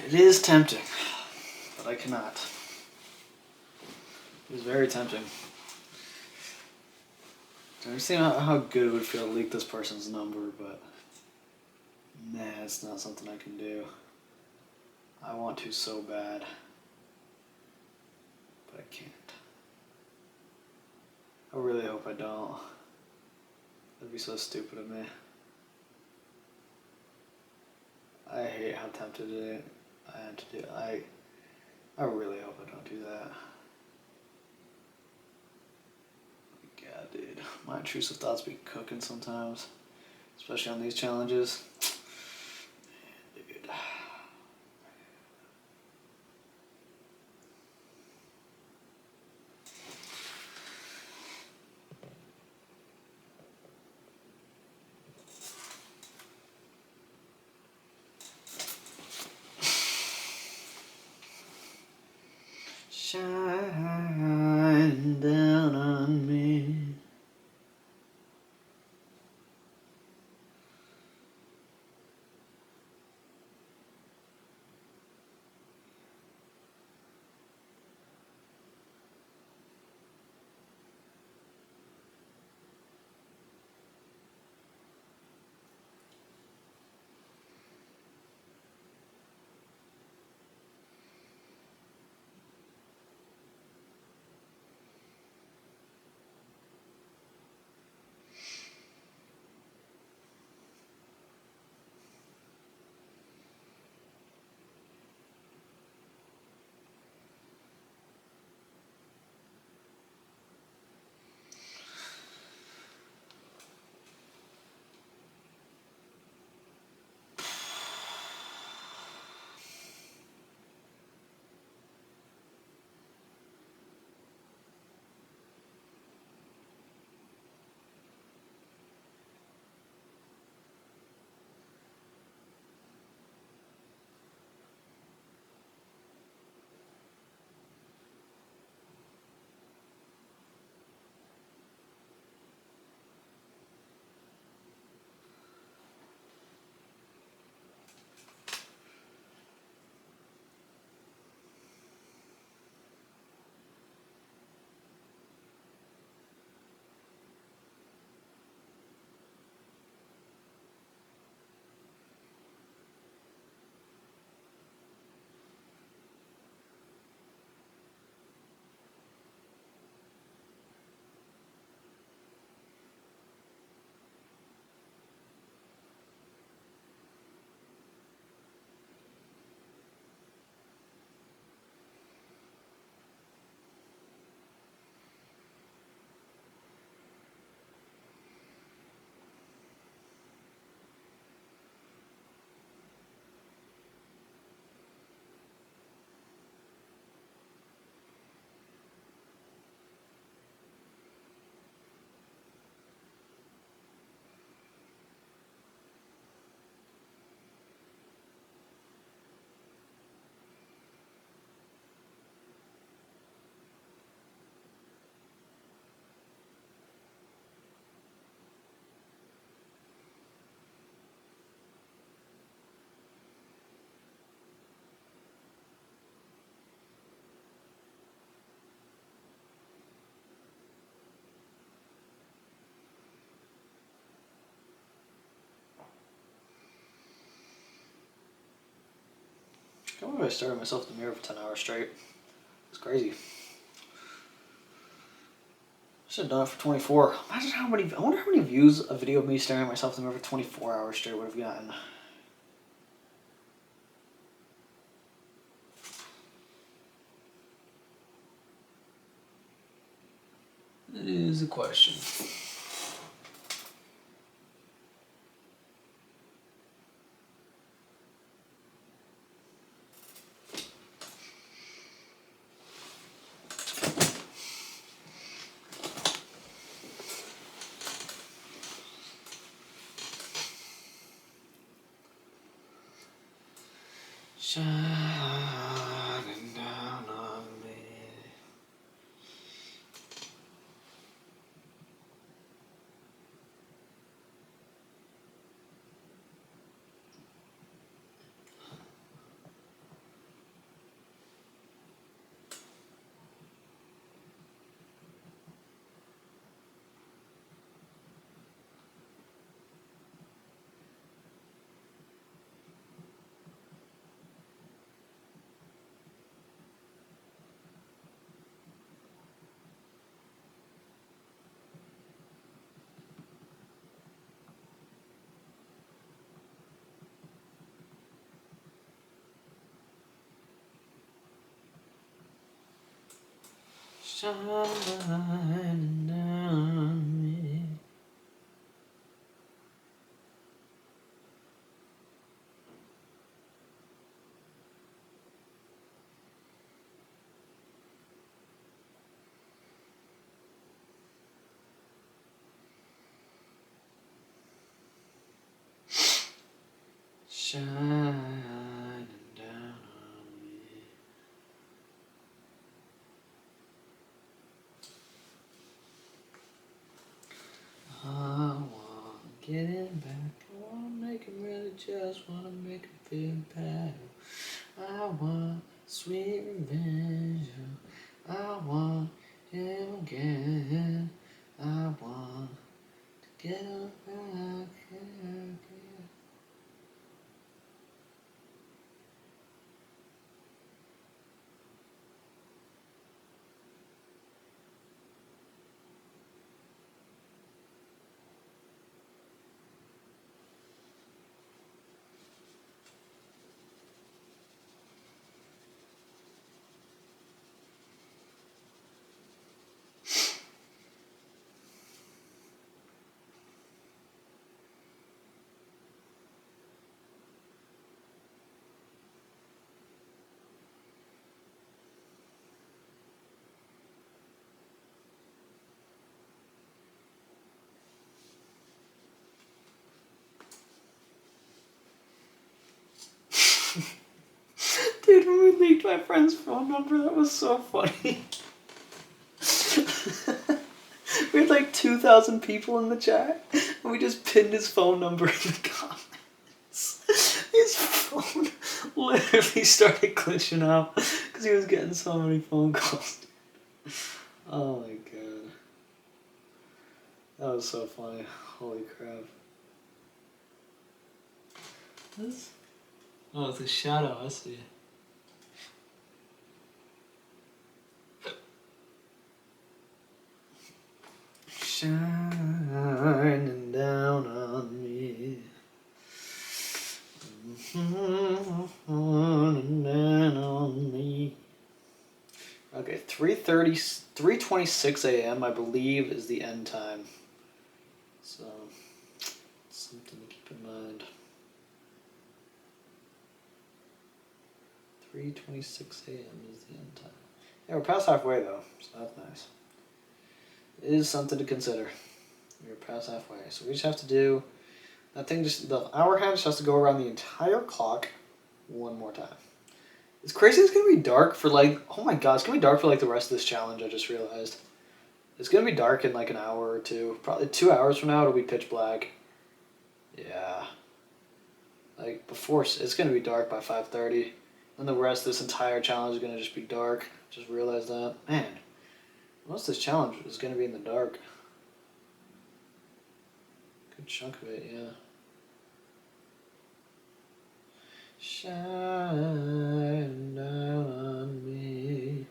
It is tempting, but I cannot. It is very tempting. I understand how good it would feel to leak this person's number, but nah, it's not something I can do. I want to so bad, but I can't. I really hope I don't. That'd be so stupid of me. I hate how tempted I am to do it. I really hope I don't do that. God, dude. My intrusive thoughts be cooking sometimes. Especially on these challenges. Dude. Shine down on me. I can't believe I stared at myself in the mirror for 10 hours straight. It's crazy. I should have done it for 24. Imagine how many. I wonder how many views a video of me staring at myself in the mirror for 24 hours straight would have gotten. It is a question. Shining down on me. shining down on me. Shining down on me. I wanna get him back. I wanna make him really just wanna make him feel bad. I want sweet revenge. I want him again. I want to get him back again. Dude, when we leaked my friend's phone number, that was so funny. We had like 2,000 people in the chat, and we just pinned his phone number in the comments. His phone literally started glitching out because he was getting so many phone calls. Oh my god. That was so funny. Holy crap. This? Oh, it's a shadow, I see. Shining down on me. Shining down on me. Okay, 3:26 a.m. I believe is the end time. So, something to keep in mind. 3:26 a.m. is the end time. Yeah, we're past halfway though, so that's nice. It is something to consider. We're past halfway, so we just have to do that thing. Just the hour hand just has to go around the entire clock one more time. It's crazy. It's gonna be dark for like, oh my god, it's gonna be dark for like the rest of this challenge. I just realized it's gonna be dark in like an hour or two. Probably 2 hours from now, it'll be pitch black. Yeah, like before, it's gonna be dark by 5:30, and the rest of this entire challenge is gonna just be dark. Just realized that, man. Most of this challenge is going to be in the dark. Good chunk of it, yeah. Shine down on me.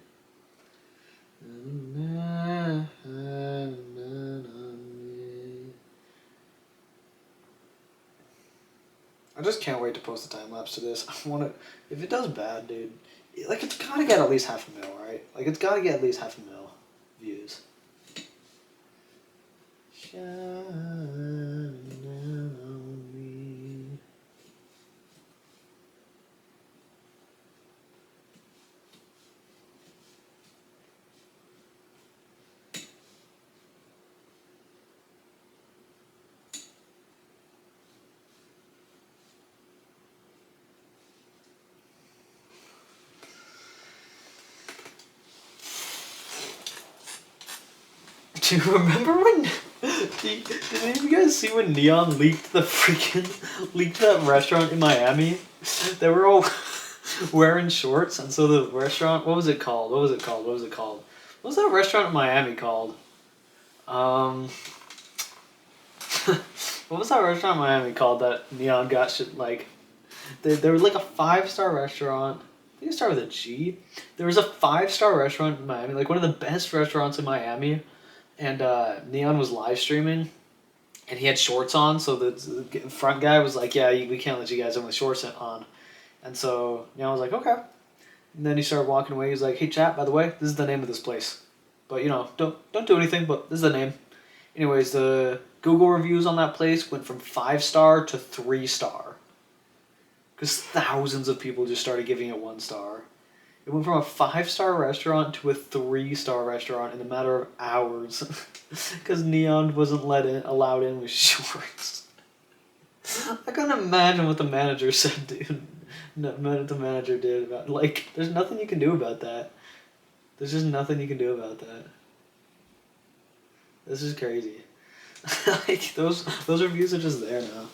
Shine down on me. I just can't wait to post a time lapse to this. I want to. If it does bad, dude, like it's got to get at least 500,000, right? Like it's got to get at least 500,000 views. Shine down on me. Do you remember when? Did any of you guys see when Neon leaked that restaurant in Miami? They were all wearing shorts, and so the restaurant. What was it called? What was that restaurant in Miami called? What was that restaurant in Miami called that Neon got shit like? They were like a 5-star restaurant. I think it started with a G. There was a 5-star restaurant in Miami, like one of the best restaurants in Miami. And Neon was live streaming, and he had shorts on, so the front guy was like, yeah, we can't let you guys in with shorts on. And so Neon was like, okay. And then he started walking away. He was like, hey, chat, by the way, this is the name of this place. But you know, don't do anything. But this is the name. Anyways, the Google reviews on that place went from 5-star to 3-star. Because thousands of people just started giving it 1 star. It went from a 5-star restaurant to a 3-star restaurant in a matter of hours. Because Neon wasn't allowed in with shorts. I couldn't imagine what the manager said, dude. No, what the manager did about like. There's nothing you can do about that. There's just nothing you can do about that. This is crazy. Like those reviews are just there now.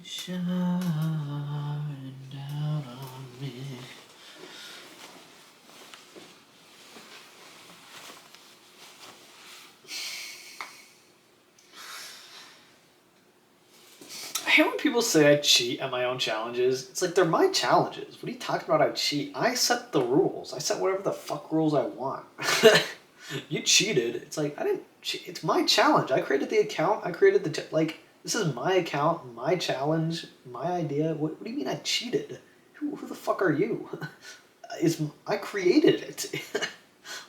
Shining down on me. I hate when people say I cheat at my own challenges. It's like they're my challenges. What are you talking about? I cheat. I set the rules. I set whatever the fuck rules I want. You cheated. It's like I didn't. It's my challenge. I created the account. I created the like. This is my account, my challenge, my idea. What do you mean I cheated? Who the fuck are you? I created it.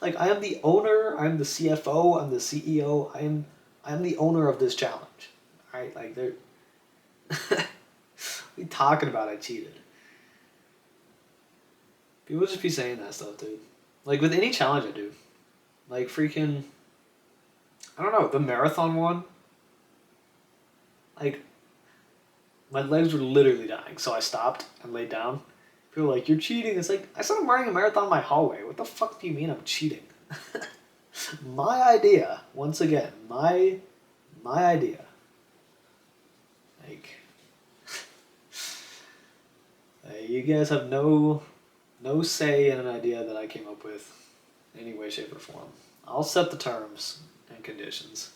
Like I am the owner. I'm the CFO. I'm the CEO. I'm the owner of this challenge. All right, like they're. What are you talking about? I cheated. People just be saying that stuff, dude. Like with any challenge I do, like freaking. I don't know the marathon one. Like my legs were literally dying, so I stopped and laid down. People were like, "You're cheating." It's like I said, I'm running a marathon in my hallway. What the fuck do you mean I'm cheating? My idea. Once again, my idea. Like, you guys have no say in an idea that I came up with, in any way, shape, or form. I'll set the terms and conditions.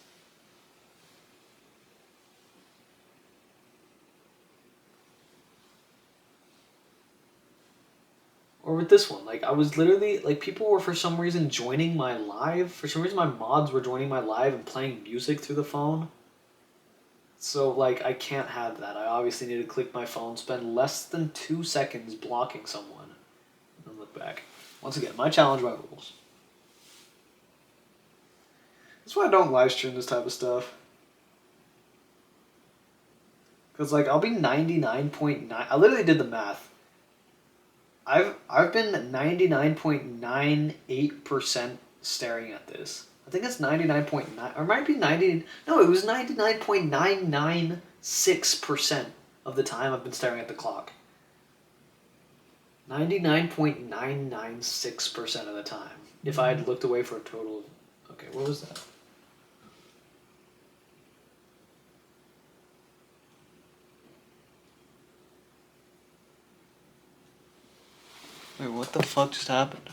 Or with this one, like I was literally like people were for some reason joining my live. For some reason, my mods were joining my live and playing music through the phone. So like I can't have that. I obviously need to click my phone, spend less than 2 seconds blocking someone, and then look back. Once again, my challenge, my rules. That's why I don't live stream this type of stuff. Cause like I'll be 99.9. I literally did the math. I've been 99.98% staring at this. I think it's 99.9, or it might be 90. No, it was 99.996% of the time I've been staring at the clock. 99.996% of the time. If I had looked away for a total of. Okay, what was that? Wait, what the fuck just happened?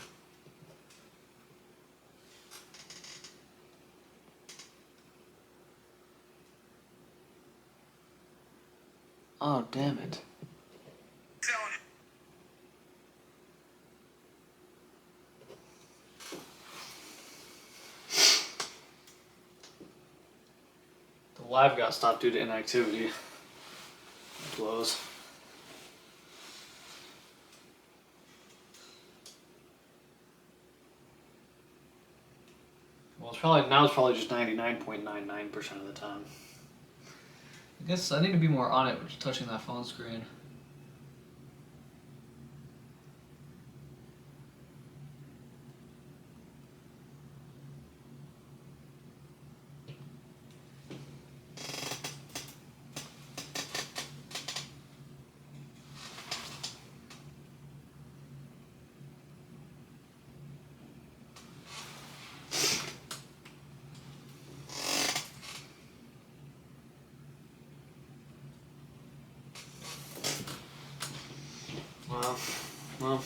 Oh, damn it. The live got stopped due to inactivity. It blows. Well, it's probably just 99.99% of the time. I guess I need to be more on it, just touching that phone screen. Well.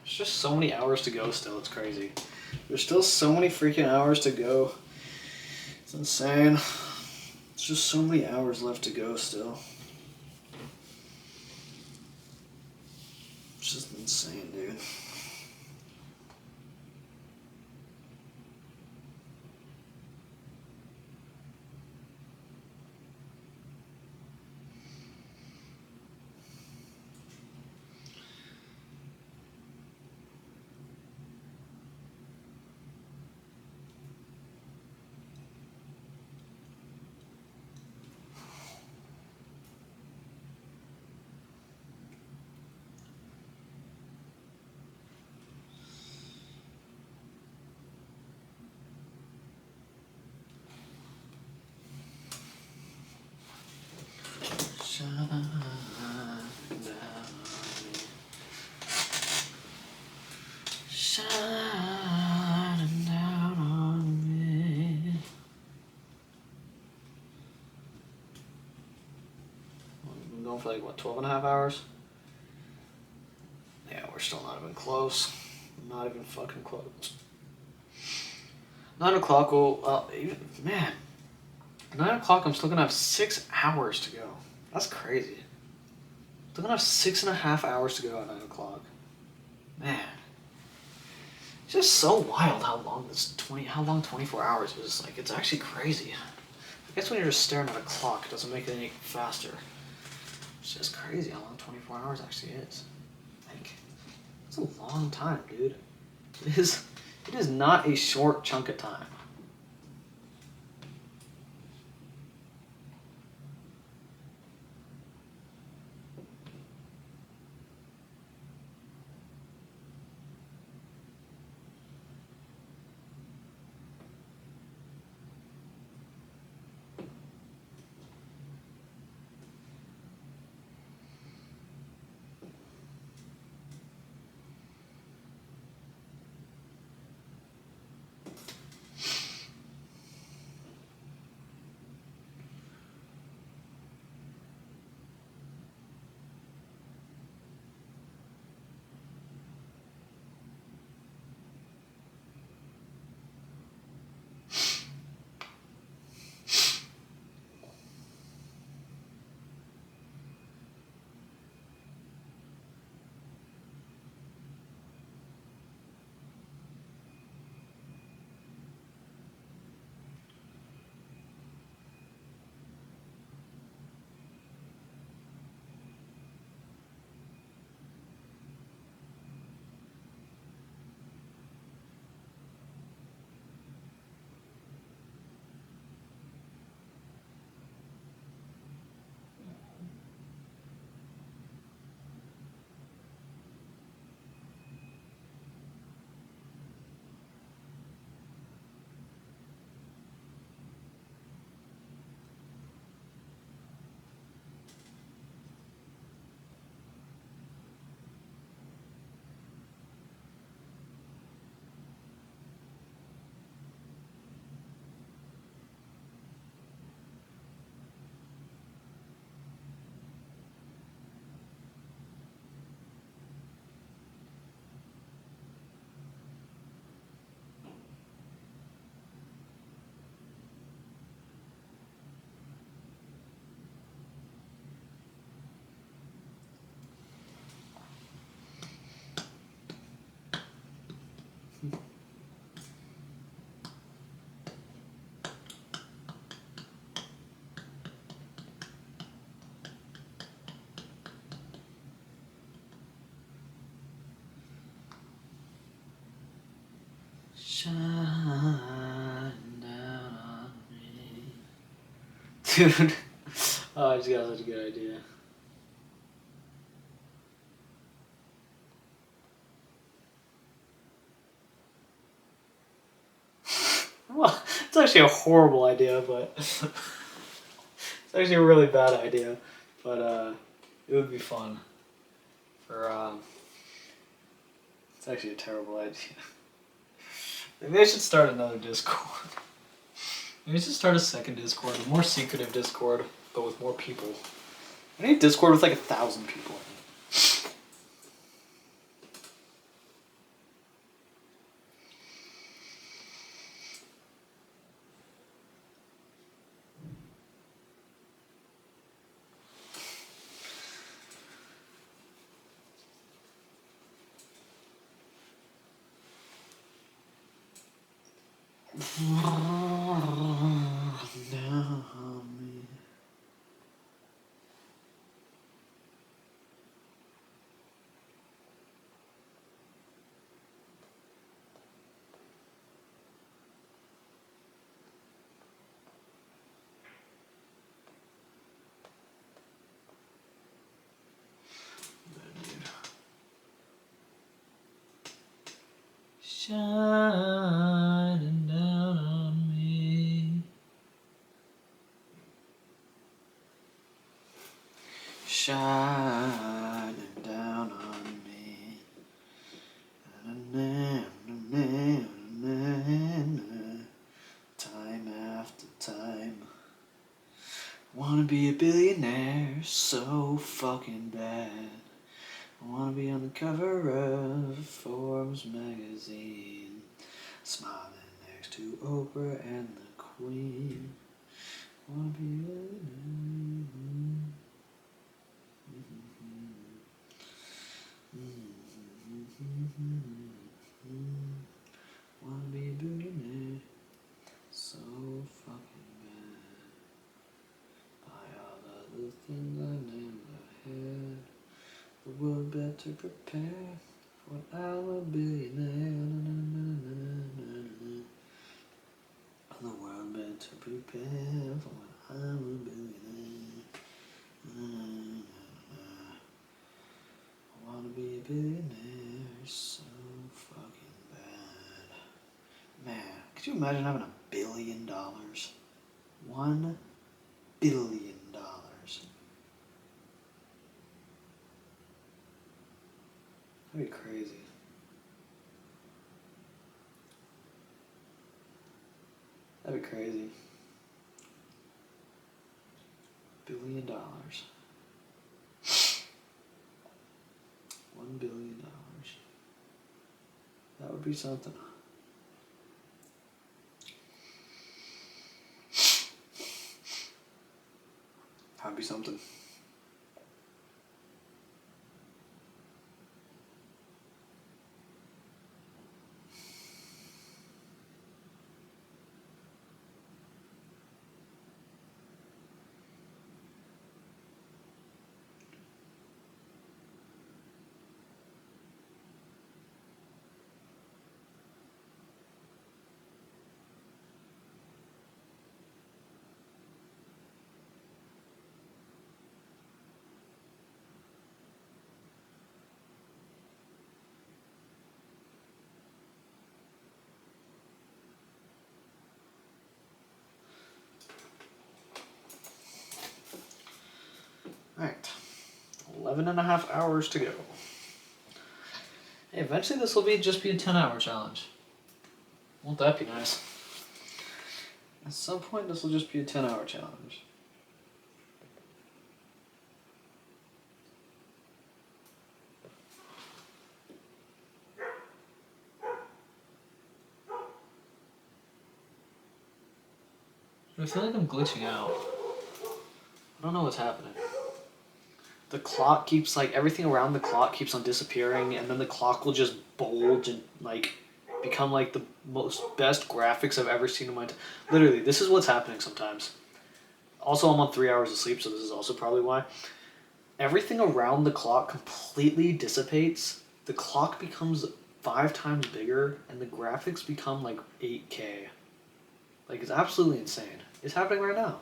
There's just so many hours to go still, it's crazy. There's still so many freaking hours to go. It's insane. It's just so many hours left to go still. It's just insane, dude. Shining down on me. We've been going for like, what, 12 and a half hours? Yeah, we're still not even close. Not even fucking close. 9 o'clock will, man. 9 o'clock, I'm still gonna have 6 hours to go. That's crazy. Still gonna have 6.5 hours to go at 9 o'clock. Man. It's just so wild how long 24 hours is. Like, it's actually crazy. I guess when you're just staring at a clock, it doesn't make it any faster. It's just crazy how long 24 hours actually is. Like, it's a long time, dude. It is not a short chunk of time. Shine down on me. Dude. Oh, I just got such a good idea. Well, it's actually a horrible idea, but it's actually a really bad idea. But it would be fun. It's actually a terrible idea. Maybe I should start another Discord. Maybe I should start a second Discord, a more secretive Discord, but with more people. I need Discord with like 1,000 people. Shining down on me. Shining down on me. Time after time. Wanna be a billionaire so fucking bad. I wanna be on the cover of Forbes magazine, smiling next to Oprah and the Queen. Wanna be wanna be a billionaire so fucking bad. Buy all of the things I never had. The world better prepare for our billionaire. The world better prepare for our billionaire. I wanna be a billionaire so fucking bad. Man, could you imagine having $1 billion? $1 billion. That'd be crazy. That'd be crazy. $1 billion. $1 billion. That would be something. That'd be something. Alright. 11.5 hours to go. Hey, eventually this will just be a 10-hour challenge. Won't that be nice? At some point this will just be a 10-hour challenge. I feel like I'm glitching out. I don't know what's happening. The clock keeps, like, everything around the clock keeps on disappearing, and then the clock will just bulge and, like, become, like, the best graphics I've ever seen in my... Literally, this is what's happening sometimes. Also, I'm on 3 hours of sleep, so this is also probably why. Everything around the clock completely dissipates. The clock becomes 5 times bigger, and the graphics become, like, 8K. Like, it's absolutely insane. It's happening right now.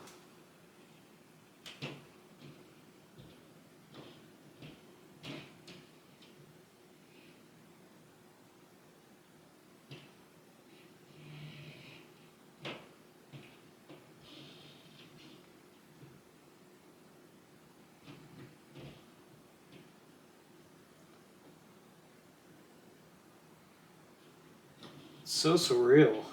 So surreal.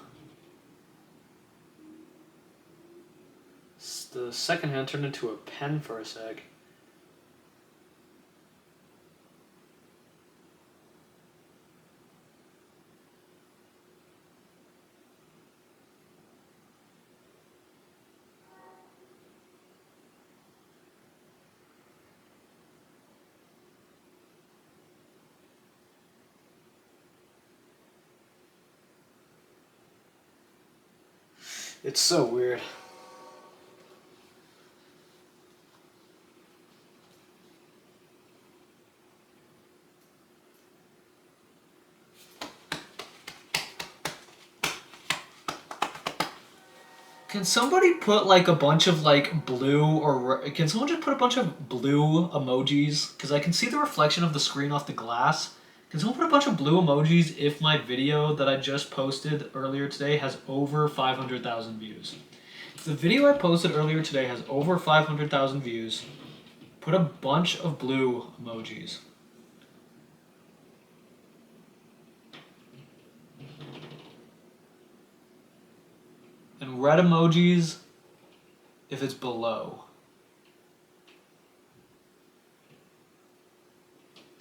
The second hand turned into a pen for a sec. It's so weird. Can somebody put like a bunch of like blue or can someone just put a bunch of blue emojis? Because I can see the reflection of the screen off the glass. Can someone put a bunch of blue emojis if my video that I just posted earlier today has over 500,000 views? If the video I posted earlier today has over 500,000 views, put a bunch of blue emojis. And red emojis if it's below.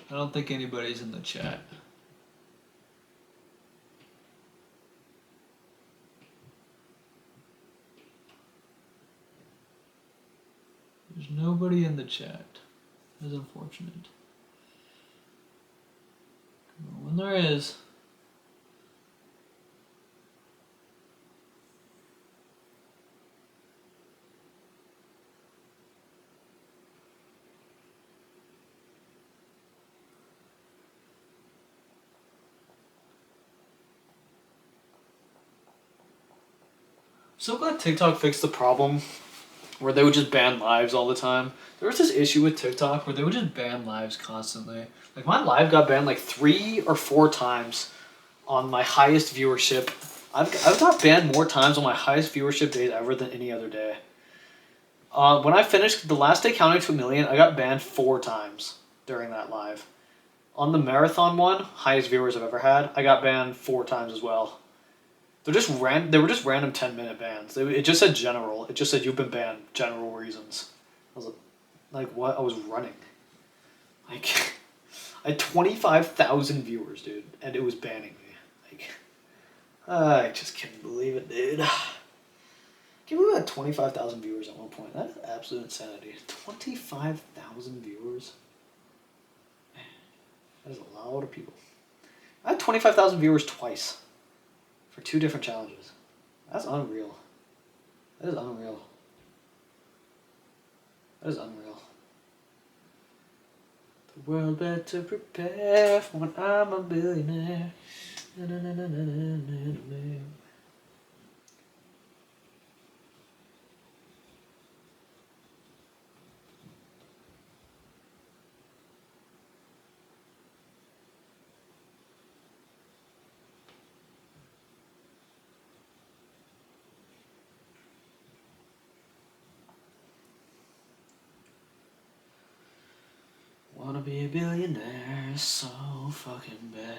I don't think anybody's in the chat. There's nobody in the chat. That's unfortunate. When there is, So glad TikTok fixed the problem where they would just ban lives all the time. There was this issue with TikTok where they would just ban lives constantly. Like my live got banned like 3 or 4 times on my highest viewership. I've got banned more times on my highest viewership days ever than any other day. When I finished the last day counting to 1,000,000, I got banned 4 times during that live. On the marathon one, highest viewers I've ever had, I got banned 4 times as well. They were just random 10-minute bans. It just said general. It just said you've been banned, general reasons. I was like what? I was running. Like I had 25,000 viewers, dude, and it was banning me. Like I just can't believe it, dude. Can't believe I had 25,000 viewers at one point. That's absolute insanity. 25,000 viewers. Man, that is a lot of people. I had 25,000 viewers twice. For 2 different challenges. That's unreal. That is unreal. That is unreal. The world better prepare for when I'm a billionaire. Na, na, na, na, na, na, na. Wanna be a billionaire so fucking bad.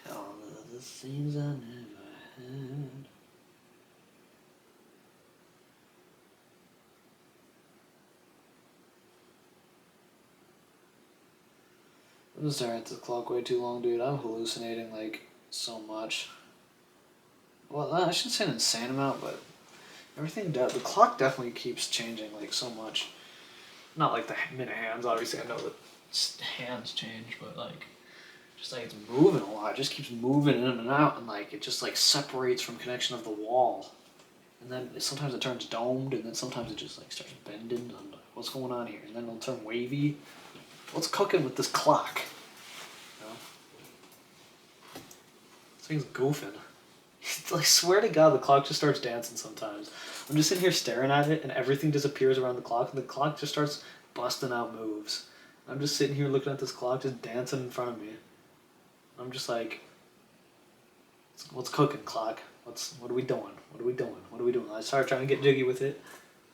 All of the things I never had. I'm just staring at the clock way too long, dude. I'm hallucinating like so much. Well, I shouldn't say an insane amount, but everything the clock definitely keeps changing like so much. Not like the minute hands, obviously. I know that hands change, but like, just like it's moving a lot. It just keeps moving in and out, and like it just like separates from connection of the wall. And then sometimes it turns domed, and then sometimes it just like starts bending. I'm like, what's going on here? And then it'll turn wavy. What's cooking with this clock? You know? This thing's goofing. I swear to God, the clock just starts dancing sometimes. I'm just sitting here staring at it, and everything disappears around the clock, and the clock just starts busting out moves. I'm just sitting here looking at this clock, just dancing in front of me. I'm just like, what's cooking, clock? What are we doing? What are we doing? What are we doing? I started trying to get jiggy with it,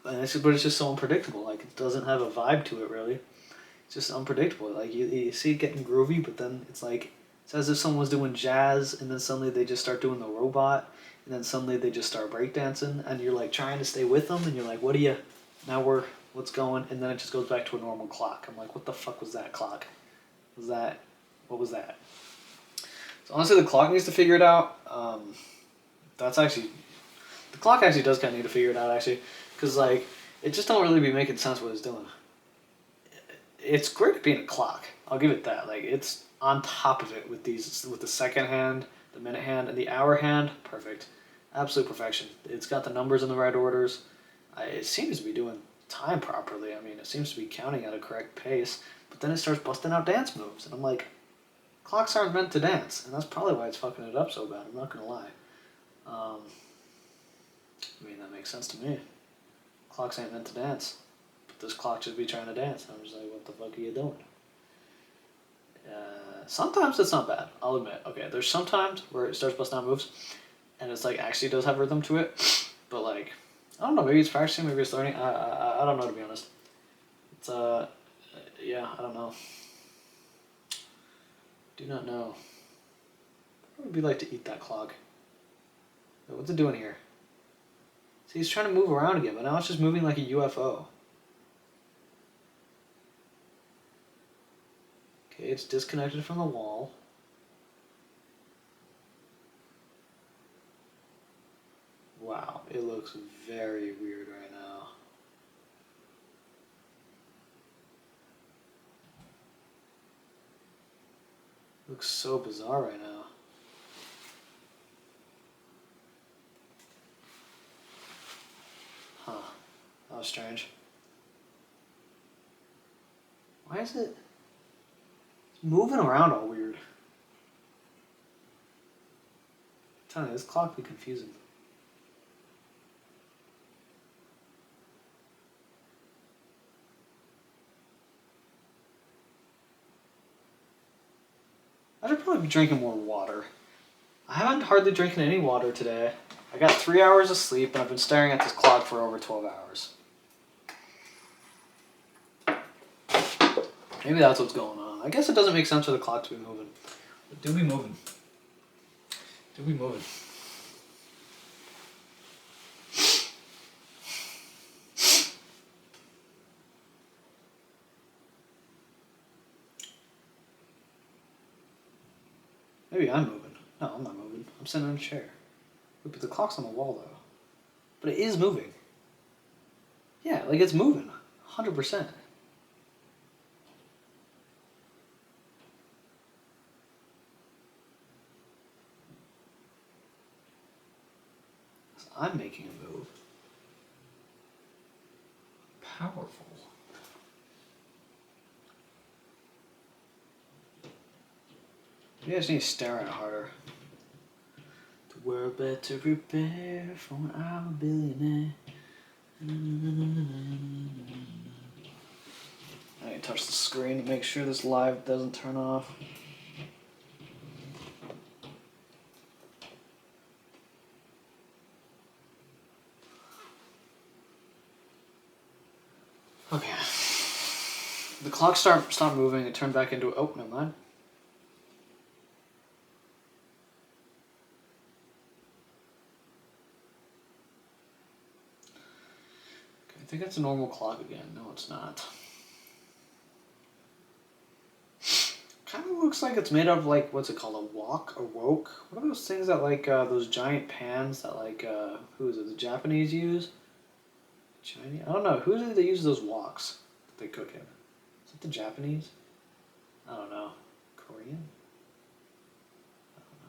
but it's just so unpredictable. Like, it doesn't have a vibe to it, really. It's just unpredictable. Like, you see it getting groovy, but then it's like, it's as if someone was doing jazz, and then suddenly they just start doing the robot, and then suddenly they just start breakdancing, and you're like trying to stay with them, and you're like, what's going? And then it just goes back to a normal clock. I'm like, what the fuck was that clock? What was that? So honestly, the clock needs to figure it out. The clock actually does kind of need to figure it out, actually, because like, it just don't really be making sense what it's doing. It's great at being a clock. I'll give it that. Like, it's on top of it with the second hand, the minute hand, and the hour hand. Perfect, absolute perfection. It's got the numbers in the right orders. It seems to be doing time properly. I mean, it seems to be counting at a correct pace. But then it starts busting out dance moves, and I'm like, clocks aren't meant to dance, and that's probably why it's fucking it up so bad. I'm not gonna lie. I mean, that makes sense to me. Clocks ain't meant to dance. But this clock should be trying to dance. And I'm just like, what the fuck are you doing? Sometimes it's not bad, I'll admit. Okay, there's sometimes where it starts busting out moves, and it's like actually does have rhythm to it. But like, I don't know, maybe it's practicing, maybe it's learning. I don't know, to be honest. It's, yeah, I don't know. Do not know. What would it be like to eat that clock? What's it doing here? See, he's trying to move around again, but now it's just moving like a UFO. Okay, it's disconnected from the wall. Wow, it looks very weird right now. It looks so bizarre right now. Huh. That was strange. Why is it... It's moving around all weird. I'm telling you, this clock be confusing. I should probably be drinking more water. I haven't hardly drinking any water today. I got 3 hours of sleep and I've been staring at this clock for over 12 hours. Maybe that's what's going on. I guess it doesn't make sense for the clock to be moving. But do be moving. Do be moving. Maybe I'm moving. No, I'm not moving. I'm sitting in a chair. But the clock's on the wall though. But it is moving. Yeah, like it's moving. 100%. I'm making a move. Powerful. Maybe I just need to stare at it harder. The world better prepare for an hour billionaire. I need to touch the screen to make sure this live doesn't turn off. Okay. The clock stopped moving. It turned back into. Oh, never mind. Okay, I think it's a normal clock again. No, it's not. Kind of looks like it's made of like what's it called? A wok? A woke? What are those things that like those giant pans that like who is it? The Japanese use? Chinese? I don't know. Who is it that uses those woks that they cook in? Is it the Japanese? I don't know. Korean? I don't know.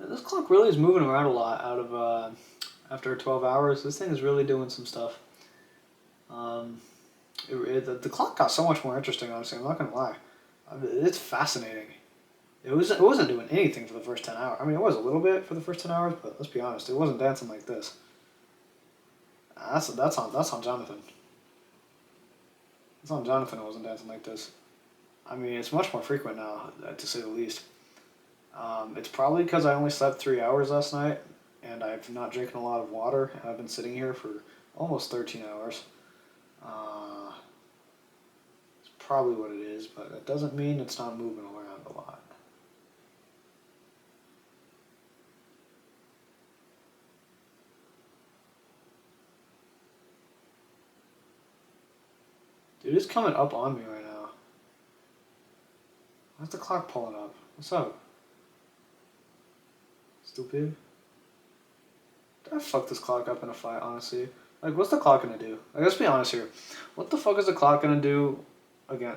This clock really is moving around a lot out of after 12 hours. This thing is really doing some stuff. The clock got so much more interesting, honestly. I'm not gonna lie. It's fascinating. It wasn't doing anything for the first 10 hours. I mean, it was a little bit for the first 10 hours, but let's be honest, it wasn't dancing like this. That's on Jonathan. That's on Jonathan. It wasn't dancing like this. I mean, it's much more frequent now, to say the least. It's probably because I only slept 3 hours last night, and I've not drinking a lot of water, and I've been sitting here for almost 13 hours. It's probably what it is, but it doesn't mean it's not moving around a lot. Dude, it's coming up on me right now. Why's the clock pulling up? What's up? Stupid. Did I fuck this clock up in a fight, honestly? Like, what's the clock gonna do? Like, let's be honest here. What the fuck is the clock gonna do again?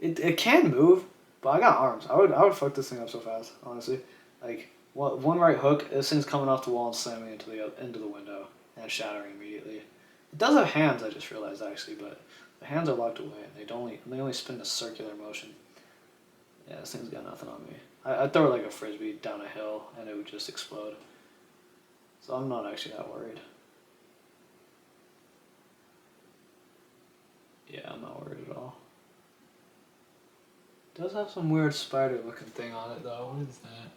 It can move, but I got arms. I would fuck this thing up so fast, honestly. Like, one right hook, this thing's coming off the wall and slamming into the window and shattering immediately. It does have hands, I just realized, actually, but the hands are locked away, and they only spin a circular motion. Yeah, this thing's got nothing on me. I'd throw it like a frisbee down a hill, and it would just explode. So I'm not actually that worried. Yeah, I'm not worried at all. It does have some weird spider looking thing on it though. What is that?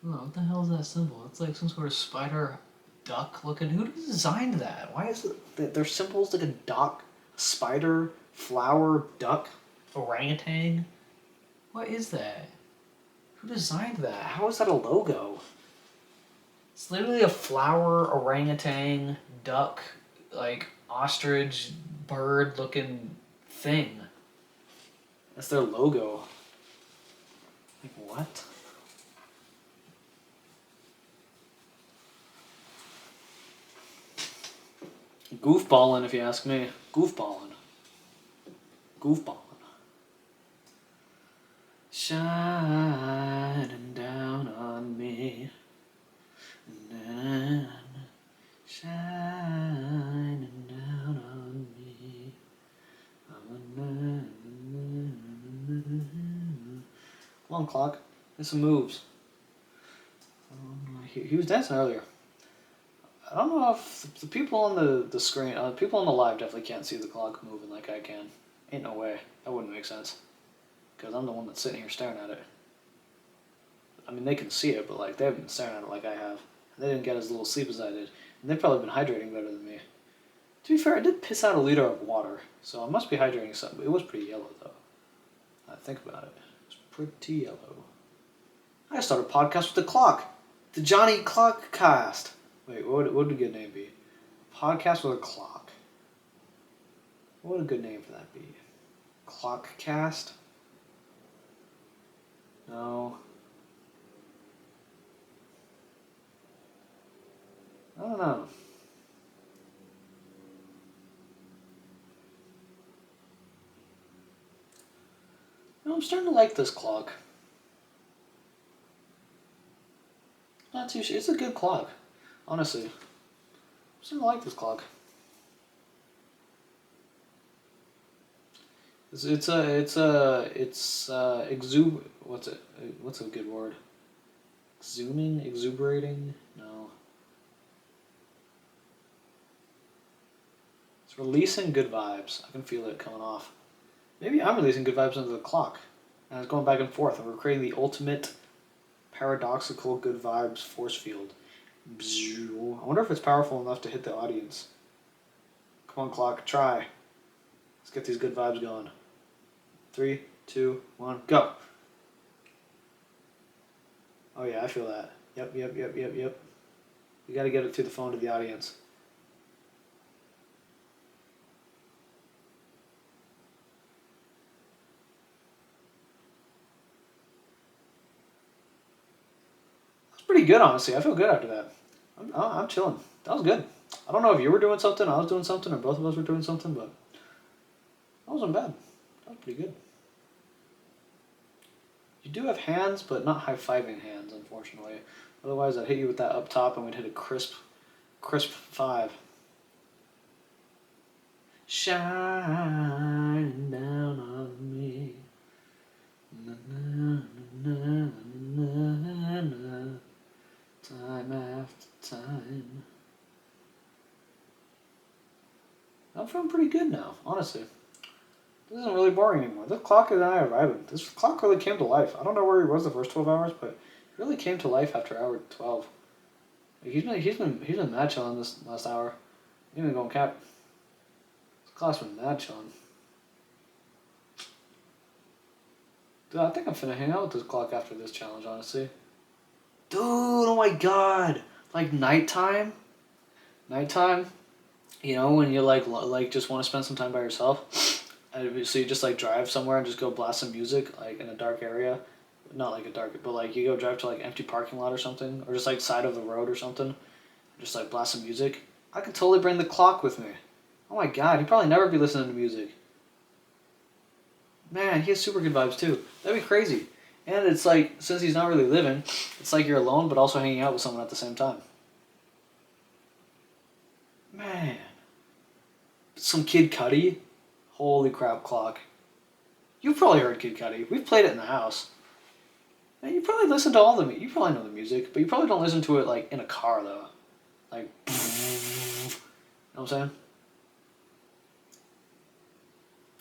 Oh, what the hell is that symbol? It's like some sort of spider duck looking. Who designed that? Why is it their symbols like a duck, spider, flower, duck, orangutan? What is that? Who designed that? How is that a logo? It's literally a flower, orangutan, duck, like ostrich, bird looking thing. That's their logo. Like, what? Goofballing, if you ask me. Goofballing. Goofballing. Shining down on me. on, clock. Get some moves. He was dancing earlier. I don't know if the people on the screen, people on the live definitely can't see the clock moving like I can. Ain't no way. That wouldn't make sense. Because I'm the one that's sitting here staring at it. I mean, they can see it, but like they haven't been staring at it like I have. They didn't get as little sleep as I did. And they've probably been hydrating better than me. To be fair, I did piss out a liter of water, so I must be hydrating something. It was pretty yellow, though. I think about it. It's pretty yellow. I started a podcast with the clock. The Johnny Clock Cast. Wait, what would a good name be? Podcast with a clock. What would a good name for that be? Clock Cast? No. I don't know. I'm starting to like this clock. Not too sure. It's a good clock, honestly. I'm starting to like this clock. What's a good word? Exuberating? No. It's releasing good vibes. I can feel it coming off. Maybe I'm releasing good vibes into the clock. And it's going back and forth, and we're creating the ultimate paradoxical good vibes force field. I wonder if it's powerful enough to hit the audience. Come on, clock, try. Let's get these good vibes going. 3, 2, 1, go. Oh yeah, I feel that. Yep. You gotta get it through the phone to the audience. That's pretty good, honestly. I feel good after that. I'm chilling. That was good. I don't know if you were doing something, I was doing something, or both of us were doing something, but that wasn't bad. That was pretty good. You do have hands, but not high-fiving hands, unfortunately. Otherwise, I'd hit you with that up top, and we'd hit a crisp 5. Shining down on me. Na, na, na, na, na, time after time. I'm feeling pretty good now, honestly. This isn't really boring anymore. This clock and I are vibing. This clock really came to life. I don't know where he was the first 12 hours, but he really came to life after hour 12. He's been mad chilling this last hour. He's been going cap. This clock's been mad chilling. Dude, I think I'm finna hang out with this clock after this challenge, honestly. Dude, oh my god! Like nighttime? You know, when you like just want to spend some time by yourself? So you just like drive somewhere and just go blast some music like in a dark area, not like a dark, but like you go drive to like empty parking lot or something, or just like side of the road or something, just like blast some music. I could totally bring the clock with me. Oh my god, he'd probably never be listening to music. Man, he has super good vibes too. That'd be crazy. And it's like, since he's not really living, it's like you're alone but also hanging out with someone at the same time. Man. Some Kid Cudi. Holy crap, clock. You've probably heard Kid Cudi. We've played it in the house. Man, you probably listen to all the music. You probably know the music, but you probably don't listen to it like in a car though. Like, you know what I'm saying?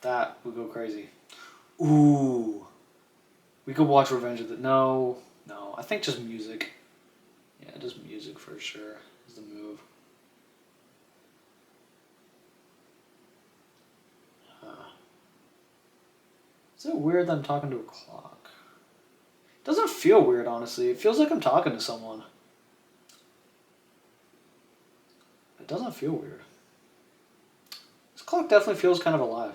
That would go crazy. Ooh. We could watch Revenge of the... No. I think just music. Yeah, just music for sure is the move. Is it weird that I'm talking to a clock? It doesn't feel weird, honestly. It feels like I'm talking to someone. It doesn't feel weird. This clock definitely feels kind of alive.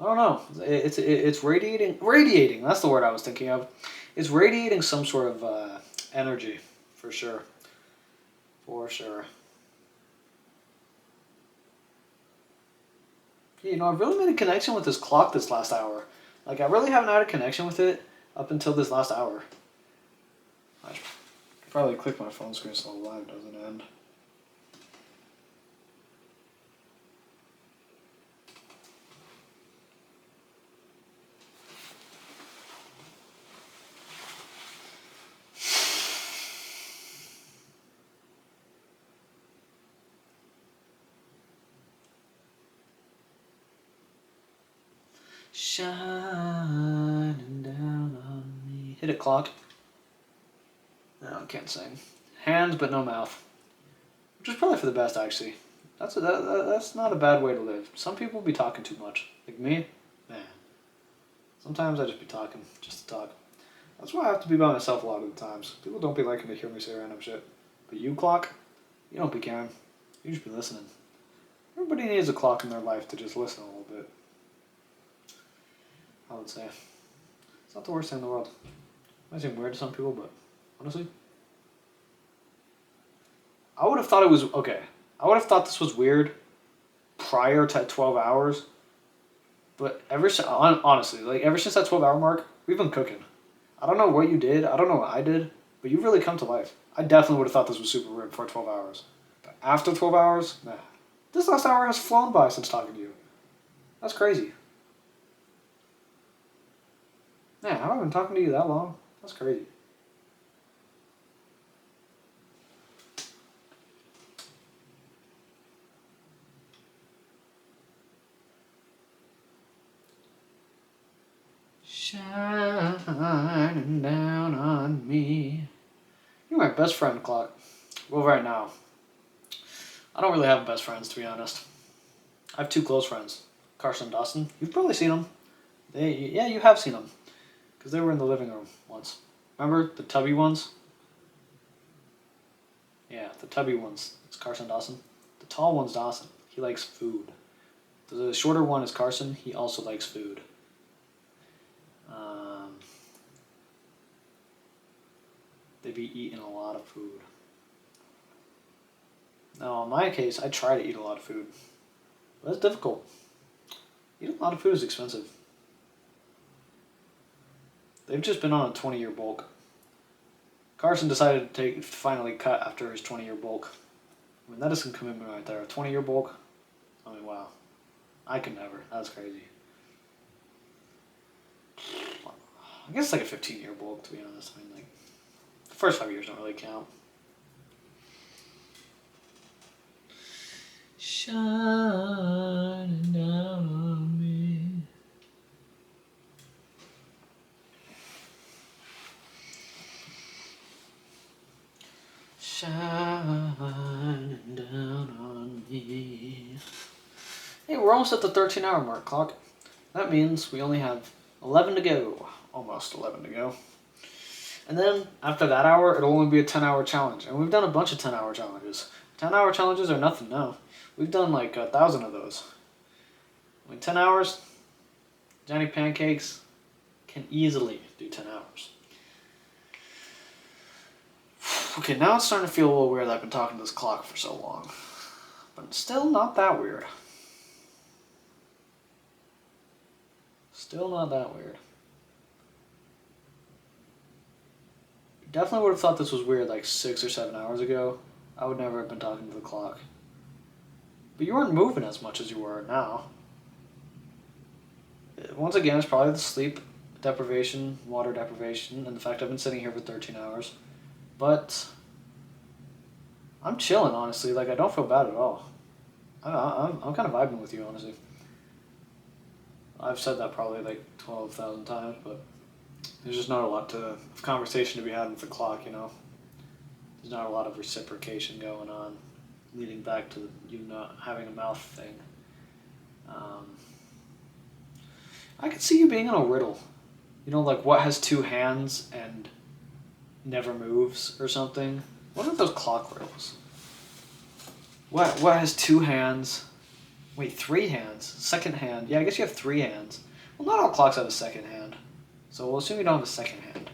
I don't know. It's radiating. That's the word I was thinking of. It's radiating some sort of energy, for sure. For sure. You know, I've really made a connection with this clock this last hour. Like, I really haven't had a connection with it up until this last hour. I should probably click my phone screen so the live doesn't end. Shining down on me. Hit it, clock. No, I can't sing. Hands but no mouth. Which is probably for the best, actually. That's not a bad way to live. Some people be talking too much. Like me, man. Sometimes I just be talking, just to talk. That's why I have to be by myself a lot of the times. People don't be liking to hear me say random shit. But you, clock, you don't be caring. You just be listening. Everybody needs a clock in their life to just listen a little bit. I would say. It's not the worst thing in the world. It might seem weird to some people, but honestly, I would have thought it was okay. I would have thought this was weird prior to 12 hours, but honestly, like ever since that 12-hour mark, we've been cooking. I don't know what you did. I don't know what I did, but you've really come to life. I definitely would have thought this was super weird before 12 hours, but after 12 hours, nah. This last hour has flown by since talking to you. That's crazy. Man, I haven't been talking to you that long. That's crazy. Shining down on me. You're my best friend, Clock. Well, right now. I don't really have best friends, to be honest. I have two close friends. Carson and Dawson. You've probably seen them. Yeah, you have seen them. Because they were in the living room once. Remember the tubby ones? Yeah, the tubby ones. It's Carson and Dawson. The tall one's Dawson. He likes food. The shorter one is Carson. He also likes food. They be eating a lot of food. Now, in my case, I try to eat a lot of food. But it's difficult. Eating a lot of food is expensive. They've just been on a 20-year bulk. Carson decided to finally cut after his 20-year bulk. I mean, that is some commitment right there. A 20-year bulk? I mean, wow. I could never. That's crazy. I guess it's like a 15-year bulk, to be honest. I mean, like, the first 5 years don't really count. Shining down on me. Shining down on me. Hey, we're almost at the 13-hour mark, Clock. That means we only have 11 to go. Almost 11 to go. And then, after that hour, it'll only be a 10-hour challenge. And we've done a bunch of 10-hour challenges. 10-hour challenges are nothing now. We've done like 1,000 of those. I mean, 10 hours, Johnny Pancakes can easily do 10 hours. Okay, now it's starting to feel a little weird that I've been talking to this clock for so long. But it's still not that weird. Still not that weird. Definitely would have thought this was weird like 6 or 7 hours ago. I would never have been talking to the clock. But you weren't moving as much as you were now. Once again, it's probably the sleep deprivation, water deprivation, and the fact I've been sitting here for 13 hours. But I'm chilling, honestly. Like, I don't feel bad at all. I'm kind of vibing with you, honestly. I've said that probably like 12,000 times, but there's just not a lot of conversation to be had with the clock, you know? There's not a lot of reciprocation going on, leading back to you not having a mouth thing. I could see you being in a riddle. You know, like what has two hands and never moves or something? What are those clock riddles? What has two hands? Wait, 3 hands? Second hand. Yeah, I guess you have 3 hands. Well, not all clocks have a second hand. So we'll assume you don't have a second hand.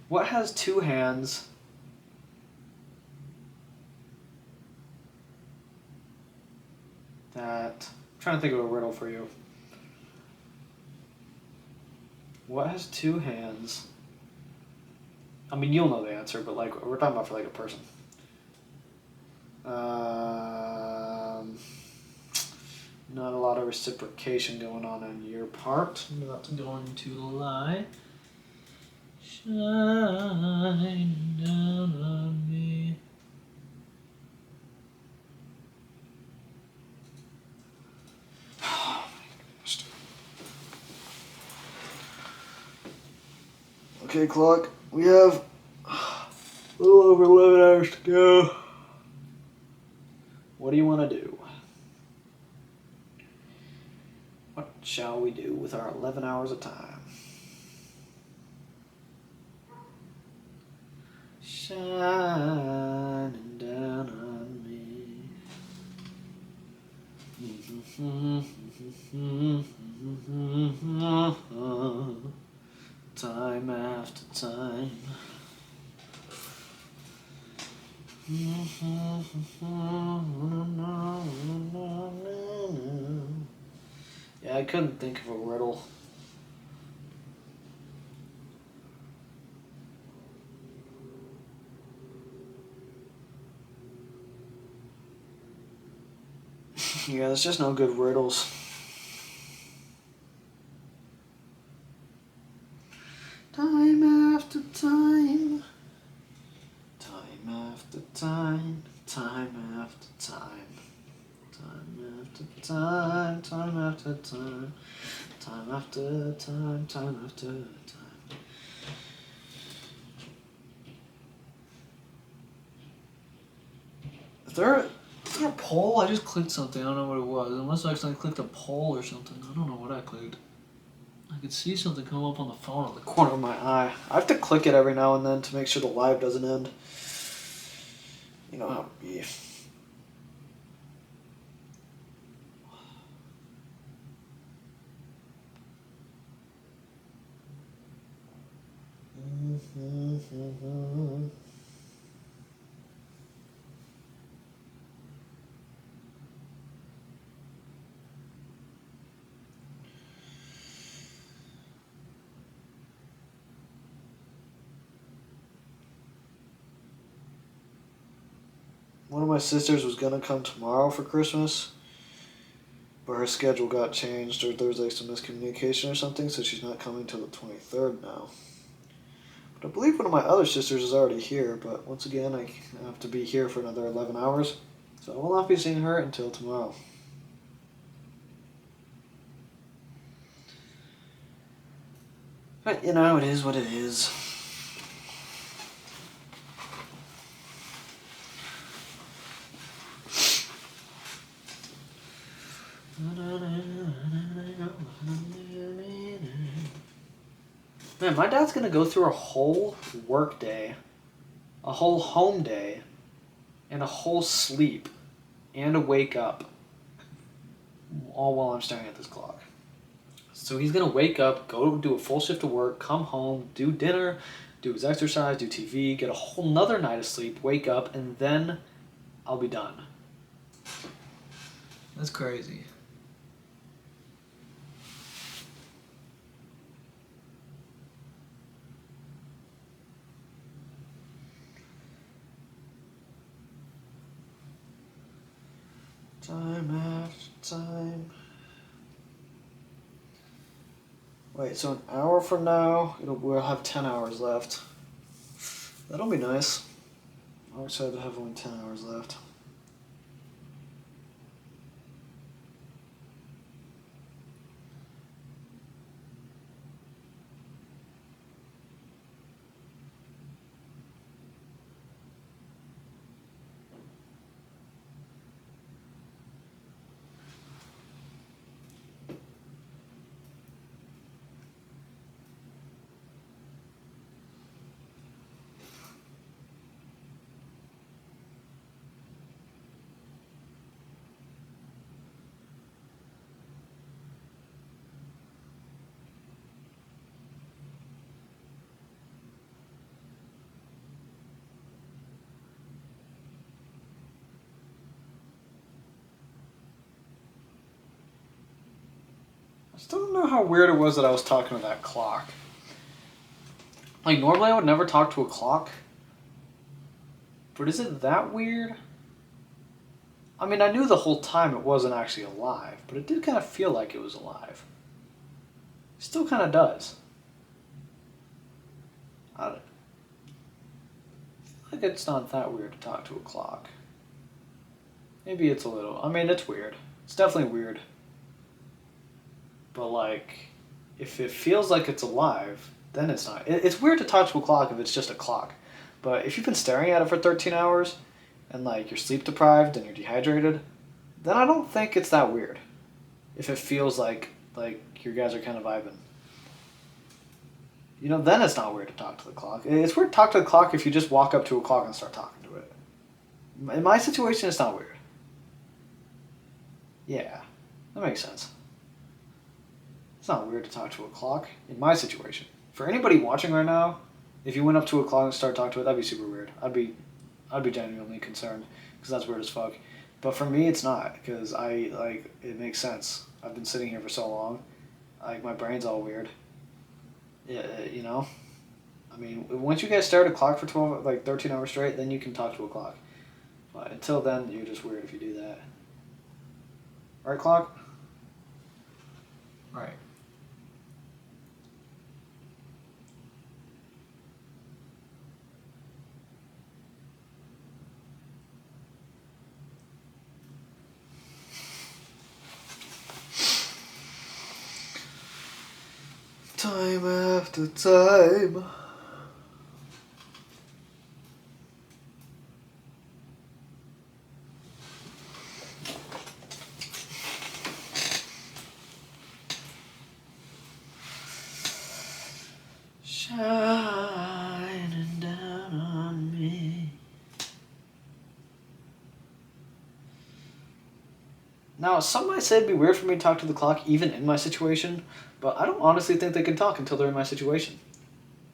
What has 2 hands? I'm trying to think of a riddle for you. What has 2 hands? I mean, you'll know the answer, but like we're talking about for like a person. Not a lot of reciprocation going on your part. Not going to lie. Shine down on me. Okay, clock. We have a little over 11 hours to go. What do you want to do? What shall we do with our 11 hours of time? Shining down on me. Time after time. Yeah, I couldn't think of a riddle. Yeah, there's just no good riddles. Time after time. Time after time. Time after time. Time after time. Time after time. Time after time. Time after time. Is there a poll? I just clicked something. I don't know what it was. Unless I accidentally clicked a poll or something. I don't know what I clicked. I could see something come up on the phone in the corner of my eye. I have to click it every now and then to make sure the live doesn't end. You know how it be. One of my sisters was gonna come tomorrow for Christmas, but her schedule got changed, or there was like some miscommunication or something, so she's not coming till the 23rd now. But I believe one of my other sisters is already here, but once again, I have to be here for another 11 hours, so I will not be seeing her until tomorrow. But, you know, it is what it is. Man, my dad's gonna go through a whole work day, a whole home day, and a whole sleep, and a wake up, all while I'm staring at this clock. So he's gonna wake up, go do a full shift of work, come home, do dinner, do his exercise, do TV, get a whole nother night of sleep, wake up, and then I'll be done. That's crazy. Time after time. Wait, so an hour from now, we'll have 10 hours left. That'll be nice. I'm excited to have only 10 hours left. I still don't know how weird it was that I was talking to that clock. Like, normally I would never talk to a clock. But is it that weird? I mean, I knew the whole time it wasn't actually alive, but it did kind of feel like it was alive. It still kind of does. I feel like it's not that weird to talk to a clock. Maybe it's a little. I mean, it's weird. It's definitely weird. But, like, if it feels like it's alive, then it's not. It's weird to talk to a clock if it's just a clock. But if you've been staring at it for 13 hours and like you're sleep deprived and you're dehydrated, then I don't think it's that weird. If it feels like you guys are kind of vibing. You know, then it's not weird to talk to the clock. It's weird to talk to the clock if you just walk up to a clock and start talking to it. In my situation, it's not weird. Yeah, that makes sense. It's not weird to talk to a clock in my situation. For anybody watching right now, if you went up to a clock and started talking to it, that'd be super weird. I'd be genuinely concerned because that's weird as fuck. But for me, it's not because it makes sense. I've been sitting here for so long, like my brain's all weird. Yeah, you know. I mean, once you guys stare at a clock for 13 hours straight, then you can talk to a clock. But until then, you're just weird if you do that. Right, clock? Right. Time after time. Shining down on me. Now, some might say it'd be weird for me to talk to the clock even in my situation, but I don't honestly think they can talk until they're in my situation.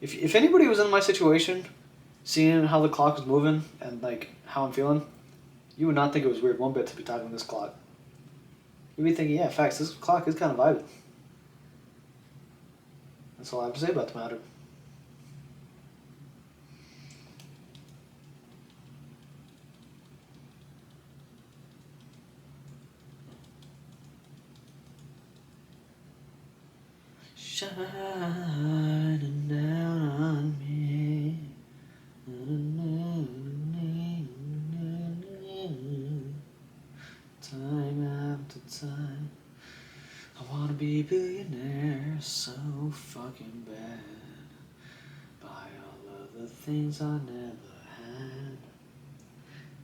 If anybody was in my situation, seeing how the clock was moving and like how I'm feeling, you would not think it was weird one bit to be talking to this clock. You'd be thinking, yeah, facts, this clock is kind of vibing. That's all I have to say about the matter. Shining down on me. Time after time. I wanna be a billionaire so fucking bad. Buy all of the things I never had.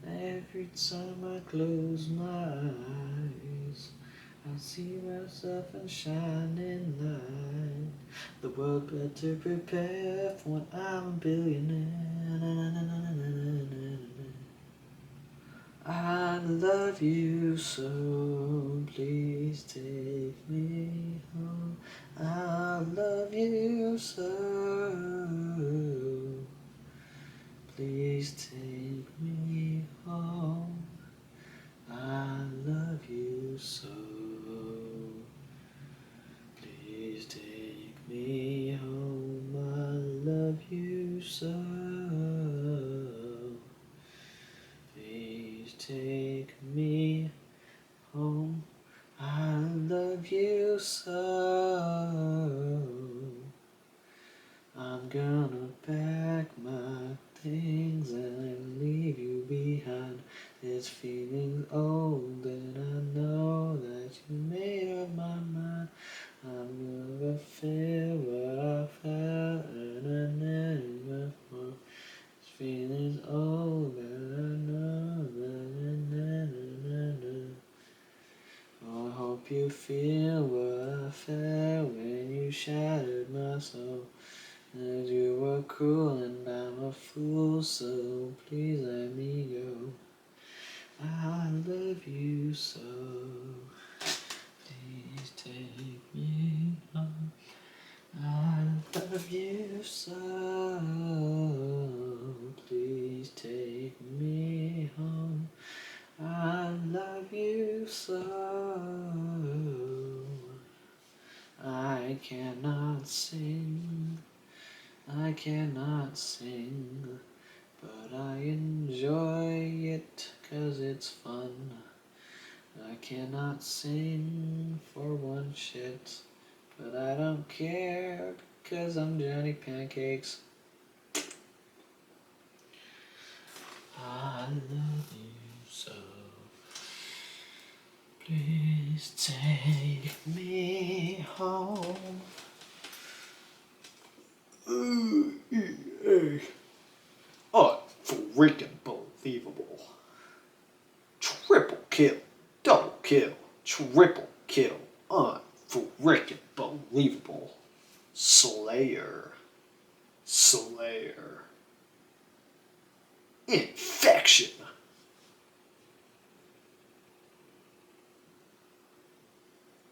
Every time I close my eyes, I see myself in shining light. The world better prepare for when I'm a billionaire. I love you so, please take me home. I love you so, please take me home. I love you so, please take me home. I love you so, please take me home. I love you so. I'm gonna pack my things and leave you behind. This feeling's old and I know that you made up my mind. I'm gonna feel what I felt and I never felt. This feeling's old and I know that oh, I hope you feel what I felt when you shattered my soul. And you were cruel and I'm a fool, so please let me go. I love you so, please take me home. I love you so, please take me home. I love you so, I cannot sing. I cannot sing, but I enjoy it 'cause it's fun. I cannot sing for one shit, but I don't care 'cause I'm Johnny Pancakes. I love you so, please take me home. Freaking believable. Triple kill. Double kill. Triple kill. Unfreaking believable. Slayer. Slayer. Infection.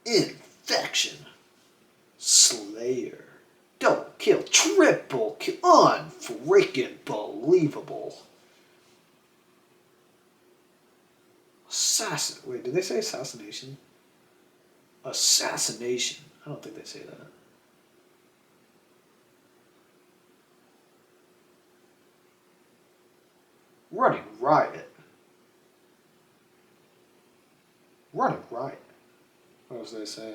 Infection. Slayer. Double kill. Triple kill. Unfreaking believable. Wait, did they say assassination? Assassination. I don't think they say that. Running riot. Running riot. What else did they say?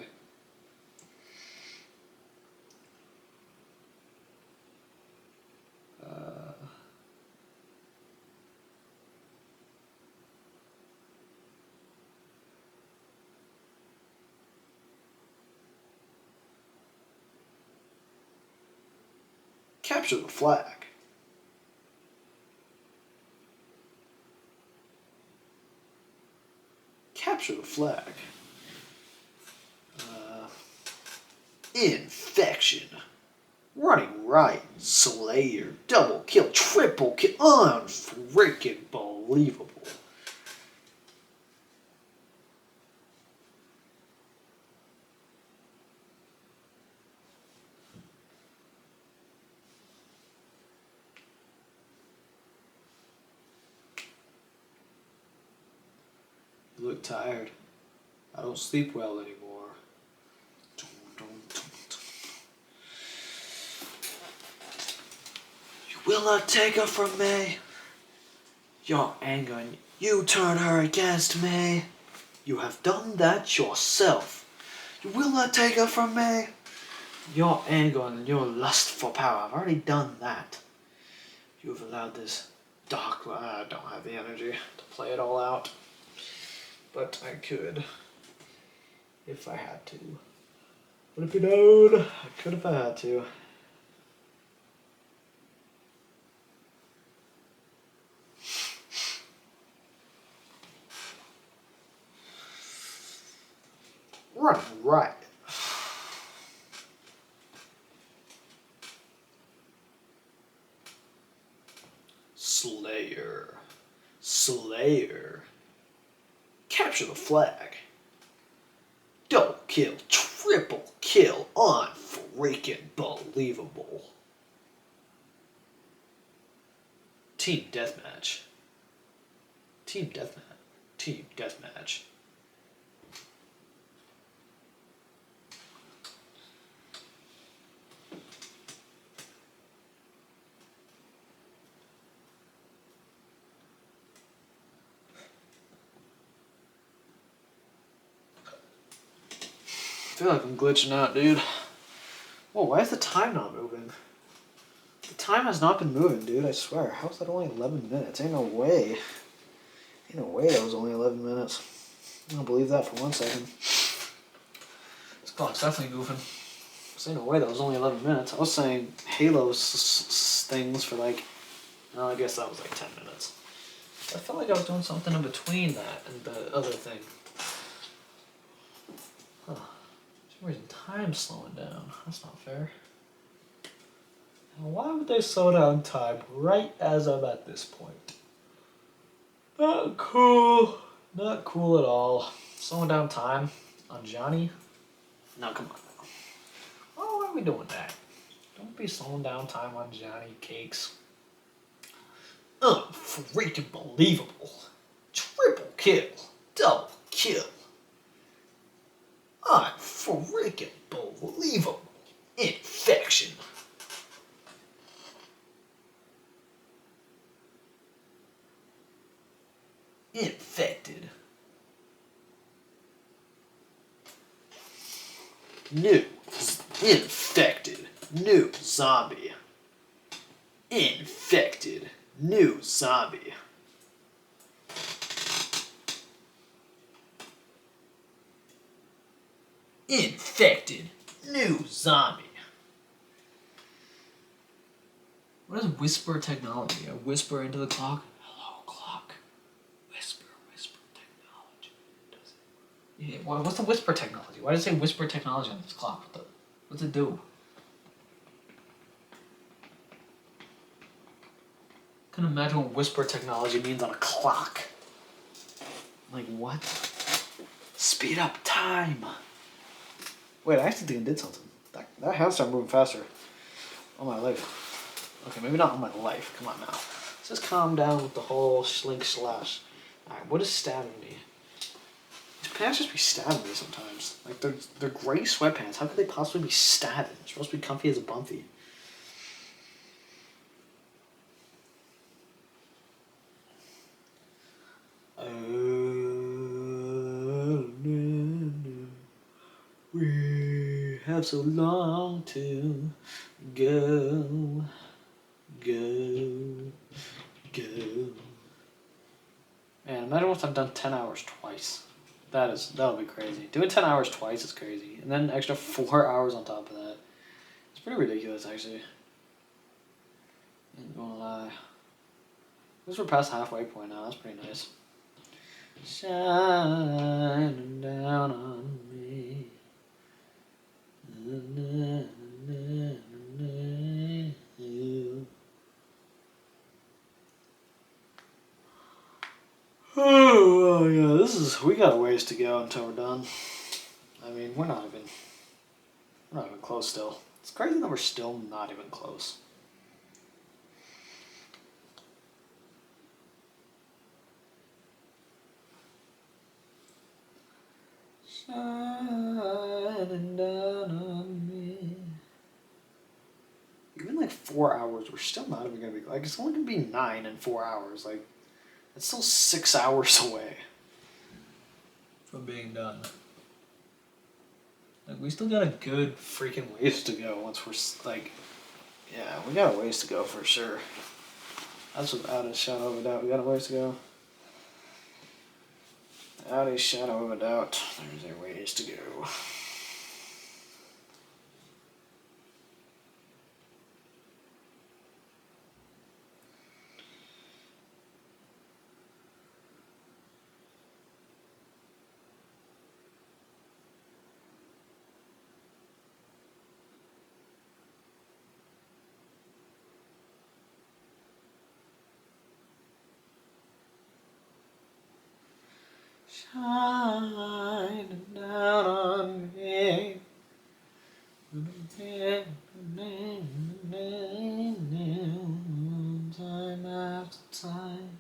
Capture the flag. Capture the flag. Infection. Running right. Slayer. Double kill. Triple kill. Unfreaking believable. You look tired. I don't sleep well anymore. You will not take her from me. Your anger and you turn her against me. You have done that yourself. You will not take her from me. Your anger and your lust for power. I've already done that. You have allowed this dark... I don't have the energy to play it all out. But I could. If I had to. What if you known? I could if I had to. Right. Slayer. Slayer. Capture the flag. Double kill. Triple kill. Unfreaking believable. Team deathmatch. Team deathmatch. Team deathmatch. I feel like I'm glitching out, dude. Whoa, why is the time not moving? The time has not been moving, dude, I swear. How is that only 11 minutes? Ain't no way. Ain't no way that was only 11 minutes. I don't believe that for 1 second. This clock's definitely goofing. There's ain't no way that was only 11 minutes. I was saying Halo things for like, I guess that was like 10 minutes. I felt like I was doing something in between that and the other thing. Huh. For some reason, time's slowing down. That's not fair. Now, why would they slow down time right as I'm at this point? Not cool. Not cool at all. Slowing down time on Johnny? No, come on now. Why are we doing that? Don't be slowing down time on Johnny Cakes. Unfreaking believable. Triple kill. Double kill. Unfreaking believable. Infection. Infected. New. Infected. New zombie. Infected. New zombie. Infected. New zombie. What is whisper technology? I whisper into the clock. Hello, clock. Whisper technology. Does it? Yeah. What's the whisper technology? Why does it say whisper technology on this clock? What's it do? I can imagine what whisper technology means on a clock. Like what? Speed up time. Wait, I actually think it did something. That has started moving faster. All my life. Okay, maybe not all my life. Come on now. Let's just calm down with the whole slink slash. Alright, what is stabbing me? These pants just be stabbing me sometimes. Like they're gray sweatpants. How could they possibly be stabbing? They're supposed to be comfy as a bumpy. We have so long to go. Man, imagine once I've done 10 hours twice. That'll be crazy. Doing 10 hours twice is crazy. And then an extra 4 hours on top of that. It's pretty ridiculous, actually. Ain't gonna lie. I guess we're past the halfway point now. That's pretty nice. Shining down on me. Oh yeah, we got a ways to go until we're done. I mean, we're not even close still. It's crazy that we're still not even close. Shining down on me. Even like 4 hours, we're still not even gonna be like it's only gonna be 9 in 4 hours. Like it's still 6 hours away from being done. Like we still got a good freaking ways to go. Once we're like, yeah, we got a ways to go for sure. That's without a shadow of a doubt. We got a ways to go. Without a shadow of a doubt, there's a ways to go. Shining down on me. Time after time.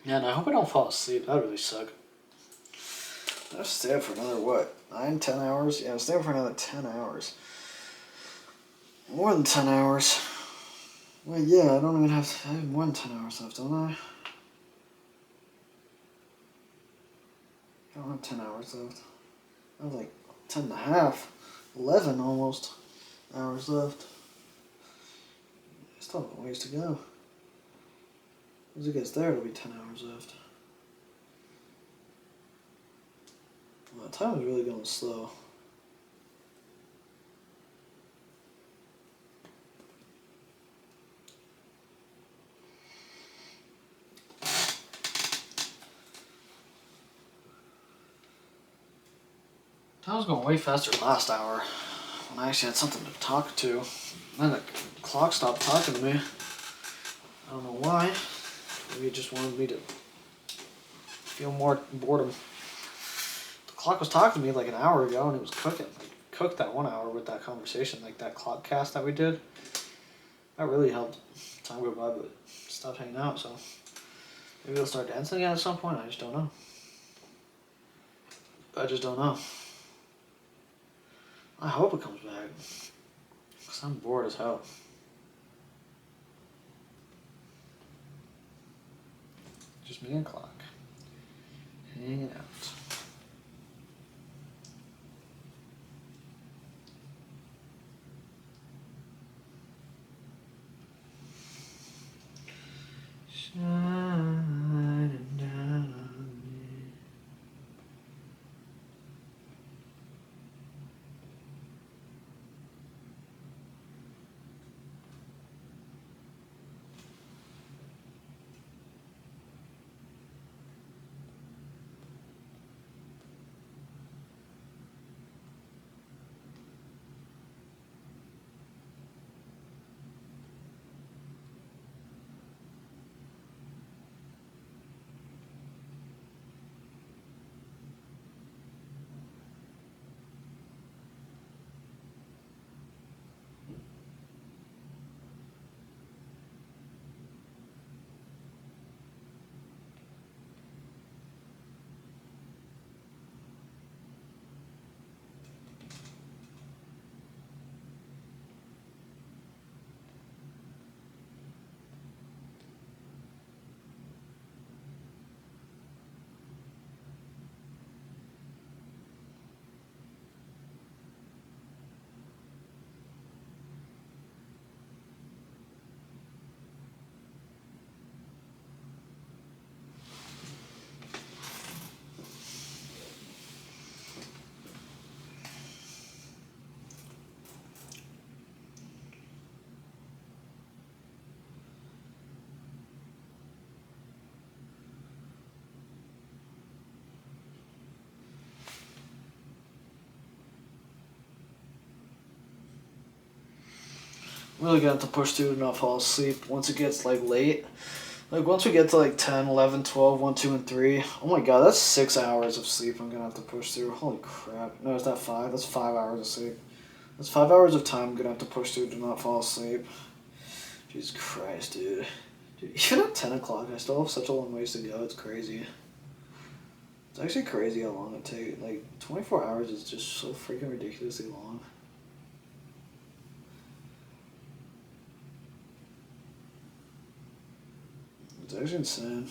Yeah, and I hope I don't fall asleep. That'd really suck. I'll stay up for another, what, 9, 10 hours? Yeah, I'll stay up for another 10 hours. More than 10 hours. Well, yeah, I don't even have, I have more than 10 hours left, don't I? I don't have 10 hours left. I have like 10 and a half, 11 almost hours left. I still have a ways to go. Once it gets there, it'll be 10 hours left. Well, time is really going slow. Time was going way faster last hour when I actually had something to talk to. Then the clock stopped talking to me. I don't know why. Maybe it just wanted me to feel more boredom. The clock was talking to me like an hour ago and it was cooking. Like, cooked that 1 hour with that conversation, like that clock cast that we did. That really helped time go by, but it stopped hanging out, so maybe it'll start dancing again at some point. I just don't know. I just don't know. I hope it comes back. Because I'm bored as hell. Just me and clock. Hanging out. Shining down on me. Really gonna have to push through to not fall asleep once it gets like late. Like once we get to like 10, 11, 12, 1, 2, and 3. Oh my god, that's 6 hours of sleep I'm gonna have to push through. Holy crap. No, is that 5? That's 5 hours of sleep. That's 5 hours of time I'm gonna have to push through to not fall asleep. Jesus Christ, dude. Dude, even at 10 o'clock, I still have such a long ways to go. It's crazy. It's actually crazy how long it takes. Like, 24 hours is just so freaking ridiculously long. It's actually insane.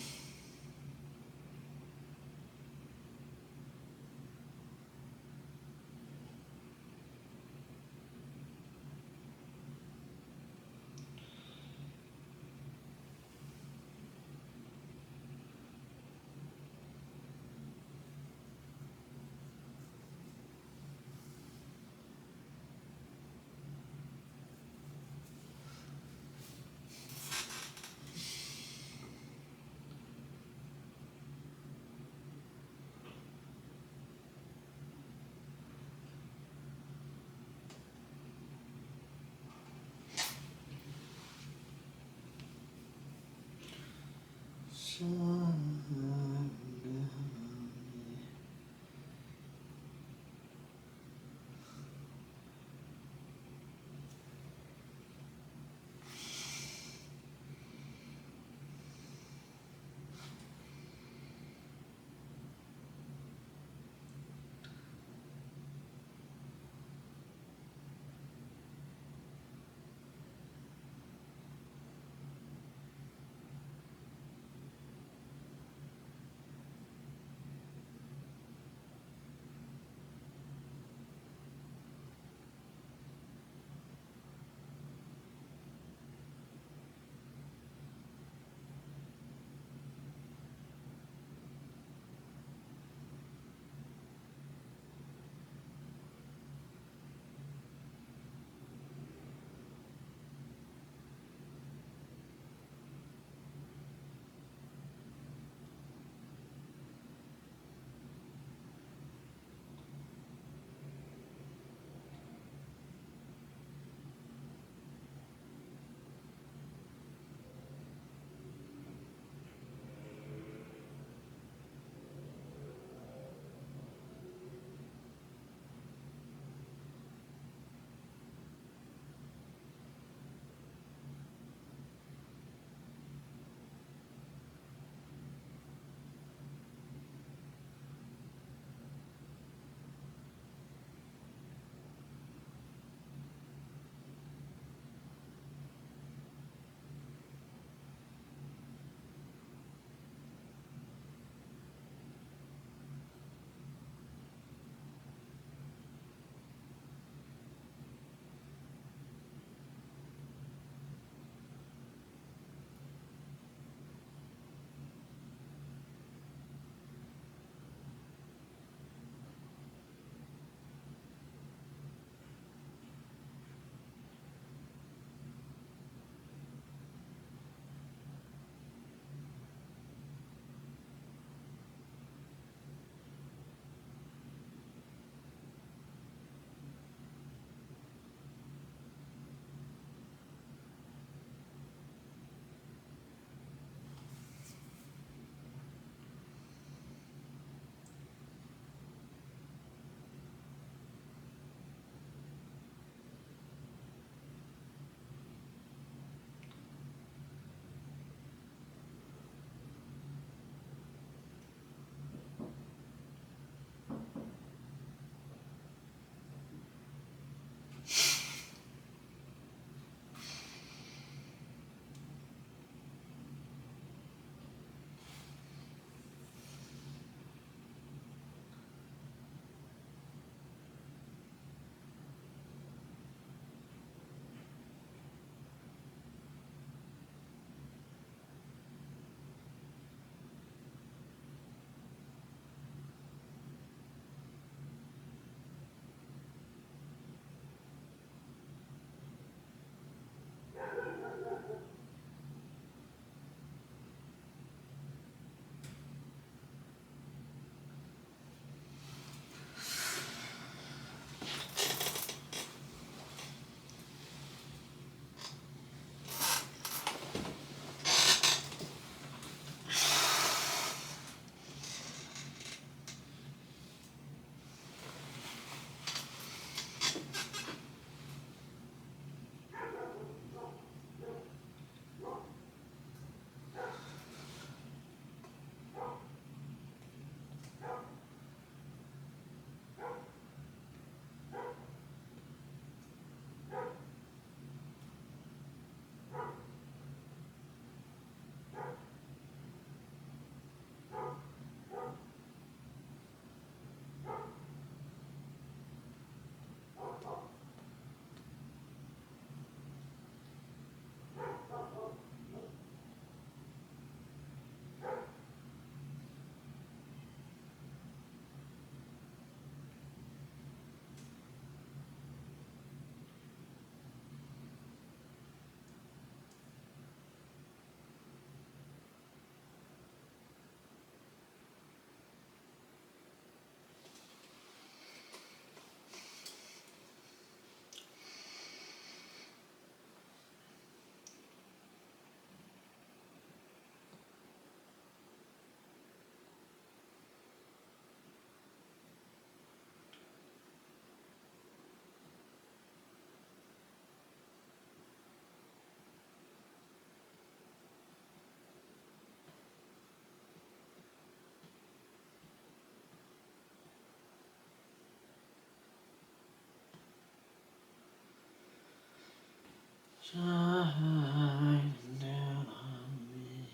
Shining down on me.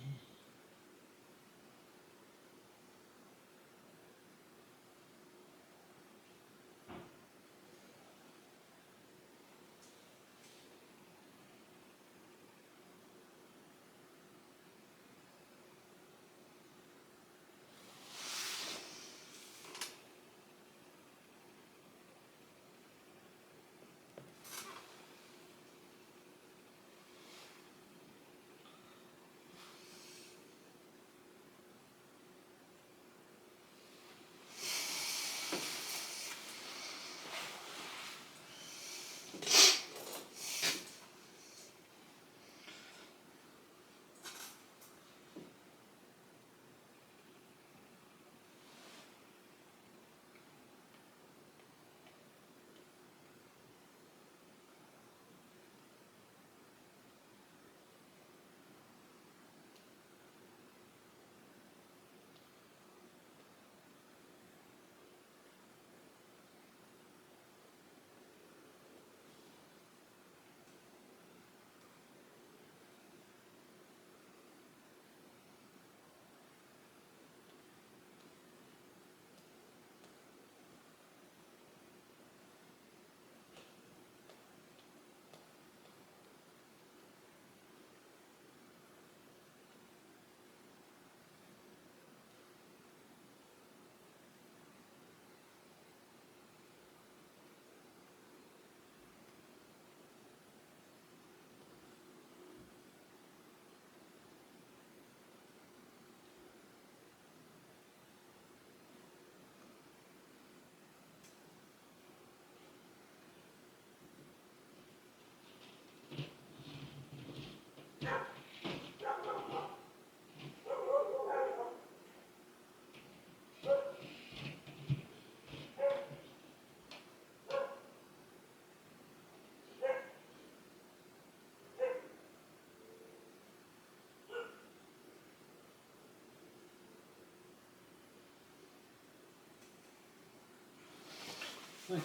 My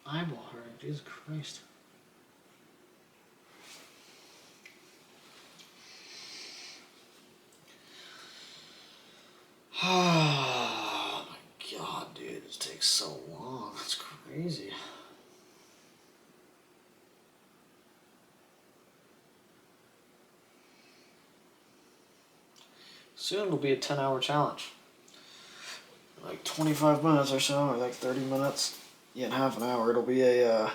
eyeball hurting, Jesus Christ. Oh my god, dude, this takes so long. That's crazy. Soon it'll be a 10-hour challenge. Like 25 minutes or so, or like 30 minutes. Yeah, in half an hour, it'll be a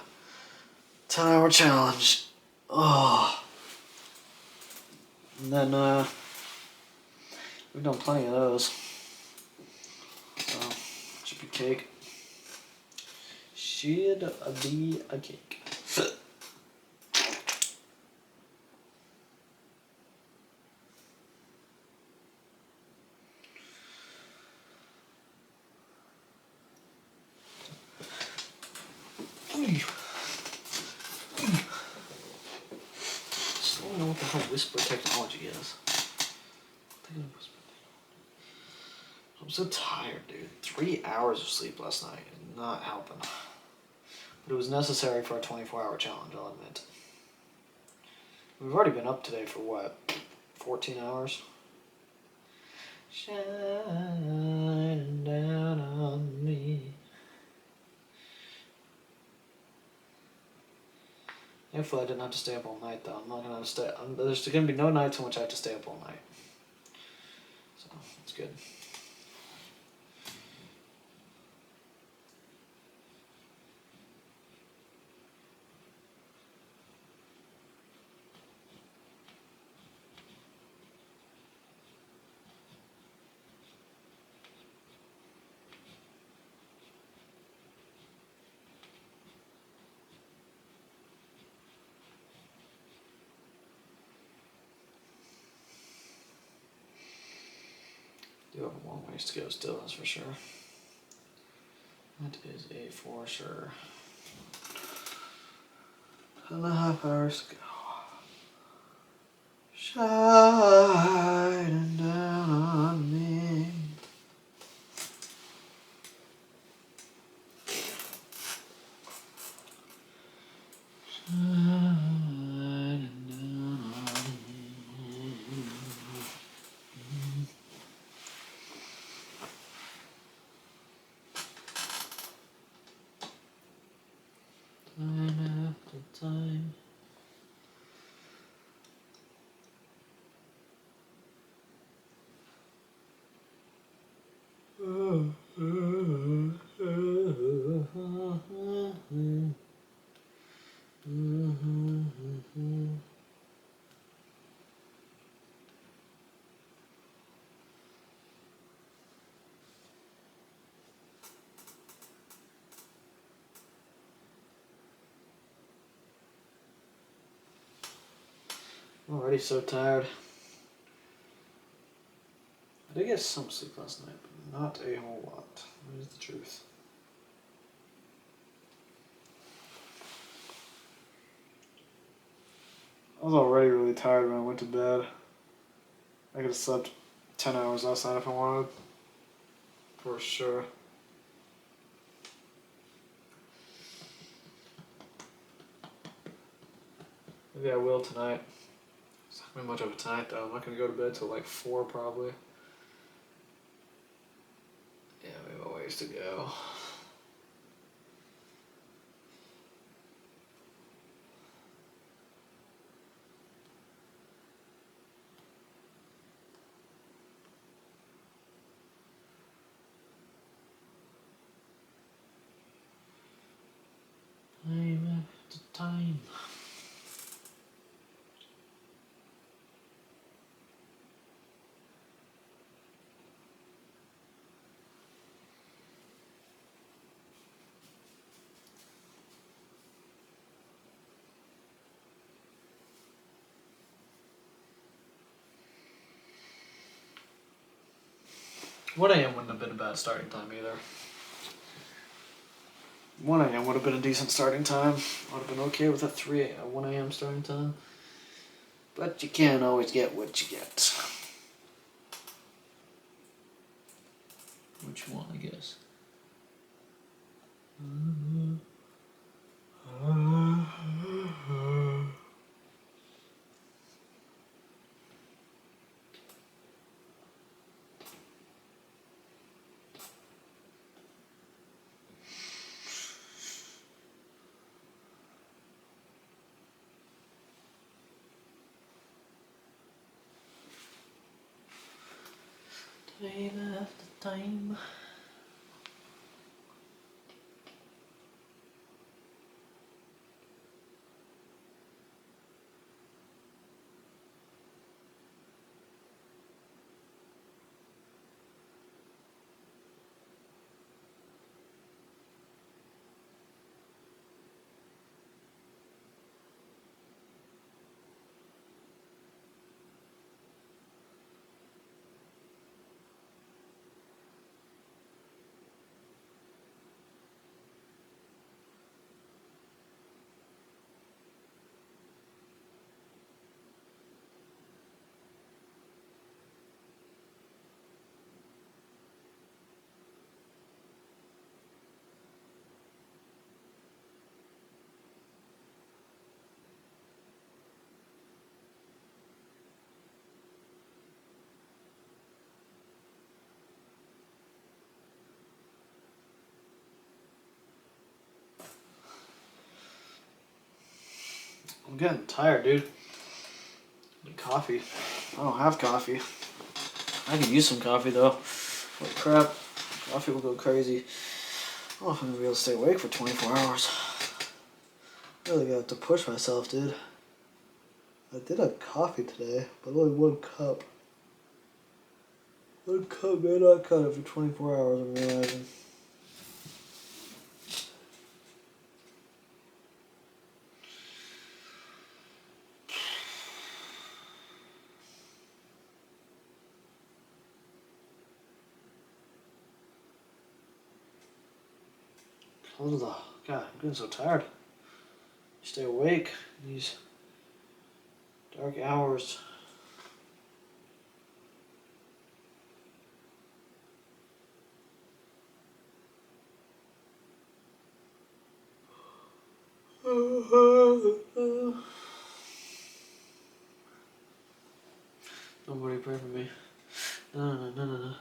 10-hour challenge. Oh. And then, we've done plenty of those. So, should be cake. Should be a cake. Just don't know what the hell whisper technology is. I'm so tired, dude. 3 hours of sleep last night is not helping. But it was necessary for a 24-hour challenge, I'll admit. We've already been up today for what? 14 hours? Shining down on me. Hopefully I didn't have to stay up all night though. I'm not gonna have to stay. There's gonna be no nights in which I have to stay up all night. So, it's good. Do have a long ways to go still, that's for sure. That is a for sure. 2.5 hours to go. Shining down on me. Shining I'm already so tired. I did get some sleep last night, but not a whole lot. That is the truth. I was already really tired when I went to bed. I could have slept 10 hours last night if I wanted. For sure. Maybe I will tonight. It's not gonna be much of a tonight though. I'm not gonna go to bed till like 4 probably. Yeah, we have a ways to go. Time after time. One AM wouldn't have been a bad starting time either. 1 AM would have been a decent starting time. I would have been okay with a 1 AM starting time. But you can't always get what you get. What you want, I guess. Time after time. I'm getting tired, dude. I need coffee. I don't have coffee. I could use some coffee though. Holy crap. Coffee will go crazy. I don't know if I'm gonna be able to stay awake for 24 hours. I really got to push myself, dude. I did have coffee today, but only 1 cup. 1 cup may not cut it for 24 hours, I'm realizing. God, I'm getting so tired. Stay awake in these dark hours. Nobody pray for me. No.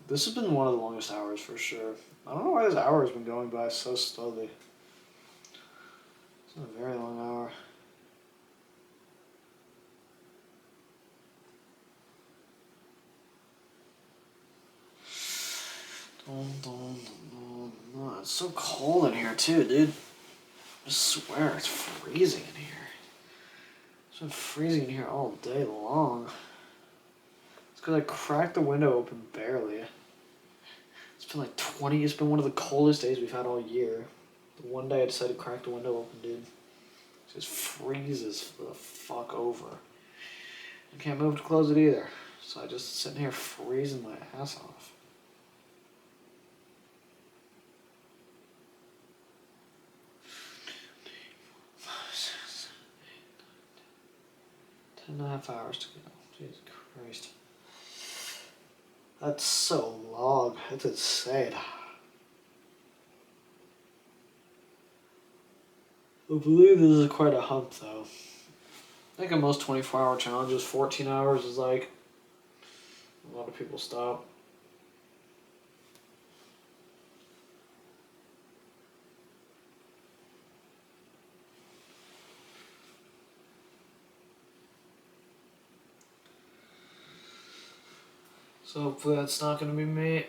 This has been one of the longest hours for sure. I don't know why this hour has been going by so slowly. It's been a very long hour. It's so cold in here too, dude. I swear it's freezing in here. It's been freezing in here all day long. It's because I cracked the window open barely. It's been like 20. It's been one of the coldest days we've had all year. The one day I decided to crack the window open, dude. It just freezes the fuck over. I can't move to close it either. So I just sitting here freezing my ass off. Ten and a half hours to go. Jesus Christ. That's so long. That's insane. I believe this is quite a hump, though. I think in most 24-hour challenges, 14 hours is like a lot of people stop. So hopefully that's not going to be me.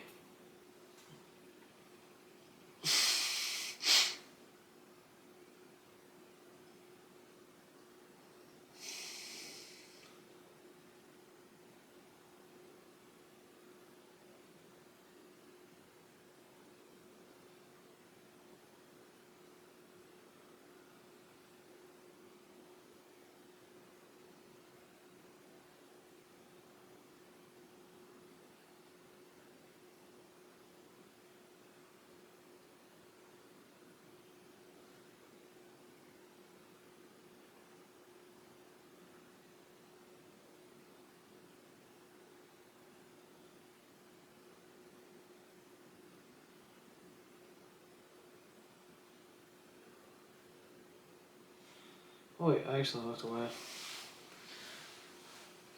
Oh wait, I actually looked away.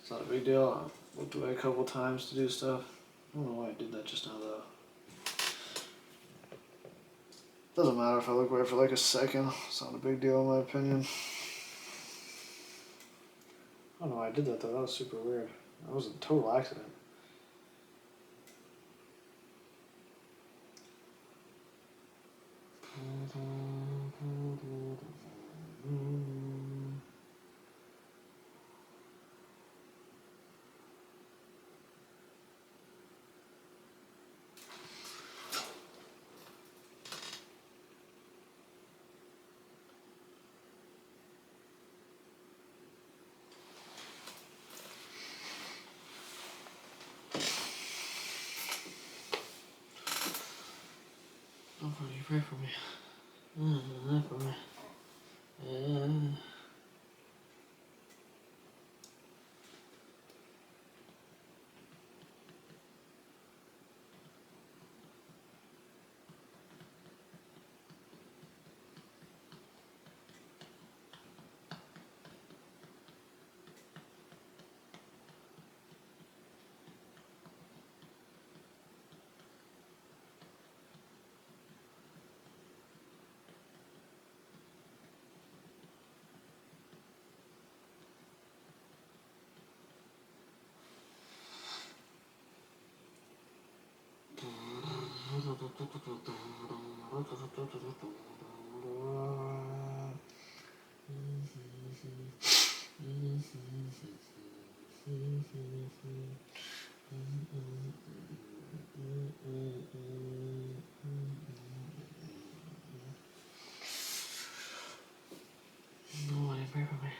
It's not a big deal. I looked away a couple times to do stuff. I don't know why I did that just now though. Doesn't matter if I look away for like a second. It's not a big deal in my opinion. I don't know why I did that though. That was super weird. That was a total accident. Oh, you pray for me. Pray for me. Nobody pray for me.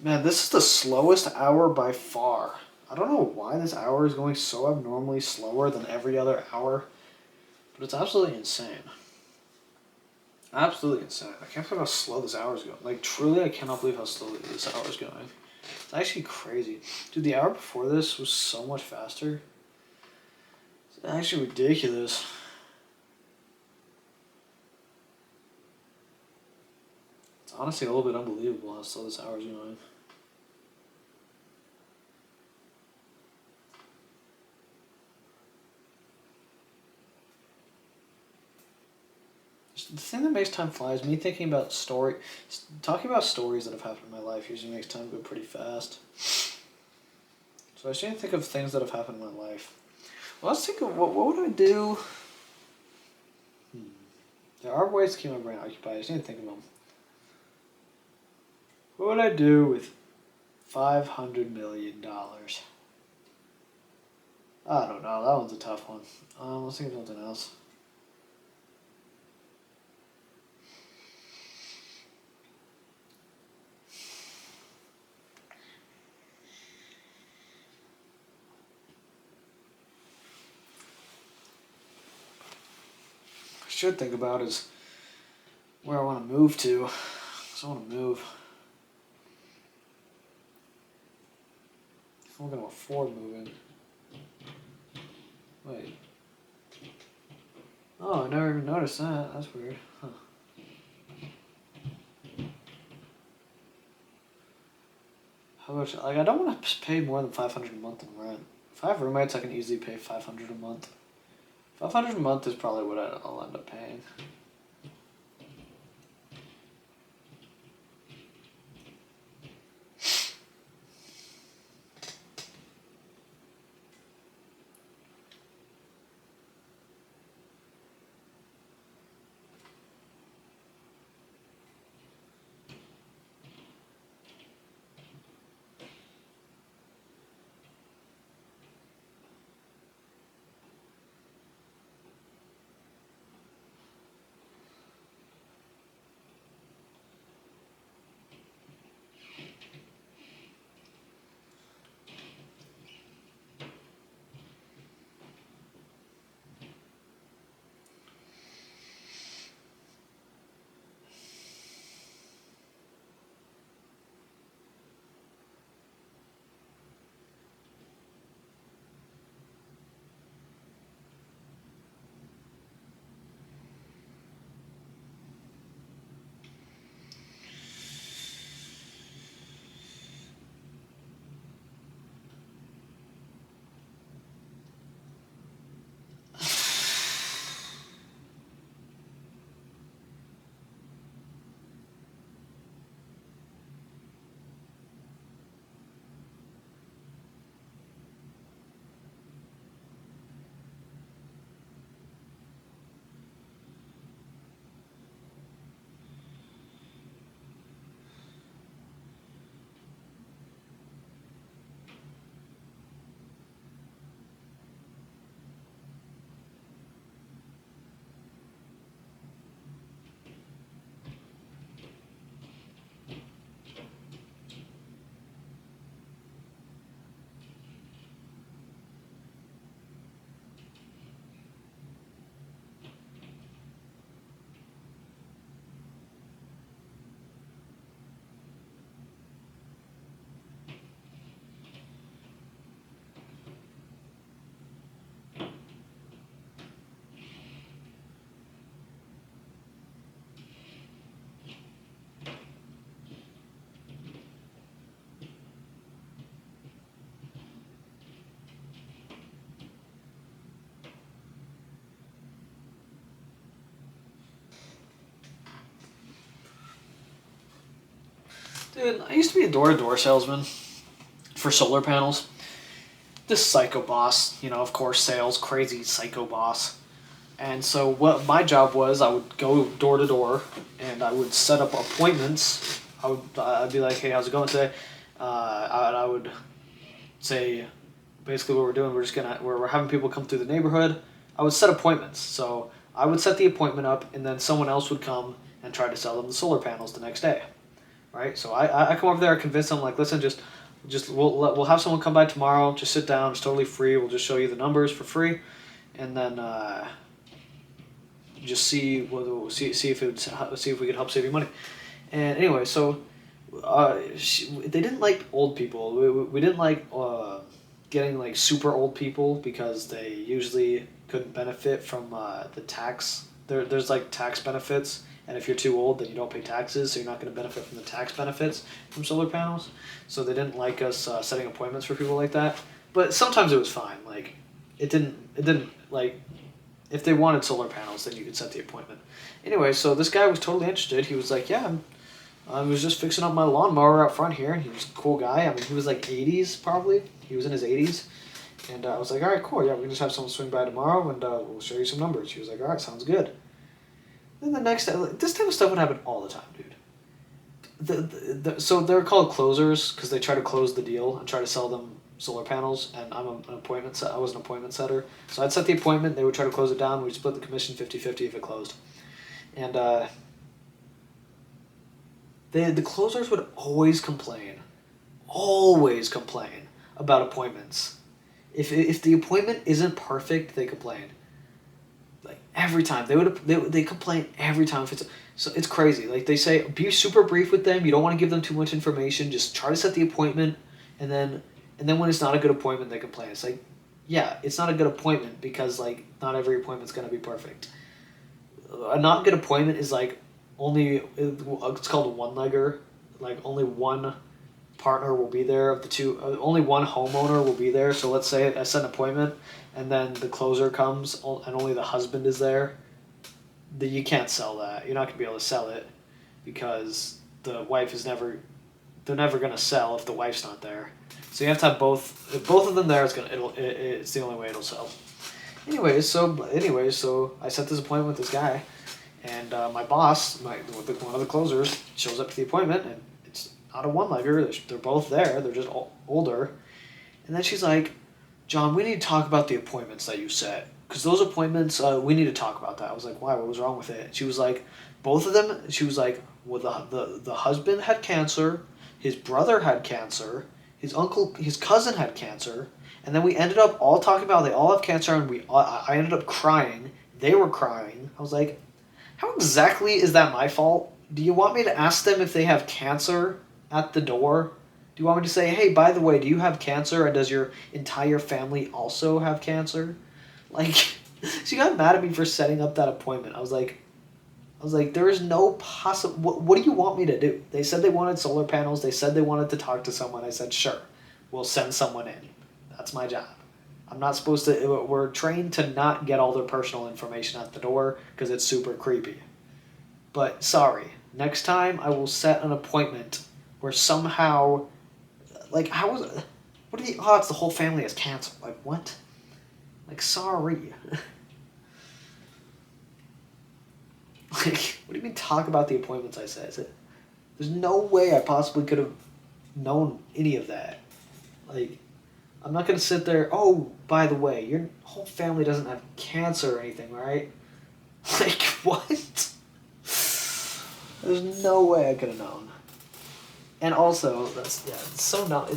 Man, this is the slowest hour by far. I don't know why this hour is going so abnormally slower than every other hour, but it's absolutely insane. Absolutely insane. I can't believe how slow this hour is going. Like, truly, I cannot believe how slowly this hour is going. It's actually crazy. Dude, the hour before this was so much faster. It's actually ridiculous. It's honestly a little bit unbelievable how slow this hour is going. The thing that makes time fly is me thinking about talking about stories that have happened in my life usually makes time go pretty fast. So I just need to think of things that have happened in my life. Well, let's think of what would I do? There are ways to keep my brain occupied. I just need to think of them. What would I do with $500 million? I don't know. That one's a tough one. Let's think of something else. I should think about is where I want to move to. So I want to move. If I'm going to afford moving. Wait. Oh, I never even noticed that. That's weird. Huh. How much? Like, I don't want to pay more than $500 a month in rent. If I have roommates, I can easily pay $500 a month. $500 a month is probably what I'll end up paying. Dude, I used to be a door-to-door salesman for solar panels. This psycho boss, of course, sales, crazy psycho boss. And so what my job was, I would go door to door, and I would set up appointments. I'd be like, hey, how's it going today? I would say, basically what we're doing, we're having people come through the neighborhood. I would set appointments. So I would set the appointment up, and then someone else would come and try to sell them the solar panels the next day. right? So I come over there, I convince them, like, listen, just we'll have someone come by tomorrow. Just sit down. It's totally free. We'll just show you the numbers for free, and then just see whether see if see if we could help save you money. And anyway, so they didn't like old people. We didn't like getting like super old people because they usually couldn't benefit from the tax. There's like tax benefits, and if you're too old, then you don't pay taxes, so you're not going to benefit from the tax benefits from solar panels. So they didn't like us setting appointments for people like that. But sometimes it was fine. Like it didn't like if they wanted solar panels, then you could set the appointment. Anyway, so this guy was totally interested. He was like, yeah, I was just fixing up my lawnmower out front here. He was a cool guy. I mean, he was like 80s probably. He was in his 80s. And I was like, all right, cool. Yeah, we can just have someone swing by tomorrow and we'll show you some numbers. He was like, all right, sounds good. Then the next day, this type of stuff would happen all the time, dude. So they're called closers because they try to close the deal and try to sell them solar panels. And I was an appointment setter. So I'd set the appointment. They would try to close it down. We'd split the commission 50-50 if it closed. And the closers would always complain about appointments. If the appointment isn't perfect, they complain. Like every time they complain every time. So it's crazy. Like they say, be super brief with them. You don't want to give them too much information. Just try to set the appointment, and then when it's not a good appointment, they complain. It's like, yeah, it's not a good appointment because like not every appointment's gonna be perfect. A not good appointment is like it's called a one-legger. Like only one partner will be there of the two. Only one homeowner will be there. So let's say I set an appointment, and then the closer comes, and only the husband is there. You can't sell that. You're not gonna be able to sell it because the wife is never. They're never gonna sell if the wife's not there. So you have to have both. If both of them there, it's the only way it'll sell. Anyways, so I set this appointment with this guy, and my boss, one of the closers, shows up to the appointment, and it's not a one-legger. They're both there. They're just older. And then she's like, John, we need to talk about the appointments that you set. Because those appointments, we need to talk about that. I was like, why? What was wrong with it? She was like, both of them, she was like, well, the husband had cancer, his brother had cancer, his cousin had cancer, and then we ended up all talking about they all have cancer, and I ended up crying. They were crying. I was like, how exactly is that my fault? Do you want me to ask them if they have cancer at the door? Do you want me to say, hey, by the way, do you have cancer, and does your entire family also have cancer? Like, she got mad at me for setting up that appointment. I was like, there is no possible. What do you want me to do? They said they wanted solar panels. They said they wanted to talk to someone. I said, sure, we'll send someone in. That's my job. I'm not supposed to. We're trained to not get all their personal information at the door because it's super creepy. But sorry, next time I will set an appointment where somehow, like, what are the odds the whole family has cancer? Like, what? Like, sorry. Like, what do you mean talk about the appointments I set? There's no way I possibly could have known any of that. Like, I'm not going to sit there, oh, by the way, your whole family doesn't have cancer or anything, right? Like, what? There's no way I could have known. And also, it's so not.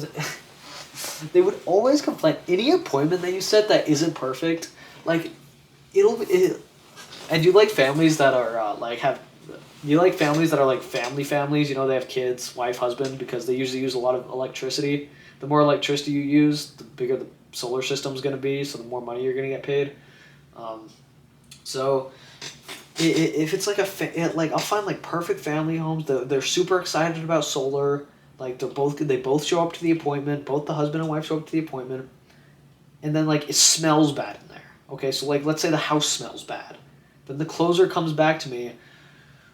They would always complain. Any appointment that you set that isn't perfect, like, and you like families that are, you like families that are like families, you know, they have kids, wife, husband, because they usually use a lot of electricity. The more electricity you use, the bigger the solar system's going to be, so the more money you're going to get paid. So if it's like I'll find like perfect family homes. They're super excited about solar. Like they both show up to the appointment. Both the husband and wife show up to the appointment, and then like it smells bad in there. Okay, so like let's say the house smells bad. Then the closer comes back to me.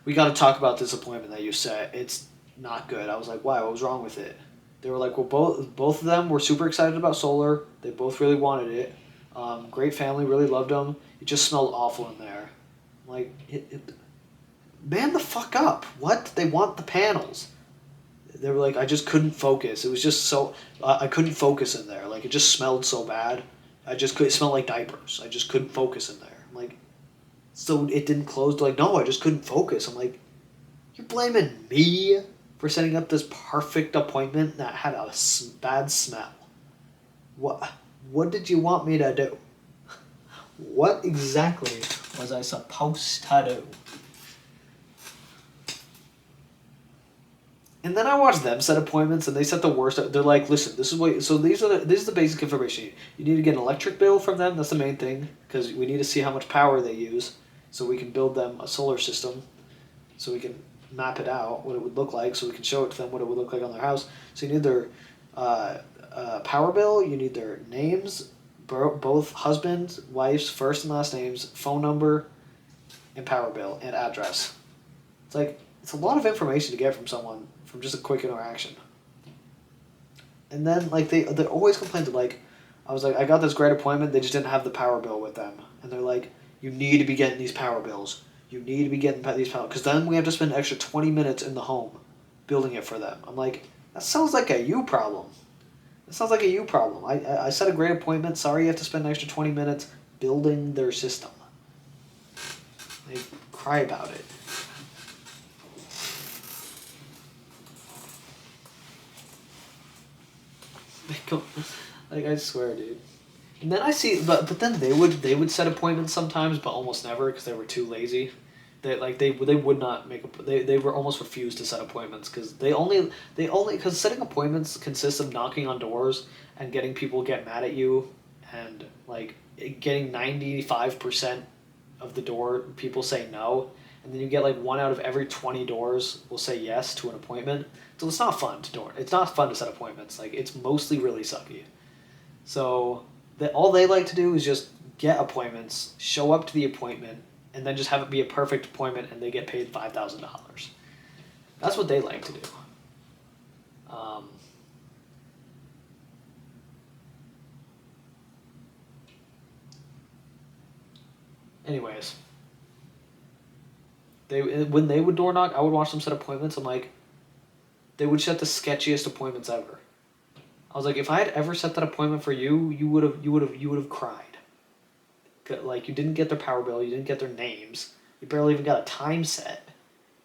We got to talk about this appointment that you set. It's not good. I was like, why? What was wrong with it? They were like, well, both of them were super excited about solar. They both really wanted it. Great family, really loved them. It just smelled awful in there. Like, man the fuck up. What? They want the panels. They were like, I just couldn't focus. It was just so, I couldn't focus in there. Like, it just smelled so bad. It smelled like diapers. I just couldn't focus in there. I'm like, so it didn't close. Like, no, I just couldn't focus. I'm like, you're blaming me for setting up this perfect appointment that had a bad smell. What did you want me to do? What exactly was I supposed to do? And then I watched them set appointments, and they set the worst. They're like, "Listen, this is what. So this is the basic information. You need to get an electric bill from them. That's the main thing, because we need to see how much power they use, so we can build them a solar system, so we can map it out what it would look like, so we can show it to them what it would look like on their house. So you need their power bill. You need their names, both husband, wife's first and last names, phone number, and power bill and address. It's like it's a lot of information to get from someone." From just a quick interaction. And then like they always complain to like I was like I got this great appointment, they just didn't have the power bill with them. And they're like, you need to be getting these power bills. You need to be getting these power because then we have to spend an extra 20 minutes in the home building it for them. I'm like, that sounds like a you problem. That sounds like a you problem. I set a great appointment, sorry you have to spend an extra 20 minutes building their system. They cry about it. Like I swear, dude. And then I see, but then they would set appointments sometimes, but almost never because they were too lazy. They would not make they were almost refused to set appointments because they only because setting appointments consists of knocking on doors and getting people to get mad at you and like getting 95% of the door people say no, and then you get like 1 out of every 20 doors will say yes to an appointment. So it's not fun to It's not fun to set appointments. Like it's mostly really sucky. So all they like to do is just get appointments, show up to the appointment, and then just have it be a perfect appointment, and they get paid $5,000. That's what they like to do. Anyways, when they would door knock, I would watch them set appointments. I'm like, they would set the sketchiest appointments ever. I was like, if I had ever set that appointment for you, you would have cried. Like you didn't get their power bill, you didn't get their names, you barely even got a time set.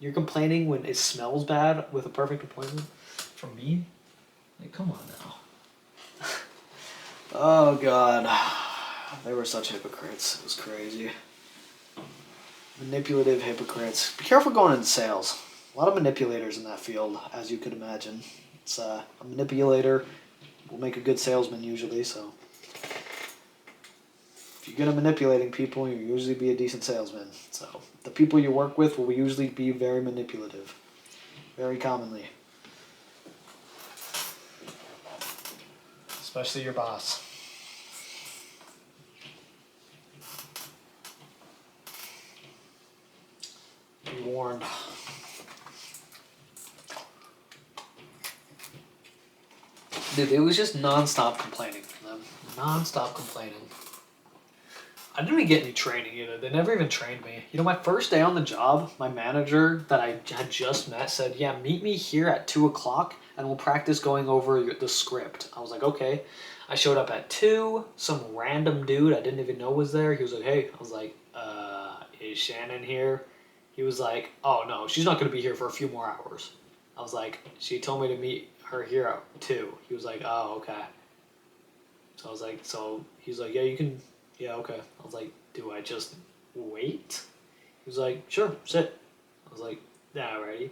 You're complaining when it smells bad with a perfect appointment from me? Like, come on now. Oh God, they were such hypocrites. It was crazy. Manipulative hypocrites. Be careful going into sales. A lot of manipulators in that field, as you could imagine. It's a manipulator will make a good salesman usually, so if you're good at manipulating people, you'll usually be a decent salesman. So the people you work with will usually be very manipulative, very commonly. Especially your boss. Be warned. Dude, it was just non-stop complaining from them. Non-stop complaining. I didn't even get any training either. They never even trained me. You know, my first day on the job, my manager that I had just met said, yeah, meet me here at 2 o'clock and we'll practice going over the script. I was like, okay. I showed up at 2. Some random dude I didn't even know was there. He was like, hey. I was like, is Shannon here? He was like, oh, no, she's not going to be here for a few more hours. I was like, she told me to meet her here at 2. He was like, oh, okay. So I was like, so he's like, yeah, you can, yeah, okay. I was like, do I just wait? He was like, sure, sit. I was like, yeah, alrighty.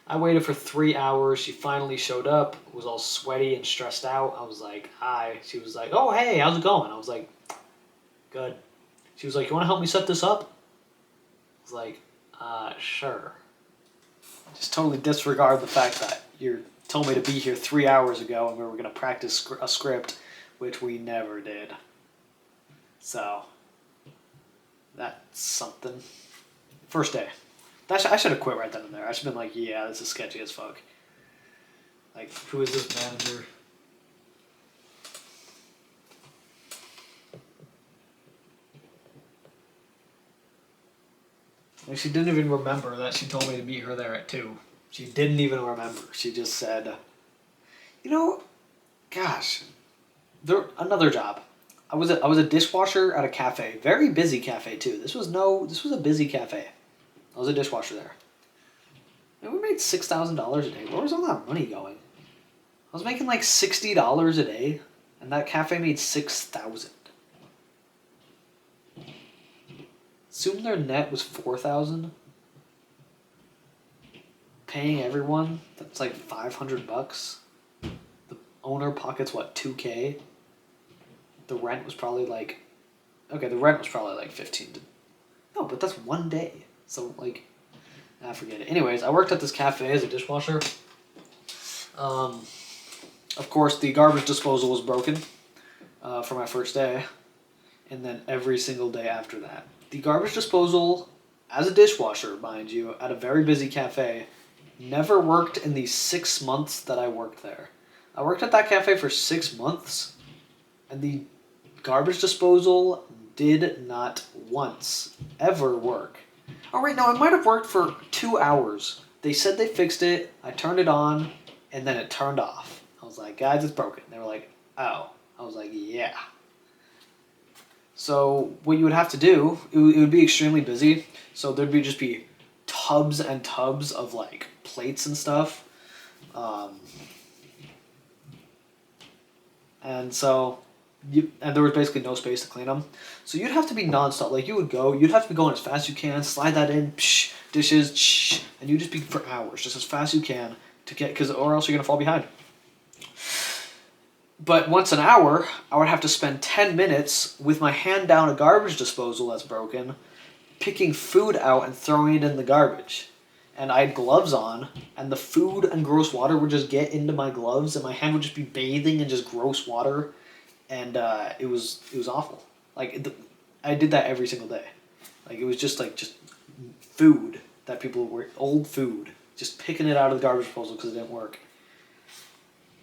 I waited for 3 hours. She finally showed up, was all sweaty and stressed out. I was like, hi. She was like, oh, hey, how's it going? I was like, good. She was like, you want to help me set this up? I was like, sure. Just totally disregard the fact that you told me to be here 3 hours ago and we were going to practice a script, which we never did. So, that's something. First day. I should have quit right then and there. I should have been like, yeah, this is sketchy as fuck. Like, who is this manager? Like, she didn't even remember that she told me to meet her there at 2. She didn't even remember. She just said, you know, gosh, another job. I was a dishwasher at a cafe, very busy cafe too. This was a busy cafe. I was a dishwasher there. And we made $6,000 a day. Where was all that money going? I was making like $60 a day, and that cafe made $6,000. Assume their net was $4,000. Paying everyone, that's like $500. The owner pockets what, $2K? The rent was probably like, okay, the rent was probably like 15 to, no, but that's one day. So like, forget it. Anyways, I worked at this cafe as a dishwasher. Of course, the garbage disposal was broken for my first day, and then every single day after that. The garbage disposal, as a dishwasher, mind you, at a very busy cafe, never worked in the 6 months that I worked there. I worked at that cafe for 6 months, and the garbage disposal did not once ever work. Oh, wait, no, it might have worked for 2 hours. They said they fixed it, I turned it on, and then it turned off. I was like, guys, it's broken. They were like, oh. I was like, yeah. So what you would have to do, it would be extremely busy. So there'd just be tubs and tubs of like plates and stuff. And so, and there was basically no space to clean them. So you'd have to be nonstop. Like you'd have to be going as fast as you can, slide that in, psh, dishes, psh, and you'd just be for hours, just as fast as you can to get, or else you're going to fall behind. But once an hour, I would have to spend 10 minutes with my hand down a garbage disposal that's broken, picking food out and throwing it in the garbage. And I had gloves on, and the food and gross water would just get into my gloves, and my hand would just be bathing in just gross water, and it was awful. Like I did that every single day. Like it was just food that people were, old food, just picking it out of the garbage disposal because it didn't work.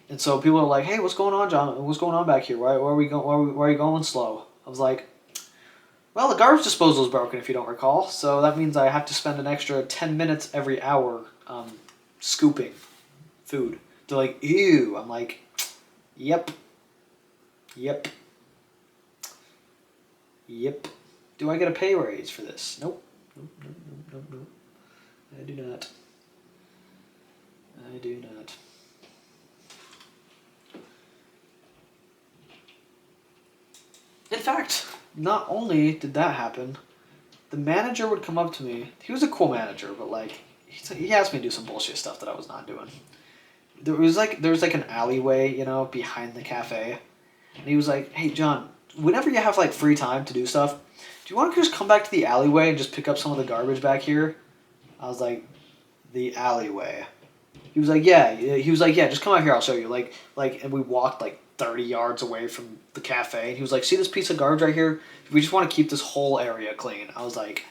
And so people are like, "Hey, what's going on, John? What's going on back here? Why are we going? Why are you going slow?" I was like, "Well, the garbage disposal is broken, if you don't recall. So that means I have to spend an extra 10 minutes every hour scooping food." They're like, "Ew." I'm like, "Yep. Yep. Yep. Do I get a pay raise for this? Nope. Nope. I do not. I do not." In fact, not only did that happen, the manager would come up to me. He was a cool manager, but like he asked me to do some bullshit stuff that I was not doing. There was like an alleyway, behind the cafe, and he was like, "Hey, John, whenever you have like free time to do stuff, do you want to just come back to the alleyway and just pick up some of the garbage back here?" I was like, "The alleyway." He was like, "Yeah." He was like, "Yeah, just come out here. I'll show you." And we walked like 30 yards away from the cafe. And he was like, "See this piece of garbage right here? We just want to keep this whole area clean." I was like,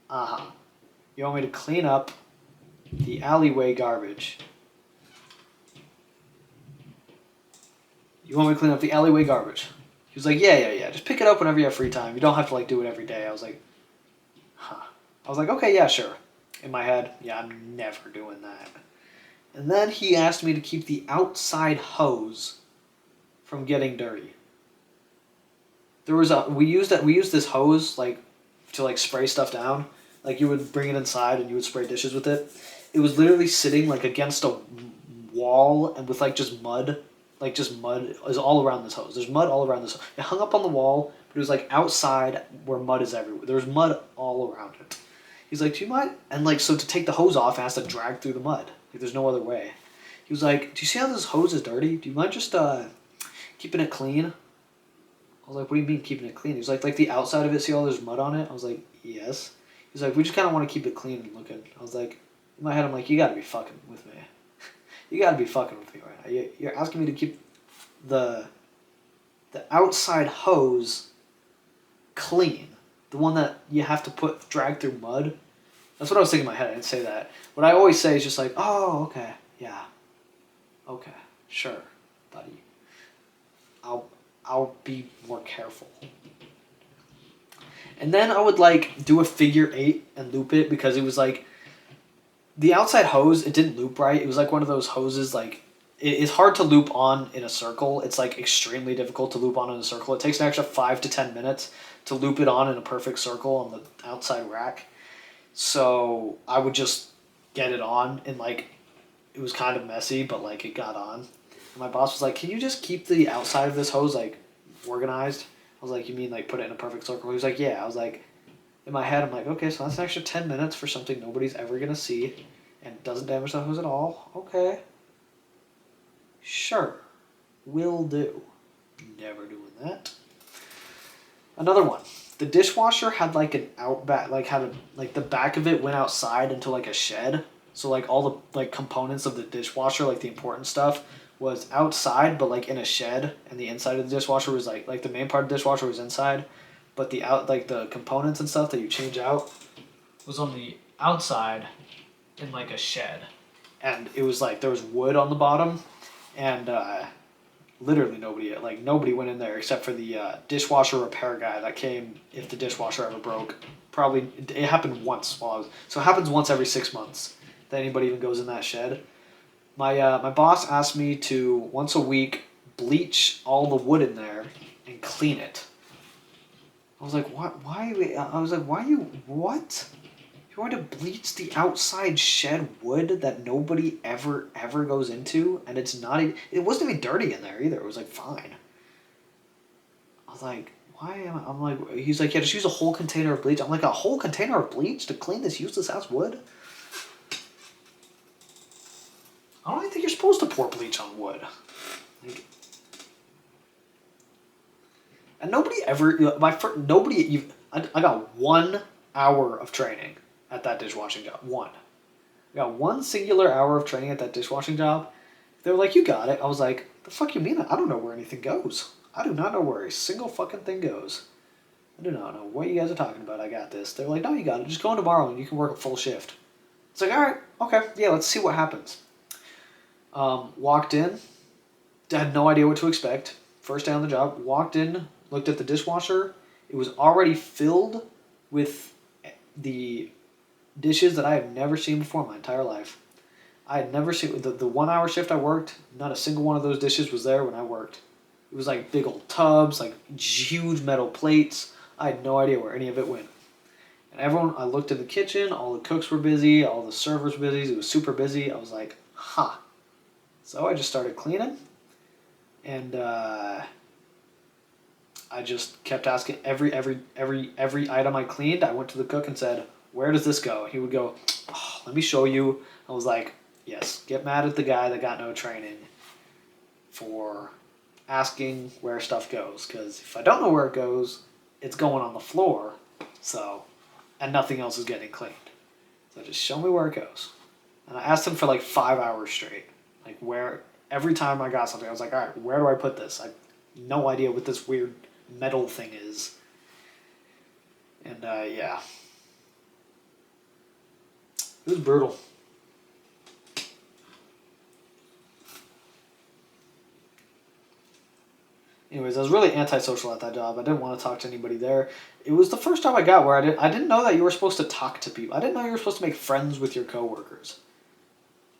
"Uh-huh. You want me to clean up the alleyway garbage? You want me to clean up the alleyway garbage?" He was like, yeah. Just pick it up whenever you have free time. You don't have to like do it every day." I was like, "Huh." I was like, "Okay, yeah, sure." In my head, yeah, I'm never doing that. And then he asked me to keep the outside hose from getting dirty. We used this hose like to like spray stuff down. Like you would bring it inside and you would spray dishes with it. It was literally sitting like against a wall and with like just mud. Like just mud is all around this hose. There's mud all around this hose. It hung up on the wall, but it was like outside where mud is everywhere. There's mud all around it. He's like, "Do you mind?" And like, so to take the hose off, it has to drag through the mud. Like, there's no other way. He was like, "Do you see how this hose is dirty? Do you mind just keeping it clean?" I was like, "What do you mean keeping it clean?" He was like the outside of it, see all there's mud on it? I was like, "Yes." He's like, "We just kind of want to keep it clean and looking." I was like, in my head, I'm like, "You got to be fucking with me. You got to be fucking with me right now. You're asking me to keep the outside hose clean. The one that you have to drag through mud." That's what I was thinking in my head. I didn't say that. What I always say is just like, "Oh, okay, yeah, okay, sure, buddy. I'll be more careful." And then I would like do a figure 8 and loop it because it was like the outside hose. It didn't loop right. It was like one of those hoses like it's hard to loop on in a circle. It's like extremely difficult to loop on in a circle. It takes an extra 5 to 10 minutes to loop it on in a perfect circle on the outside rack. So I would just get it on, and like it was kind of messy, but like it got on. And my boss was like, "Can you just keep the outside of this hose like organized?" I was like, "You mean like put it in a perfect circle?" He was like, "Yeah." I was like, in my head, I'm like, "Okay, so that's an extra 10 minutes for something nobody's ever gonna see, and doesn't damage the hose at all." Okay, sure, will do. Never doing that. Another one. The dishwasher had like an outback, like the back of it went outside into like a shed. So like all the like components of the dishwasher, like the important stuff, was outside, but like in a shed, and the inside of the dishwasher was like the main part of the dishwasher was inside, but the out like the components and stuff that you change out was on the outside in like a shed, and it was like there was wood on the bottom, and literally nobody went in there except for the dishwasher repair guy that came if the dishwasher ever broke. Probably it happened once while I was so it happens once every 6 months that anybody even goes in that shed. My boss asked me to once a week bleach all the wood in there and clean it. I was like, what? Why? I was like, why you what? You want to bleach the outside shed wood that nobody ever goes into, and it's not. It wasn't even dirty in there either. It was like fine. I was like, why am I? I'm like, he's like, yeah, just use a whole container of bleach. I'm like, a whole container of bleach to clean this useless ass wood? I don't even think you're supposed to pour bleach on wood. Like, and nobody ever, I got 1 hour of training at that dishwashing job. One. I got 1 singular hour of training at that dishwashing job. They were like, you got it. I was like, the fuck you mean? I don't know where anything goes. I do not know where a single fucking thing goes. I do not know what you guys are talking about. I got this. They're like, no, you got it. Just go in tomorrow and you can work a full shift. It's like, all right, okay, yeah, let's see what happens. Walked in, had no idea what to expect. First day on the job, walked in, looked at the dishwasher. It was already filled with the dishes that I have never seen before in my entire life. I had never seen the 1 hour shift I worked. Not a single one of those dishes was there when I worked. It was like big old tubs, like huge metal plates. I had no idea where any of it went. And everyone, I looked in the kitchen. All the cooks were busy. All the servers were busy. It was super busy. I was like, huh. So I just started cleaning, and I just kept asking every item I cleaned. I went to the cook and said, "Where does this go?" He would go, "Oh, let me show you." I was like, "Yes, get mad at the guy that got no training for asking where stuff goes, because if I don't know where it goes, it's going on the floor, so and nothing else is getting cleaned. So just show me where it goes." And I asked him for like 5 hours straight. Like where every time I got something, I was like, all right, where do I put this? I have no idea what this weird metal thing is. And yeah, it was brutal. Anyways, I was really antisocial at that job. I didn't want to talk to anybody there. It was the first job I got where I didn't know that you were supposed to talk to people. I didn't know you were supposed to make friends with your coworkers.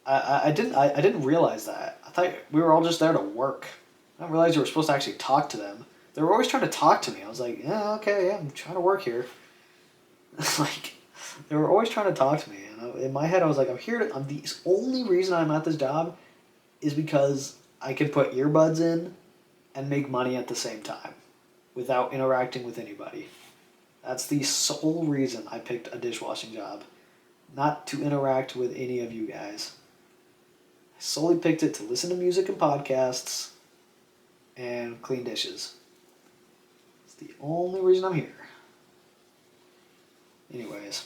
I didn't realize that. I thought we were all just there to work. I didn't realize you were supposed to actually talk to them. They were always trying to talk to me. I was like, yeah, okay, yeah, I'm trying to work here. Like, they were always trying to talk to me. And in my head, I was like, the only reason I'm at this job is because I can put earbuds in and make money at the same time without interacting with anybody. That's the sole reason I picked a dishwashing job. Not to interact with any of you guys. I solely picked it to listen to music and podcasts and clean dishes. It's the only reason I'm here. Anyways.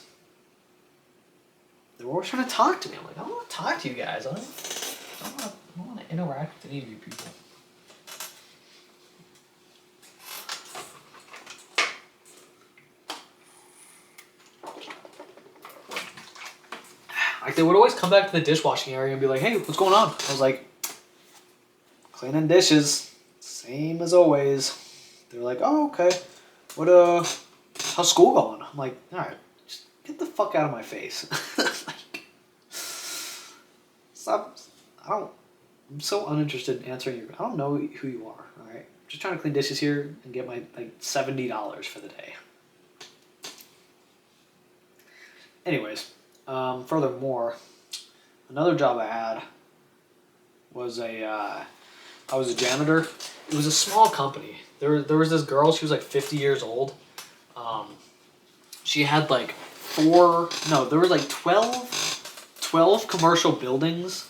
They were always trying to talk to me. I'm like, I don't want to talk to you guys. I don't want to interact with any of you people. Like, they would always come back to the dishwashing area and be like, hey, what's going on? I was like, cleaning dishes. Same as always. They were like, oh, okay. How's school going? I'm like, alright, just get the fuck out of my face. Like, stop. I'm so uninterested in answering I don't know who you are, alright? Just trying to clean dishes here and get my, like, $70 for the day. Anyways, furthermore, another job I had was I was a janitor. It was a small company. There was this girl. She was like 50 years old. She had like there was like 12 commercial buildings.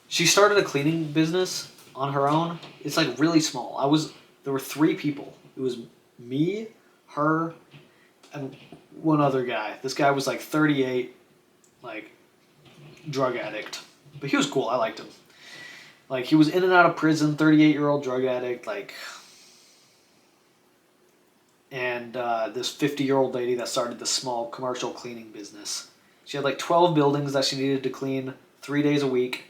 She started a cleaning business on her own. It's like really small. There were 3 people. It was me, her, and one other guy. This guy was like 38, like drug addict. But he was cool. I liked him. Like he was in and out of prison, 38-year-old drug addict, and this 50-year-old lady that started the small commercial cleaning business. She had like 12 buildings that she needed to clean 3 days a week.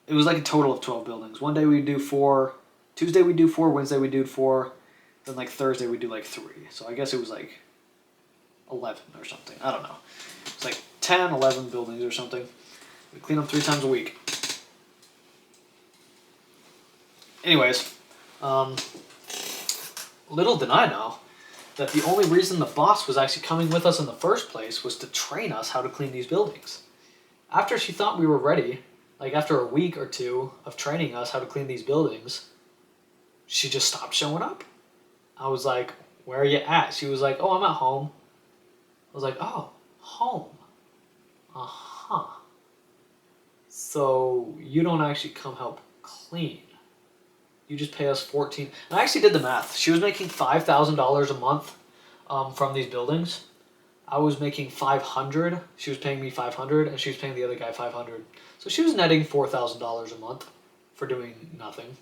It was like a total of 12 buildings. One day we'd do 4, Tuesday we'd do 4, Wednesday we'd do 4, then like Thursday we'd do like 3. So I guess it was like 11 or something. I don't know. It's like 10, 11 buildings or something. We clean them 3 times a week. Anyways, little did I know that the only reason the boss was actually coming with us in the first place was to train us how to clean these buildings. After she thought we were ready, like after a week or 2 of training us how to clean these buildings, she just stopped showing up. I was like, where are you at? She was like, oh, I'm at home. I was like, oh, home. Uh-huh. So you don't actually come help clean. You just pay us $14. And I actually did the math. She was making $5,000 a month from these buildings. I was making $500. She was paying me $500, and she was paying the other guy $500. So she was netting $4,000 a month for doing nothing.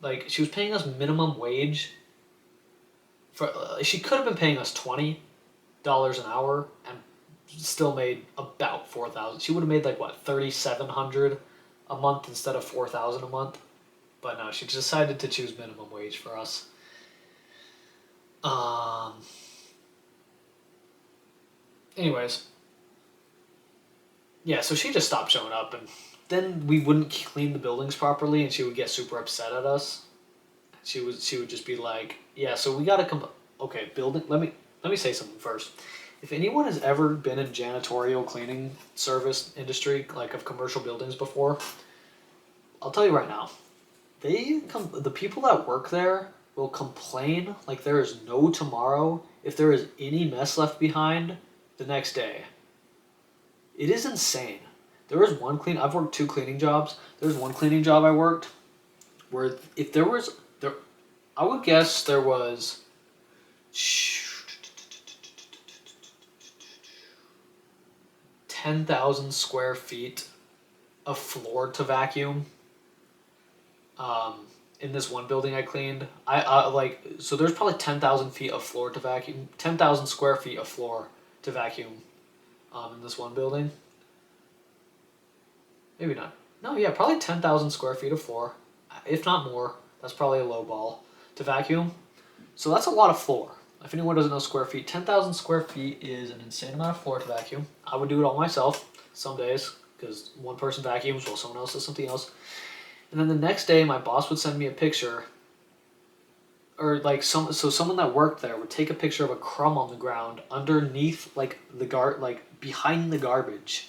Like she was paying us minimum wage. She could have been paying us $20 an hour and still made about $4,000. She would have made like what, $3,700 a month instead of $4,000 a month. But no, she decided to choose minimum wage for us. Anyways, yeah, so she just stopped showing up, and then we wouldn't clean the buildings properly, and she would get super upset at us. She would just be like, yeah, so we gotta come. Okay, building. Let me say something first. If anyone has ever been in janitorial cleaning service industry, like of commercial buildings before, I'll tell you right now, the people that work there will complain like there is no tomorrow if there is any mess left behind the next day. It is insane. I've worked 2 cleaning jobs. There was one cleaning job I worked where if there was, I would guess there was 10,000 square feet of floor to vacuum. In this one building I cleaned, so there's probably 10,000 feet of floor to vacuum, 10,000 square feet of floor to vacuum, in this one building. Maybe not. No, yeah, probably 10,000 square feet of floor, if not more. That's probably a low ball to vacuum. So that's a lot of floor. If anyone doesn't know square feet, 10,000 square feet is an insane amount of floor to vacuum. I would do it all myself some days because one person vacuums while someone else does something else. And then the next day, my boss would send me a picture, or like someone that worked there would take a picture of a crumb on the ground underneath like behind the garbage,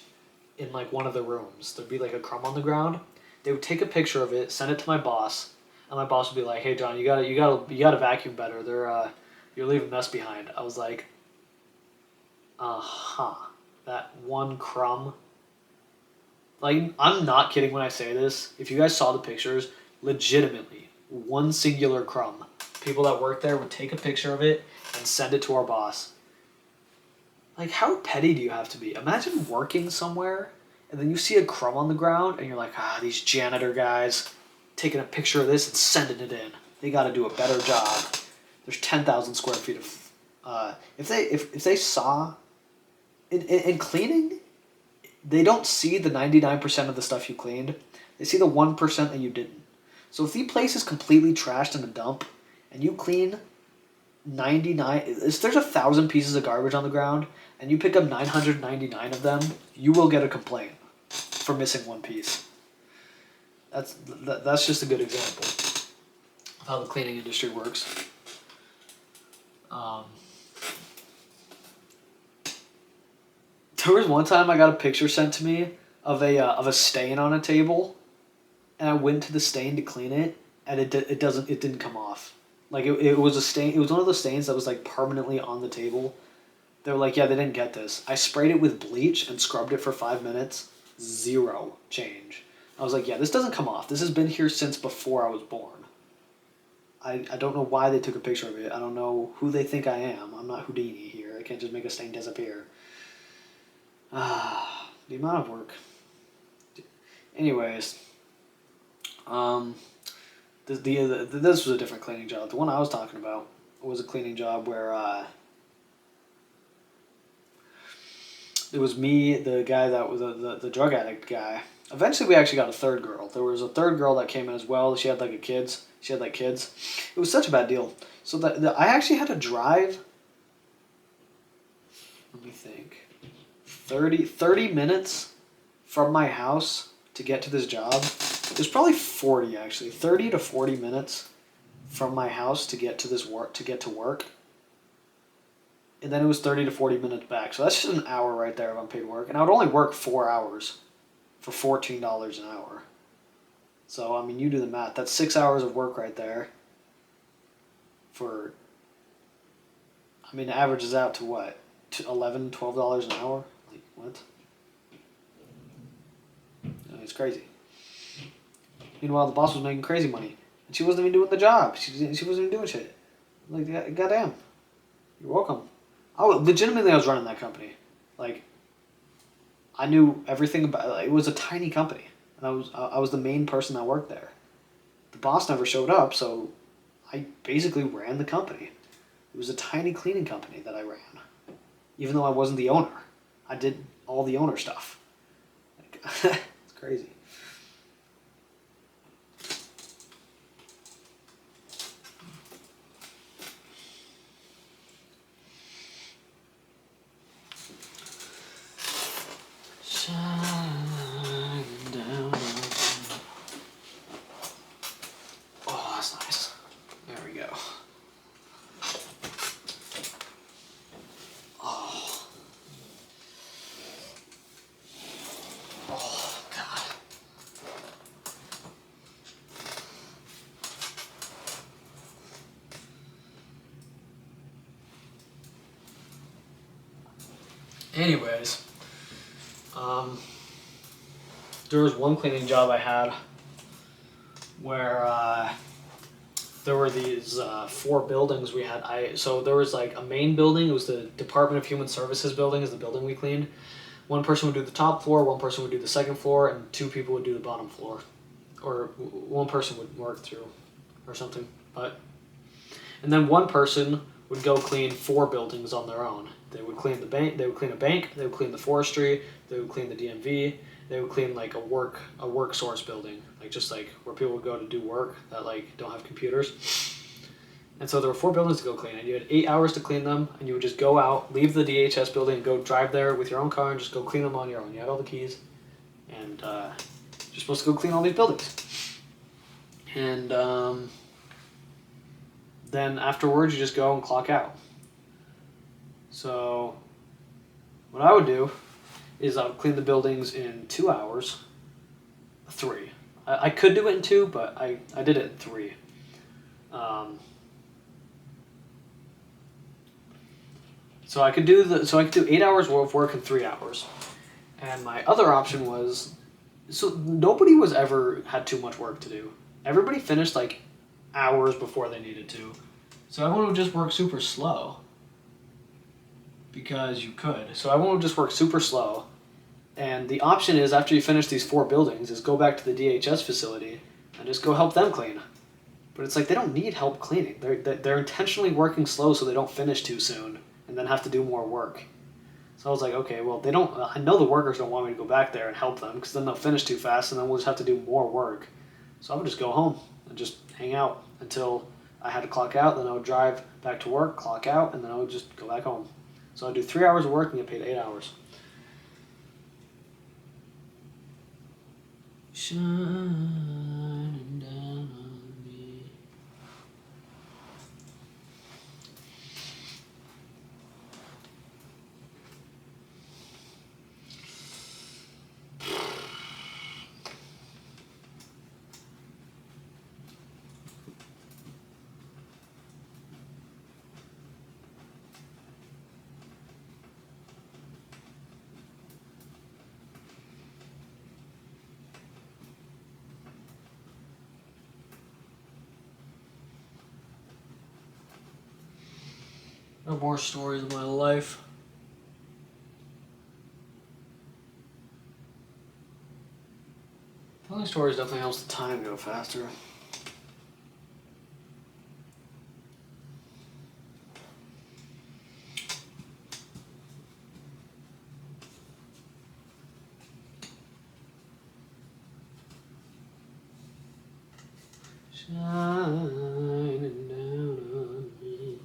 in like one of the rooms. There'd be like a crumb on the ground. They would take a picture of it, send it to my boss, and my boss would be like, "Hey John, you gotta vacuum better. You're leaving mess behind." I was like, that one crumb. Like, I'm not kidding when I say this. If you guys saw the pictures, legitimately, one singular crumb. People that work there would take a picture of it and send it to our boss. Like, how petty do you have to be? Imagine working somewhere, and then you see a crumb on the ground, and you're like, these janitor guys taking a picture of this and sending it in. They gotta do a better job. There's 10,000 square feet of... If they saw... In cleaning... They don't see the 99% of the stuff you cleaned. They see the 1% that you didn't. So if the place is completely trashed in a dump, and you clean 99... If there's 1,000 pieces of garbage on the ground, and you pick up 999 of them, you will get a complaint for missing one piece. That's just a good example of how the cleaning industry works. There was one time I got a picture sent to me of a stain on a table, and I went to the stain to clean it, and it didn't come off. Like it was a stain. It was one of those stains that was like permanently on the table. They were like, yeah, they didn't get this. I sprayed it with bleach and scrubbed it for 5 minutes. Zero change. I was like, yeah, this doesn't come off. This has been here since before I was born. I don't know why they took a picture of it. I don't know who they think I am. I'm not Houdini here. I can't just make a stain disappear. The amount of work. Anyways, this was a different cleaning job. The one I was talking about was a cleaning job where it was me, the guy that was the drug addict guy. Eventually, we actually got a third girl. There was a third girl that came in as well. She had like kids. She had like kids. It was such a bad deal. So that I actually had to drive. Let me think. 30 minutes from my house to get to this job. It was probably 40 actually. 30 to 40 minutes from my house to get to this work to work. And then it was 30 to 40 minutes back. So that's just an hour right there of unpaid work. And I would only work 4 hours for $14 an hour. So, I mean, you do the math. That's 6 hours of work right there for, I mean, it averages out to what? To $11, $12 an hour? Like, what? I mean, it's crazy. Meanwhile, the boss was making crazy money. And she wasn't even doing the job. She wasn't even doing shit. Like, goddamn. You're welcome. Legitimately, I was running that company. Like, I knew everything about it. It was a tiny company. And I was the main person that worked there. The boss never showed up, so I basically ran the company. It was a tiny cleaning company that I ran. Even though I wasn't the owner. I did all the owner stuff. Like, it's crazy. Oh, that's nice. There we go. Oh. Oh, God. Anyways, there was one cleaning job I had where there were these 4 buildings we had. So there was like a main building. It was the Department of Human Services building, is the building we cleaned. One person would do the top floor, one person would do the second floor, and 2 people would do the bottom floor, or one person would work through, or something. And then one person would go clean 4 buildings on their own. They would clean the bank. They would clean a bank. They would clean the forestry. They would clean the DMV. They would clean like a work source building, like just like where people would go to do work that like don't have computers. And so there were 4 buildings to go clean, and you had 8 hours to clean them, and you would just go out, leave the DHS building, and go drive there with your own car and just go clean them on your own. You had all the keys, and you're supposed to go clean all these buildings. And then afterwards, you just go and clock out. So what I would do is I would clean the buildings in 2 hours, 3. I could do it in 2, but I did it in 3. So I could do 8 hours of work in 3 hours, and my other option was, so nobody was ever had too much work to do. Everybody finished like hours before they needed to, so everyone would just work super slow because you could. So everyone would just work super slow, and the option is after you finish these 4 buildings is go back to the DHS facility and just go help them clean. But it's like they don't need help cleaning. They're intentionally working slow so they don't finish too soon and then have to do more work. So I was like, okay, well, I know the workers don't want me to go back there and help them because then they'll finish too fast and then we'll just have to do more work. So I would just go home and just hang out until I had to clock out. Then I would drive back to work, clock out, and then I would just go back home. So I'd do 3 hours of work and get paid 8 hours. Shining down on me. No more stories of my life. Telling stories definitely helps the time go faster. Shining down on me.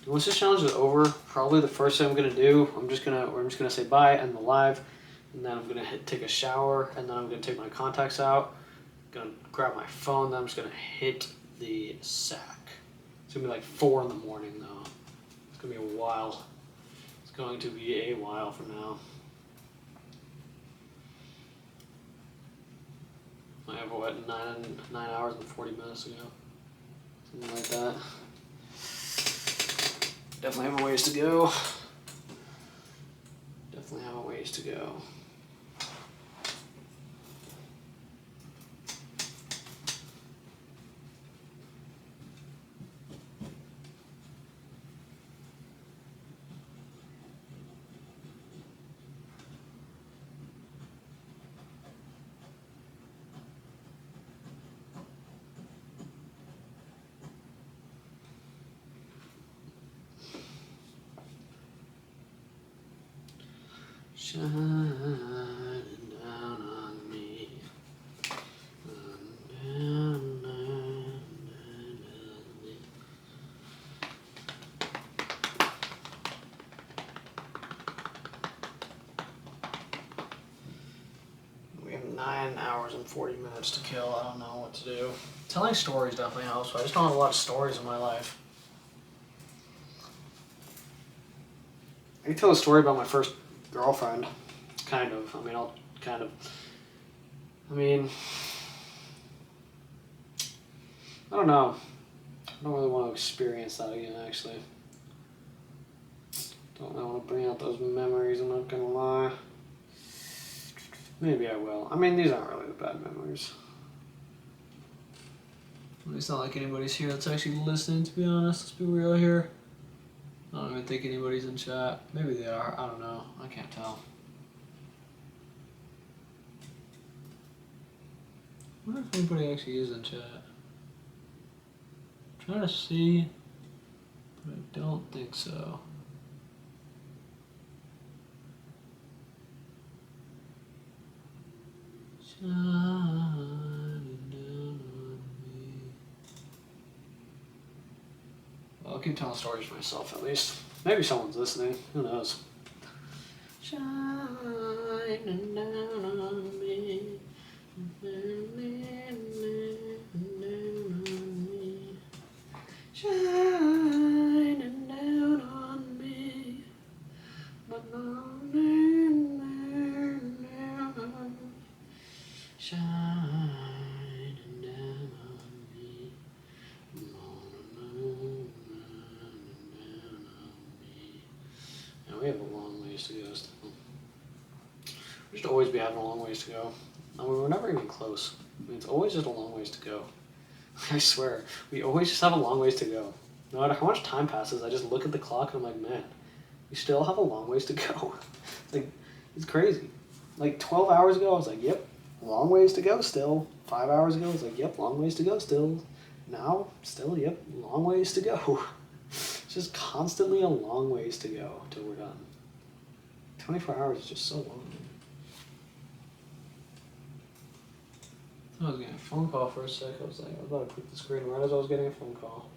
Once this challenge is over, probably the first thing I'm gonna do, I'm just gonna say bye, end the live, and then I'm gonna take a shower, and then I'm gonna take my contacts out, gonna grab my phone, then I'm just gonna hit the sack. It's gonna be like 4 in the morning though. It's gonna be a while. It's going to be a while from now. I have what, 9 hours and 40 minutes to go, something like that. Definitely have a ways to go. Definitely have a ways to go. Shining down on me. Down, down on me. We have 9 hours and 40 minutes to kill. I don't know what to do. Telling stories definitely helps, but I just don't have a lot of stories in my life. I can tell a story about my first girlfriend, kind of. I mean, I don't know. I don't really want to experience that again, actually. Don't really want to bring out those memories, I'm not gonna lie. Maybe I will. I mean, these aren't really the bad memories. It's not like anybody's here that's actually listening, to be honest. Let's be real here. I don't even think anybody's in chat. Maybe they are. I don't know. I can't tell. I wonder if anybody actually is in chat. I'm trying to see, but I don't think so. Shining down on me. Well, I'll keep telling stories for myself at least. Maybe someone's listening. Who knows? Shining down on me. Shining down on me. Shining down on me. And we have a long ways to go still. We should always be having a long ways to go. I mean, we're never even close. I mean, it's always just a long ways to go. I swear, we always just have a long ways to go. No matter how much time passes, I just look at the clock and I'm like, man, we still have a long ways to go. It's crazy. Like 12 hours ago, I was like, yep, long ways to go still. 5 hours ago, I was like, yep, long ways to go still. Now, still, yep, long ways to go. It's just constantly a long ways to go till we're done. 24 hours is just so long. I was getting a phone call for a sec. I was about to click the screen right as I was getting a phone call.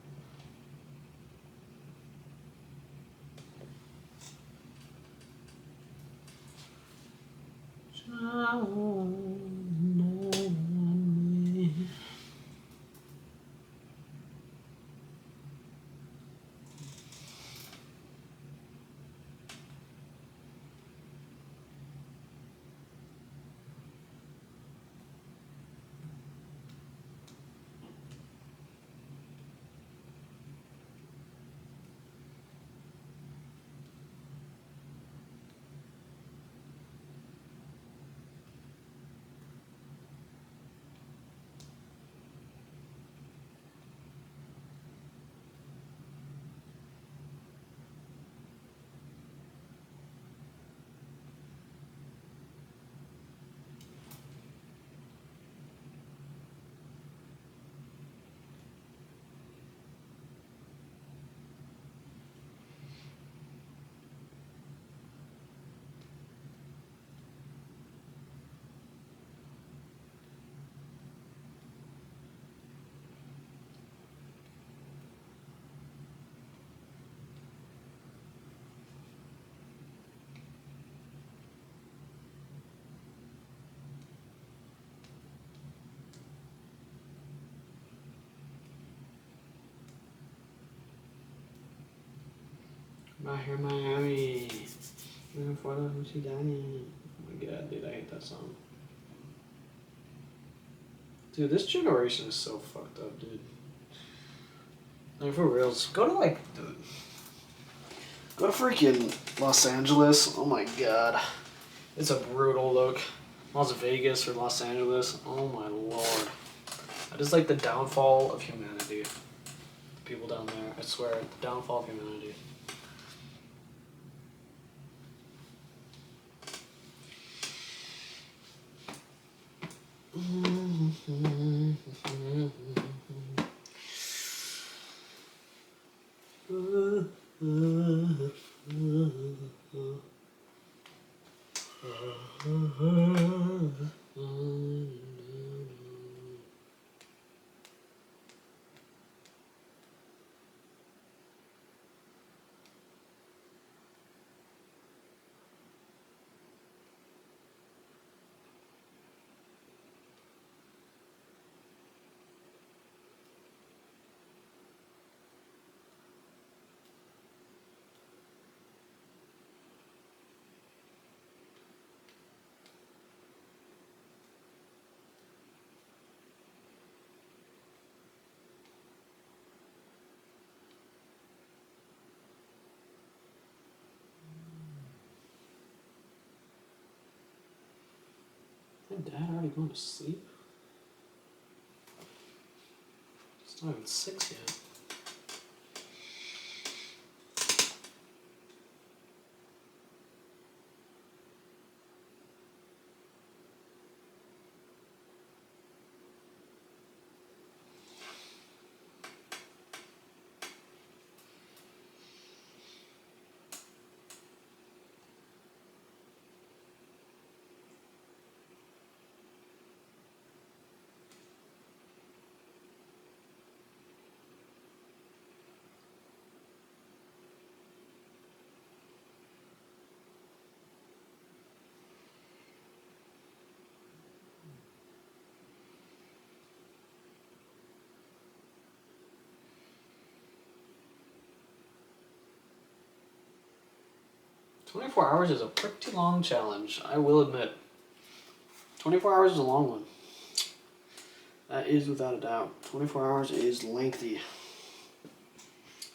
Right here, Miami. For the Lucy Dining. Oh my god, dude, I hate that song. Dude, this generation is so fucked up, dude. Like, for reals. Go to, like, dude. Go to freaking Los Angeles. Oh my god. It's a brutal look. Las Vegas or Los Angeles. Oh my lord. That is like the downfall of humanity. The people down there. I swear. The downfall of humanity. Is Dad already going to sleep? It's not even 6 yet. "24 hours is a pretty long challenge, I will admit. 24 hours is a long one. That is without a doubt. 24 hours is lengthy. I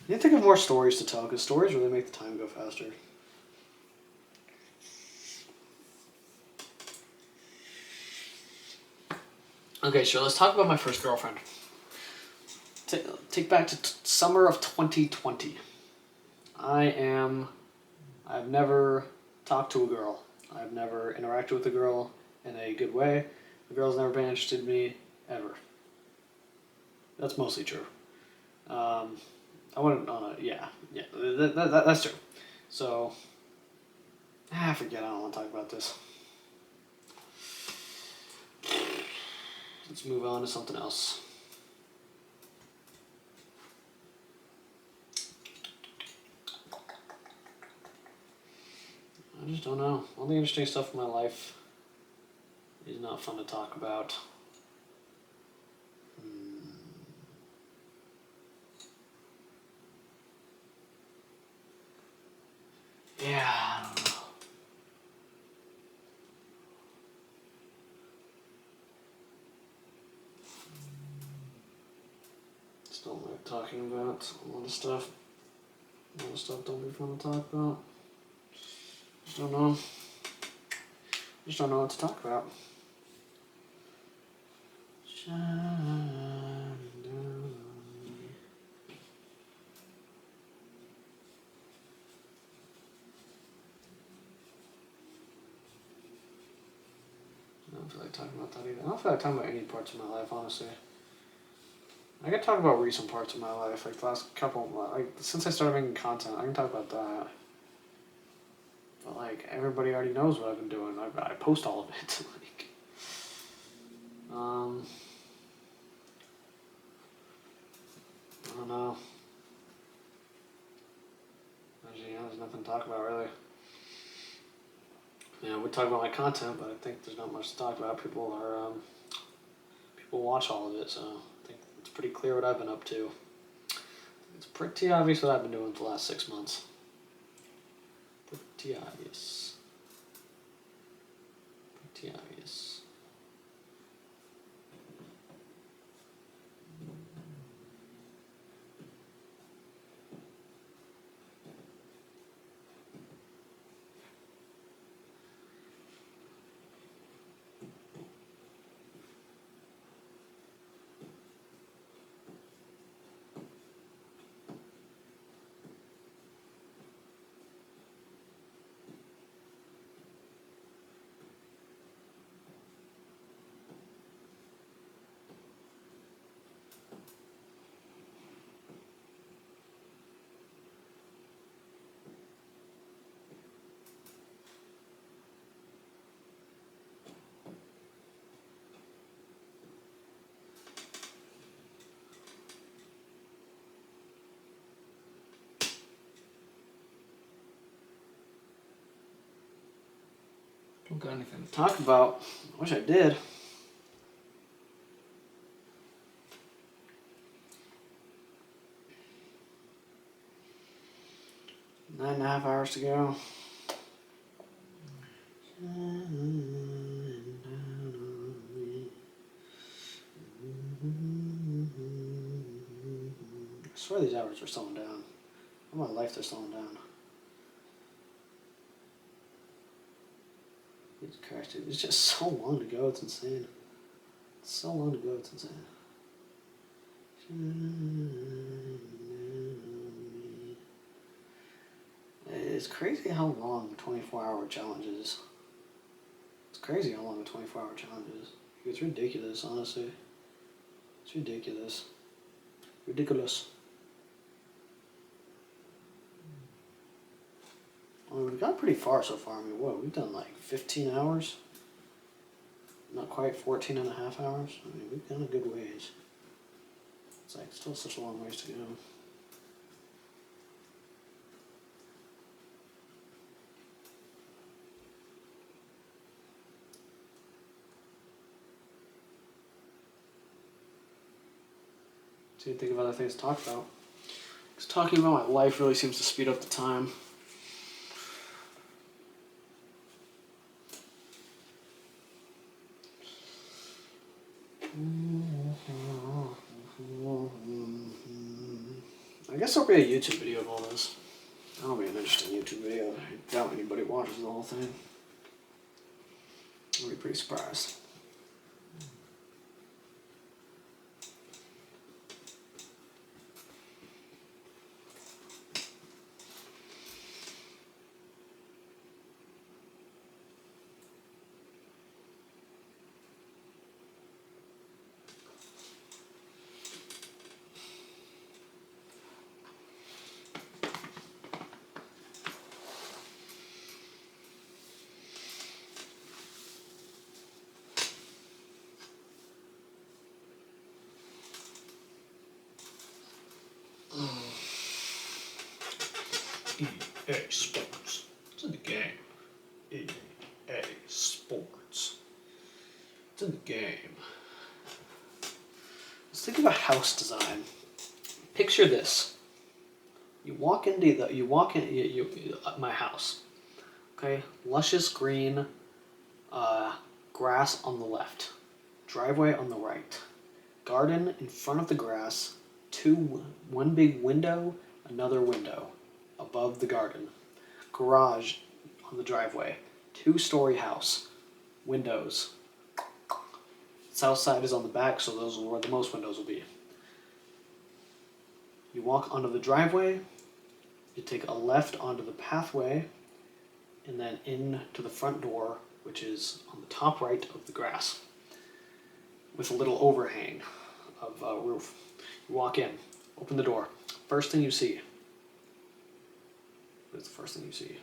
need to think of more stories to tell, because stories really make the time go faster. Okay, sure, let's talk about my first girlfriend. Take back to summer of 2020. I've never talked to a girl. I've never interacted with a girl in a good way. The girl's never been interested in me, ever. That's mostly true. I wouldn't, that's true. So, forget, I don't want to talk about this. Let's move on to something else. I just don't know. All the interesting stuff in my life is not fun to talk about. Yeah, I don't know. Just don't like talking about a lot of stuff. A lot of stuff don't be fun to talk about. Just don't know. Just don't know what to talk about. Shine down on me. I don't feel like talking about that either. I don't feel like talking about any parts of my life, honestly. I can talk about recent parts of my life, like the last couple, like since I started making content, I can talk about that. But like everybody already knows what I've been doing. I post all of it. Like, I don't know. Actually, yeah, there's nothing to talk about really. Yeah, we talk about my content, but I think there's not much to talk about. People watch all of it, so I think it's pretty clear what I've been up to. It's pretty obvious what I've been doing for the last 6 months. Pretty obvious. Pretty obvious. Don't got anything. Talk about. I wish I did. 9.5 hours to go. I swear these hours are slowing down. All my life they're slowing down. Jesus Christ, dude. It's just so long to go, it's insane. It's so long to go, it's insane. It's crazy how long a 24-hour challenge is. It's crazy how long a 24-hour challenge is. It's ridiculous, honestly. It's ridiculous. Ridiculous. I mean, we've gone pretty far so far. I mean, what, we've done like 15 hours? Not quite 14 and a half hours. I mean, we've gone a good ways. It's like still such a long ways to go. So you think of other things to talk about. Because talking about my life really seems to speed up the time. I guess there'll be a YouTube video of all this. That'll be an interesting YouTube video. I doubt anybody watches the whole thing. I'll be pretty surprised. EA Sports. It's in the game. EA Sports. It's in the game. Let's think of a house design. Picture this. You walk into my house. Okay, luscious green grass on the left, driveway on the right, garden in front of the grass, one big window, another window above the garden, garage on the driveway, 2-story house, windows. South side is on the back, so those are where the most windows will be. You walk onto the driveway, you take a left onto the pathway, and then into the front door, which is on the top right of the grass, with a little overhang of roof. You walk in, open the door. First thing you see. What is the first thing you see?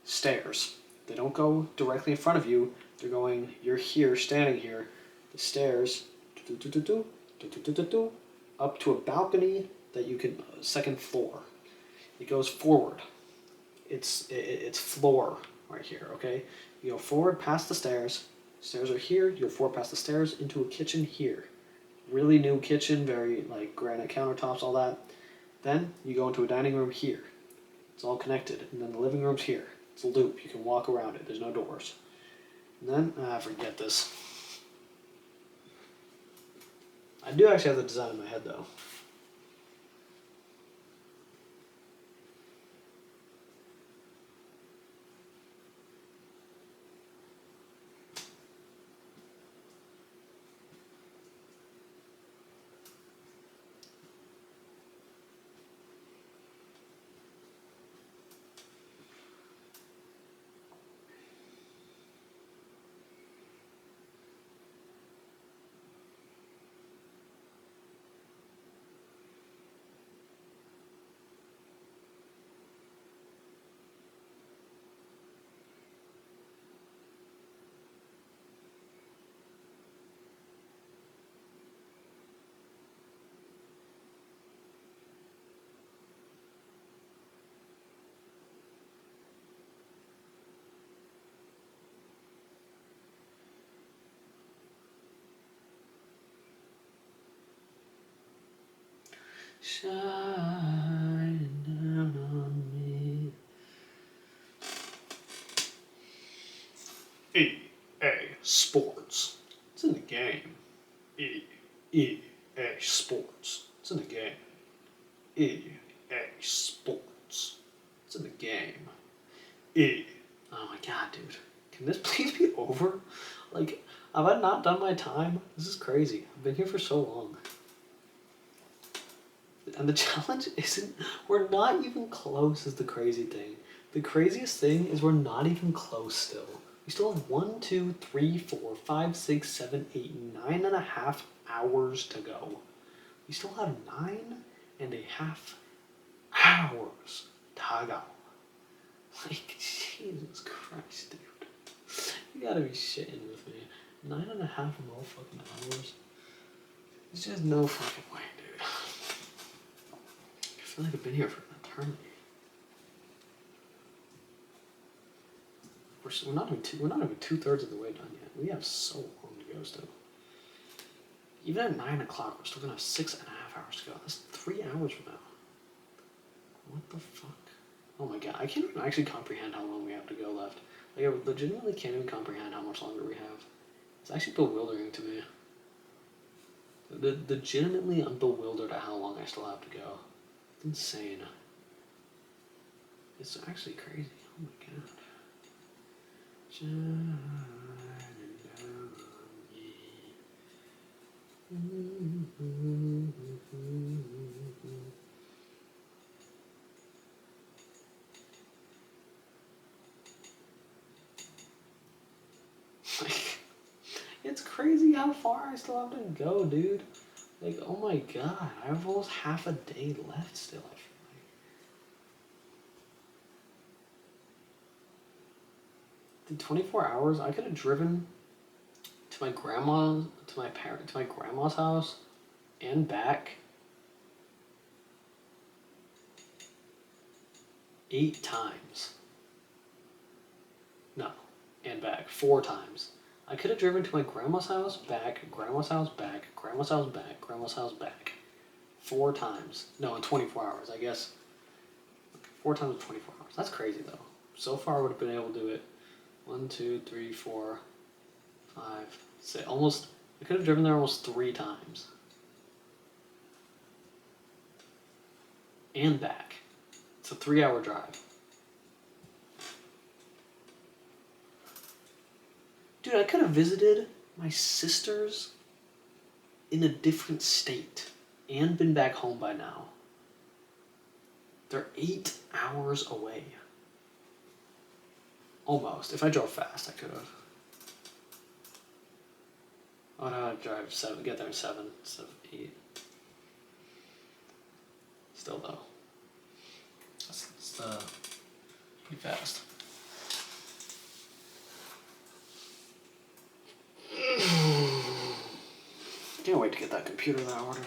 Stairs. They don't go directly in front of you. They're going, you're here, standing here. The stairs, up to a balcony that you can, second floor. It goes forward. It's floor right here, okay? You go forward past the stairs. Stairs are here. You go forward past the stairs into a kitchen here. Really new kitchen, very like granite countertops, all that. Then you go into a dining room here. It's all connected. And then the living room's here. It's a loop. You can walk around it. There's no doors. And then, forget this. I do actually have the design in my head, though. Shine down on me. EA Sports. It's in the game. EA Sports. It's in the game. EA Sports. It's in the game. Oh my god, dude. Can this please be over? Like, have I not done my time? This is crazy. I've been here for so long. And the challenge isn't, we're not even close is the crazy thing. The craziest thing is we're not even close still. We still have 1, 2, 3, 4, 5, 6, 7, 8, 9.5 hours to go. We still have 9.5 hours to go. Like, Jesus Christ, dude. You gotta be shitting with me. 9.5 motherfucking hours? There's just no fucking way, dude. I feel like I've been here for an eternity. We're not even 2/3 of the way done yet. We have so long to go still. Even at 9 o'clock, we're still gonna have 6.5 hours to go. That's 3 hours from now. What the fuck? Oh my god, I can't even actually comprehend how long we have to go left. Like, I legitimately can't even comprehend how much longer we have. It's actually bewildering to me. Legitimately, I'm bewildered at how long I still have to go. It's insane. It's actually crazy. Oh my god. Shining down on me. Like, it's crazy how far I still have to go, dude. Like, oh my god, I have almost half a day left still, I feel like. In 24 hours, I could have driven to my grandma's house and back 8 times. No, and back 4 times. I could have driven to my grandma's house, back, grandma's house, back, grandma's house, back, grandma's house, back. 4 times. No, in 24 hours, I guess. 4 times in 24 hours. That's crazy, though. So far, I would have been able to do it. 1, 2, 3, 4, 5, 6. Almost. I could have driven there almost 3 times. And back. It's a 3-hour drive. Dude, I could have visited my sisters in a different state and been back home by now. They're 8 hours away. Almost. If I drove fast, I could have. Oh no, I'd drive 7, get there in 7 instead of 8. Still though. That's pretty fast. Can't wait to get that computer that I ordered.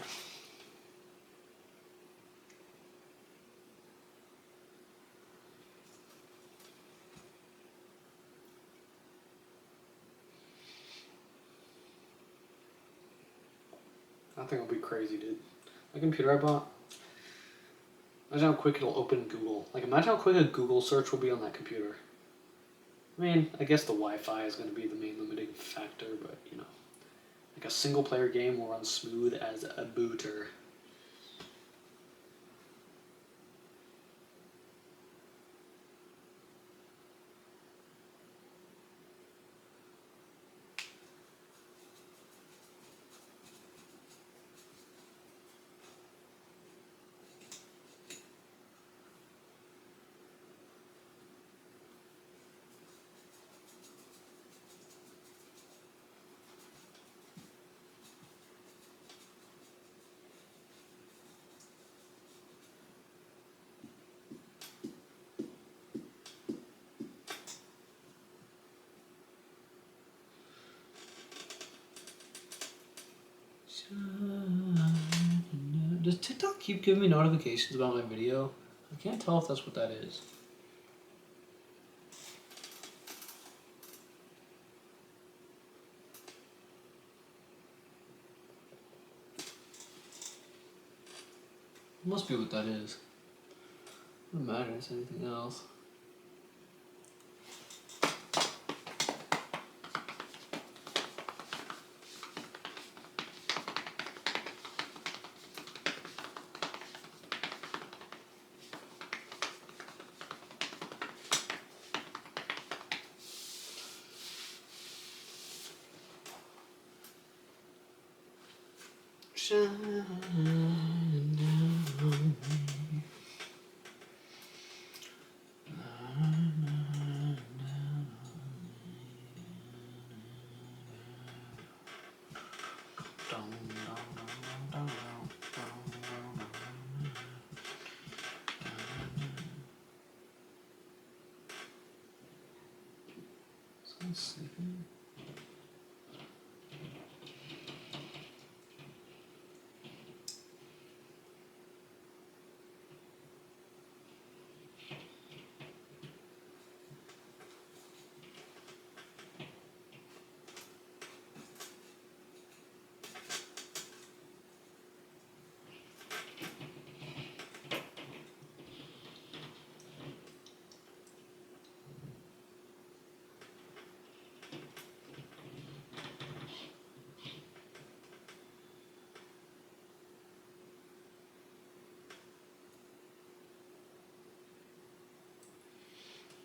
That thing will be crazy, dude. The computer I bought. Imagine how quick it'll open Google. Like, imagine how quick a Google search will be on that computer. I mean, I guess the Wi-Fi is going to be the main limiting factor, but you know, like a single player game will run smooth as a booter. Does TikTok keep giving me notifications about my video? I can't tell if that's what that is. Must be what that is. Doesn't matter, it's anything else. Shine down on me. Someone's sleeping.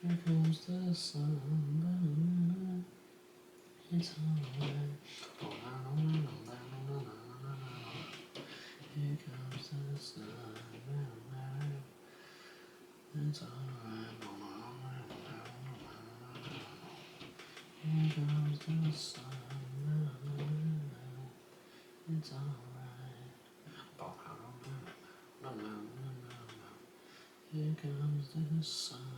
Here comes the sun. It's alright. Here comes the sun. It's alright. Here comes the sun. It's alright. Here comes the sun.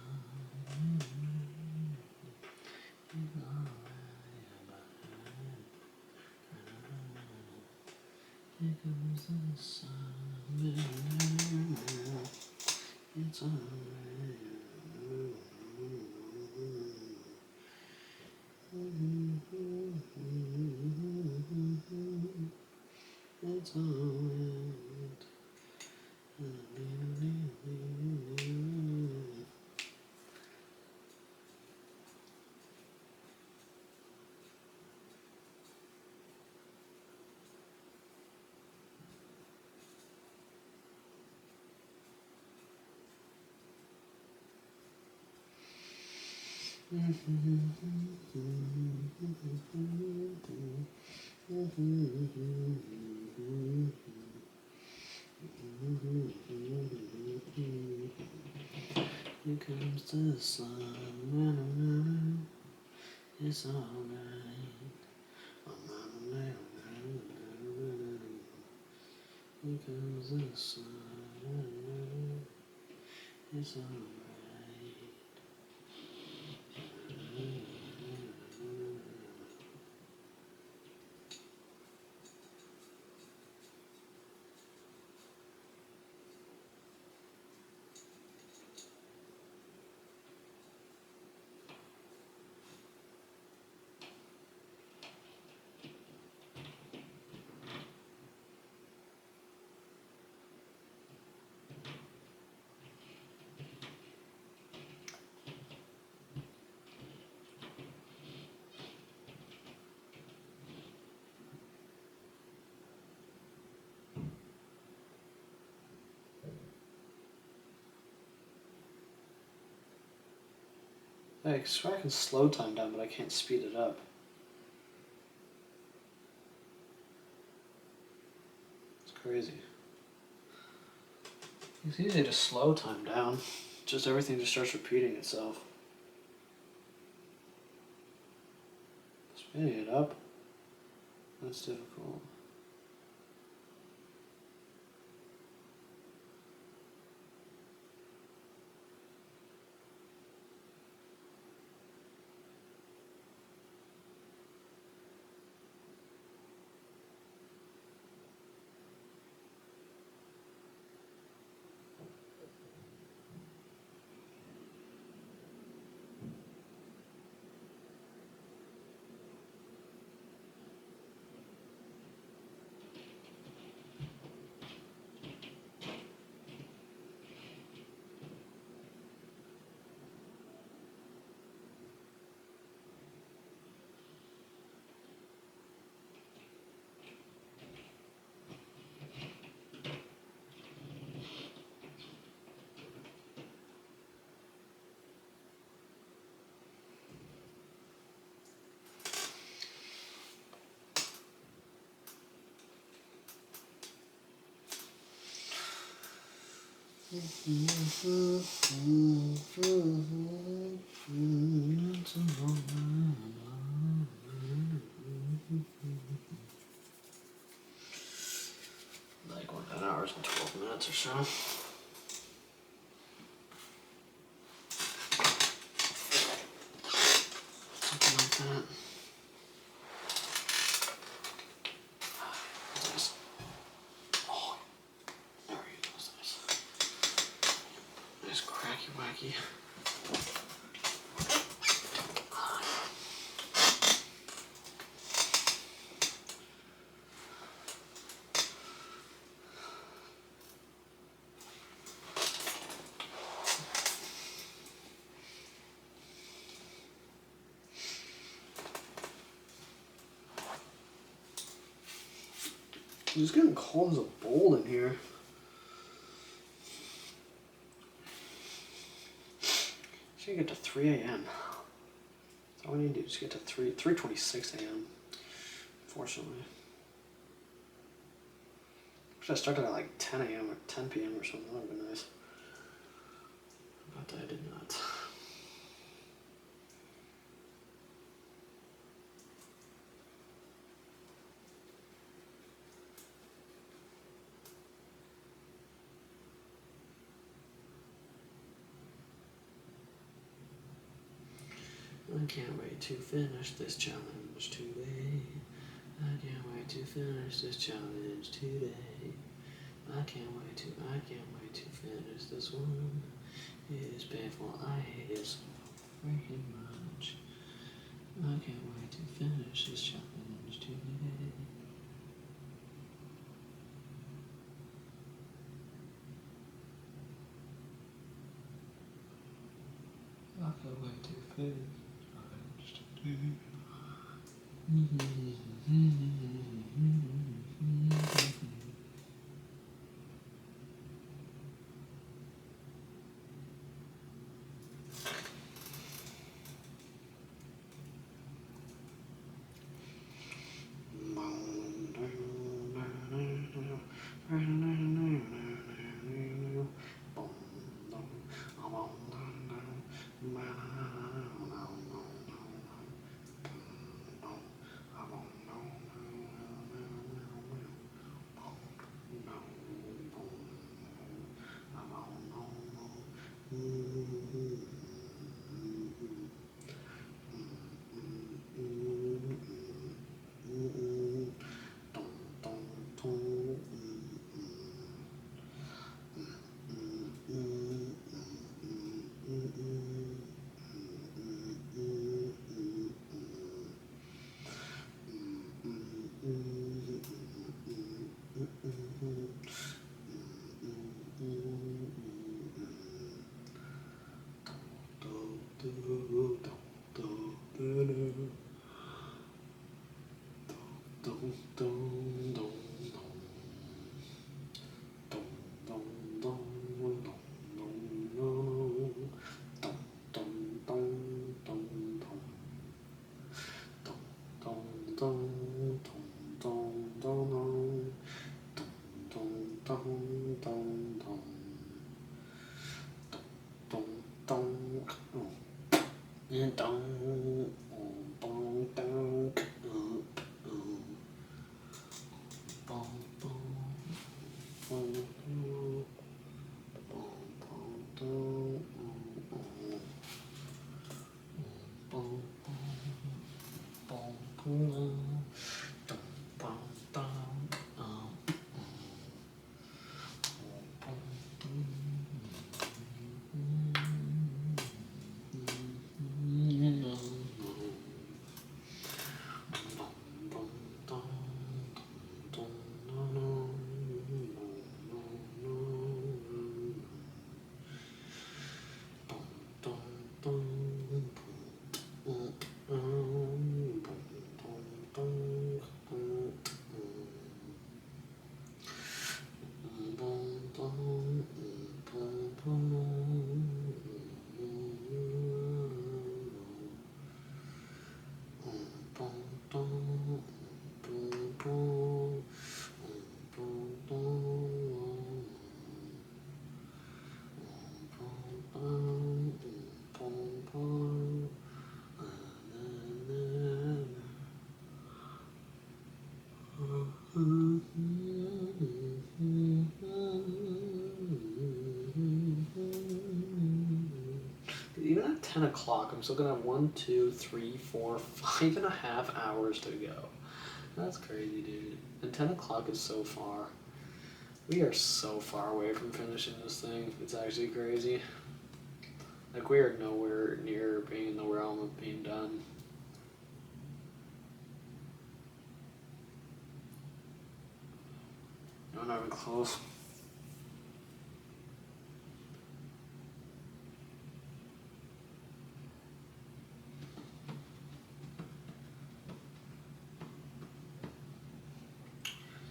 It's alright. Here comes the sun. It's alright. It's alright. Here comes the sun. It's alright. Here comes the sun. It's alright. Hey, so I can slow time down, but I can't speed it up. It's crazy. It's easy to slow time down. Just everything just starts repeating itself. Speeding it up, that's difficult. Like 1 hours and 12 minutes or so. Something like that. Nice. Oh, there we go. That's nice. Nice cracky wacky. It's getting cold as a bowl in here. Should get to 3 a.m. That's all we need to do. Just get to 3:26 a.m. Unfortunately. Should I started at like 10 a.m. or 10 p.m. or something? That would have been nice. But I did not. I can't wait to finish this challenge today. I can't wait to finish this challenge today. I can't wait to finish this one. It is painful, I hate it so freaking much. I can't wait to finish this challenge today. I can't wait to finish. Even at 10 o'clock, I'm still gonna have 1, 2, 3, 4, 5.5 hours to go. That's crazy, dude. And 10 o'clock is so far. We are so far away from finishing this thing. It's actually crazy. Like, we are nowhere near being in the realm of being done. No, not even close.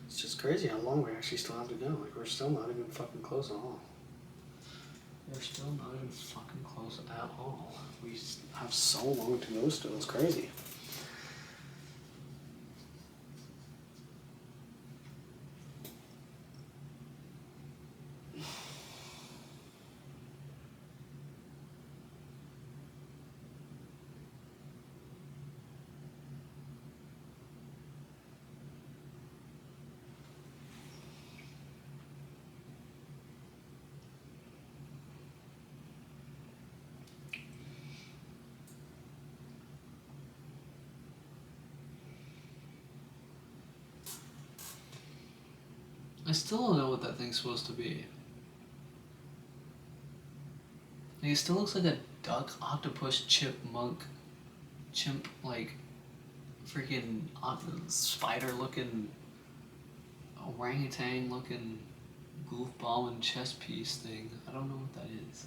It's just crazy how long we actually still have to go. Like, we're still not even fucking close at all. We're still not even fucking close at all. We have so long to go still. It's crazy. I still don't know what that thing's supposed to be. Like, it still looks like a duck, octopus, chipmunk, chimp, like, freaking spider-looking, orangutan-looking, goofball and chess piece thing. I don't know what that is.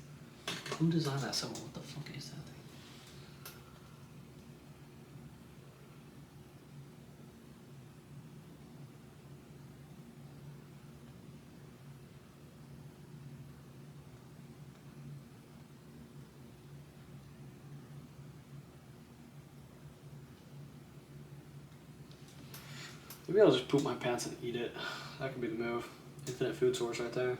Who designed that symbol? What the fuck is that thing? Maybe I'll just poop my pants and eat it. That could be the move. Infinite food source right there.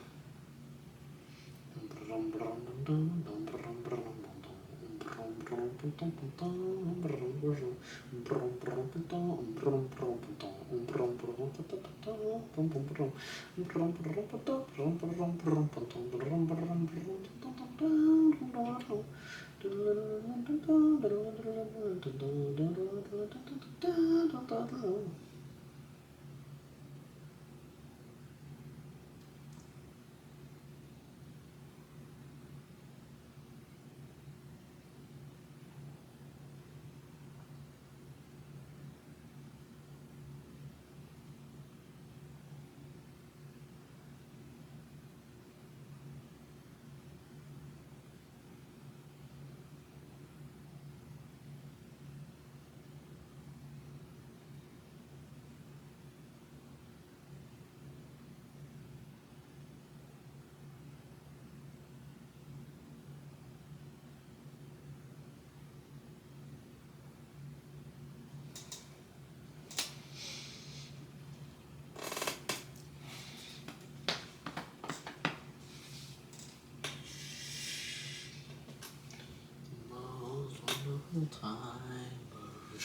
time of the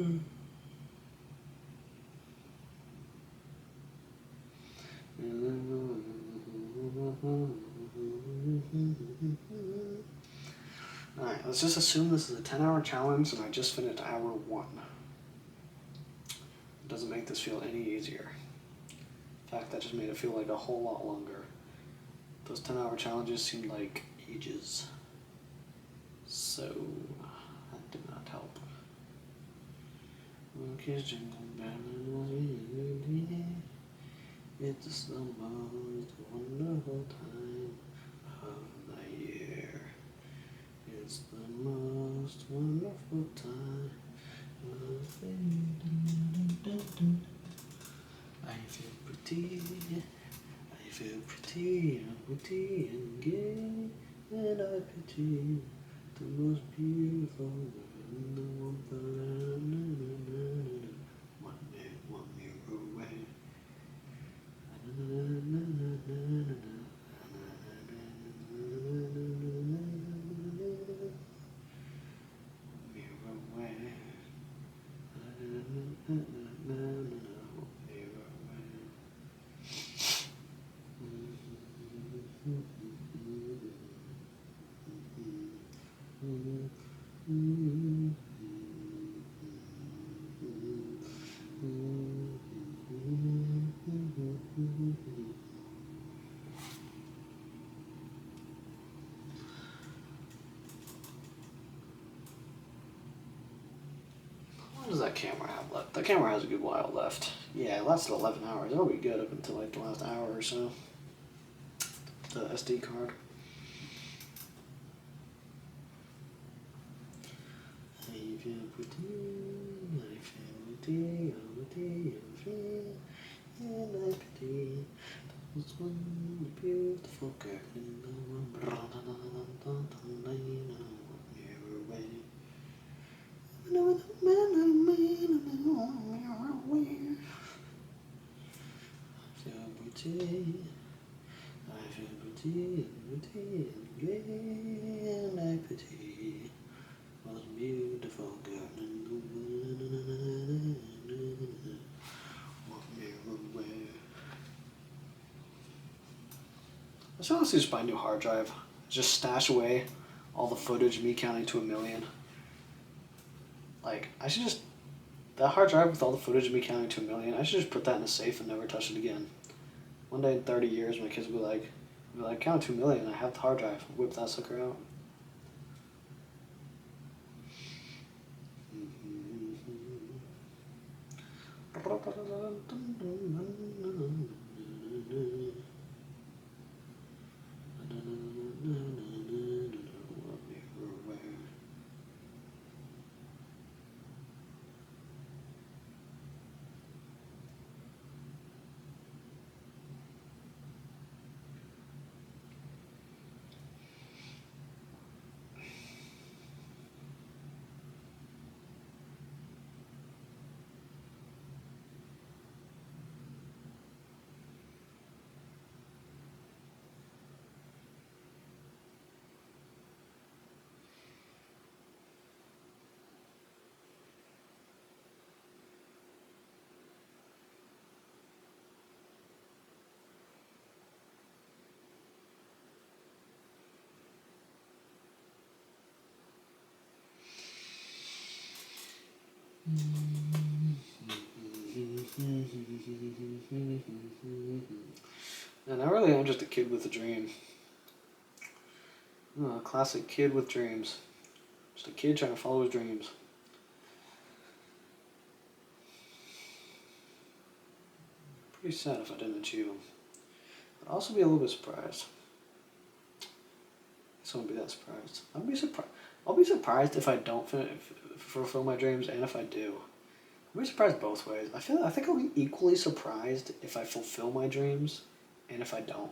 year. Alright, let's just assume this is a 10-hour challenge and I just finished hour 1. It doesn't make this feel any easier. In fact, that just made it feel like a whole lot longer. Those 10-hour challenges seemed like ages. So, that did not help. It's the most wonderful time of the year. It's the most wonderful time of the year. I feel pretty, I'm pretty and gay, and I pity the most beautiful girl in the wonderland. One mirror away. What does that camera have left? That camera has a good while left. Yeah, it lasted 11 hours. It'll be good up until like the last hour or so. The SD card. I feel pretty, I'm pretty, I'm free, and I pity the most beautiful girl in the world. I feel pretty, and I pity most beautiful girl in the world. Walk me away. I should honestly just buy a new hard drive. Just stash away all the footage of me counting to 1,000,000. Like, I should just... That hard drive with all the footage of me counting to 1,000,000, I should just put that in a safe and never touch it again. One day in 30 years, my kids will be like, count to 1,000,000, I have the hard drive. Whip that sucker out. And I really am just a kid with a dream. A classic kid with dreams. Just a kid trying to follow his dreams. Pretty sad if I didn't achieve them. I'd also be a little bit surprised. I won't be that surprised. I'll be surprised if I don't fulfill my dreams, and if I do. I'll be surprised both ways. I think I'll be equally surprised if I fulfill my dreams, and if I don't.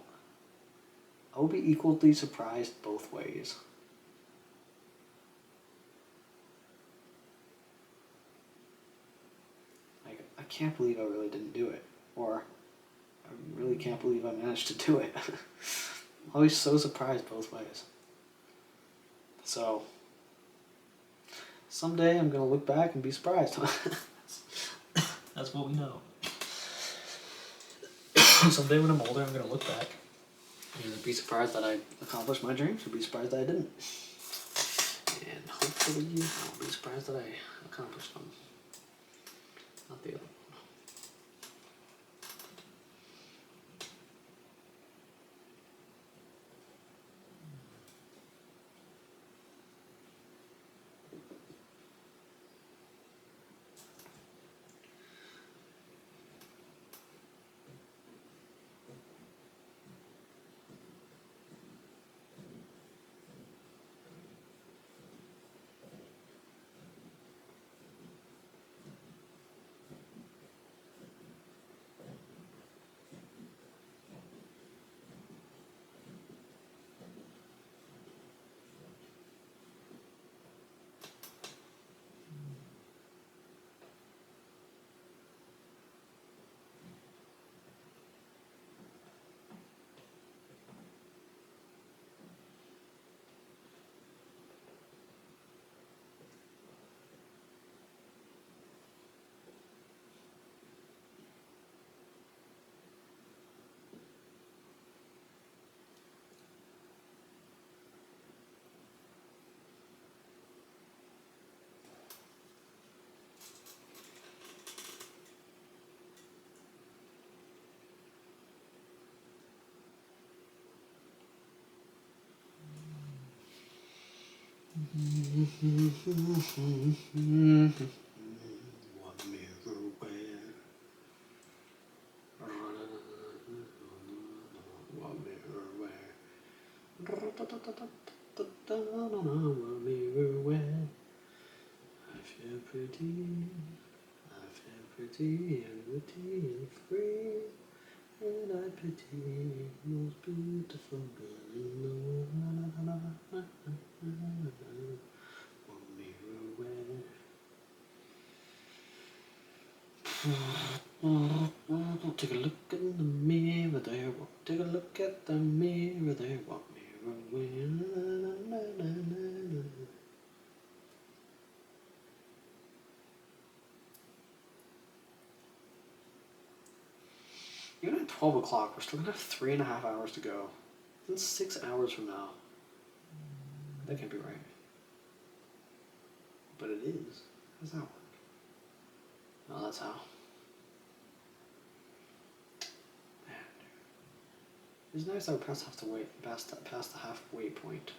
I will be equally surprised both ways. Like, I can't believe I really didn't do it, or I really can't believe I managed to do it. always so surprised both ways. So someday I'm gonna look back and be surprised. That's what we know. Someday when I'm older, I'm gonna look back and either be surprised that I accomplished my dreams or be surprised that I didn't. And hopefully I'll be surprised that I accomplished them. Not the other one. What mirror wear? What mirror wear? What mirror wear? I feel pretty. I feel pretty and witty and free. And I pity most beautiful girl in the world. One mirror wear. Take a look in the mirror there. Take a look at the mirror there. What mirror wear? Even at 12 o'clock, we're still gonna have 3.5 hours to go. That's 6 hours from now. That can't be right. But it is. How does that work? No, that's how. Man. It's nice that we're past the halfway point.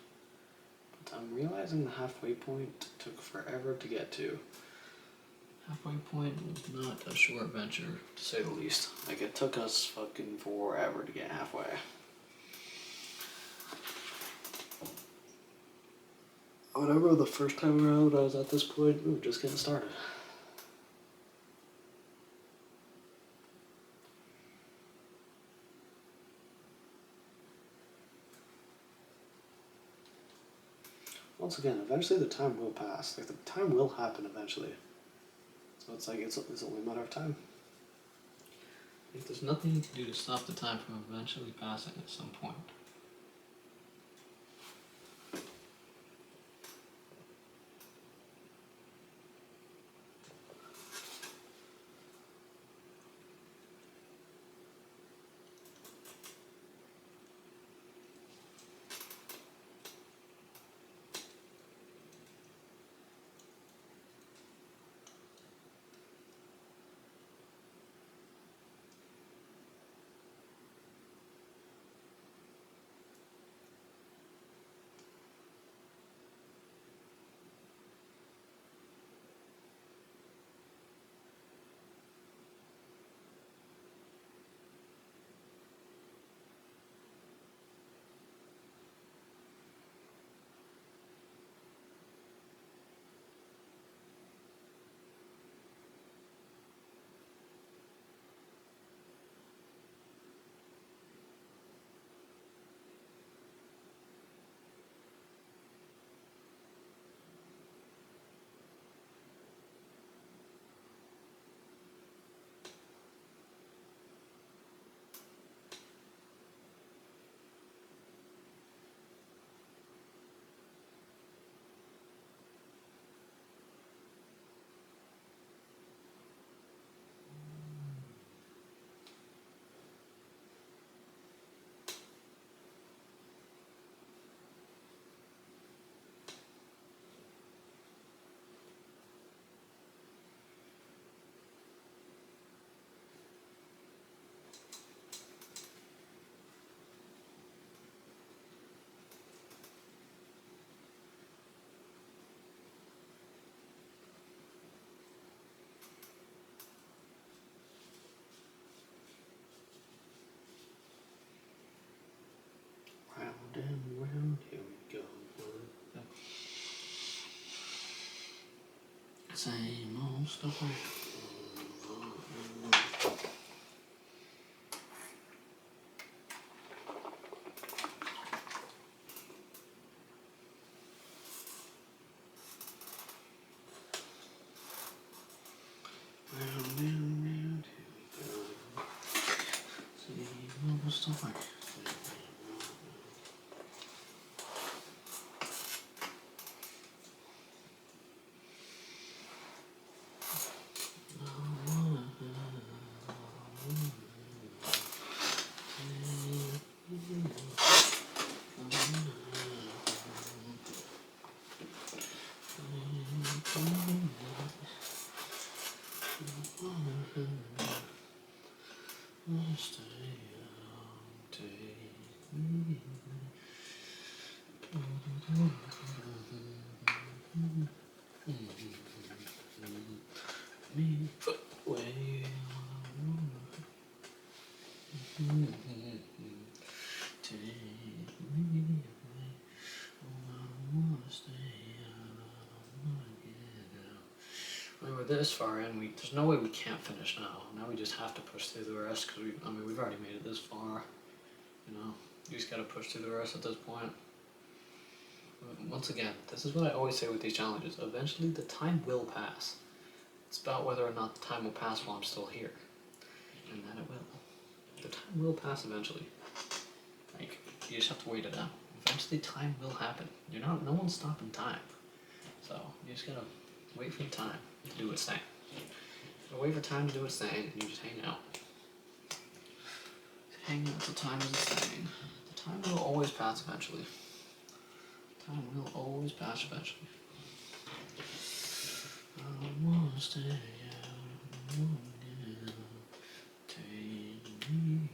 But I'm realizing the halfway point took forever to get to. Halfway point was not a short venture, to say the least. Like, it took us fucking forever to get halfway. Whatever, the first time around I was at this point, we were just getting started. Once again, eventually the time will pass. Like, the time will happen eventually. So it's like, it's only a matter of time. Like, there's nothing you can do to stop the time from eventually passing at some point. Same old story. Round and round, here we go. Same old story. We're this far in, there's no way we can't finish now. Now we just have to push through the rest because we've already made it this far. You know, you just gotta push through the rest at this point. Once again, this is what I always say with these challenges. Eventually, the time will pass. It's about whether or not the time will pass while I'm still here, and then it will. The time will pass eventually. Like, you just have to wait it out. Eventually, time will happen. No one's stopping time. So you just gotta wait for the time to do its thing. You wait for time to do its thing, and you just hang out. Hang out till time is its thing. The time will always pass eventually. Time will always pass eventually. I wanna stay out. Take me.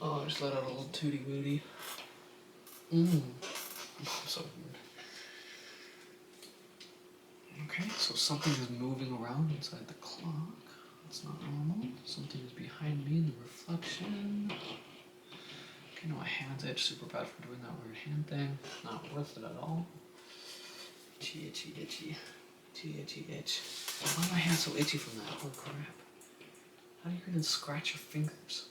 Oh, I just let out a little tootie booty. So weird. Okay, so something is moving around inside the clock. That's not normal. Something is behind me in the reflection. Okay, no, my hand's itch. Super bad for doing that weird hand thing. Not worth it at all. Itchy, itchy, itchy. Itchy, itchy, itch. Why are my hands so itchy from that? Oh crap. How do you even scratch your fingers?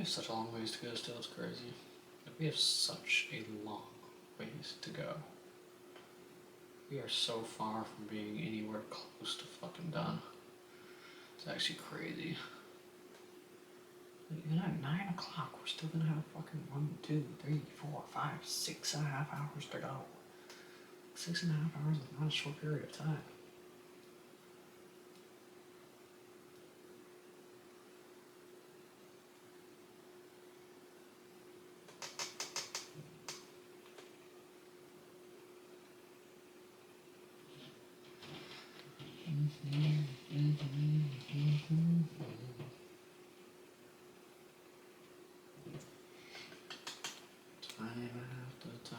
We have such a long ways to go still, it's crazy. Like, we have such a long ways to go. We are so far from being anywhere close to fucking done. It's actually crazy. Even at 9 o'clock, we're still gonna have fucking 1, 2, 3, 4, 5, 6.5 hours to go. 6.5 hours is not a short period of time. Time after time.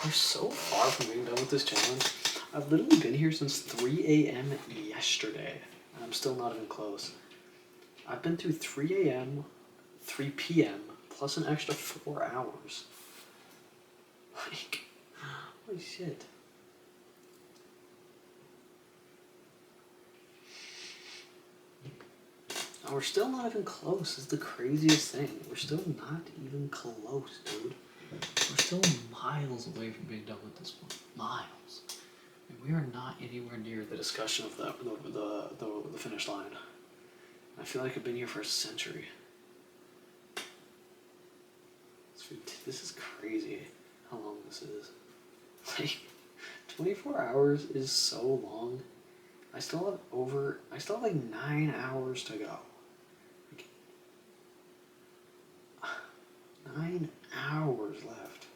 We're so far from being done with this challenge. I've literally been here since 3 a.m. yesterday, and I'm still not even close. I've been through 3 a.m., 3 p.m., plus an extra 4 hours. Like, holy shit. And we're still not even close, is the craziest thing. We're still not even close, dude. We're still miles away from being done with this one. Miles. And we are not anywhere near the discussion of the finish line. I feel like I've been here for a century. This is crazy how long this is. Like, 24 hours is so long. I still have like 9 hours to go. Like, 9 hours left.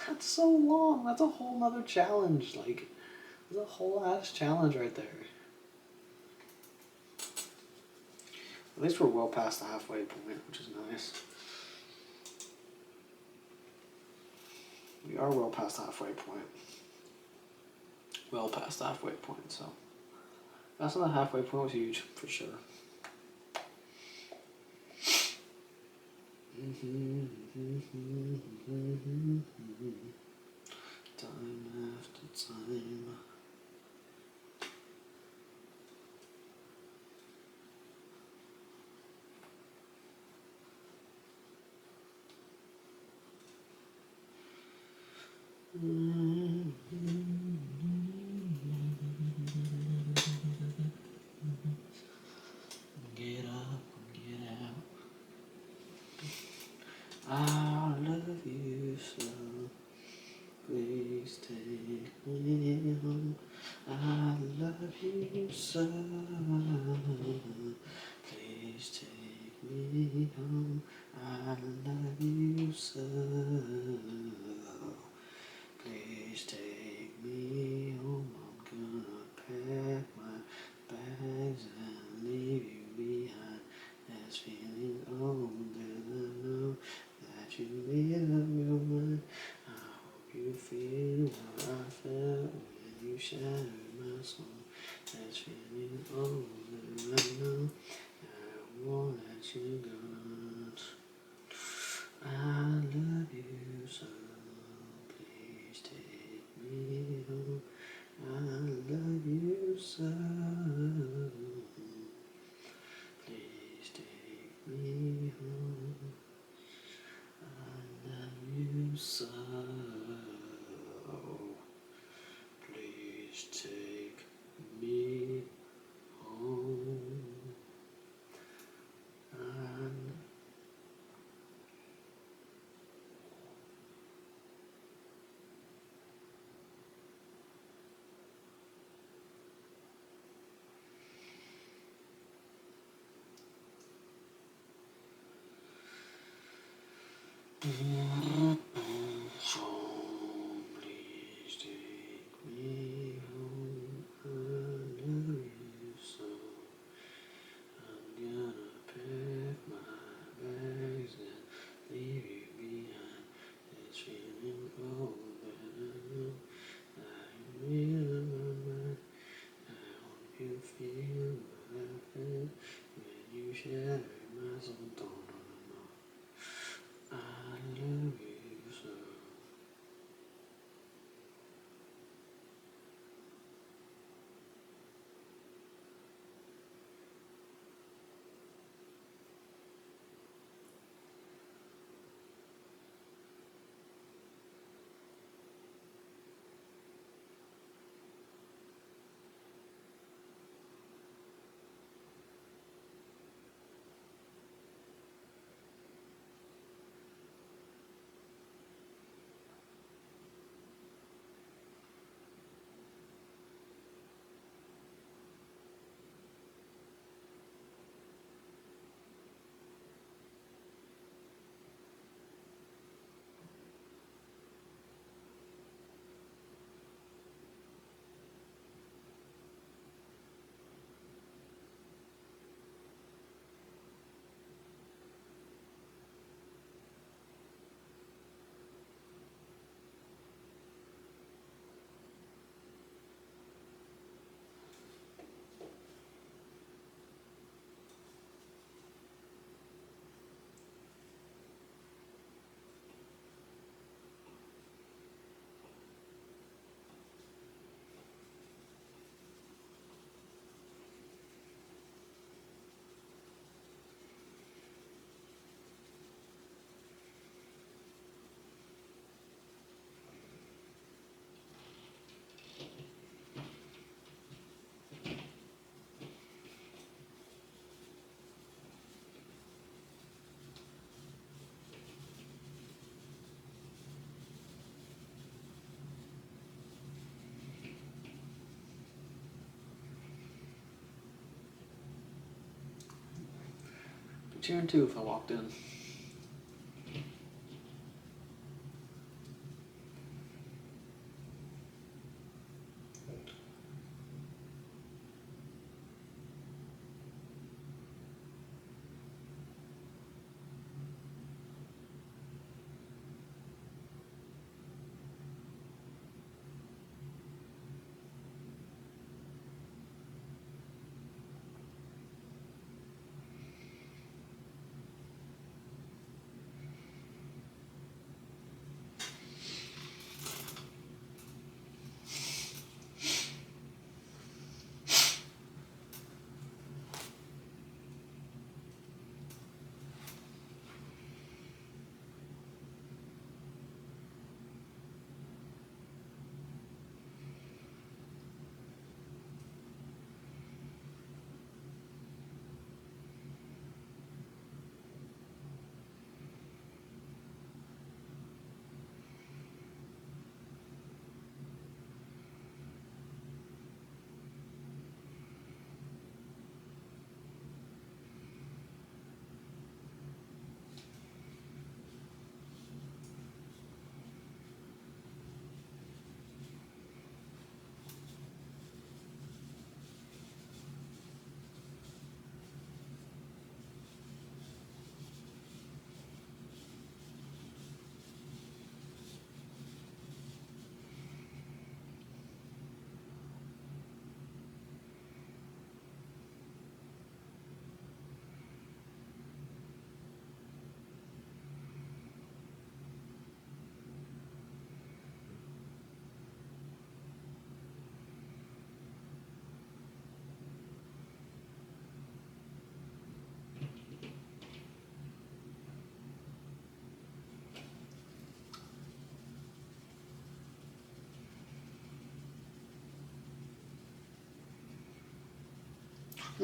That's so long. That's a whole nother challenge. Like, there's a whole ass challenge right there. At least we're well past the halfway point, which is nice. We are well past the halfway point. Well past the halfway point, so. That's not the halfway point was huge, for sure. Time after time. Get up, get out. I love you so. Please take me home. I love you so. Please take me home. I love you so. Please take me home. I'm gonna pack my bags and leave you behind. This feeling older than I know that you made up your mind. I hope you feel how I felt when you shattered my soul. This feeling older than I know. I won't let you go. I love you so. Please take me home. I love you so. Please take me home. I love you so. Please take me home. cheering too if I walked in.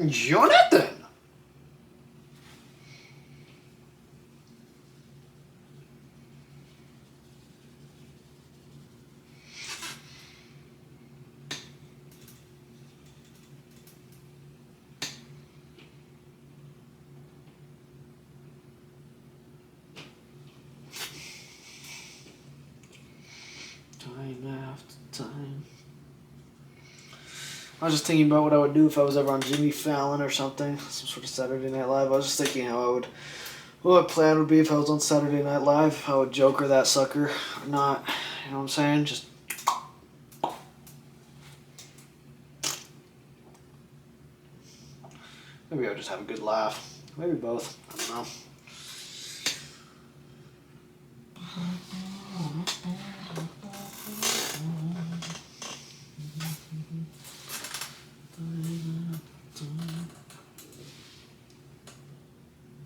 Jonathan! Time after time. I was just thinking about what I would do if I was ever on Jimmy Fallon or something, some sort of Saturday Night Live. I was just thinking what my plan would be if I was on Saturday Night Live. If I would Joker that sucker or not. You know what I'm saying? Just. Maybe I would just have a good laugh. Maybe both. I don't know.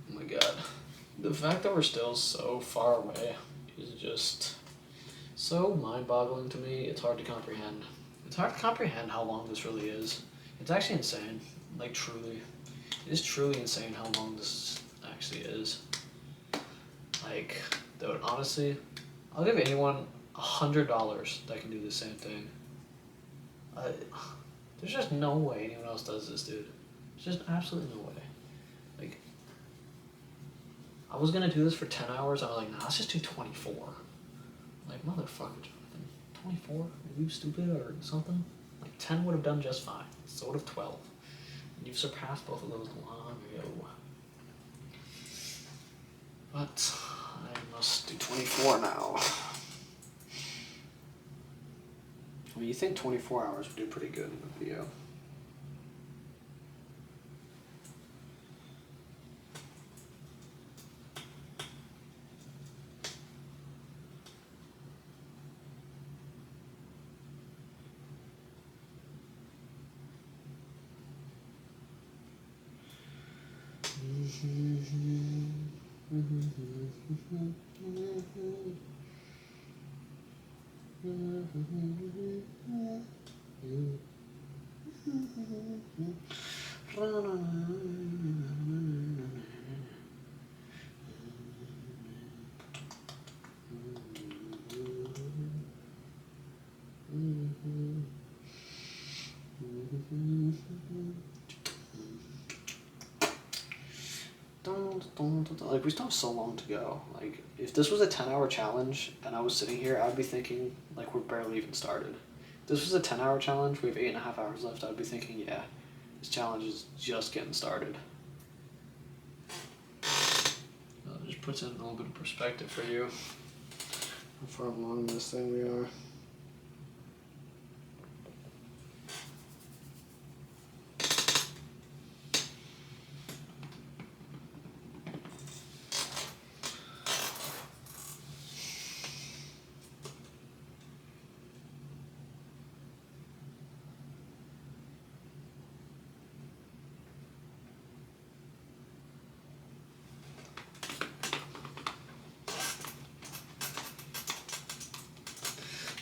Oh my god. The fact that we're still so far away is just so mind-boggling to me. It's hard to comprehend. It's hard to comprehend how long this really is. It's actually insane. Like, truly. It is truly insane how long this actually is. Like, dude, honestly, I'll give anyone $100 that can do the same thing. There's just no way anyone else does this, dude. There's just absolutely no way. Like, I was gonna do this for 10 hours. I was like, nah, let's just do 24. Like, motherfucker, Jonathan. 24? Are you stupid or something? Like, 10 would have done just fine. So would have 12. And you've surpassed both of those long ago. But I must do 24 now. Well, you think 24 hours would do pretty good in the video. like we still have so long to go. Like if this was a 10-hour challenge and I was sitting here, I'd be thinking like we're barely even started. If this was a 10-hour challenge, we have 8.5 hours left. I'd be thinking, yeah, this challenge is just getting started. It just puts it in a little bit of perspective for you. How far along this thing we are.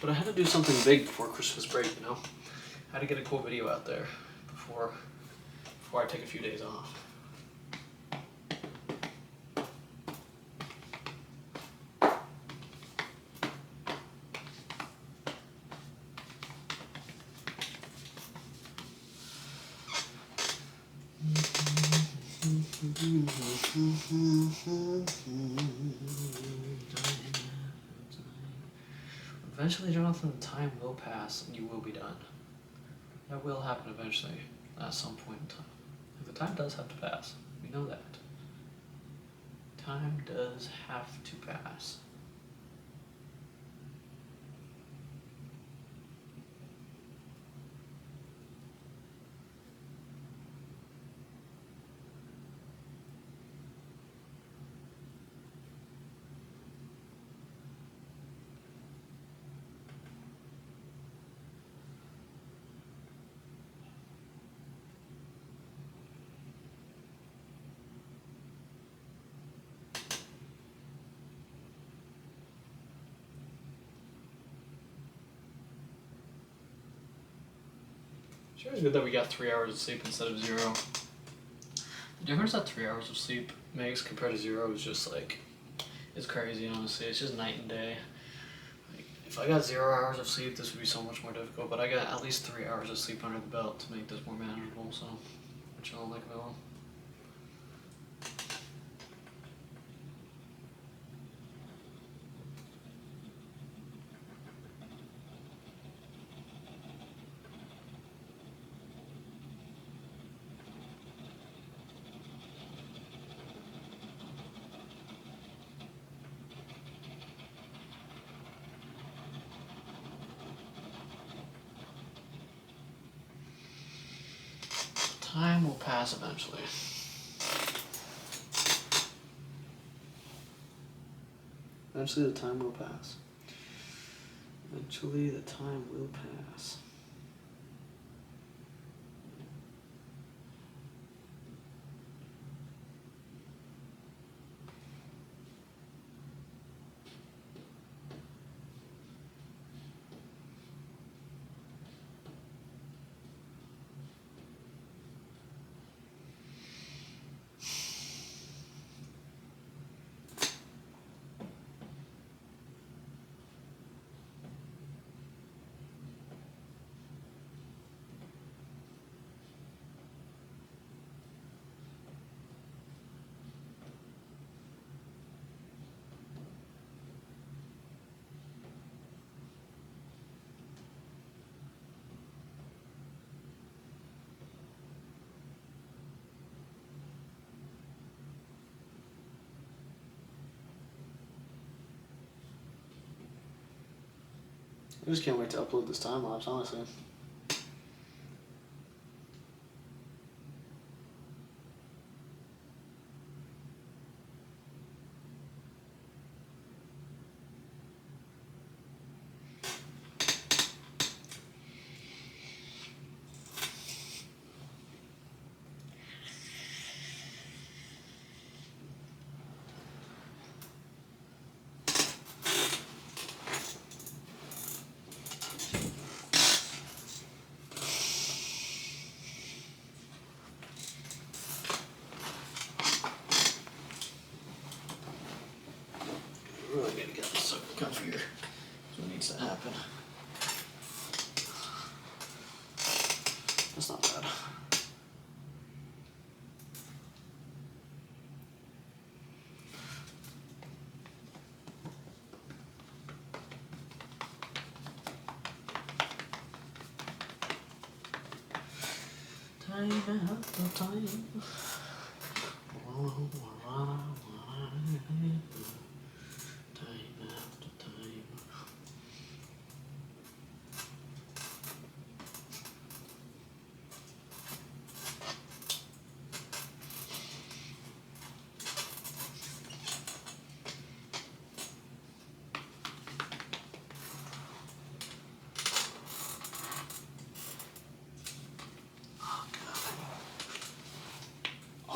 But I had to do something big before Christmas break, you know? I had to get a cool video out there before I take a few days off. Eventually, Jonathan, the time will pass and you will be done. That will happen eventually, at some point in time. The time does have to pass. We know that. Time does have to pass. Sure, it's good that we got 3 hours of sleep instead of 0. The difference that 3 hours of sleep makes compared to 0 is just like, it's crazy, honestly. It's just night and day. Like, if I got 0 hours of sleep, this would be so much more difficult, but I got at least 3 hours of sleep under the belt to make this more manageable, so I'm chilling like a villain. Time will pass eventually. Eventually the time will pass. Eventually the time will pass. I just can't wait to upload this time lapse, honestly. Really need to get this comfier. That's what needs to happen. That's not bad. Time after time. Time after time.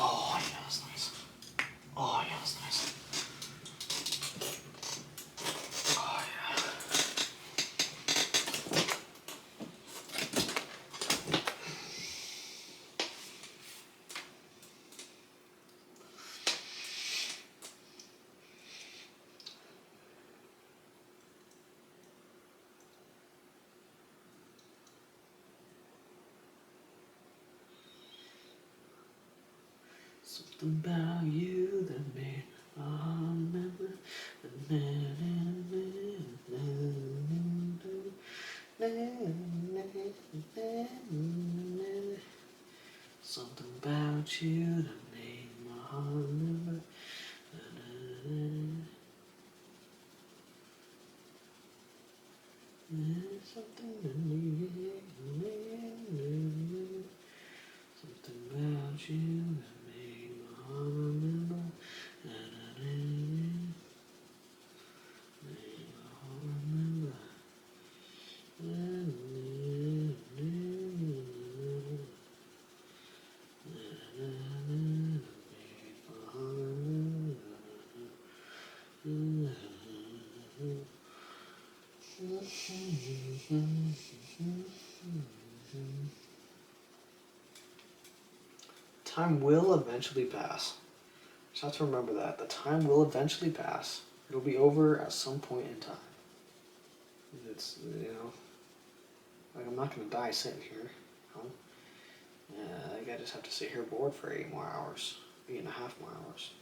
Oh, yeah, that's nice. Oh, yeah, that's nice. Oh, yeah. Something about you that made I remember. Something about you that made my heart remember. Something about you that made my heart remember. Made my heart remember. Time will eventually pass. Just have to remember that. The time will eventually pass. It'll be over at some point in time. It's, like I'm not going to die sitting here. I just have to sit here bored for 8 more hours. 8.5 more hours.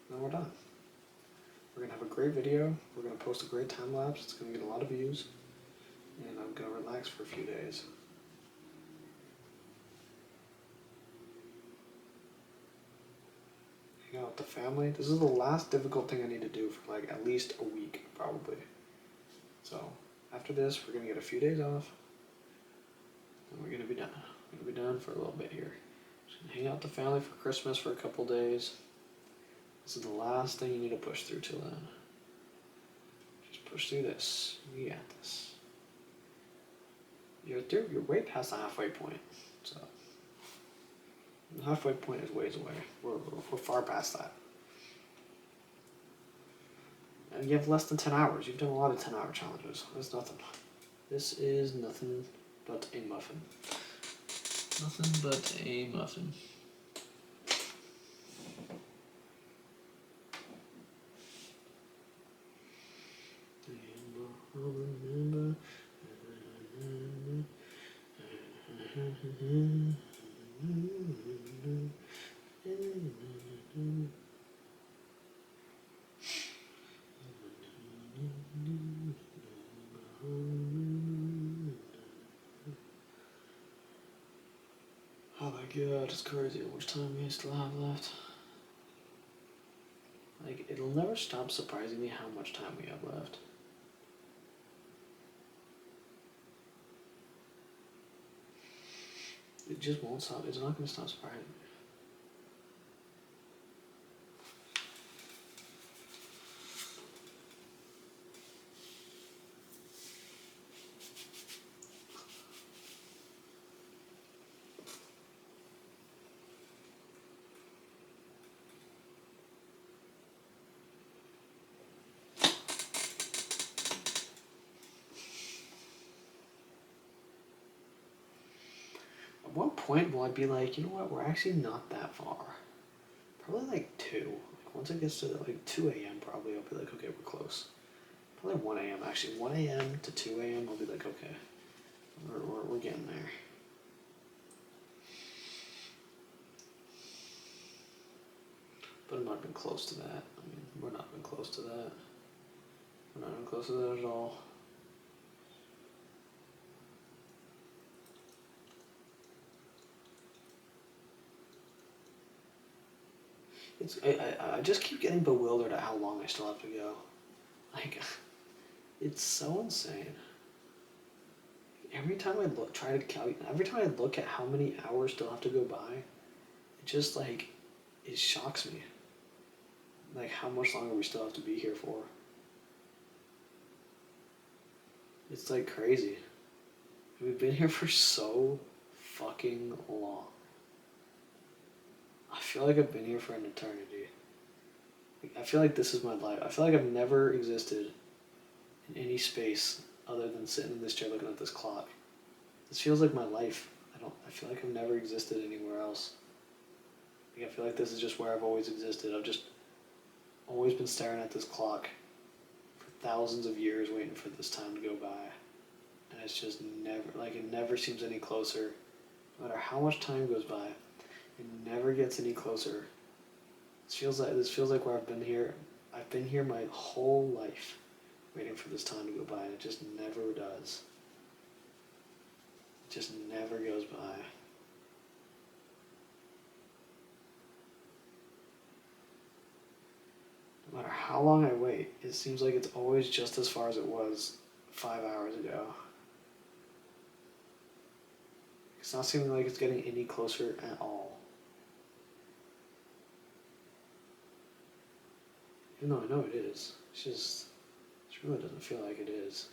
And then we're done. We're going to have a great video. We're going to post a great time lapse. It's going to get a lot of views. And I'm going to relax for a few days. Hang out with the family. This is the last difficult thing I need to do for like at least a week, probably. So after this, we're going to get a few days off. And we're going to be done. We're going to be done for a little bit here. Just going to hang out with the family for Christmas for a couple days. This is the last thing you need to push through till then. Just push through this. You got this. You're way past the halfway point. So the halfway point is ways away. We're far past that. And you have less than 10 hours. You've done a lot of 10-hour challenges. That's nothing. This is nothing but a muffin. Nothing but a muffin. Remember. Oh my god, it's crazy how much time we still have left. Like, it'll never stop surprising me how much time we have left. It just won't stop. It's not going to stop surprising me. At what point will I be like, you know what, we're actually not that far? Probably like 2. Like once it gets to like 2 a.m. probably I'll be like, okay, we're close. Probably 1 a.m. actually. 1 a.m. to 2 a.m. I'll be like, okay, we're getting there. But I'm not even close to that. I mean, we're not even close to that. We're not even close to that at all. I just keep getting bewildered at how long I still have to go. Like, it's so insane. Every time I every time I look at how many hours still have to go by, it just like, it shocks me. Like how much longer we still have to be here for. It's like crazy. We've been here for so fucking long. I feel like I've been here for an eternity. Like, I feel like this is my life. I feel like I've never existed in any space other than sitting in this chair looking at this clock. This feels like my life. I feel like I've never existed anywhere else. Like, I feel like this is just where I've always existed. I've just always been staring at this clock for thousands of years waiting for this time to go by. And it's just never, like, it never seems any closer. No matter how much time goes by, it never gets any closer. This feels like where I've been here. I've been here my whole life waiting for this time to go by, and it just never does. It just never goes by. No matter how long I wait, it seems like it's always just as far as it was 5 hours ago. It's not seeming like it's getting any closer at all. Even though I know it is. It really doesn't feel like it is.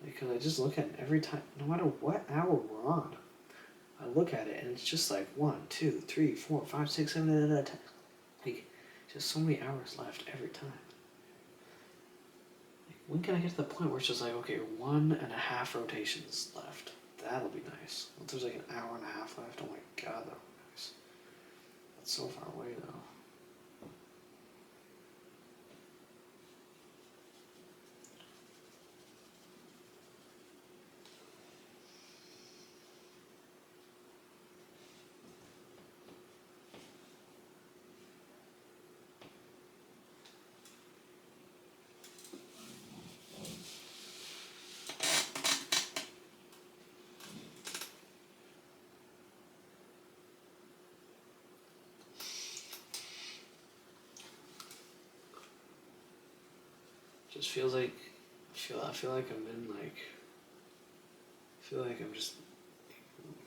Because I just look at it every time, no matter what hour we're on, I look at it and it's just like 1, 2, 3, 4, 5, 6, 7, like, just so many hours left every time. Like, when can I get to the point where it's just like, okay, 1.5 rotations left? That'll be nice. Once there's like an hour and a half left, oh my god, that'll be nice. That's so far away though. Just feels like, I feel like I'm in like, I feel like I'm just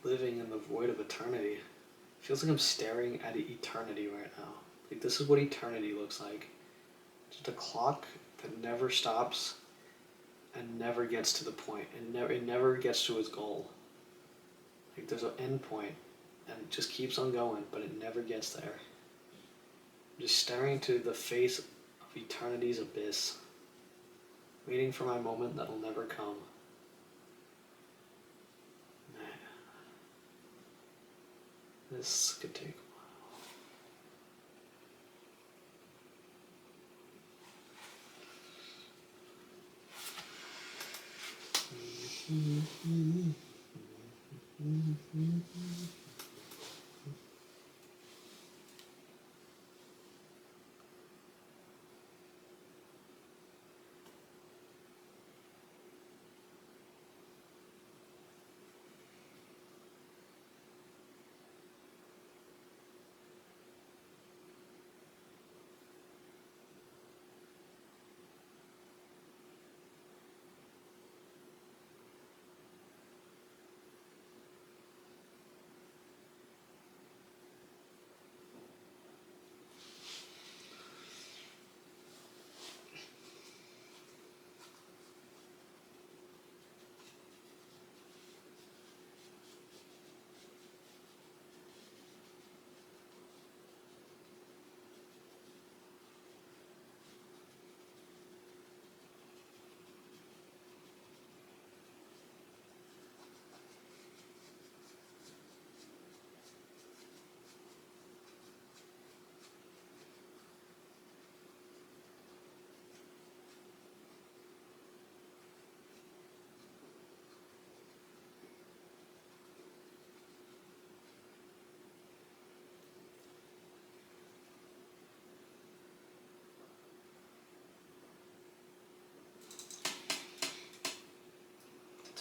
living in the void of eternity. It feels like I'm staring at eternity right now. Like, this is what eternity looks like. Just a clock that never stops and never gets to the point. It never gets to its goal. Like, there's an end point and it just keeps on going, but it never gets there. I'm just staring to the face of eternity's abyss, waiting for my moment that'll never come. Man, this could take a while.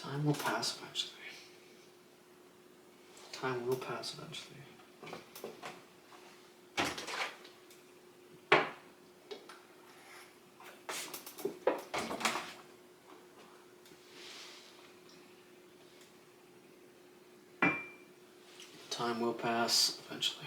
Time will pass eventually. Time will pass eventually. Time will pass eventually.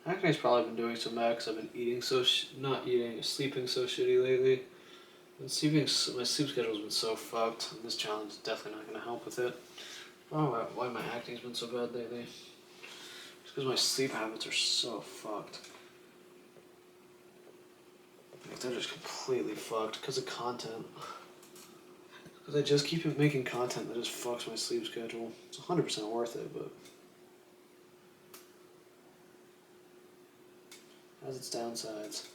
Acne's probably been doing some bad because I've been eating not eating, sleeping so shitty lately. My sleep schedule's been so fucked, and this challenge is definitely not going to help with it. I don't know why my acne's been so bad lately. It's because my sleep habits are so fucked. Like, they're just completely fucked because of content. Because I just keep making content that just fucks my sleep schedule. It's 100% worth it, but has its downsides.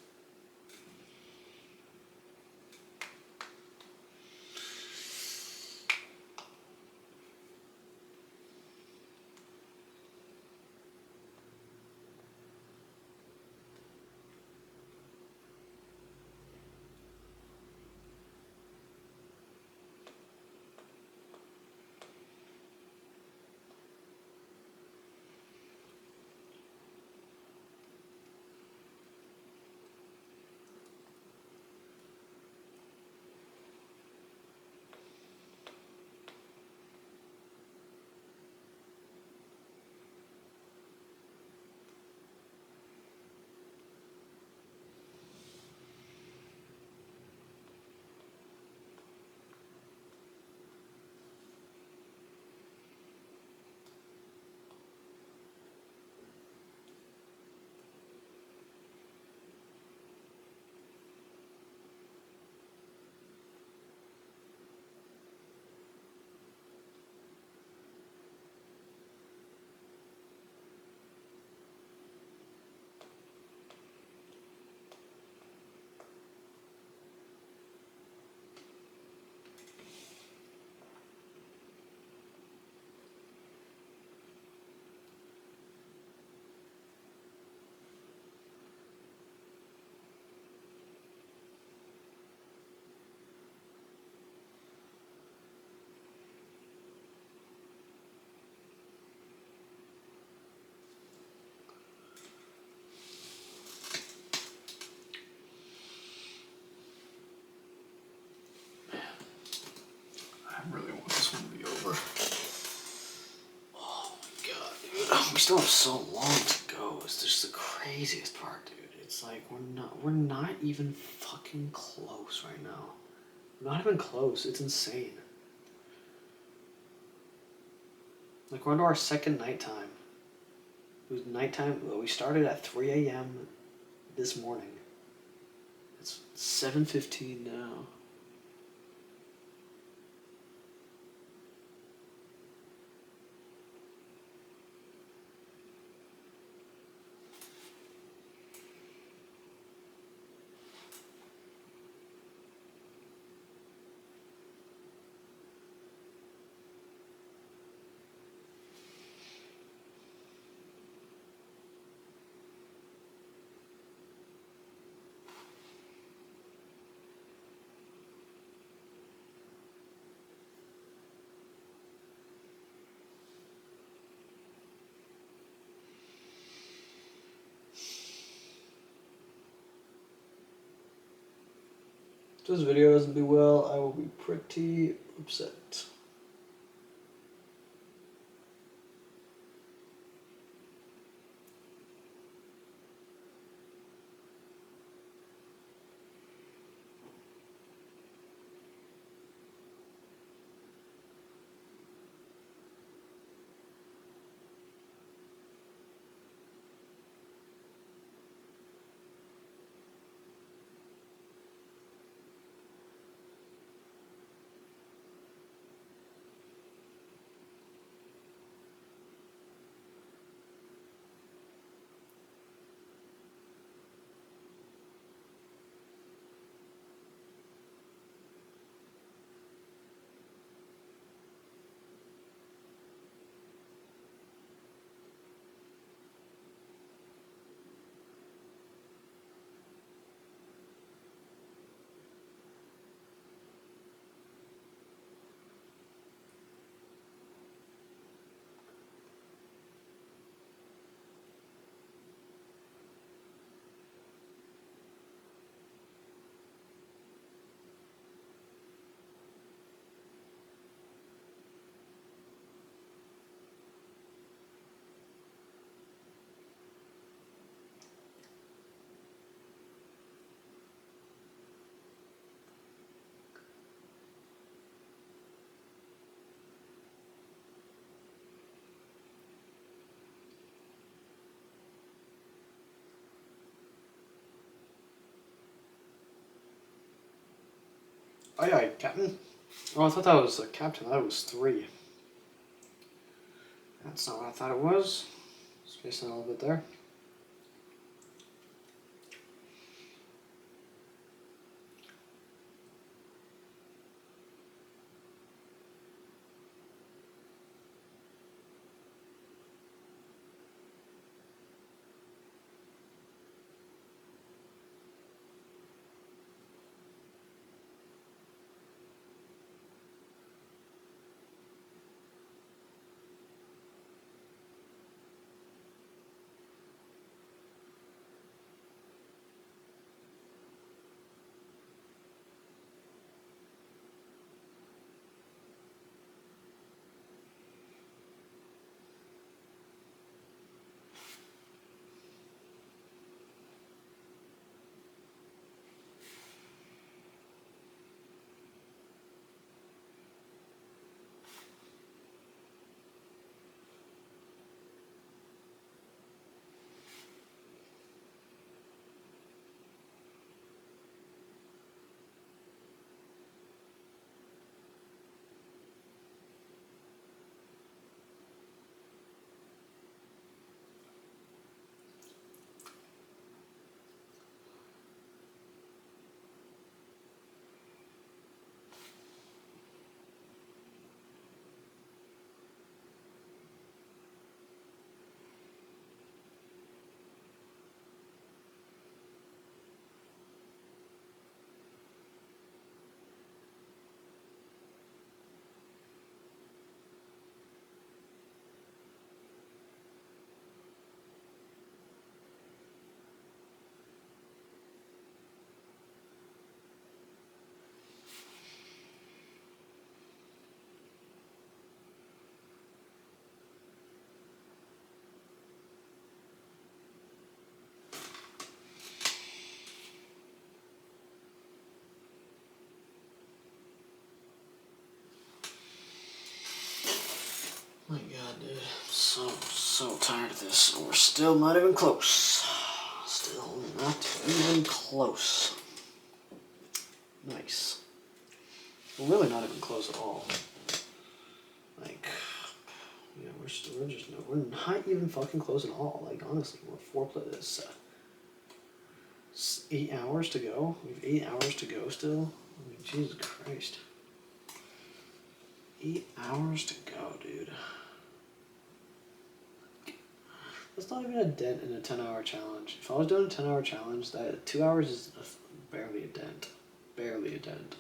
I really want this one to be over. Oh my god, dude. We still have so long to go. It's just the craziest part, dude. It's like we're not even fucking close right now. Not even close. It's insane. Like, we're into our second nighttime. It was nighttime. Well, we started at 3 a.m. this morning. It's 7:15 now. If this video doesn't do well, I will be pretty upset. Aye, aye, Captain. Oh, I thought that was a captain. That was 3. That's not what I thought it was. Spacing a little bit there. My God, dude. I'm so tired of this. We're still not even close. Still not even close. Nice. We're really not even close at all. Like, yeah, we're not even fucking close at all. Like, honestly, we're 8 hours to go. We have 8 hours to go still. I mean, Jesus Christ. 8 hours to go, dude. That's not even a dent in a 10-hour challenge. If I was doing a 10-hour challenge, that 2 hours is barely a dent. Barely a dent.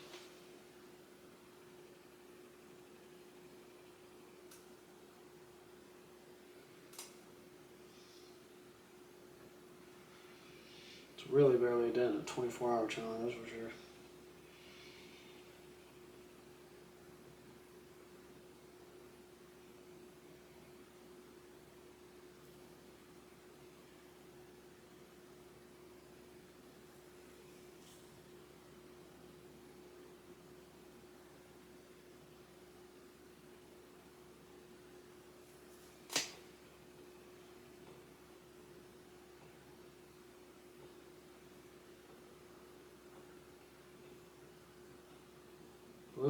It's really barely a dent in a 24-hour challenge, that's for sure.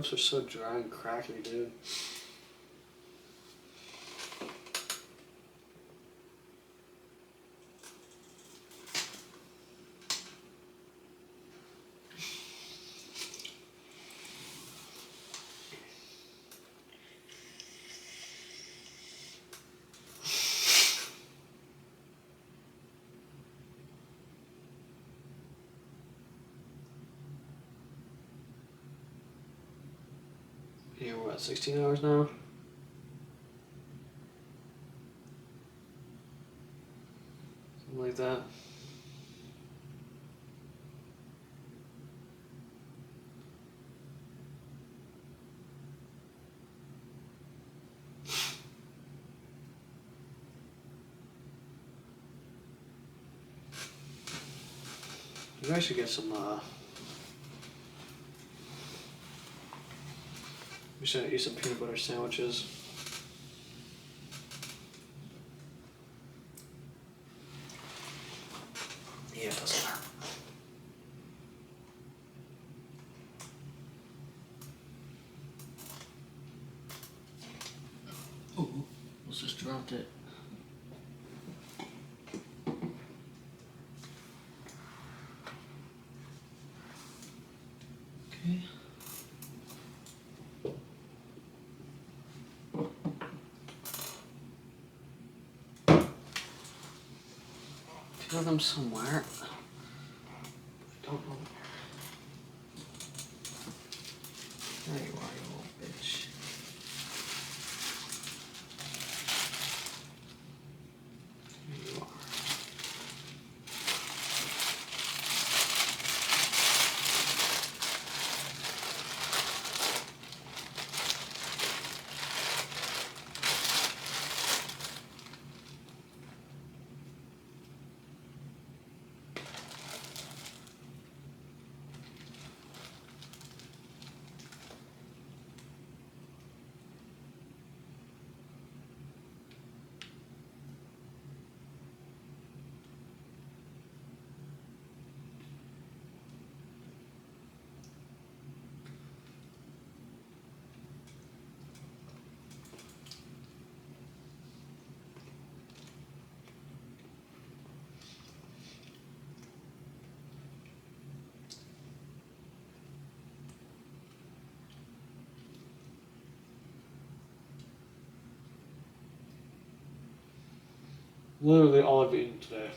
lips are so dry and cracky, dude. Here we're at 16 hours now. Something like that. Maybe I should get some, we should eat some peanut butter sandwiches. Yeah, it doesn't hurt. Oh, almost just dropped it. Okay. Feel them somewhere. I don't know. There you are, you little bitch. There you are. Literally all I've eaten today.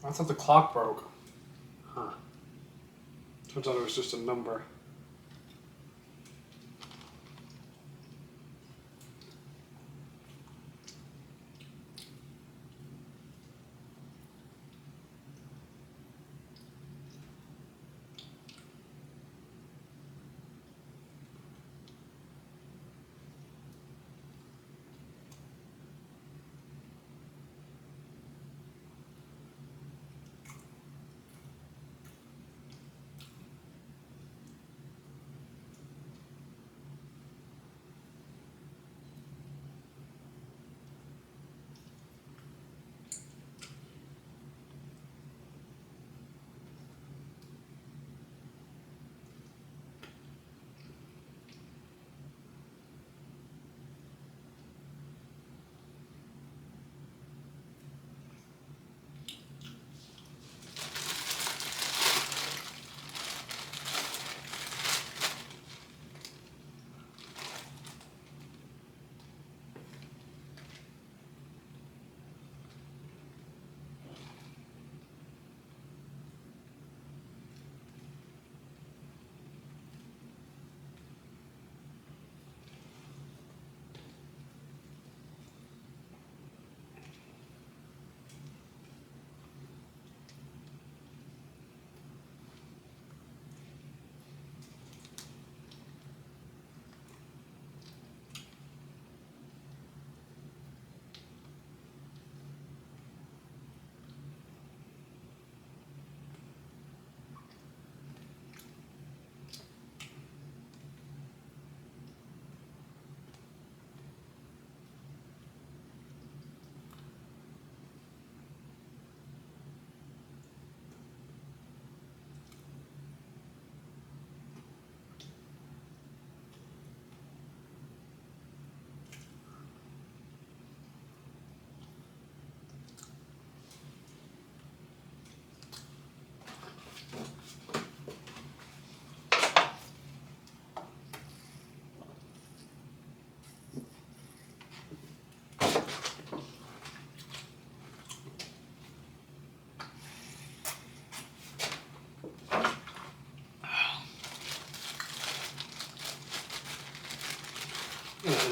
I thought the clock broke. Huh. Turns out it was just a number.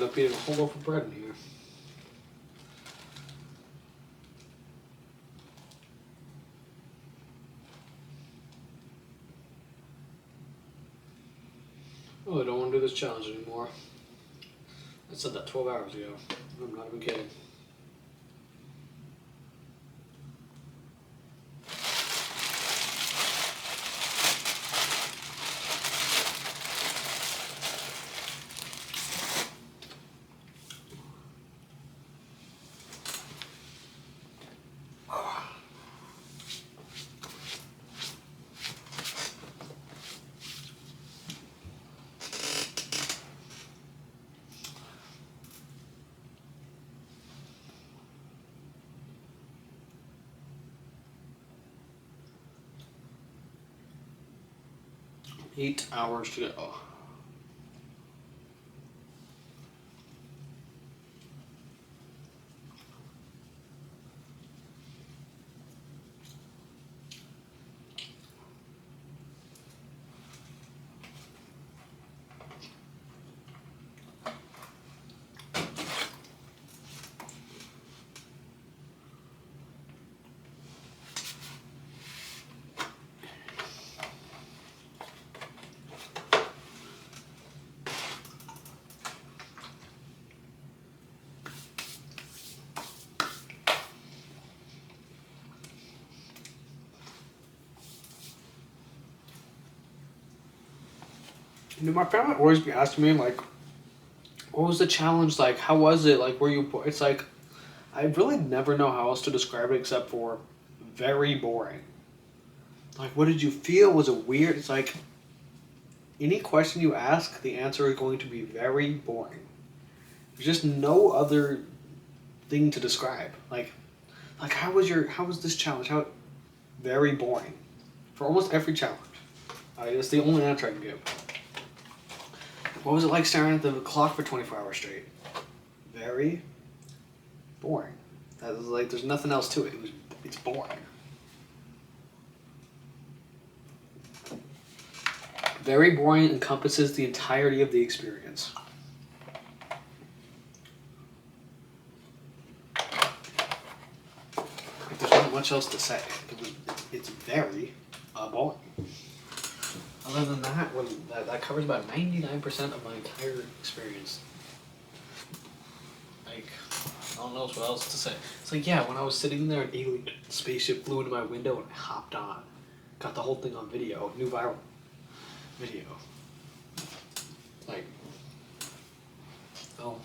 end up eating a whole loaf of bread in here. Oh, I don't want to do this challenge anymore. I said that 12 hours ago. I'm not even kidding. Eight hours to go. You know, my family always be asking me, like, what was the challenge like? How was it? Like, were you... It's like, I really never know how else to describe it except for very boring. Like, what did you feel? Was it weird? It's like, any question you ask, the answer is going to be very boring. There's just no other thing to describe. Like how was this challenge? Very boring. For almost every challenge. That's the only answer I can give. What was it like staring at the clock for 24 hours straight? Very boring. That was like, there's nothing else to it. It's boring. Very boring encompasses the entirety of the experience. Like, there's not much else to say. It's very boring. Other than that, that covers about 99% of my entire experience. Like, I don't know what else to say. It's like, yeah, when I was sitting there, an alien spaceship flew into my window and I hopped on. Got the whole thing on video, new viral video. Like, oh.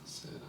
Sit on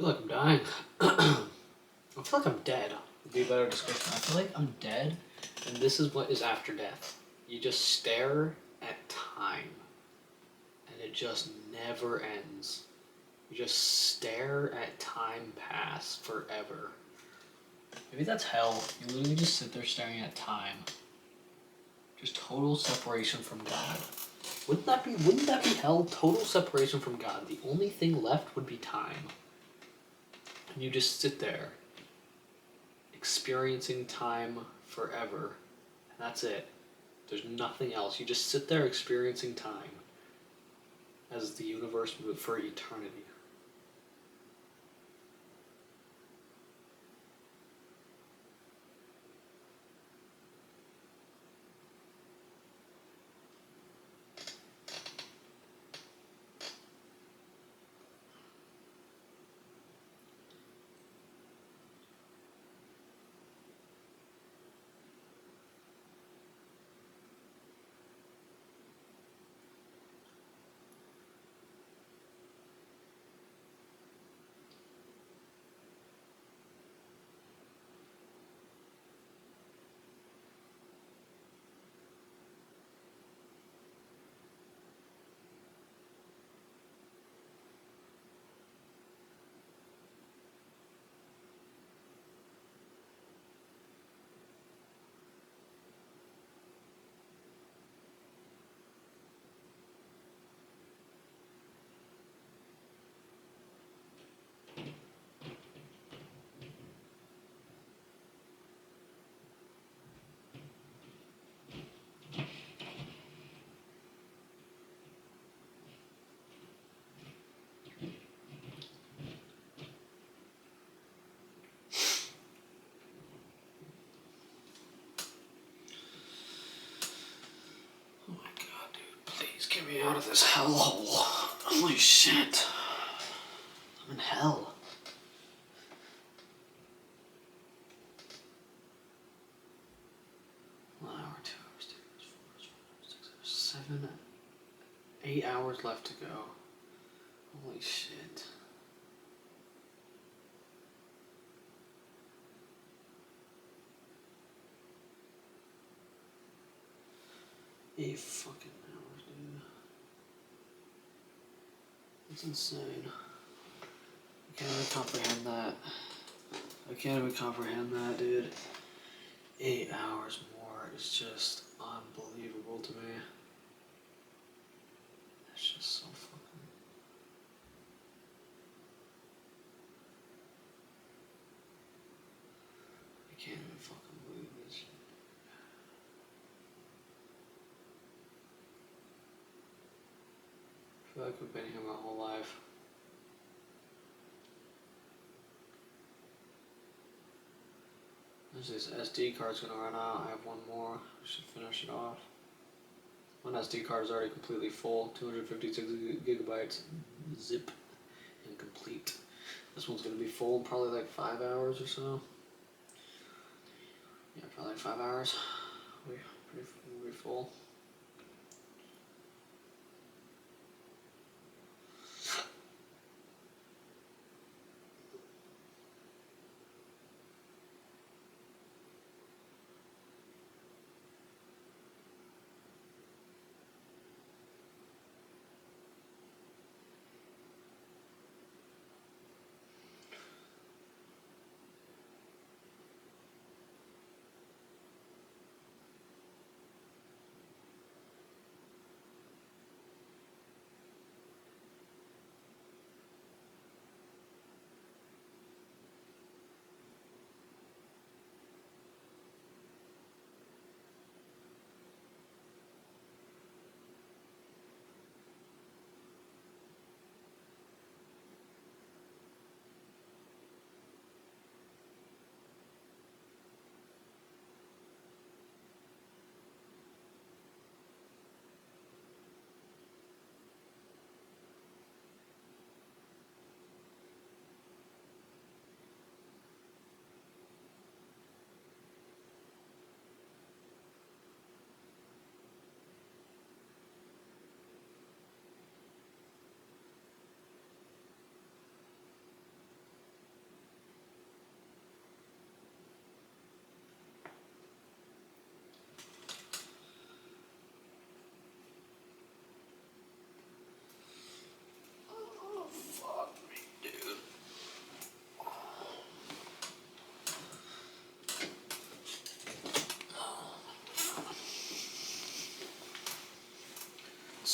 feel like I'm dying. I feel like I'm dead. Would be a better description. I feel like I'm dead, and this is what is after death. You just stare at time, and it just never ends. You just stare at time pass forever. Maybe that's hell. You literally just sit there staring at time. Just total separation from God. Wouldn't that be hell? Total separation from God. The only thing left would be time. And you just sit there, experiencing time forever. And that's it. There's nothing else. You just sit there experiencing time as the universe moves for eternity. Oh my god, dude. Please get me out of this hellhole. Holy shit. I'm in hell. 1 hour, 2 hours, 3 hours, 4 hours, 5 hours, 6 hours, 7, 8 hours left to go. Holy shit. Eight fucking hours, dude. That's insane. I can't even comprehend that. I can't even comprehend that, dude. 8 hours more is just unbelievable to me. That's just so fucking... I can't even fucking believe this shit. I feel like we've been here my whole life. There's this SD card's gonna run out. I have one more. I should finish it off. One SD card is already completely full. 256 gigabytes. Zip. And complete. This one's gonna be full in probably like 5 hours or so. Yeah, probably 5 hours. We'll be full.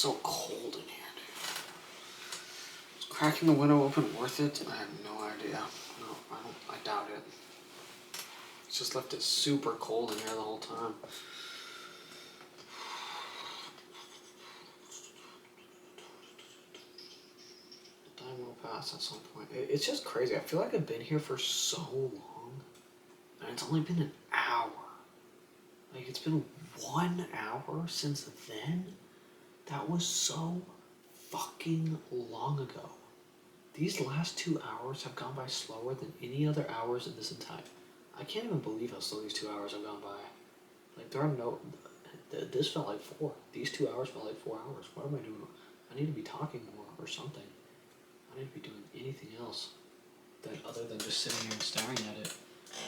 so cold in here, dude. Is cracking the window open worth it? I have no idea. No, I doubt it. It's just left it super cold in here the whole time. The time will pass at some point. It's just crazy. I feel like I've been here for so long, and it's only been an hour. Like, it's been 1 hour since then? That was so fucking long ago. These last 2 hours have gone by slower than any other hours in this entire... I can't even believe how slow these 2 hours have gone by. Like, there are no... This felt like 4. These 2 hours felt like 4 hours. What am I doing? I need to be talking more or something. I need to be doing anything else other than just sitting here and staring at it.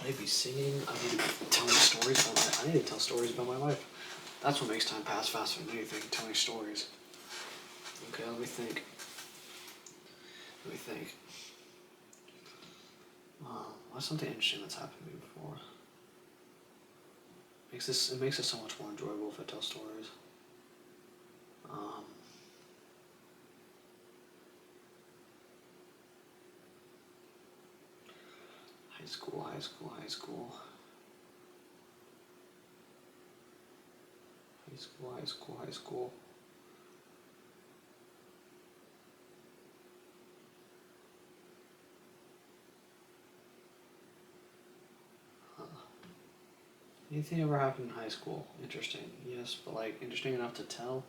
I need to be singing. I need to be telling stories about my... I need to tell stories about my life. That's what makes time pass faster than anything, telling stories. Okay, let me think. What's something interesting that's happened to me before? It makes it so much more enjoyable if I tell stories. High school. Anything ever happened in high school? Interesting. Yes, but like interesting enough to tell?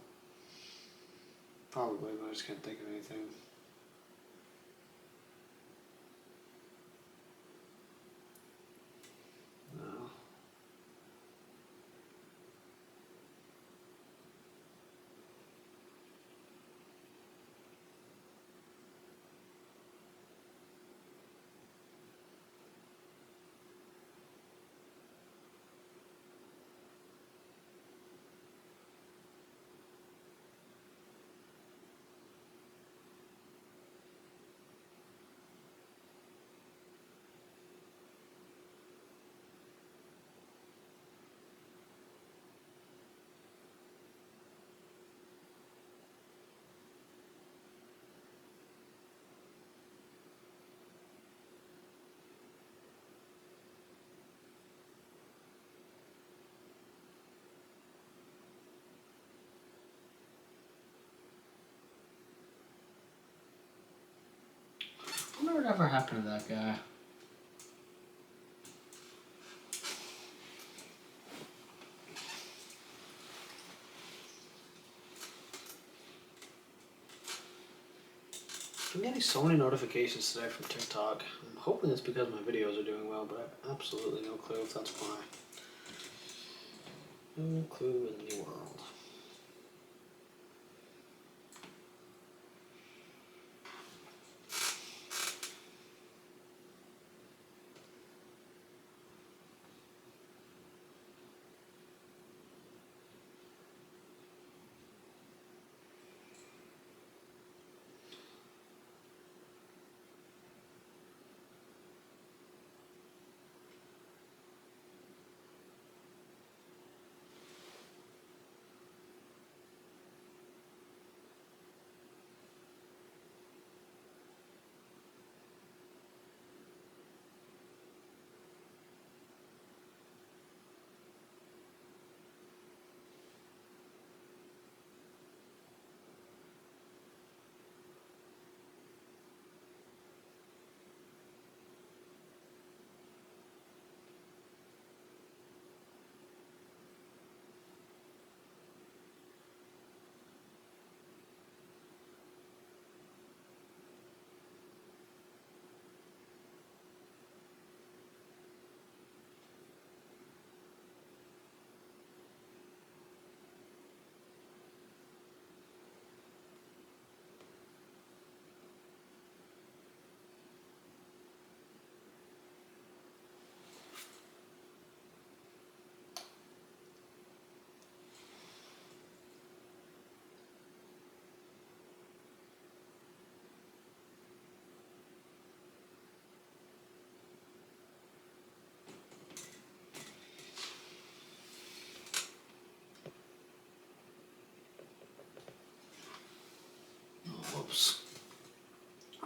Probably, but I just can't think of anything. No. I wonder what ever happened to that guy. I'm getting so many notifications today from TikTok. I'm hoping it's because my videos are doing well, but I have absolutely no clue if that's why. No clue in the world.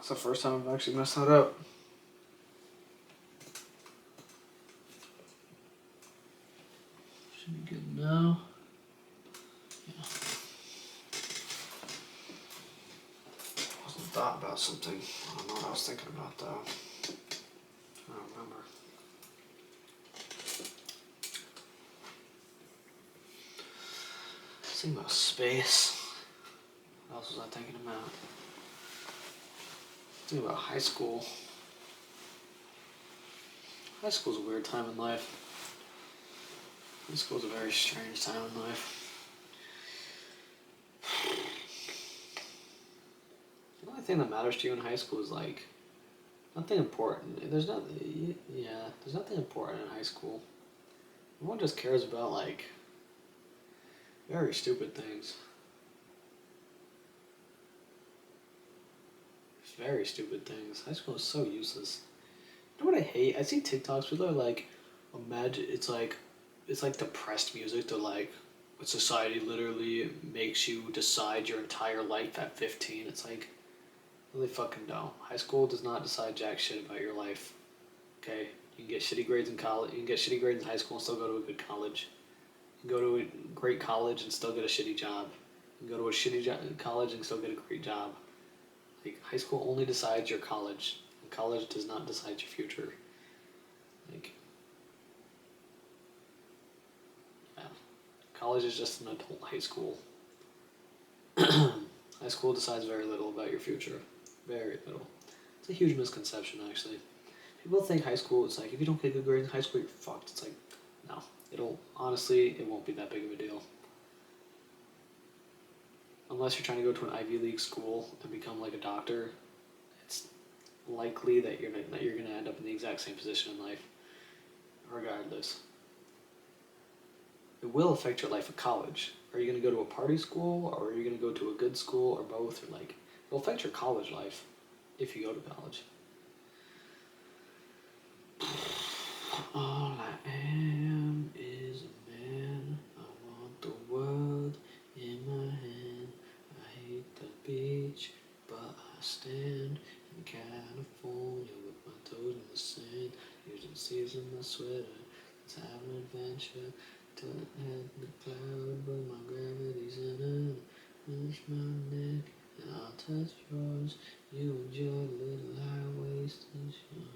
That's the first time I've actually messed that up. Should be good now. Yeah. I wasn't thought about something. I don't know what I was thinking about though. I don't remember. Thinking about space. What else was I thinking about? Thinking about high school. High school's a weird time in life. High school's a very strange time in life. The only thing that matters to you in high school is like nothing important. There's nothing. Yeah, there's nothing important in high school. Everyone just cares about like very stupid things. Very stupid things. High school is so useless. You know what I hate? I see TikToks. People are like, imagine it's like depressed music. They're like, society literally makes you decide your entire life at 15. It's like, really fucking don't. High school does not decide jack shit about your life. Okay, you can get shitty grades in college. You can get shitty grades in high school and still go to a good college. You can go to a great college and still get a shitty job. You can go to a shitty college and still get a great job. Like, high school only decides your college, and college does not decide your future. Like, yeah. College is just an adult high school. High school decides very little about your future. Very little. It's a huge misconception, actually. People think high school, it's like, if you don't get good grades in high school, you're fucked. It's like, no. Honestly, it won't be that big of a deal. Unless you're trying to go to an Ivy League school and become like a doctor, it's likely that you're gonna end up in the exact same position in life, regardless. It will affect your life at college. Are you gonna go to a party school, or are you gonna go to a good school, or both? Or like, it'll affect your college life if you go to college. All I am is a man. I want the world in my hand. I hate the beach, but I stand in California with my toes in the sand. Using seas in my sweater. Let's have an adventure. Till it head in the cloud, but my gravity's in it. Touch my neck and I'll touch yours. You and your little high-waisted shorts.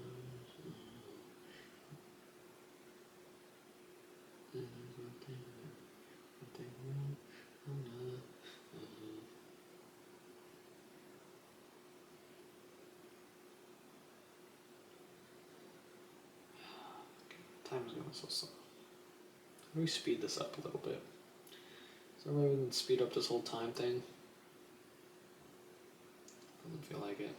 Time is going so slow. Let me speed this up a little bit. So maybe we can speed up this whole time thing. Doesn't feel like it.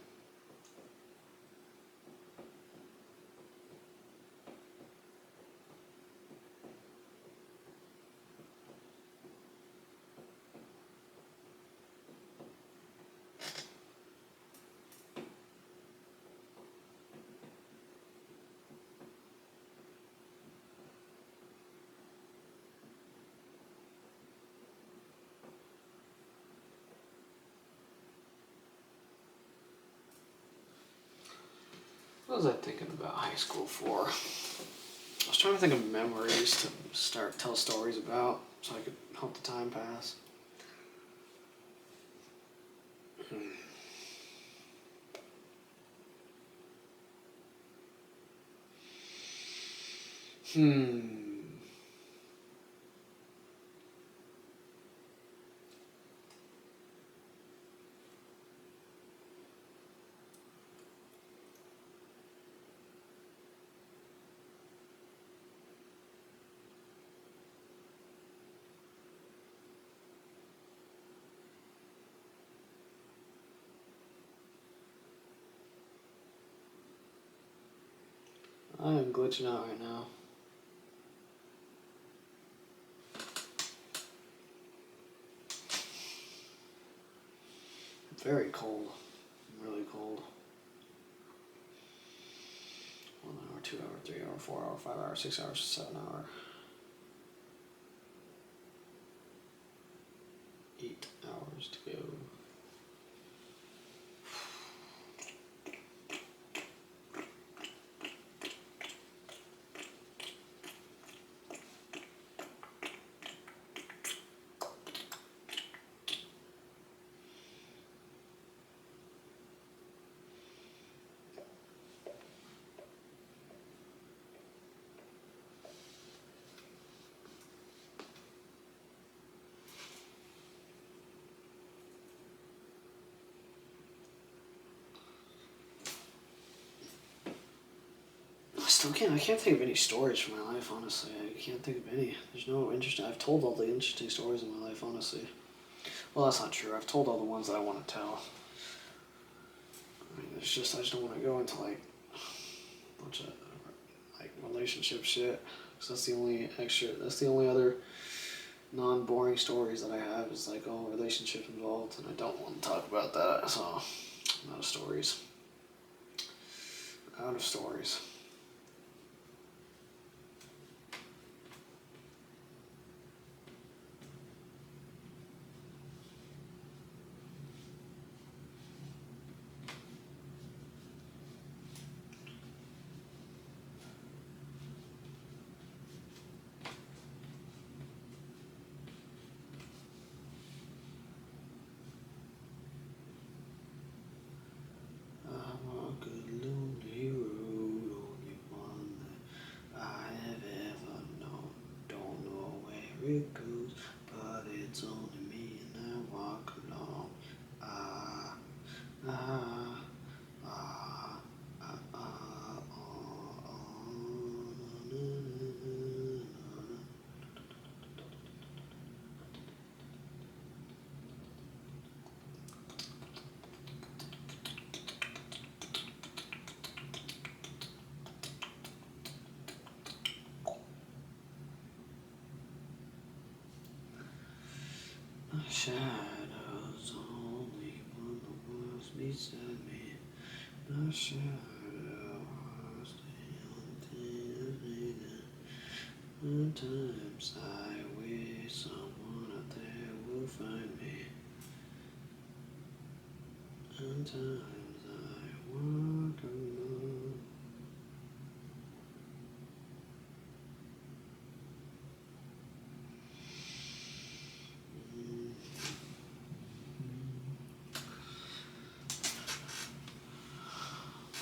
What was I thinking about high school for? I was trying to think of memories to tell stories about, so I could help the time pass. I am glitching out right now. Very cold. Really cold. 1 hour, 2 hour, 3 hour, 4 hour, 5 hour, 6 hour, 7 hour. 8 hours to go. still can't. I can't think of any stories from my life. Honestly, I can't think of any. There's no interesting. I've told all the interesting stories in my life. Honestly, well, that's not true. I've told all the ones that I want to tell. I mean, it's just I just don't want to go into like a bunch of like relationship shit. Cause that's the only extra. That's the only other non-boring stories that I have is like all relationship involved, and I don't want to talk about that. So, I'm out of stories. Out of stories. I walk a lonely road, only one that I have ever known. Don't know where it goes, but it's only me and I walk alone. Ah, ah, ah, ah, ah, oh, oh, na, na, na, na. My shadow's only one that was beside me. My shadow was the only thing that made it. Sometimes I wish someone out there will find me. Sometimes I walk alone.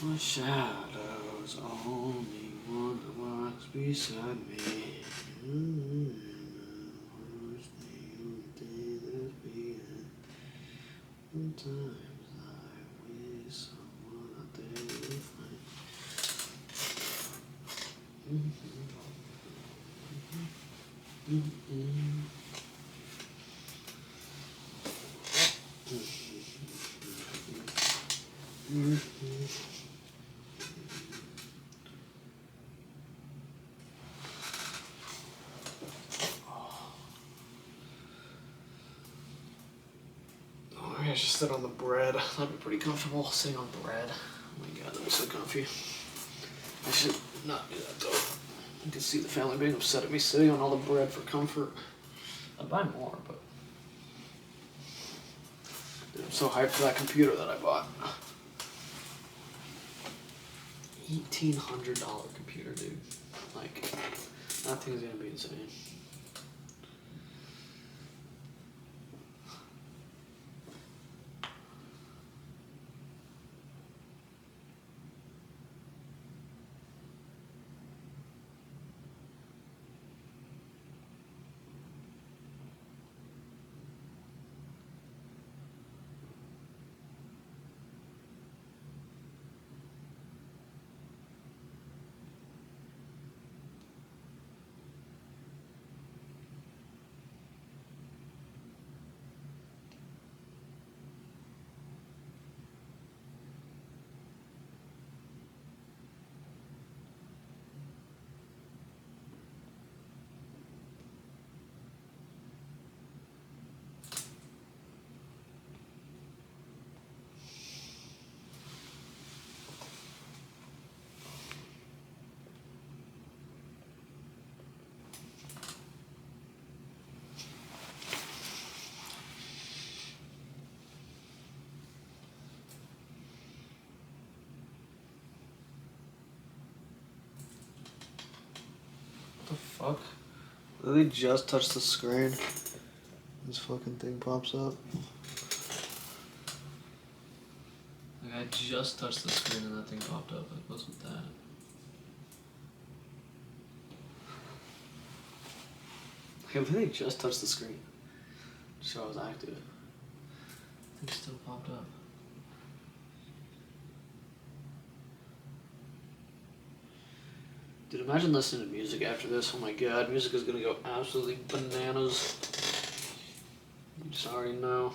My shadow's only one that walks beside me. Was the only thing that's being. Sometimes I wish someone out there will find me. I should sit on the bread. That'd be pretty comfortable, sitting on bread. Oh my god, that'd be so comfy. I should not do that though. You can see the family being upset at me sitting on all the bread for comfort. I'd buy more, but dude, I'm so hyped for that computer that I bought. $1,800 computer, dude. Like, that thing's gonna be insane. What the fuck? Literally just touched the screen. This fucking thing pops up. Like, I just touched the screen and that thing popped up. Like, what's with that? I literally just touched the screen. So I was active. It still popped up. Dude, imagine listening to music after this. Oh my god, music is gonna go absolutely bananas. I'm sorry, no.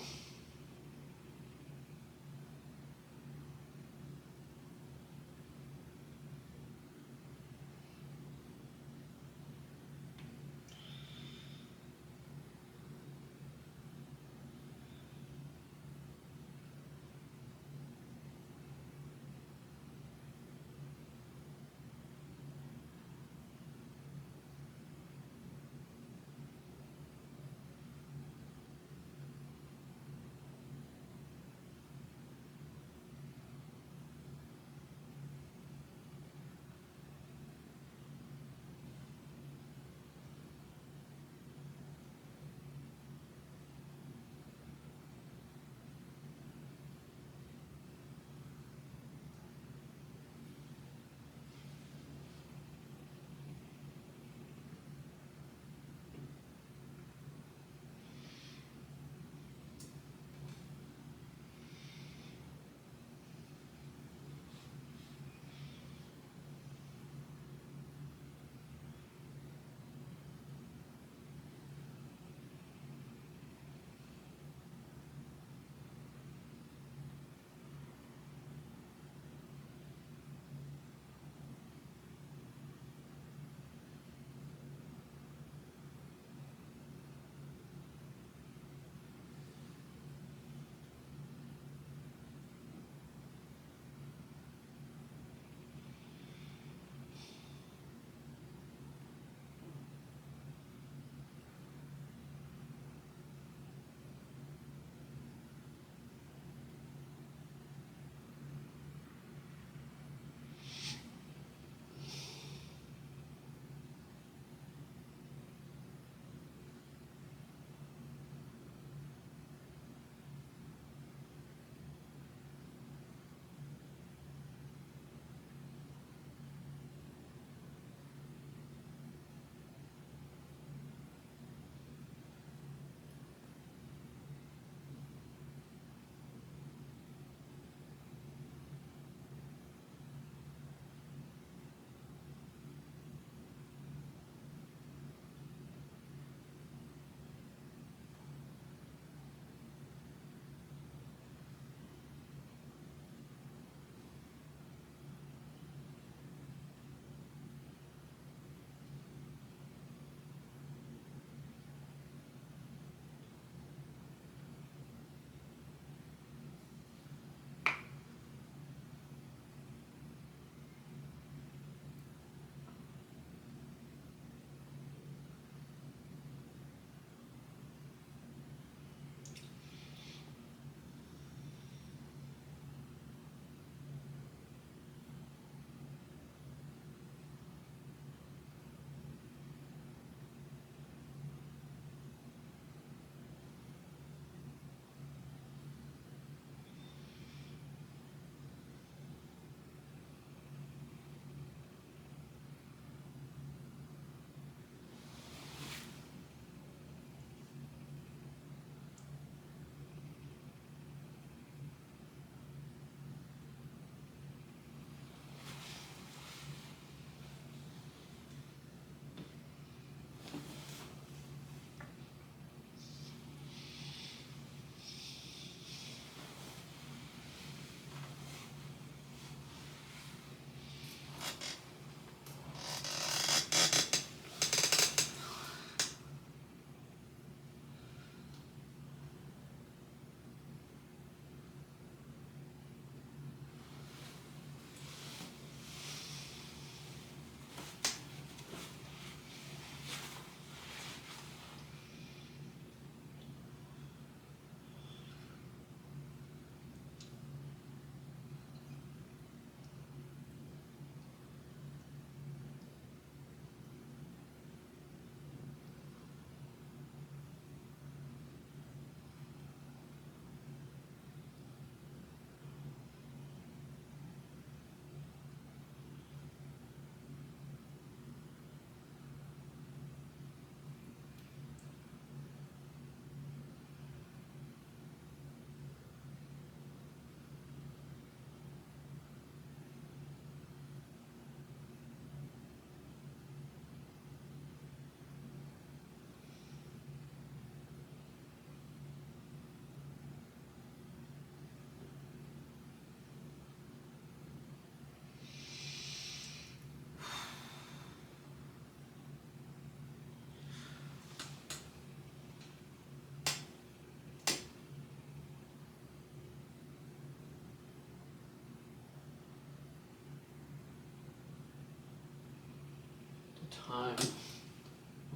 Time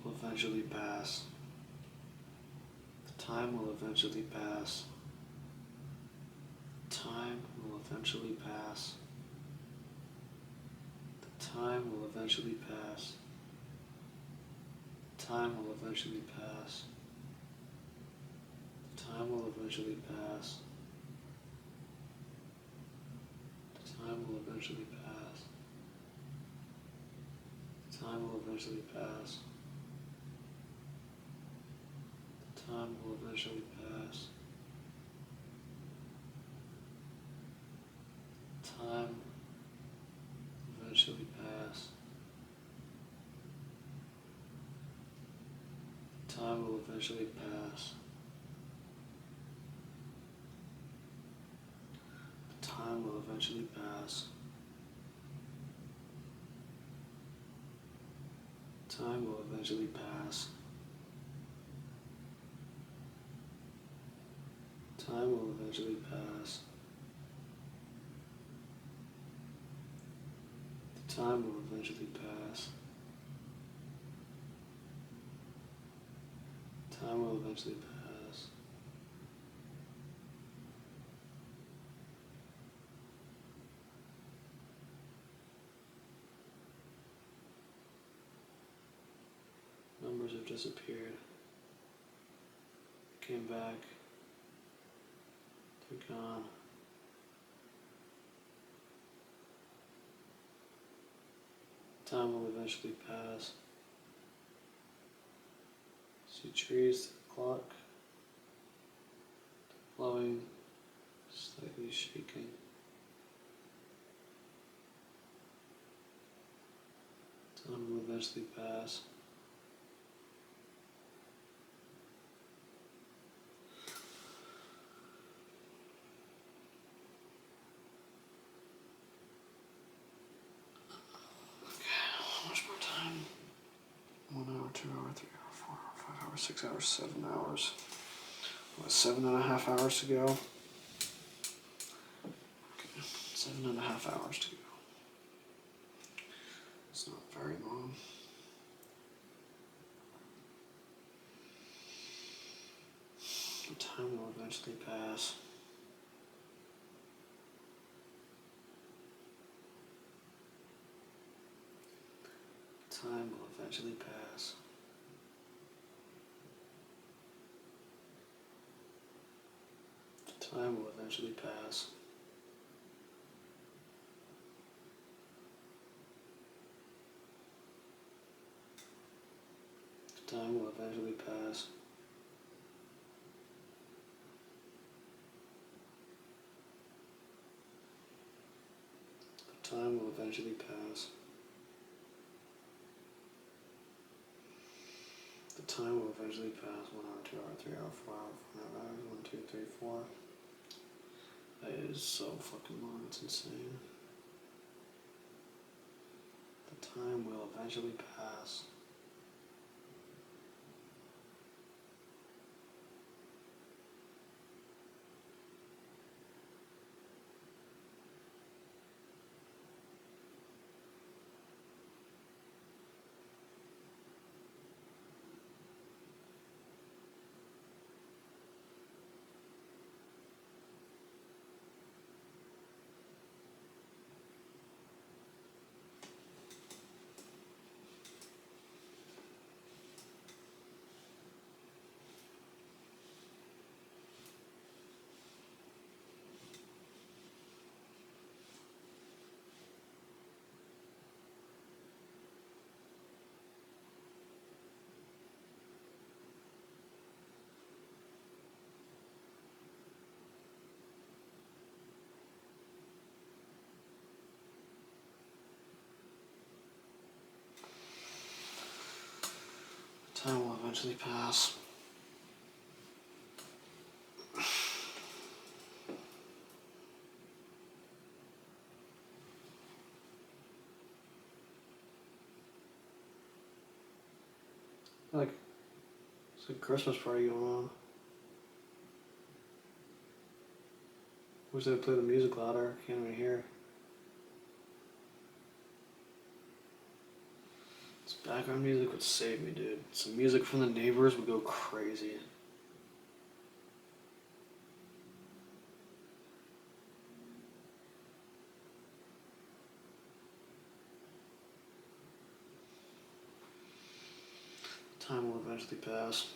will eventually pass. The time will eventually pass. Time will eventually pass. The time will eventually pass. Time will eventually pass. Time will eventually pass. Time will eventually pass. Time will eventually pass. Time will eventually pass. Time eventually pass. Time will eventually pass. Time will eventually pass. Time will eventually pass. Time will eventually pass. Time will eventually pass. Time will eventually pass. Numbers have disappeared. Came back. They're gone. Time will eventually pass. See trees, the clock, flowing, slightly shaking. Time will eventually pass. How much more time? 1 hour, 2 hour, 3 hour, 4 hour, 5 hours, 6 hours, 7 hours. What, 7.5 hours to go? Okay, 7.5 hours to go. It's not very long. The time will eventually pass. Time will eventually pass. Time will eventually pass. Time will eventually pass. Time will eventually pass. The time will eventually pass. 1 hour, 2 hour, 3 hour, 4 hour, 5 hours. 1, 2, 3, 4. That is so fucking long. It's insane. The time will eventually pass. Time will eventually pass. Like, it's a Christmas party going on. Wish they'd play the music louder. Can't even hear. It's Background music would save me, dude. Some music from the neighbors would go crazy. Time will eventually pass.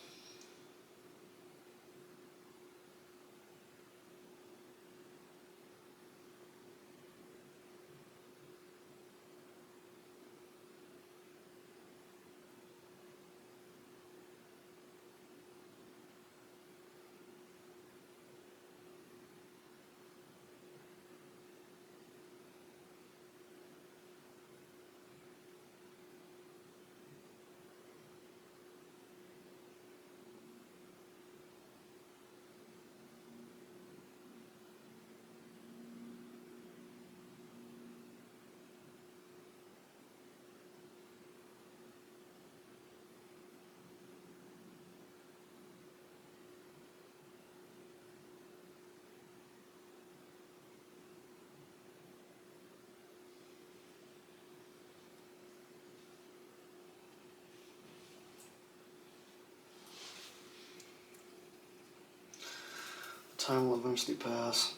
Time will eventually pass.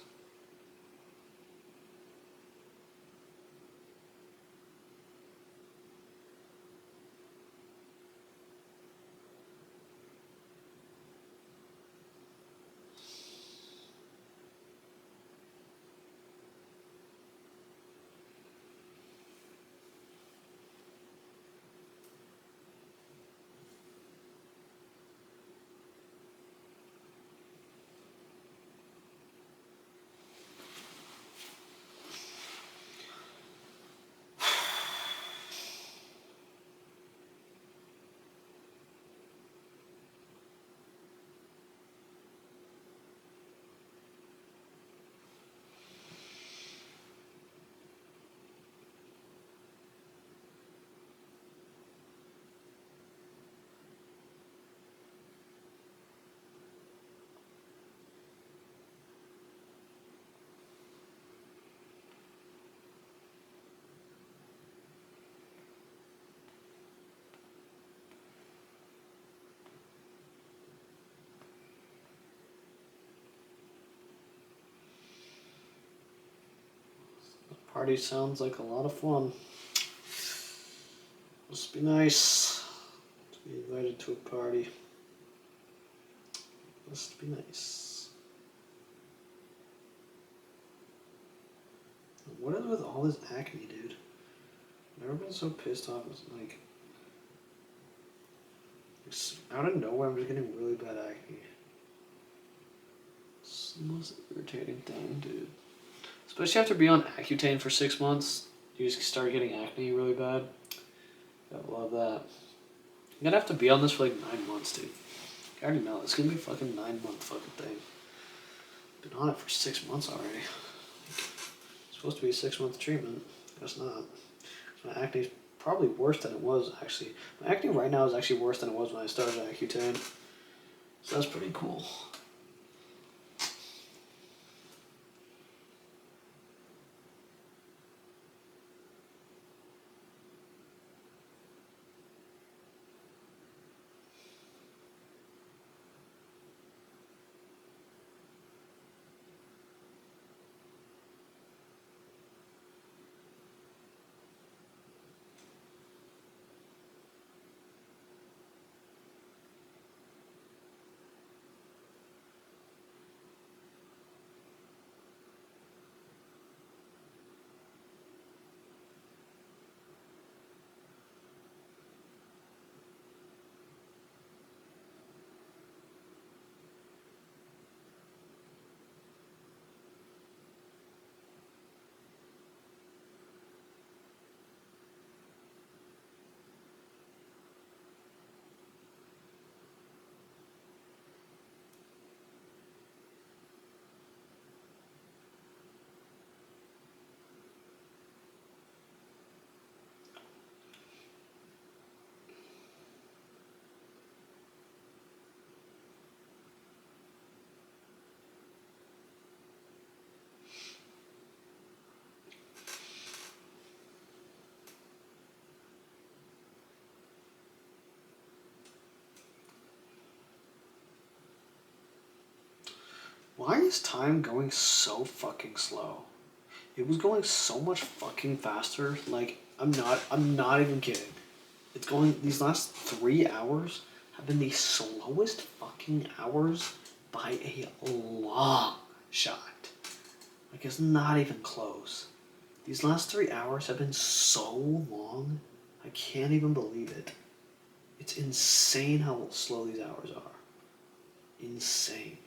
Party sounds like a lot of fun. Must be nice to be invited to a party. Must be nice. What is with all this acne, dude? I've never been so pissed off. It's like out of nowhere, I'm just getting really bad acne. It's the most irritating thing, dude. Especially after being on Accutane for 6 months, you just start getting acne really bad. Gotta love that. I'm gonna have to be on this for like 9 months, dude. I already know, it's gonna be a fucking 9-month fucking thing. Been on it for 6 months already. It's supposed to be a 6-month treatment. Guess not. My acne's probably worse than it was, actually. My acne right now is actually worse than it was when I started Accutane. So that's pretty cool. Why is time going so fucking slow? It was going so much fucking faster. Like, I'm not even kidding. It's going, these last 3 hours have been the slowest fucking hours by a long shot. Like, it's not even close. These last 3 hours have been so long, I can't even believe it. It's insane how slow these hours are. Insane.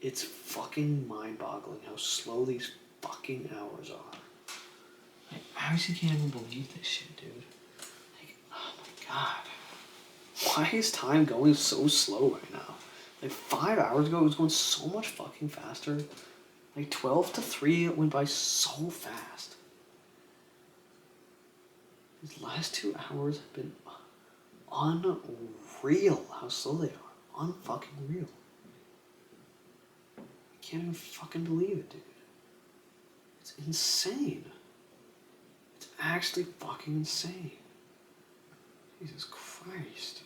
It's fucking mind-boggling how slow these fucking hours are. I actually can't even believe this shit, dude. Like, oh my god. Why is time going so slow right now? Like 5 hours ago, it was going so much fucking faster. Like 12 to 3, it went by so fast. These last 2 hours have been unreal how slow they are. Unfucking real. I can't even fucking believe it, dude. It's insane. It's actually fucking insane. Jesus Christ.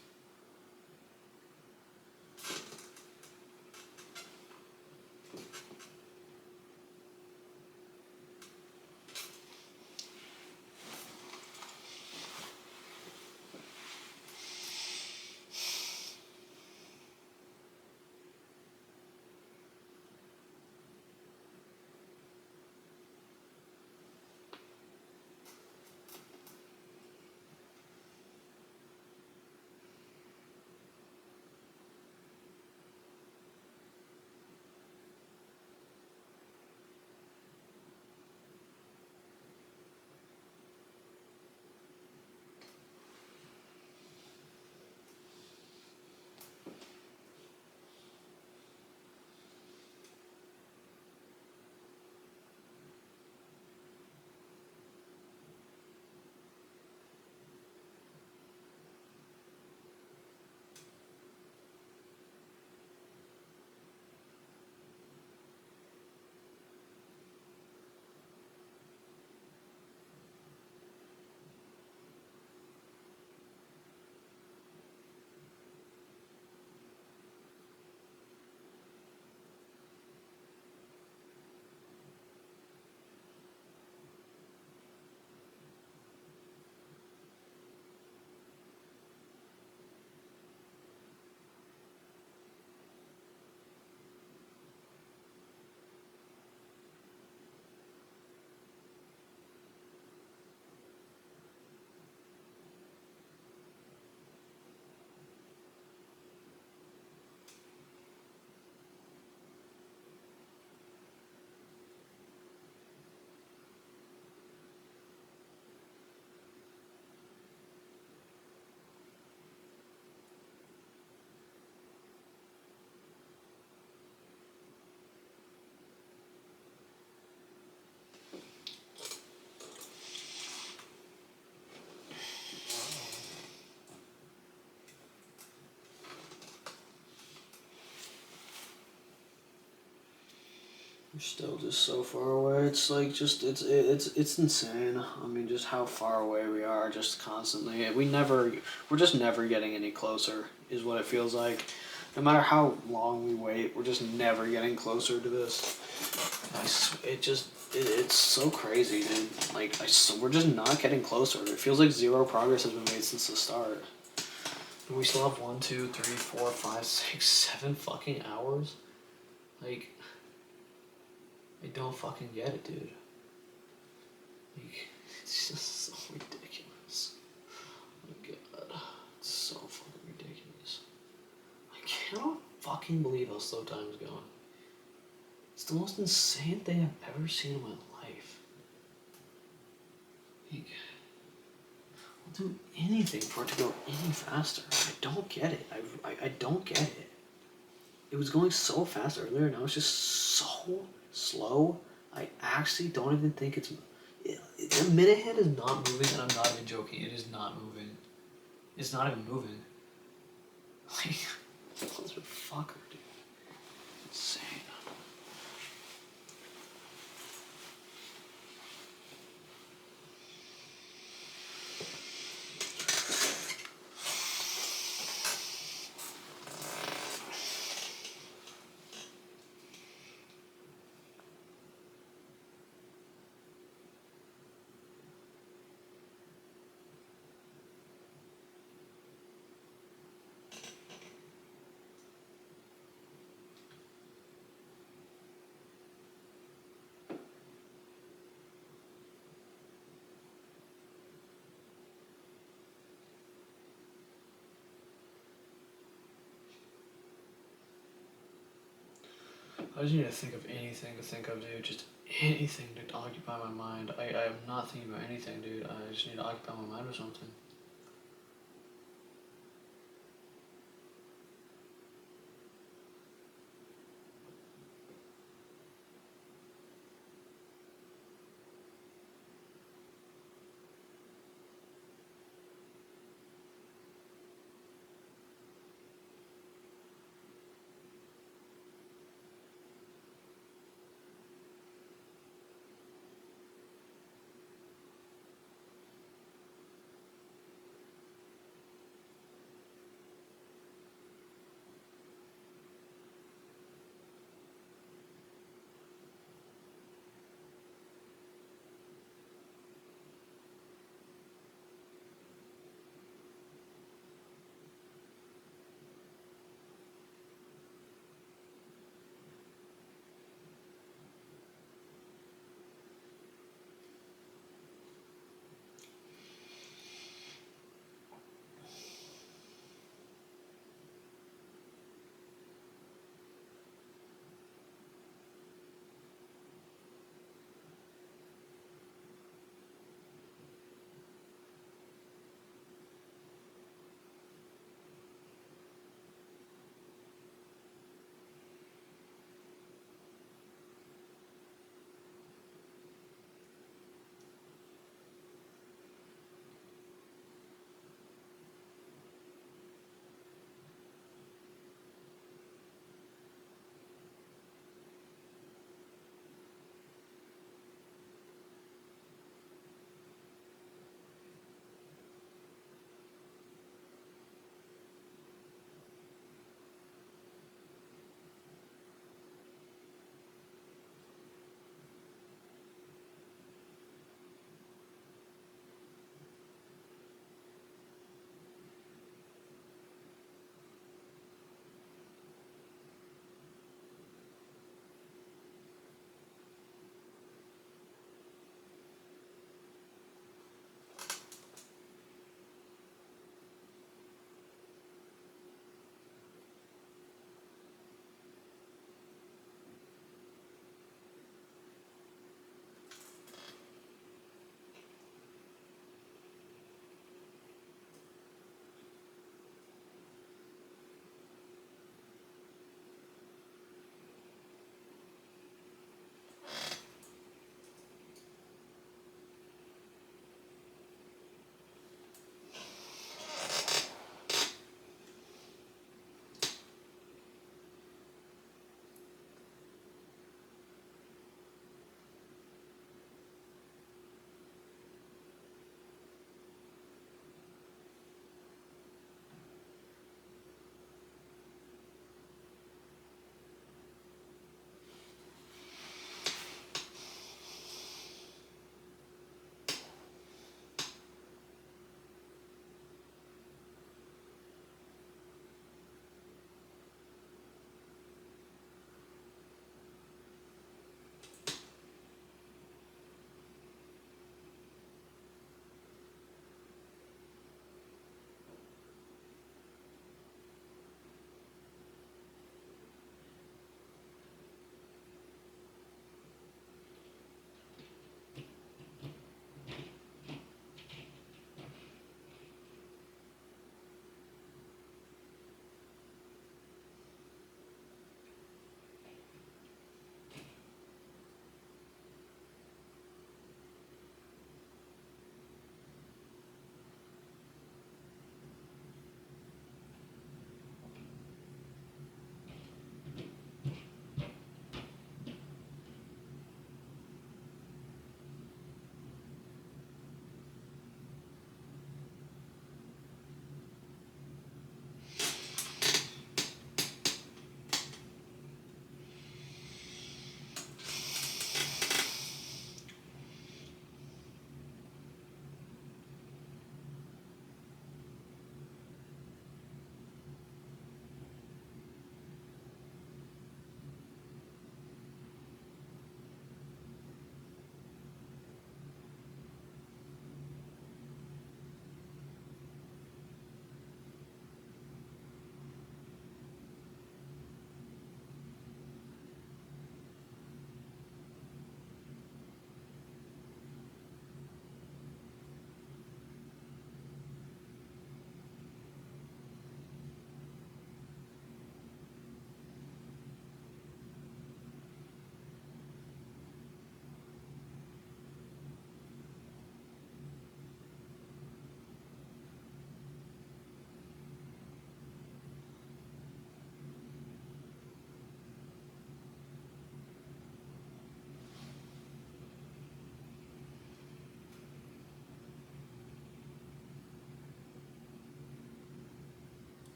We're still just so far away. It's like just it's insane. I mean, just how far away we are, just constantly. We're just never getting any closer. Is what it feels like. No matter how long we wait, we're just never getting closer to this. It's so crazy, dude. Like we're just not getting closer. It feels like zero progress has been made since the start. And we still have 1, 2, 3, 4, 5, 6, 7 fucking hours. Like. I don't fucking get it, dude. Like, it's just so ridiculous. Oh my god. It's so fucking ridiculous. I cannot fucking believe how slow time's going. It's the most insane thing I've ever seen in my life. Like, I'll do anything for it to go any faster. I don't get it. I don't get it. It was going so fast earlier, now it's just so slow. I actually don't even think it's. The minute hand is not moving, and I'm not even joking. It is not moving. It's not even moving. Like, motherfucker, dude. Insane. I just need to think of anything to think of, dude. Just anything to occupy my mind. I am not thinking about anything, dude. I just need to occupy my mind with something.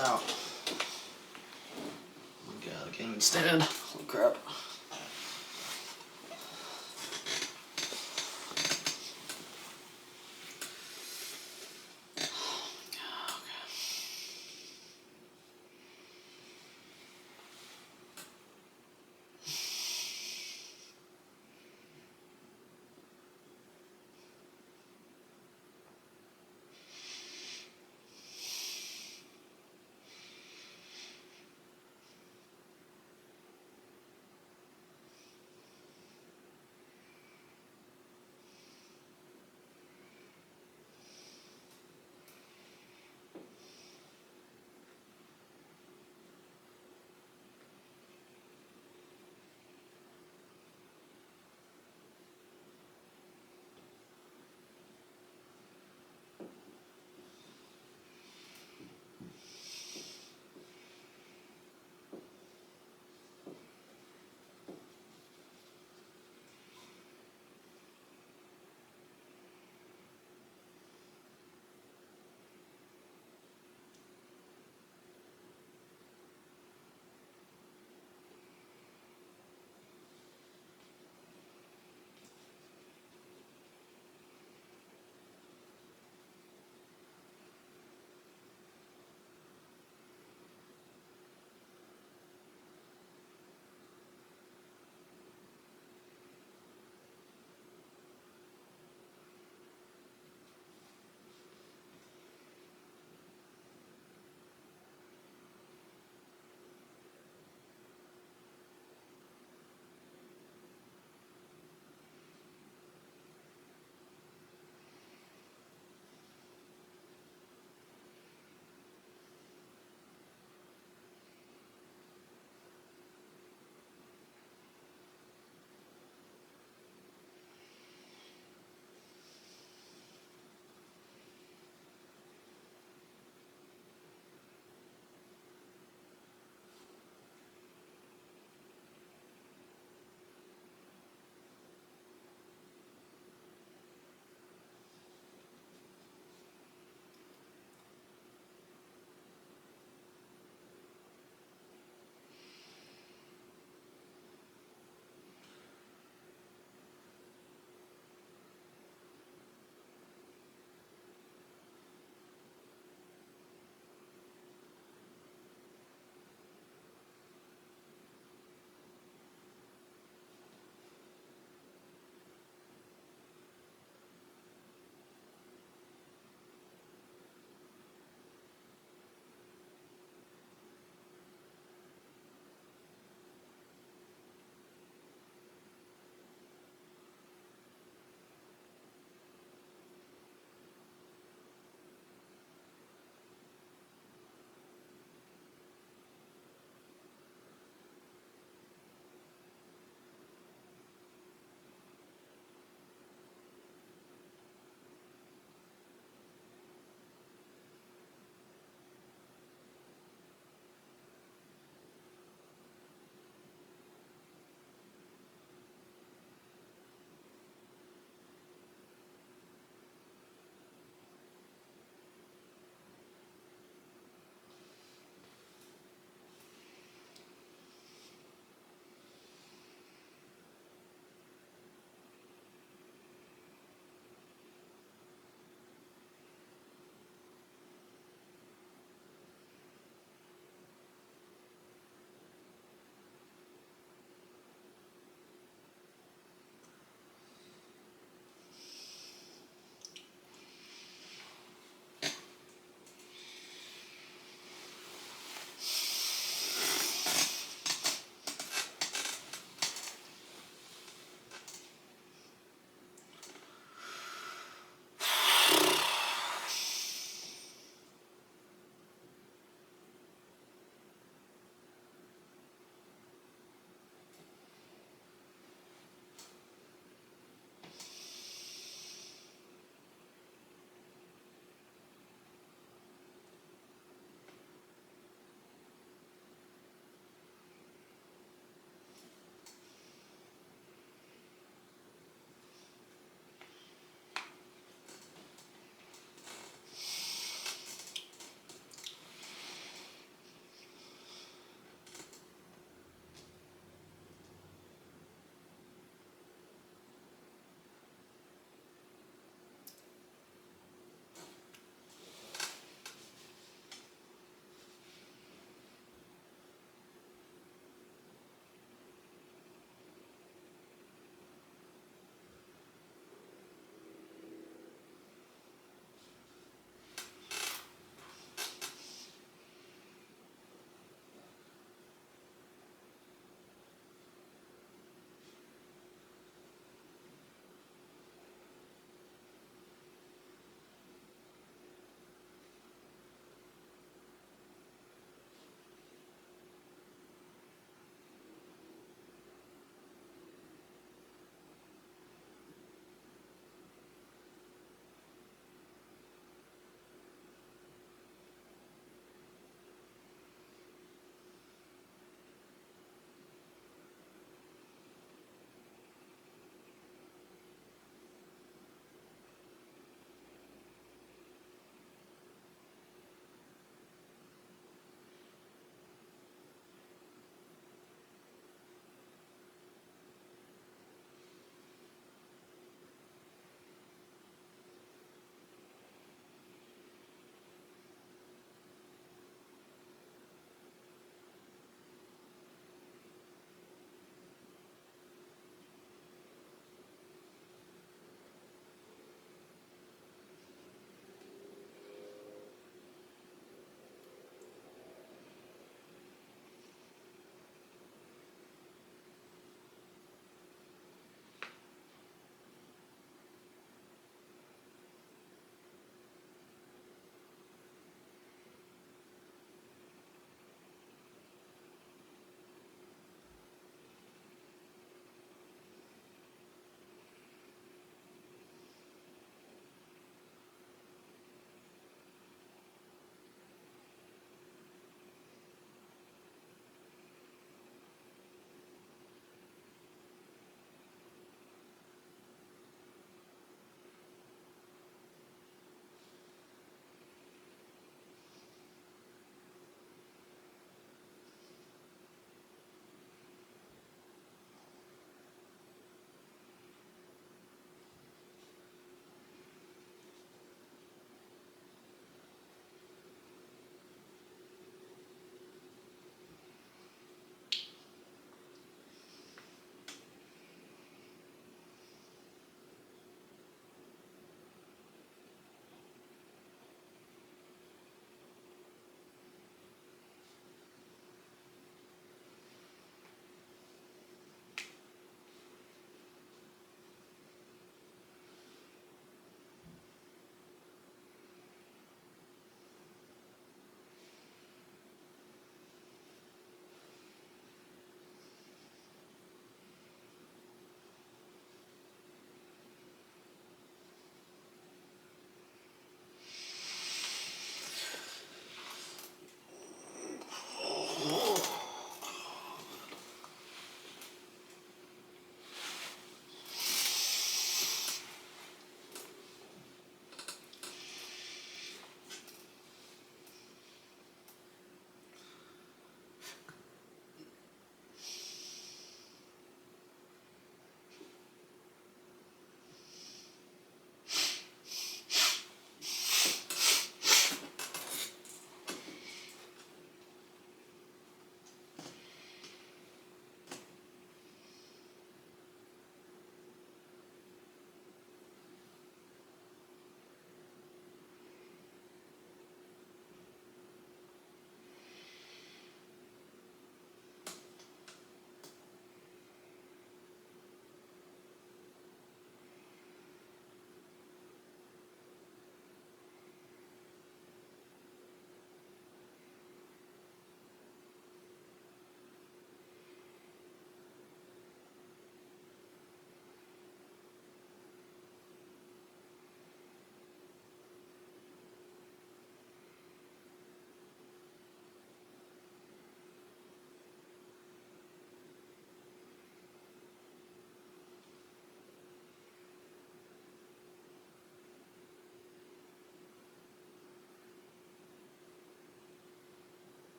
out. Oh my god, I can't even stand. Oh crap.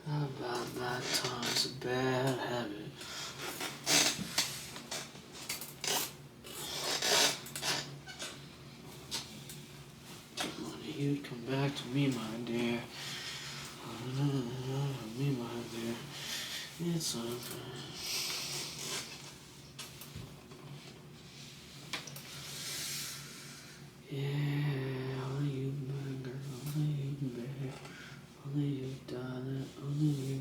About that time's a bad habit. Money, you'd come back to me, my dear. Me, my dear. It's okay. Yeah, only you, my girl, only you, babe. Only you, darling, only you.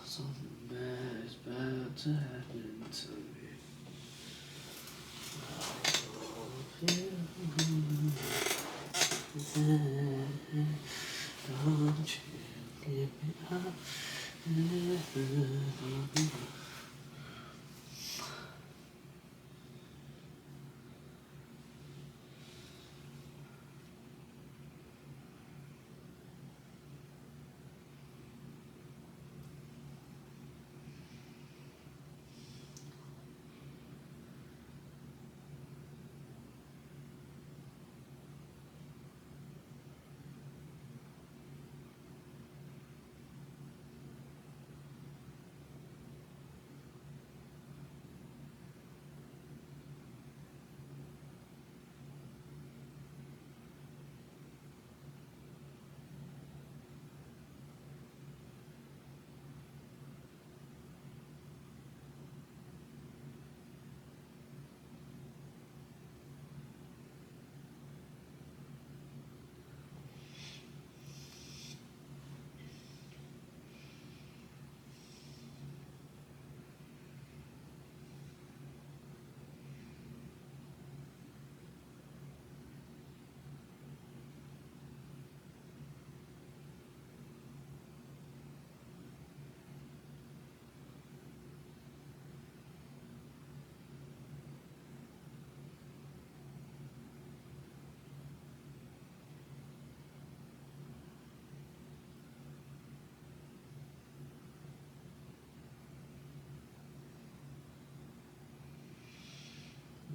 Something bad is about to happen to me. Don't you give me up.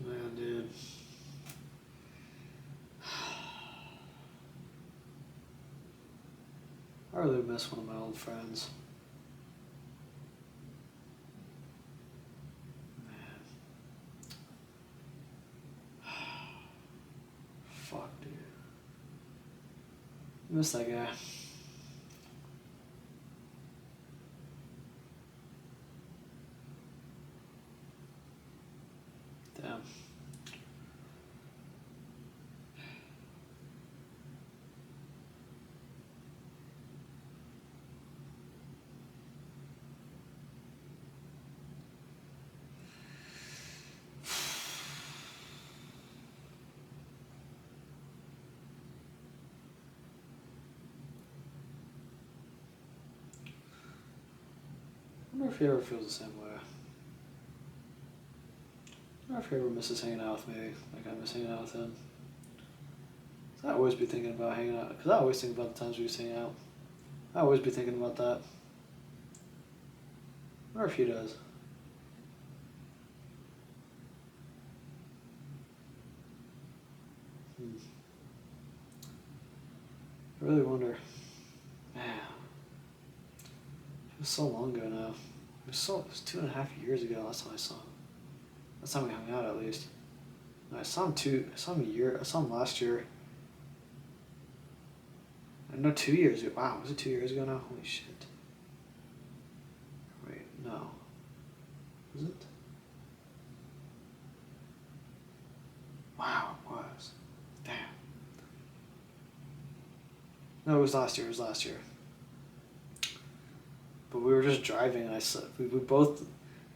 Man, dude. I really miss one of my old friends. Man. Fuck, dude. I miss that guy. Damn. I wonder if he ever feels the same way. I wonder if he ever misses hanging out with me, like I miss hanging out with him. 'Cause I always be thinking about hanging out, because I always think about the times we used to hang out. I always be thinking about that. I wonder if he does. I really wonder. Man. It was so long ago now. It was 2.5 years ago last time I saw him. Last time we hung out, at least. No, I saw him I saw him last year. No, 2 years ago. Wow, was it 2 years ago now? Holy shit. Wait, no. Was it? Wow, it was. Damn. No, it was last year. But we were just driving, and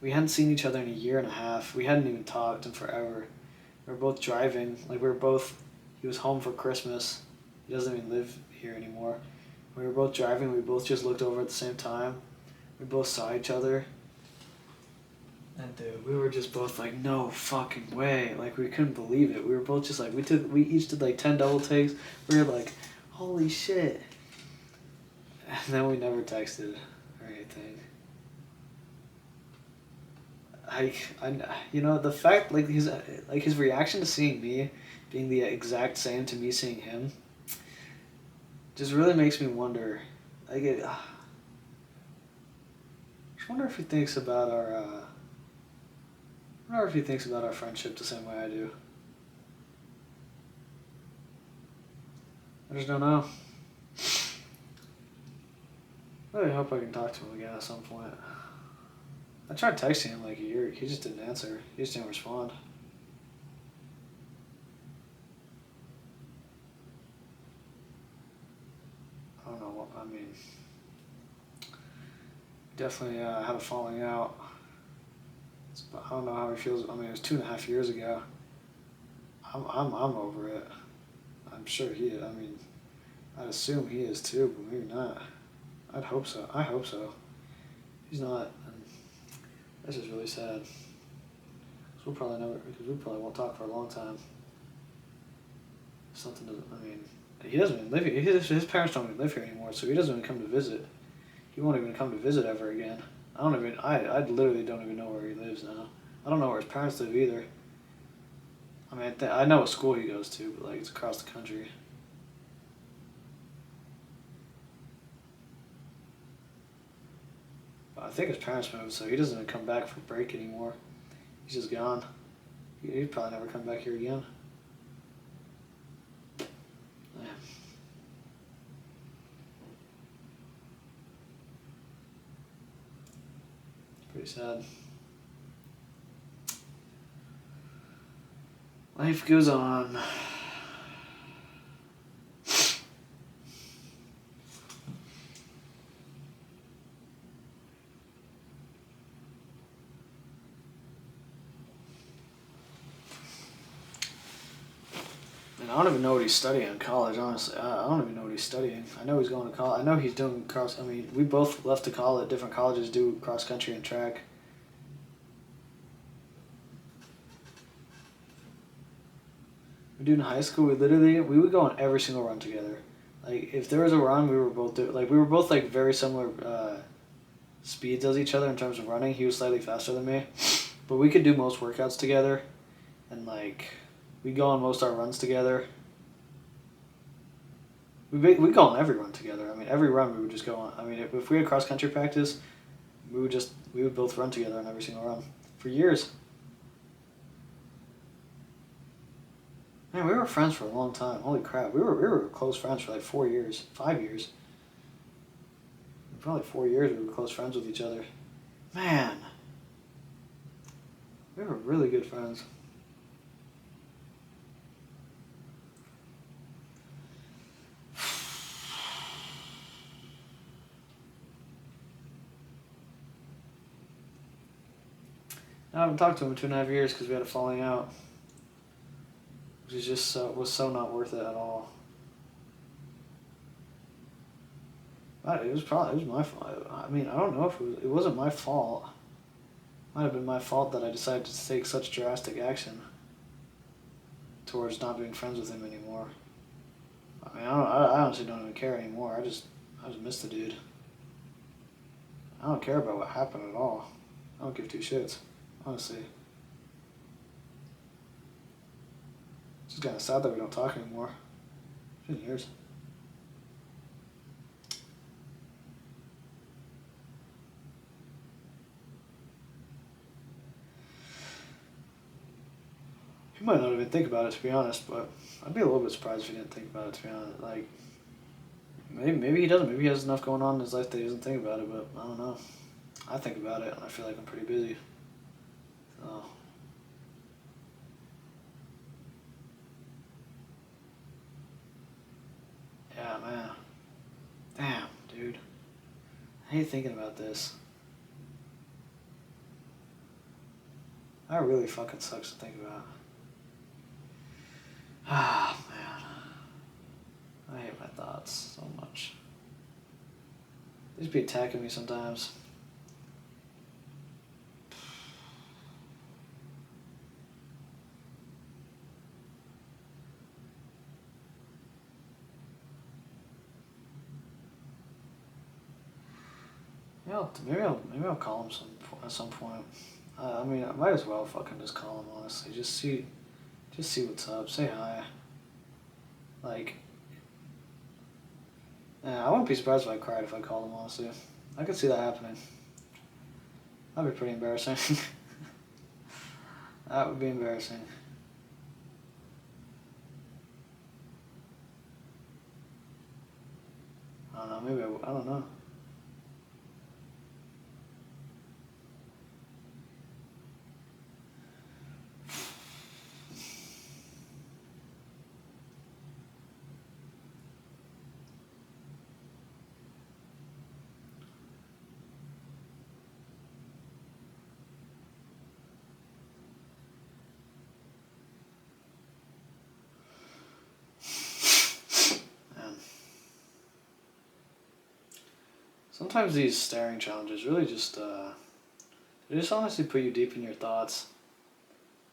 we hadn't seen each other in a year and a half. We hadn't even talked in forever. We were both driving, he was home for Christmas. He doesn't even live here anymore. We were both driving, we both just looked over at the same time. We both saw each other. And dude, we were just both like, no fucking way. Like, we couldn't believe it. We were both just like, we each did like 10 double takes. We were like, holy shit. And then we never texted or anything. The fact, like, his reaction to seeing me being the exact same to me seeing him just really makes me wonder, Like it. I just wonder if he thinks about our. I wonder if he thinks about our friendship the same way I do. I just don't know. I really hope I can talk to him again at some point. I tried texting him like a year. He just didn't answer. He just didn't respond. I don't know what, I mean, definitely had a falling out. I don't know how he feels. I mean, it was 2.5 years ago. I'm over it. I'm sure he is. I mean, I'd assume he is too, but maybe not. I'd hope so. I hope so. He's not. And this is really sad. Because we probably won't talk for a long time. Something doesn't. I mean, he doesn't even live here. His parents don't even live here anymore, so he doesn't even come to visit. He won't even come to visit ever again. I literally don't even know where he lives now. I don't know where his parents live either. I mean, I know what school he goes to, but like it's across the country. But I think his parents moved, so he doesn't even come back for break anymore. He's just gone. He'd probably never come back here again. Yeah. Pretty sad. Life goes on. And I don't even know what he's studying in college, honestly. I don't even know what he's studying. I know he's going to college. I know he's doing cross. I mean, we both left to college at different colleges, do cross country and track. We do in high school. We would go on every single run together. Like if there was a run, we were both like very similar speeds as each other in terms of running. He was slightly faster than me, but we could do most workouts together, and like we go on most of our runs together. We go on every run together. I mean, every run we would just go on. I mean, if we had cross country practice, we would both run together on every single run for years. Man, we were friends for a long time. Holy crap, we were close friends for like 4 years, 5 years. Probably 4 years we were close friends with each other. Man, we were really good friends. I haven't talked to him in 2.5 years because we had a falling out. Which is just was so not worth it at all. But it was my fault. I mean, I don't know if it wasn't my fault. It might have been my fault that I decided to take such drastic action towards not being friends with him anymore. I mean, I honestly don't even care anymore. I just miss the dude. I don't care about what happened at all. I don't give two shits, honestly. It's just kind of sad that we don't talk anymore. It's been years. He might not even think about it, to be honest, but I'd be a little bit surprised if he didn't think about it, to be honest. Like, maybe he doesn't. Maybe he has enough going on in his life that he doesn't think about it, but I don't know. I think about it, and I feel like I'm pretty busy. So. Yeah, man. Damn, dude. I hate thinking about this. That really fucking sucks to think about. Ah, man. I hate my thoughts so much. They just be attacking me sometimes. Maybe I'll call him at some point. I mean, I might as well fucking just call him, honestly. Just see what's up. Say hi. Like, Yeah, I wouldn't be surprised if I cried if I called him, honestly. I could see that happening. That'd be pretty embarrassing. That would be embarrassing. I don't know, maybe I don't know. Man. Sometimes these staring challenges really just, they just honestly put you deep in your thoughts.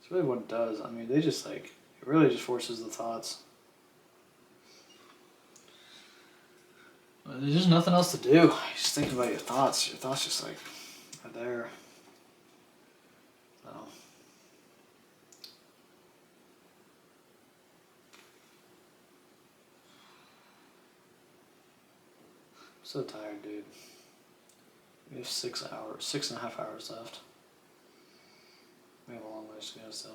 It's really what it does. I mean, they just like, it really just forces the thoughts. There's just nothing else to do. You're just thinking about your thoughts. Your thoughts just like are there. So. I'm so tired, dude. We have 6.5 hours left. We have a long ways to go still.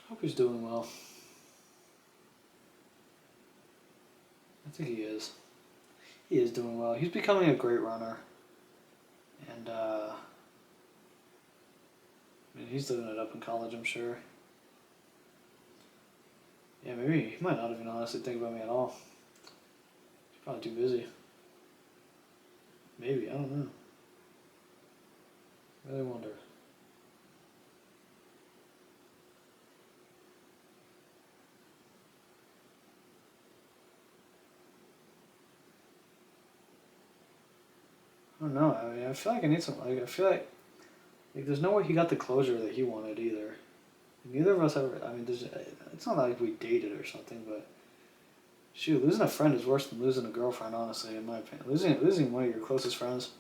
Hope he's doing well. I think he is. He is doing well. He's becoming a great runner. And, I mean, he's living it up in college, I'm sure. Yeah, maybe he might not even honestly think about me at all. He's probably too busy. Maybe, I don't know. I really wonder. I don't know. I mean, I feel like I need some. Like, I feel like there's no way he got the closure that he wanted either. Neither of us ever. I mean, it's not like we dated or something, but shoot, losing a friend is worse than losing a girlfriend. Honestly, in my opinion, losing one of your closest friends,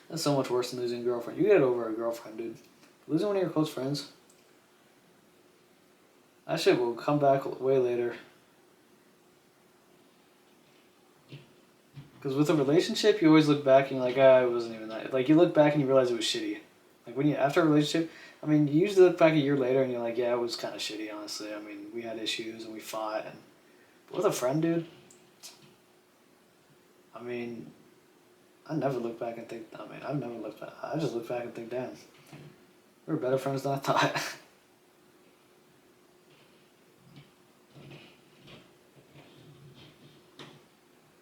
that's so much worse than losing a girlfriend. You get over a girlfriend, dude. Losing one of your close friends, that shit will come back way later. Because with a relationship, you always look back and you're like, ah, it wasn't even that. Like, you look back and you realize it was shitty. Like, when you, after a relationship, I mean, you usually look back a year later and you're like, yeah, it was kind of shitty, honestly. I mean, we had issues and we fought. But with a friend, dude, I mean, I never look back and think, I mean, I've never looked back. I just look back and think, damn, we were better friends than I thought.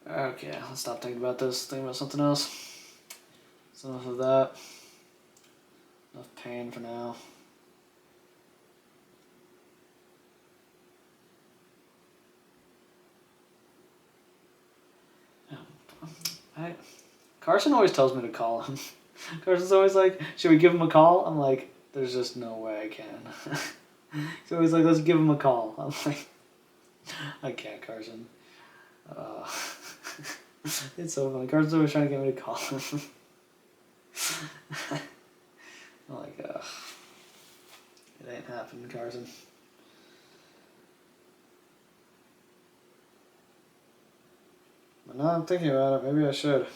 Okay, let's stop thinking about this. Think about something else. That's enough of that. Enough pain for now. Carson always tells me to call him. Carson's always like, should we give him a call? I'm like, there's just no way I can. He's always like, let's give him a call. I'm like, I can't, Carson. It's so funny. Carson's always trying to get me to call him. I'm like, it ain't happening, Carson. But now I'm thinking about it, maybe I should.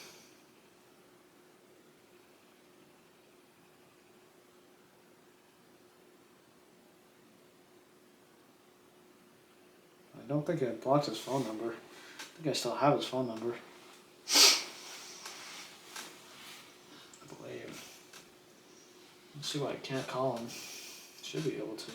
I don't think I blocked his phone number. I think I still have his phone number. I believe. Let's see why I can't call him. Should be able to.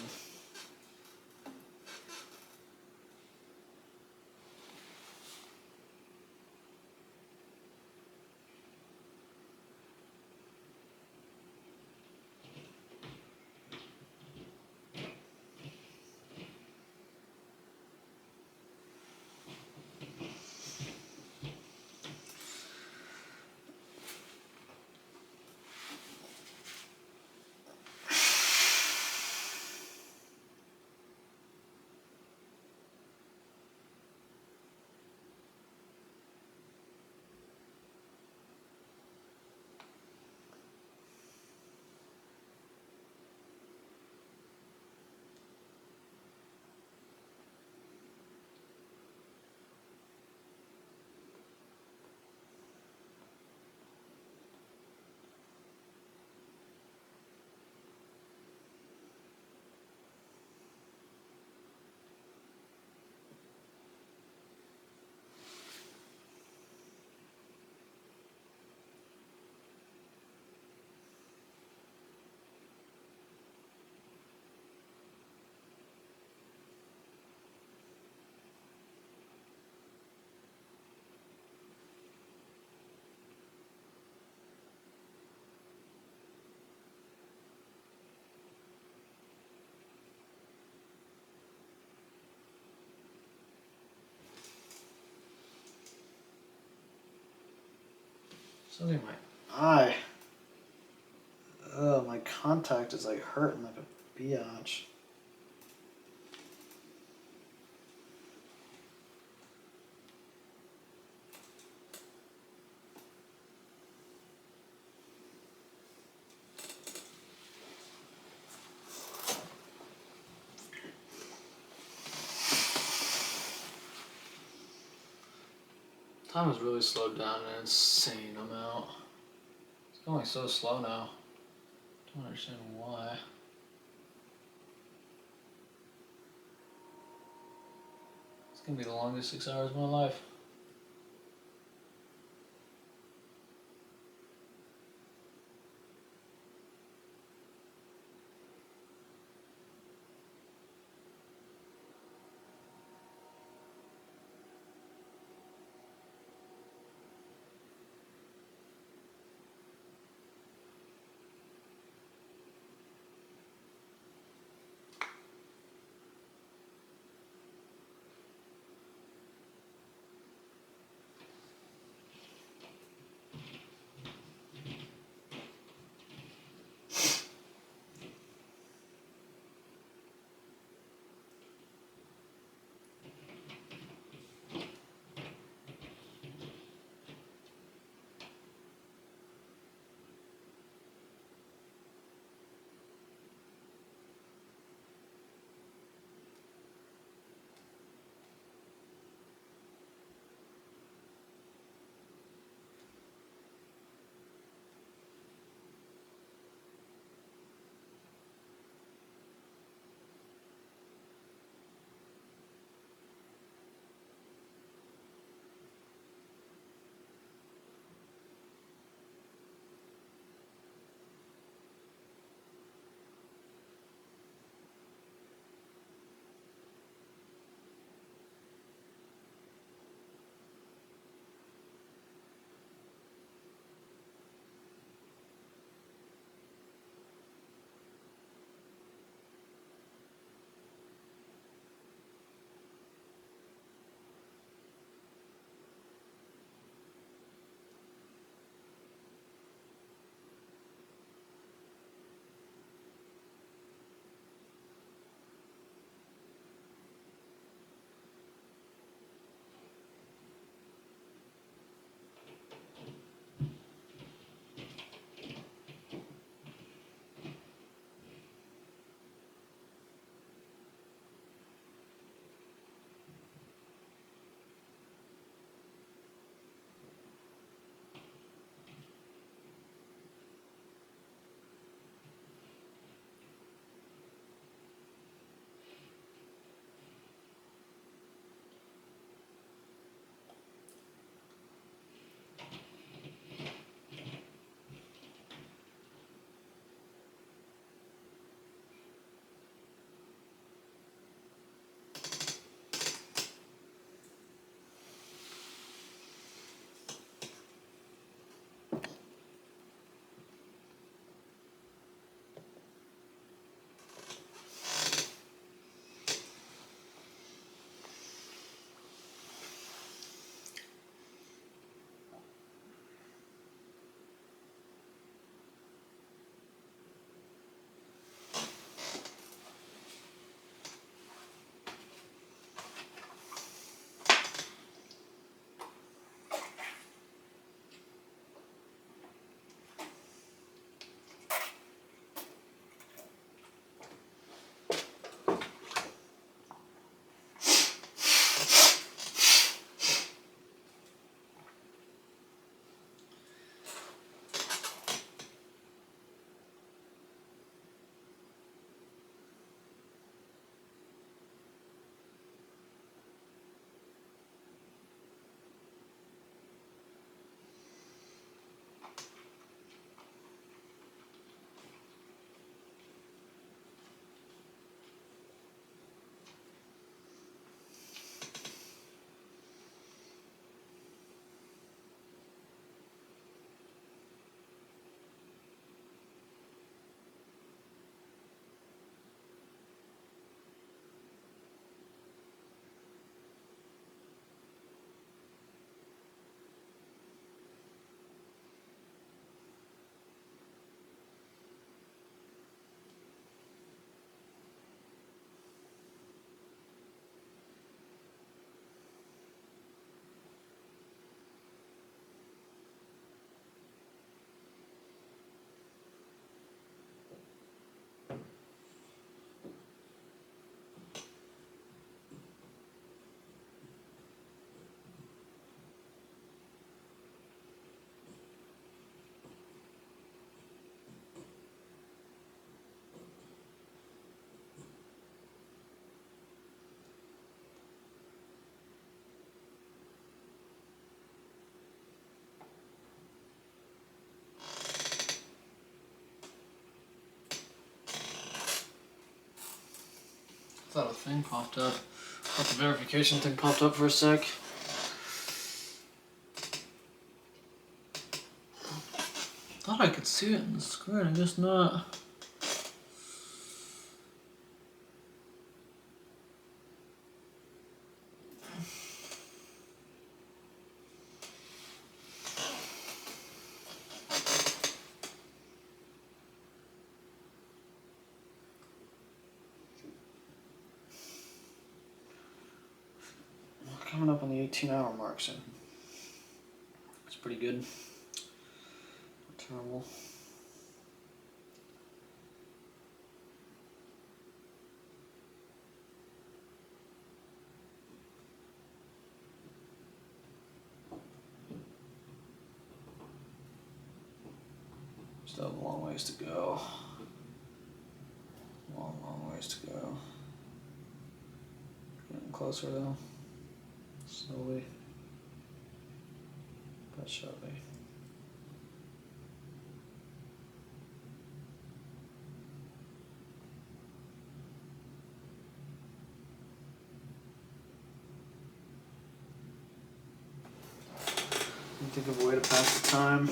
Something in my eye. Ugh, my contact is like hurting like a biatch. Time has really slowed down an insane amount. It's going so slow now. Don't understand why. It's gonna be the longest 6 hours of my life. thought a thing popped up. Thought the verification thing popped up for a sec. Thought I could see it in the screen, I guess not. We're coming up on the 18-hour mark soon. It's pretty good. Not terrible. Still have a long ways to go. Long ways to go. Getting closer though. Slowly. But surely. Think of a way to pass the time.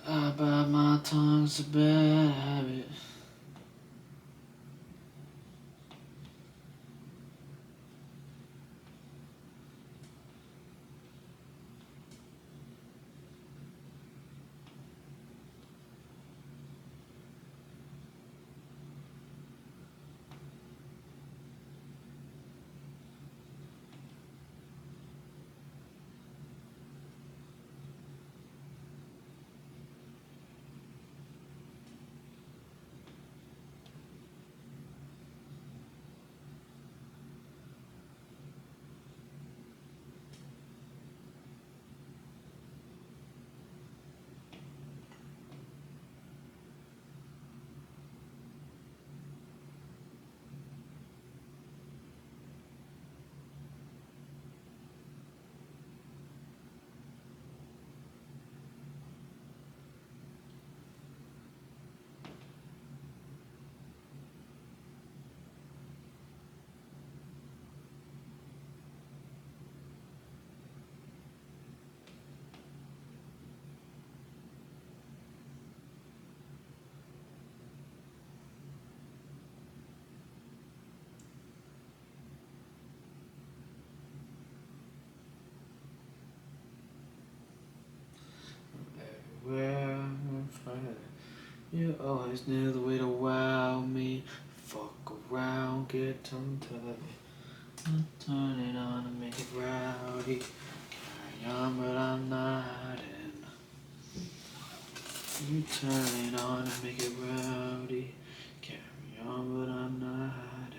I bite my tongue's a bad habit. Everywhere I'm finding you always knew the way to wow me. Fuck around, get tongue tied. Turn it on and make it rowdy. Carry on, but I'm not in. You turn it on and make it rowdy. Carry on, but I'm not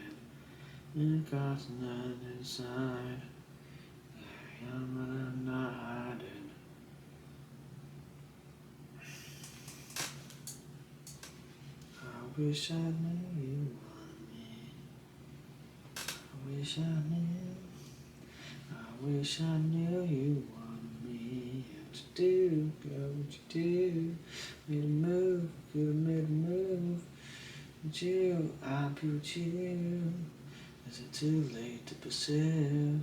in. It costs nothing inside. Carry on, but I'm not in. I wish I knew you wanted me. I wish I knew. I wish I knew you wanted me. What you do, girl, what you do? Made a move, could've made a move. But you, I put you. Is it too late to pursue?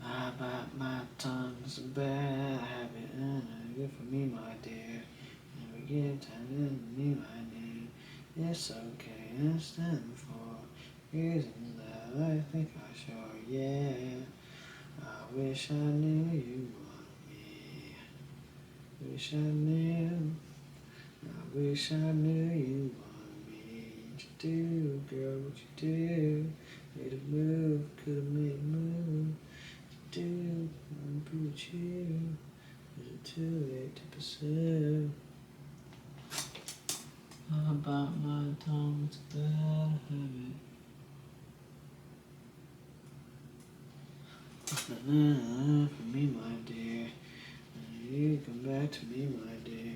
I bite my tongue, it's a bad habit, and good for me, my dear. Never get tired of me, my dear. It's okay, I stand for reasons that I think I sure, yeah. I wish I knew you wanted me. Wish I knew. I wish I knew you wanted me. What you do, girl, what you do? Made a move, could have made a move. Do I'm pretty you. Is it too late to pursue? How about my tongue? It's a bad habit. For me, my dear. You come back to me, my dear.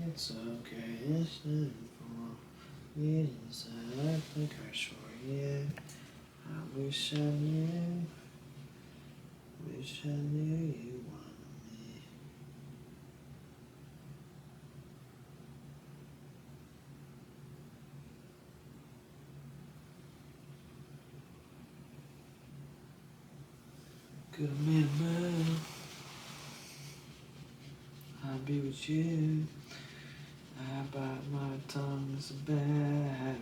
It's okay, it's time for me to decide. I think I sure, yeah. I wish I knew. Wish I knew you wanted me. Could have made a move. I'd be with you. I bite my tongue, it's a bad habit.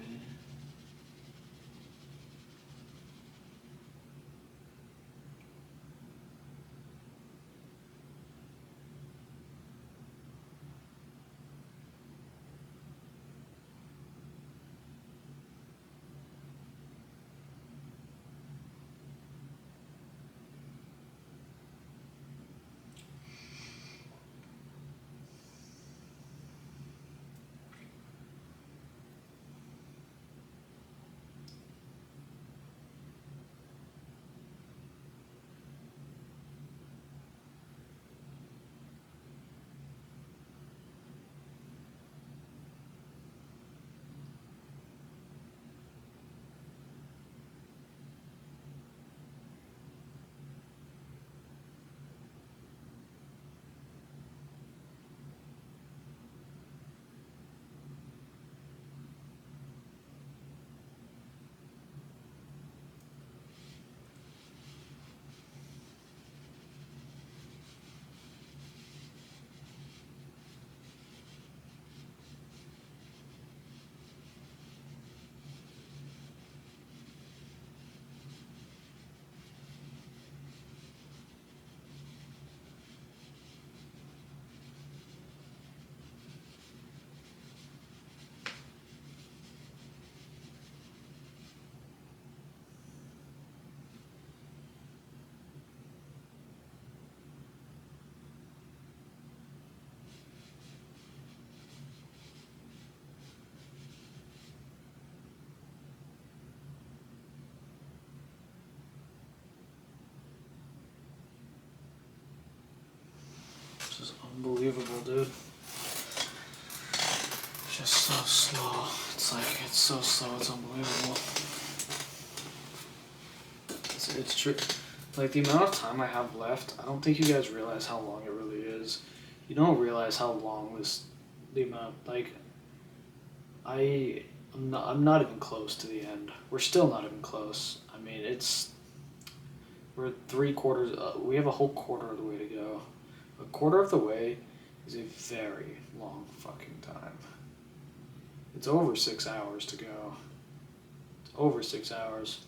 This is unbelievable, dude. Just so slow. It's so slow, it's unbelievable. It's true. Like, the amount of time I have left, I don't think you guys realize how long it really is. You don't realize how long the amount, like, I'm not even close to the end. We're still not even close. I mean, we're 3/4, we have a whole quarter of the way to go. A quarter of the way is a very long fucking time. It's over 6 hours to go. It's over 6 hours.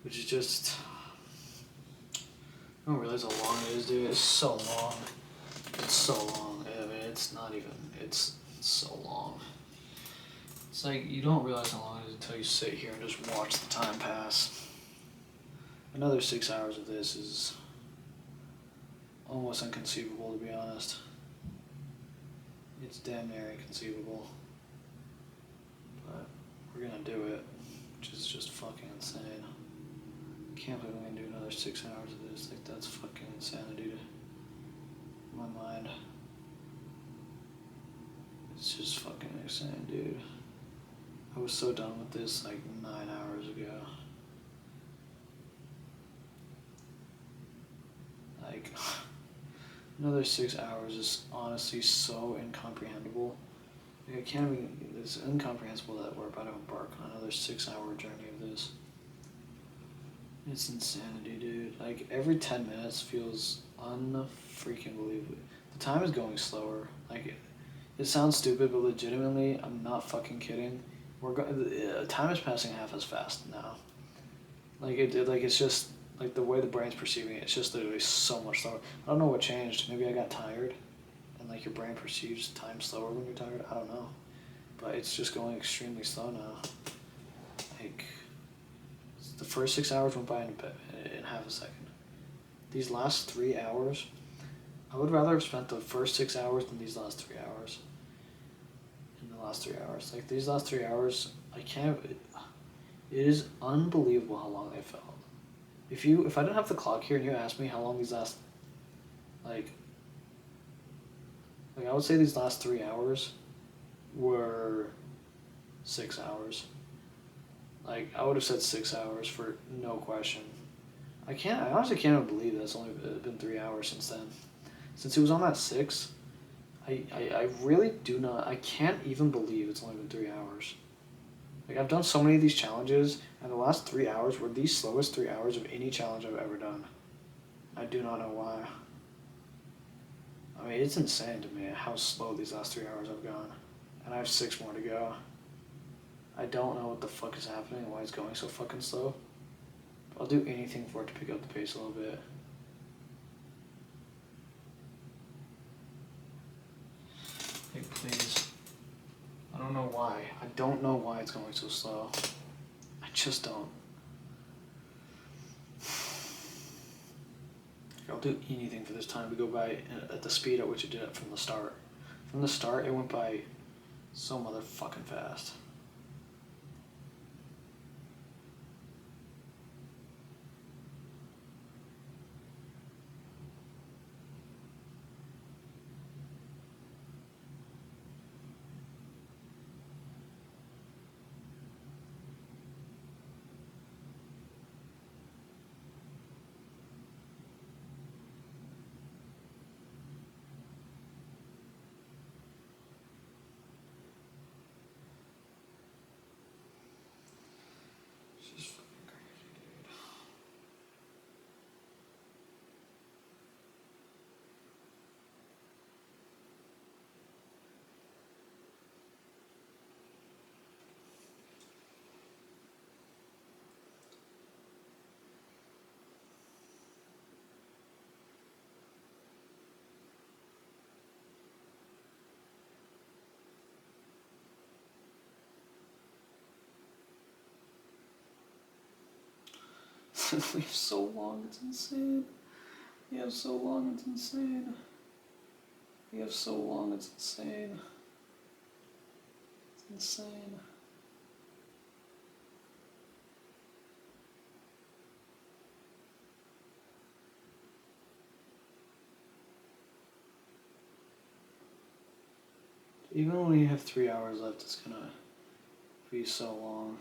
Which is just... I don't realize how long it is, dude. It's so long. It's so long. I mean, it's not even... It's so long. It's like, you don't realize how long it is until you sit here and just watch the time pass. Another 6 hours of this is almost inconceivable, to be honest. It's damn near inconceivable. But we're gonna do it, which is just fucking insane. Can't believe I'm gonna do another 6 hours of this. Like, that's fucking insanity to my mind. It's just fucking insane, dude. I was so done with this like 9 hours ago. Like, another 6 hours is honestly so incomprehensible. Like, I can't even, it's incomprehensible that we're about to embark on another 6 hour journey of this. It's insanity, dude. Like, every 10 minutes feels unfreaking believable. The time is going slower. Like, it sounds stupid, but legitimately, I'm not fucking kidding. Time is passing half as fast now. Like, it's just, like, the way the brain's perceiving it, it's just literally so much slower. I don't know what changed. Maybe I got tired, and, like, your brain perceives time slower when you're tired. I don't know. But it's just going extremely slow now. Like, The first 6 hours went by in half a second. These last 3 hours, I would rather have spent the first 6 hours than these last 3 hours. In the last 3 hours. Like, these last 3 hours, I can't. It is unbelievable how long they felt. If I didn't have the clock here and you asked me how long these last. Like I would say these last 3 hours were 6 hours. Like, I would have said 6 hours for no question. I honestly can't even believe that it's only been 3 hours since then. Since it was on that 6, I really do not, I can't even believe it's only been 3 hours. Like, I've done so many of these challenges, and the last 3 hours were the slowest 3 hours of any challenge I've ever done. I do not know why. I mean, it's insane to me how slow these last 3 hours have gone. And I have 6 more to go. I don't know what the fuck is happening and why it's going so fucking slow. I'll do anything for it to pick up the pace a little bit. Hey, please. I don't know why. I don't know why it's going so slow. I just don't. I'll do anything for this time to go by at the speed at which it did it from the start. From the start, it went by so motherfucking fast. Just fucking crazy, dude. We have so long, it's insane. We have so long, it's insane. We have so long, it's insane. It's insane. Even when you have 3 hours left, it's gonna be so long.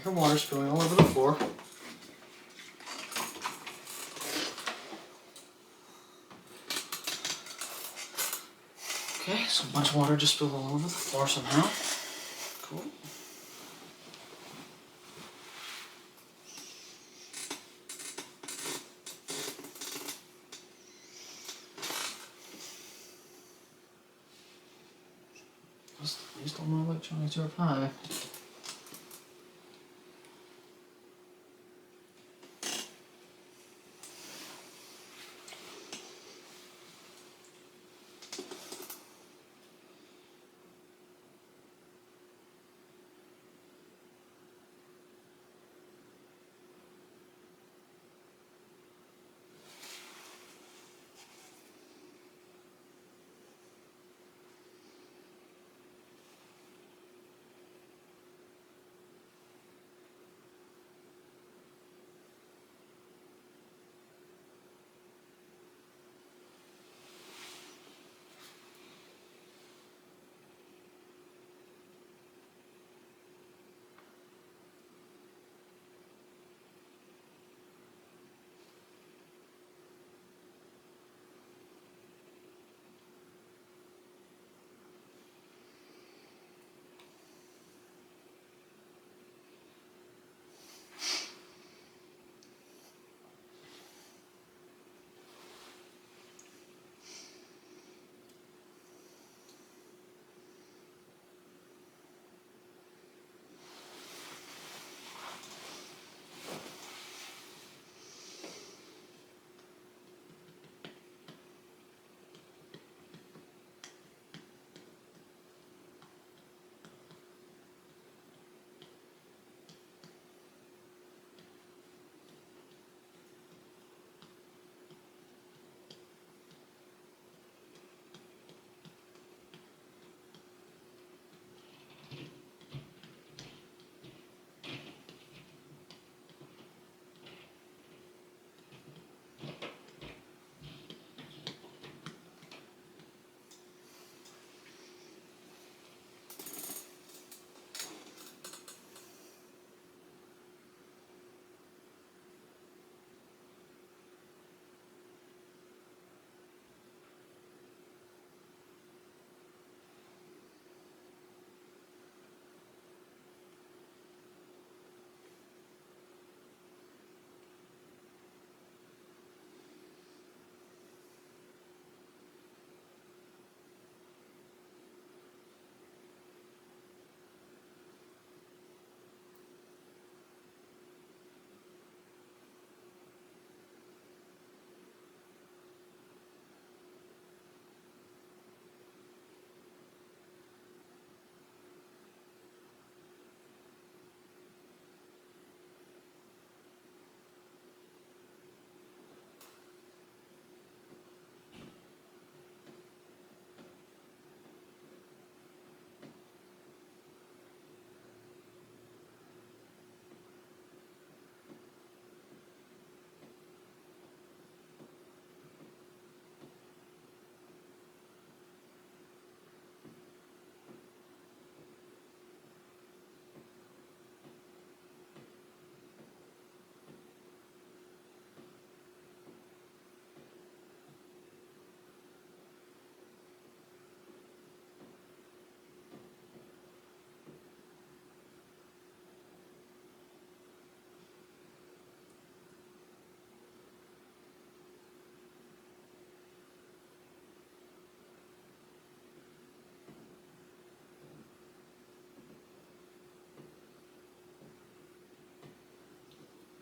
from water spilling all over the floor. Okay, so a bunch of water just spilled all over the floor somehow. Cool. Please don't know electronics are pie.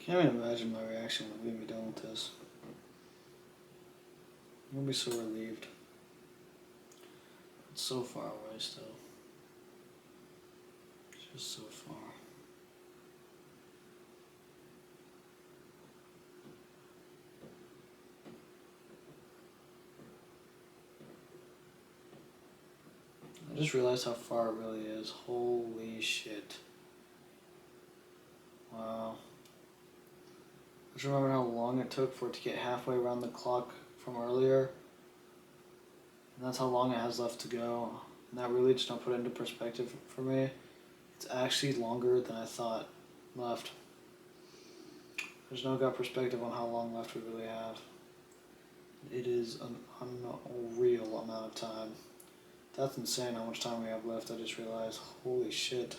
Can't even imagine my reaction when we be done with this. I'm gonna be so relieved. It's so far away still. Just so far. I just realized how far it really is. Holy shit. Wow. I just remember how long it took for it to get halfway around the clock from earlier. And that's how long it has left to go. And that really just not put it into perspective for me. It's actually longer than I thought left. There's no gut perspective on how long left we really have. It is an unreal amount of time. That's insane how much time we have left. I just realized, holy shit.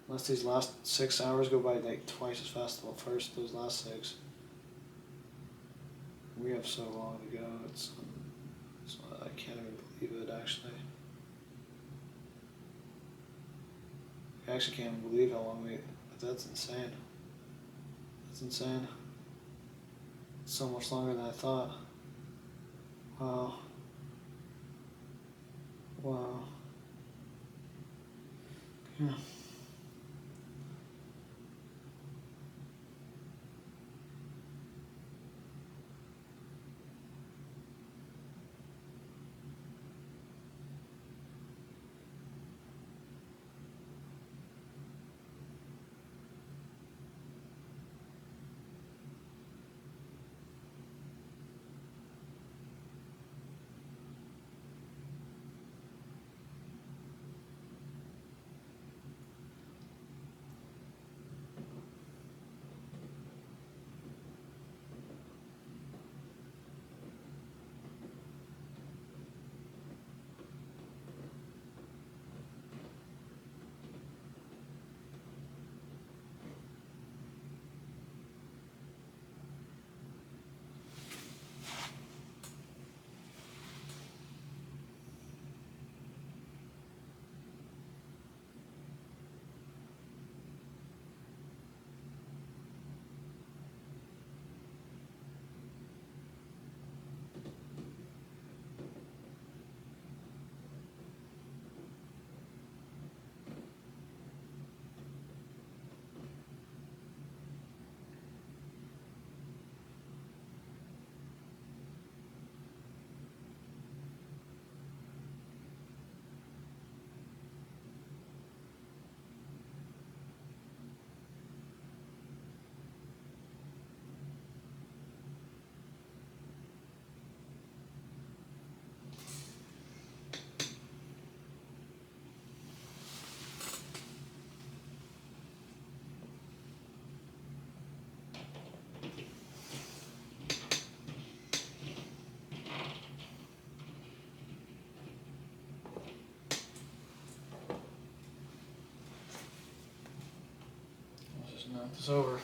Unless these last 6 hours go by like twice as fast as those last 6. We have so long to go. I can't even believe it, actually. I actually can't even believe how long that's insane. That's insane. It's so much longer than I thought. Wow. Wow. Yeah. Let's just knock this over.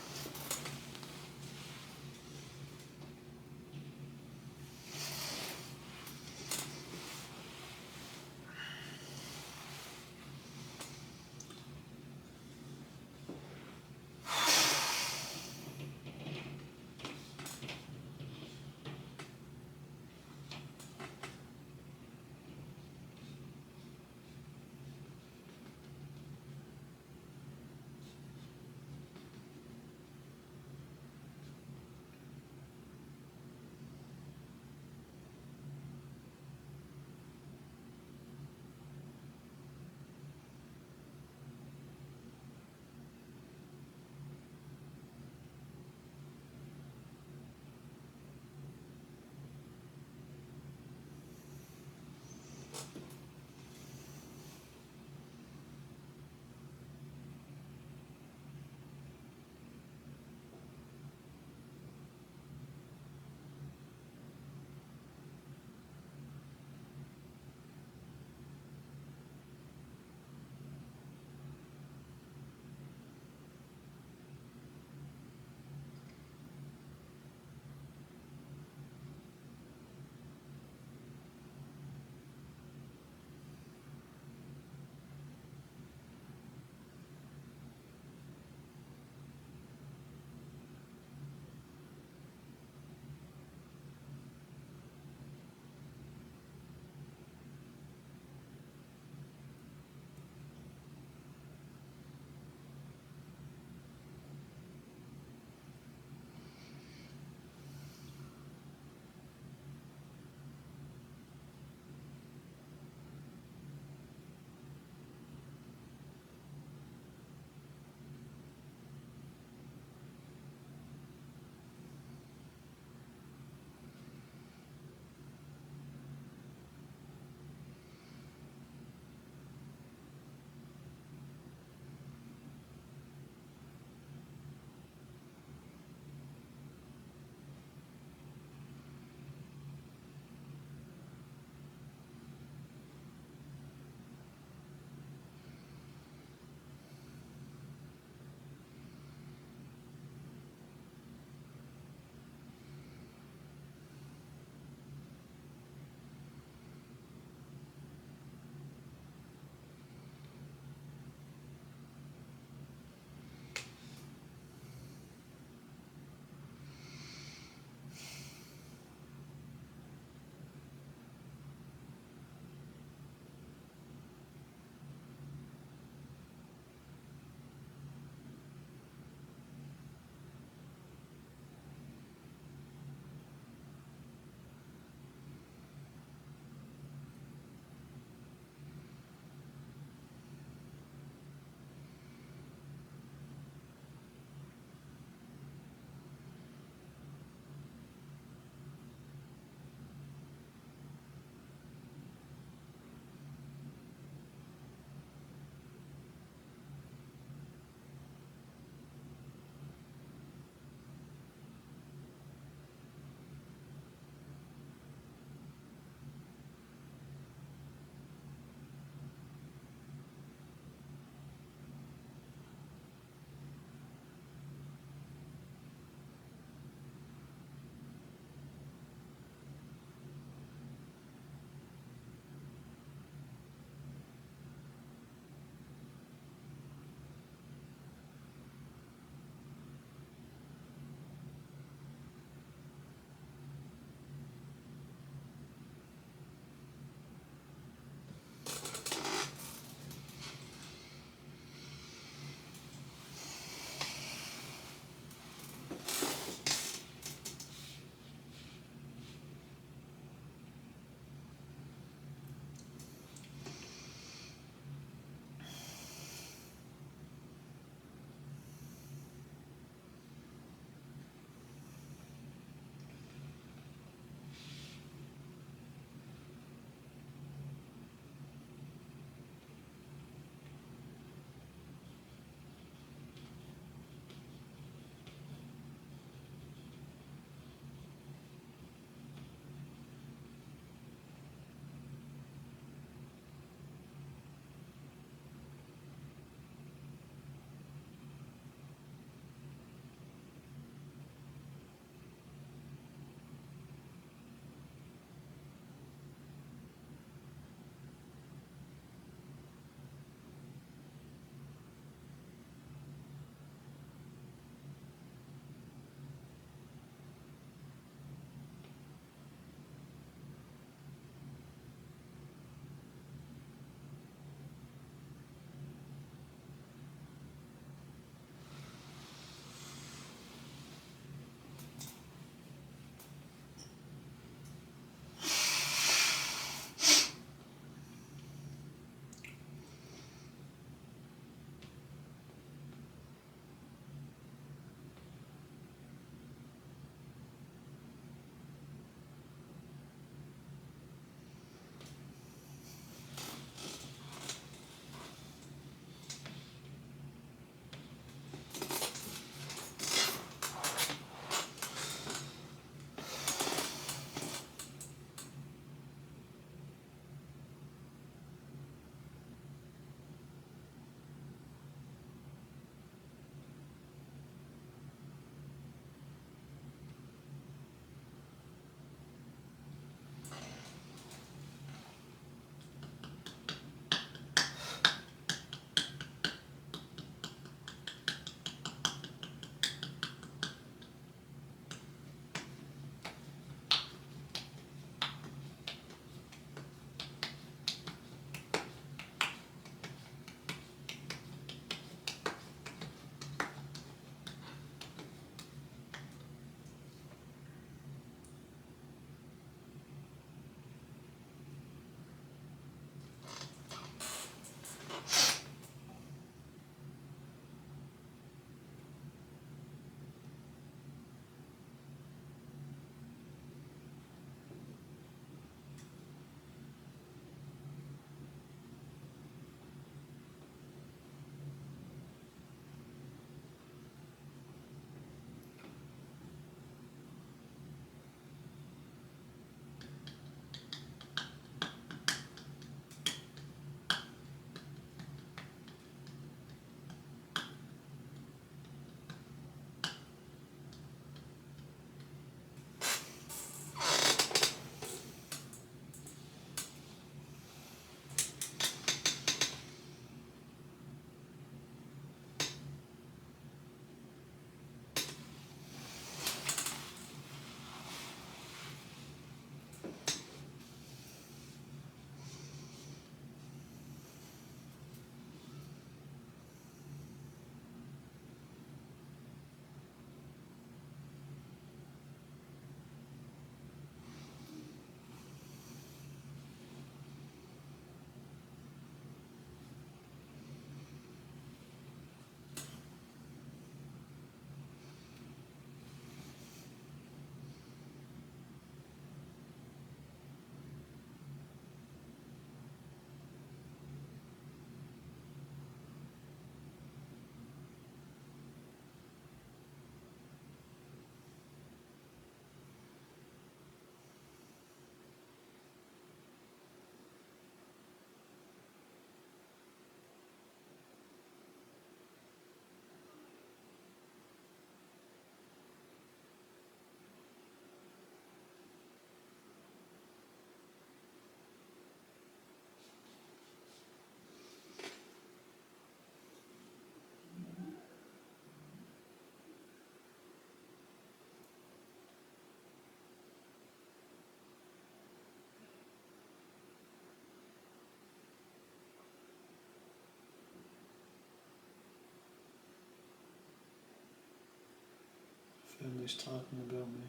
Family's talking about me.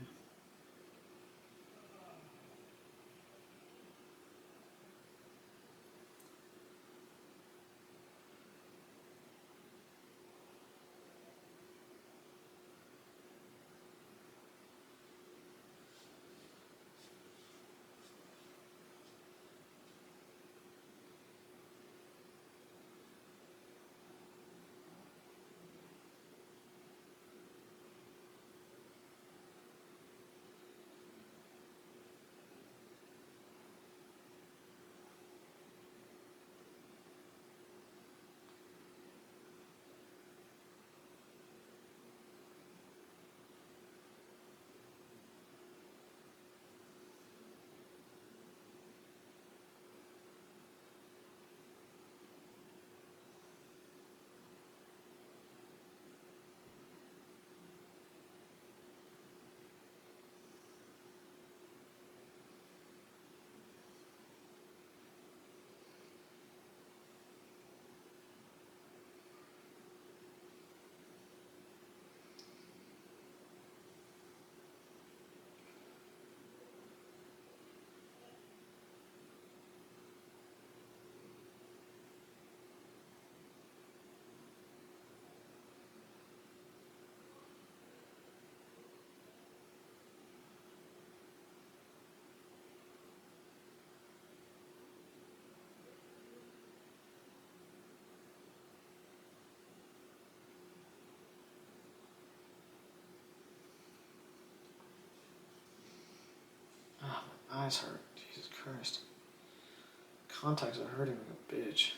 Ah, my eyes hurt. Jesus Christ. Contacts are hurting like a bitch.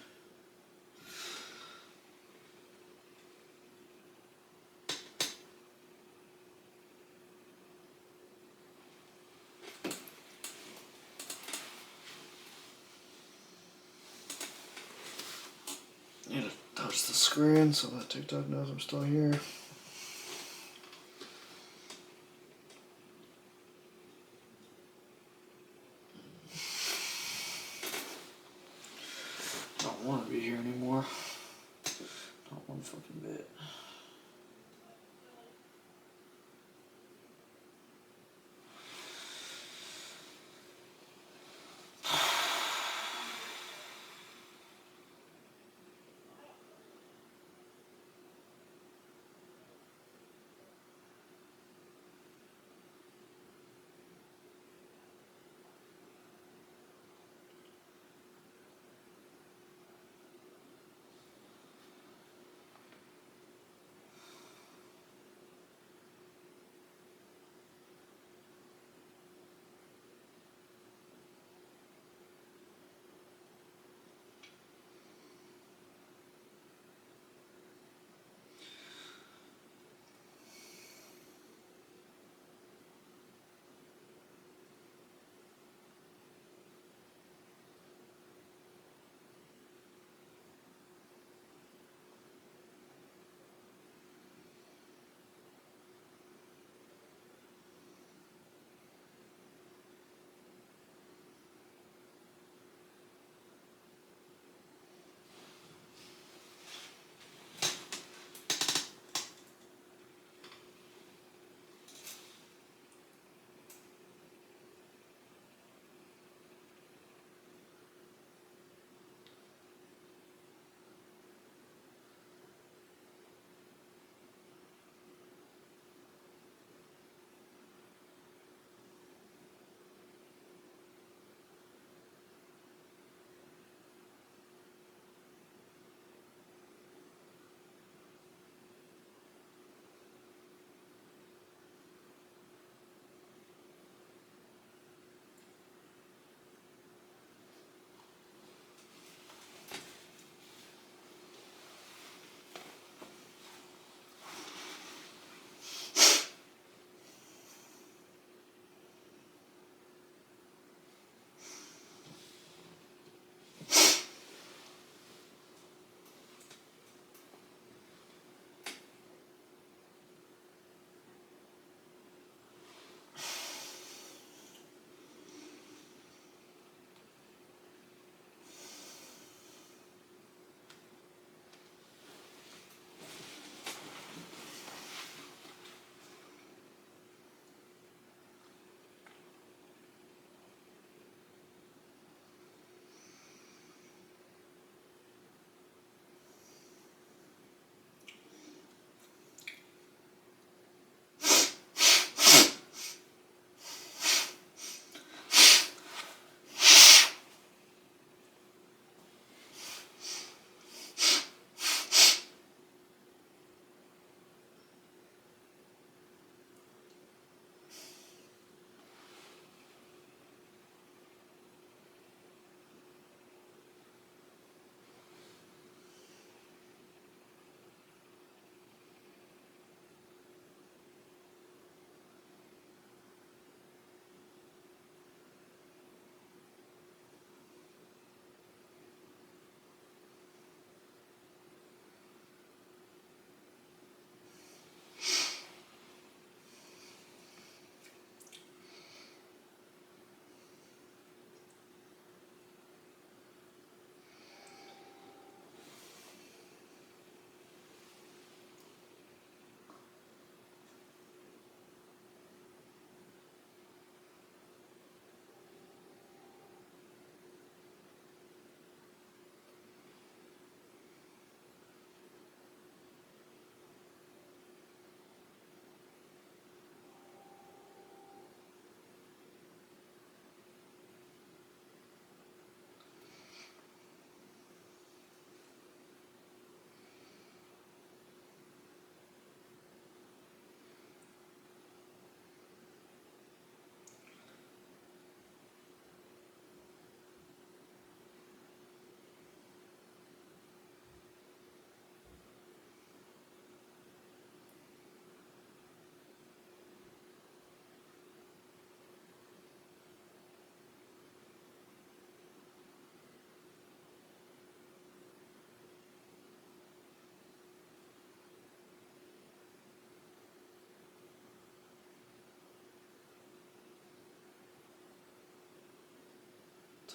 Need to touch the screen so that TikTok knows I'm still here. Don't want to be here anymore. Not one fucking bit.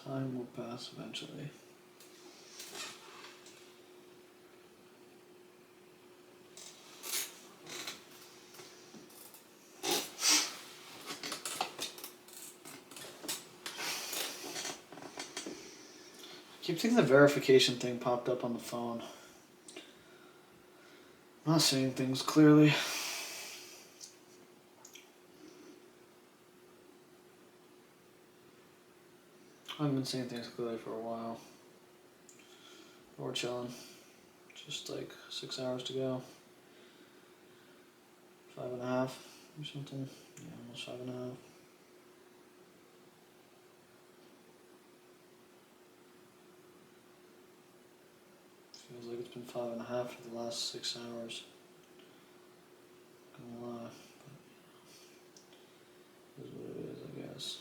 Time will pass eventually. I keep thinking the verification thing popped up on the phone. I'm not seeing things clearly. I haven't been seeing things clearly for a while. We're chilling. Just like 6 hours to go. 5.5 or something. Yeah, almost 5.5. Feels like it's been 5.5 for the last 6 hours. Gonna lie, but it is what it is, I guess.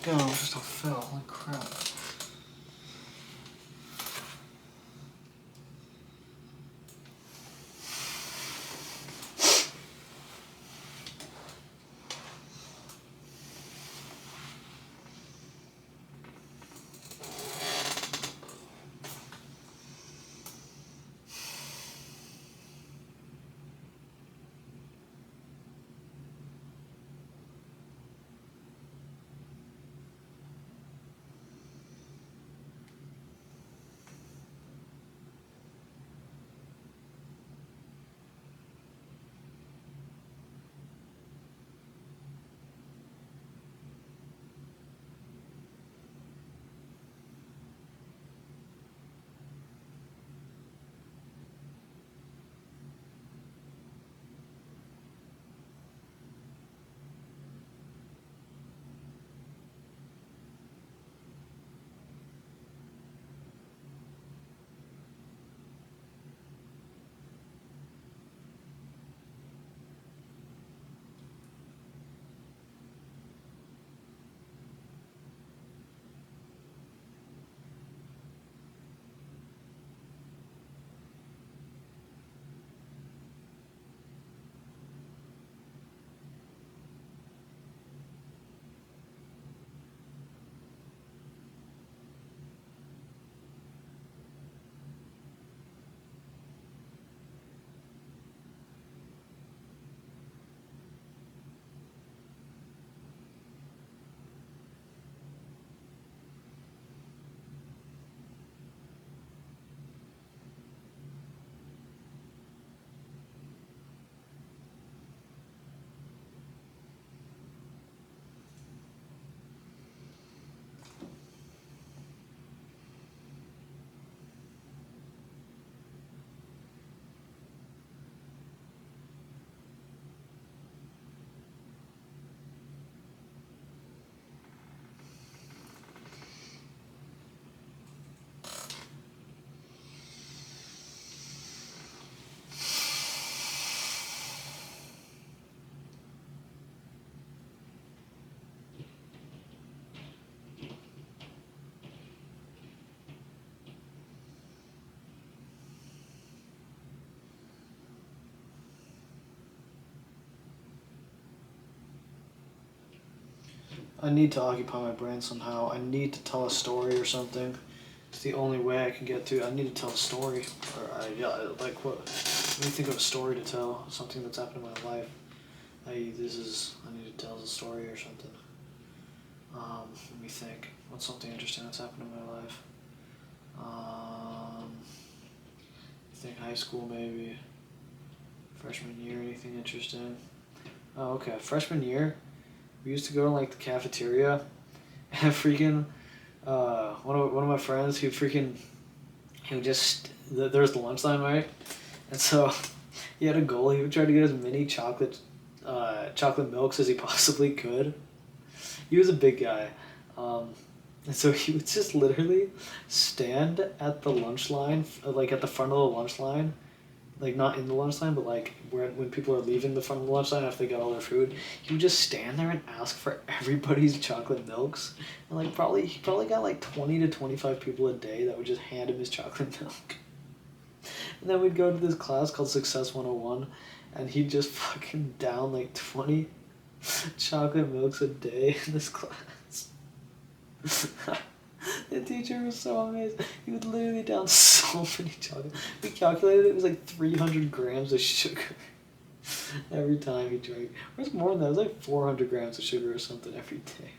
go, just fell. Holy crap. I need to occupy my brain somehow. I need to tell a story or something. It's the only way I can get to. I need to tell a story. Like what? Let me think of a story to tell. Something that's happened in my life. I need to tell a story or something. Let me think. What's something interesting that's happened in my life? I think high school maybe. Freshman year, anything interesting? Oh, okay. Freshman year, we used to go to like the cafeteria, and freaking, one of my friends, he would just, there's the lunch line, right? And so, he had a goal. He would try to get as many chocolate milks as he possibly could. He was a big guy, and so he would just literally stand at the lunch line, like at the front of the lunch line, like not in the lunch line, but like when people are leaving the front of the lunch line after they got all their food, he would just stand there and ask for everybody's chocolate milks, and like he probably got like 20 to 25 people a day that would just hand him his chocolate milk. And then we'd go to this class called Success 101, and he'd just fucking down like 20 chocolate milks a day in this class. The teacher was so amazed. He would literally down so many chocolate. We calculated it was like 300 grams of sugar every time he drank. It was more than that. It was like 400 grams of sugar or something every day.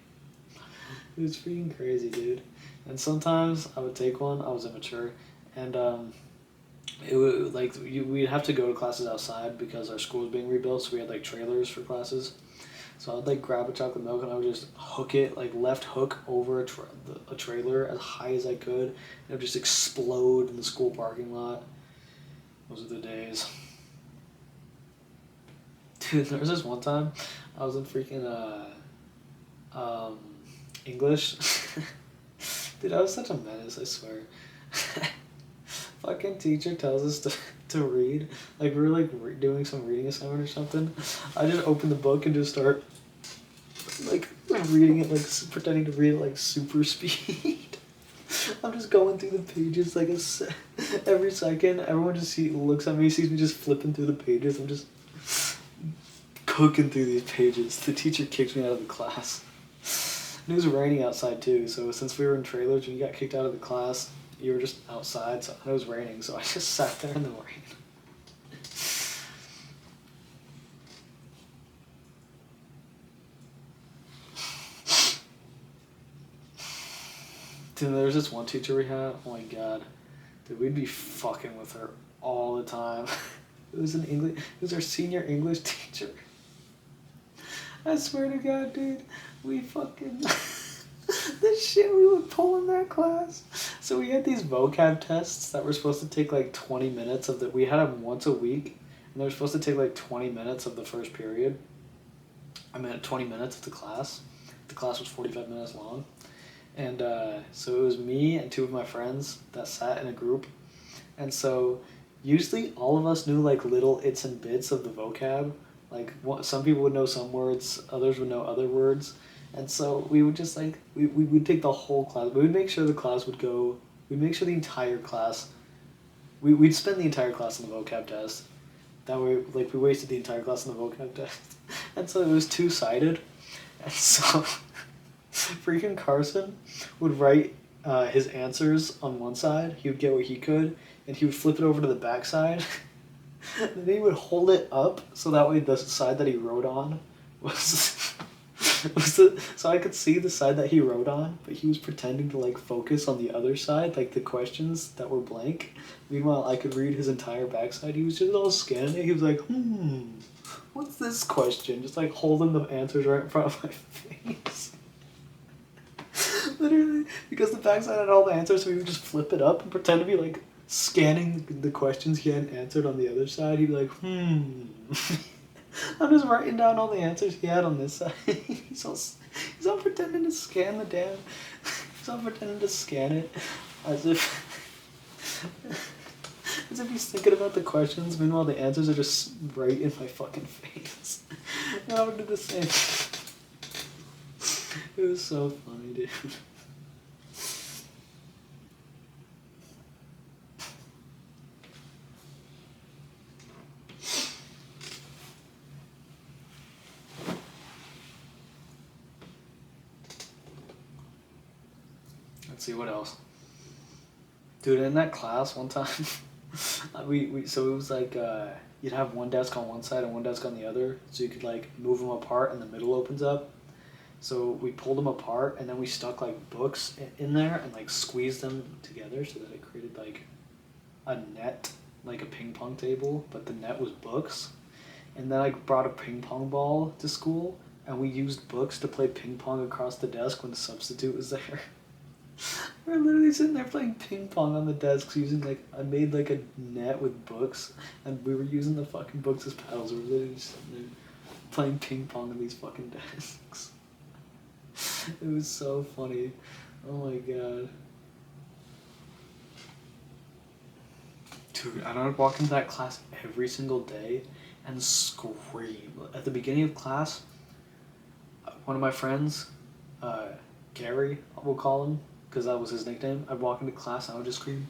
It was freaking crazy, dude. And sometimes I would take one. I was immature, and it would we'd have to go to classes outside because our school was being rebuilt. So we had like trailers for classes. So I'd like grab a chocolate milk and I would just hook it, like left hook over a trailer as high as I could. And it would just explode in the school parking lot. Those are the days. Dude, there was this one time I was in freaking English. Dude, I was such a menace, I swear. Fucking teacher tells us to read. Like we were like doing some reading assignment or something. I just open the book and just start like reading it, like pretending to read it like super speed. I'm just going through the pages like every second. Everyone just looks at me, sees me just flipping through the pages. I'm just cooking through these pages. The teacher kicked me out of the class. And it was raining outside too, so since we were in trailers, when you got kicked out of the class, you were just outside, so it was raining, so I just sat there in the rain. Dude, there was this one teacher we had, oh my god. Dude, we'd be fucking with her all the time. It was our senior English teacher. I swear to God, dude, we fucking, the shit we would pull in that class. So we had these vocab tests that were supposed to take like 20 minutes we had them once a week, and they were supposed to take like 20 minutes of the first period. 20 minutes of the class. The class was 45 minutes long. And so it was me and two of my friends that sat in a group. And so usually all of us knew like little its and bits of the vocab. Like some people would know some words, others would know other words. And so we would just like, we would take the whole class. We would make sure the class would go, we'd make sure the entire class, we'd spend the entire class on the vocab test. That way, like, we wasted the entire class on the vocab test. And so it was two-sided. And so freaking Carson would write his answers on one side. He would get what he could, and he would flip it over to the back side. And then he would hold it up so that way the side that he wrote on was so I could see the side that he wrote on, but he was pretending to like focus on the other side, like the questions that were blank. Meanwhile, I could read his entire backside. He was just all scanning it. He was like, what's this question? Just like holding the answers right in front of my face. Literally, because the backside had all the answers, so he would just flip it up and pretend to be like scanning the questions he hadn't answered on the other side. He'd be like, I'm just writing down all the answers he had on this side. he's all pretending to scan the damn. He's all pretending to scan it as if he's thinking about the questions. Meanwhile, the answers are just right in my fucking face. And I would do the same. It was so funny, dude. Let's see what else. Dude, in that class one time, so it was like you'd have one desk on one side and one desk on the other, so you could like move them apart and the middle opens up. So we pulled them apart and then we stuck like books in there and like squeezed them together so that it created like a net, like a ping pong table, but the net was books. And then I brought a ping pong ball to school and we used books to play ping pong across the desk when the substitute was there. We're literally sitting there playing ping pong on the desks using like, I made like a net with books and we were using the fucking books as paddles. We were literally just sitting there playing ping pong on these fucking desks. It was so funny. Oh my god. Dude, and I would walk into that class every single day and scream. At the beginning of class, one of my friends, Gary, we'll call him, because that was his nickname, I'd walk into class and I would just scream,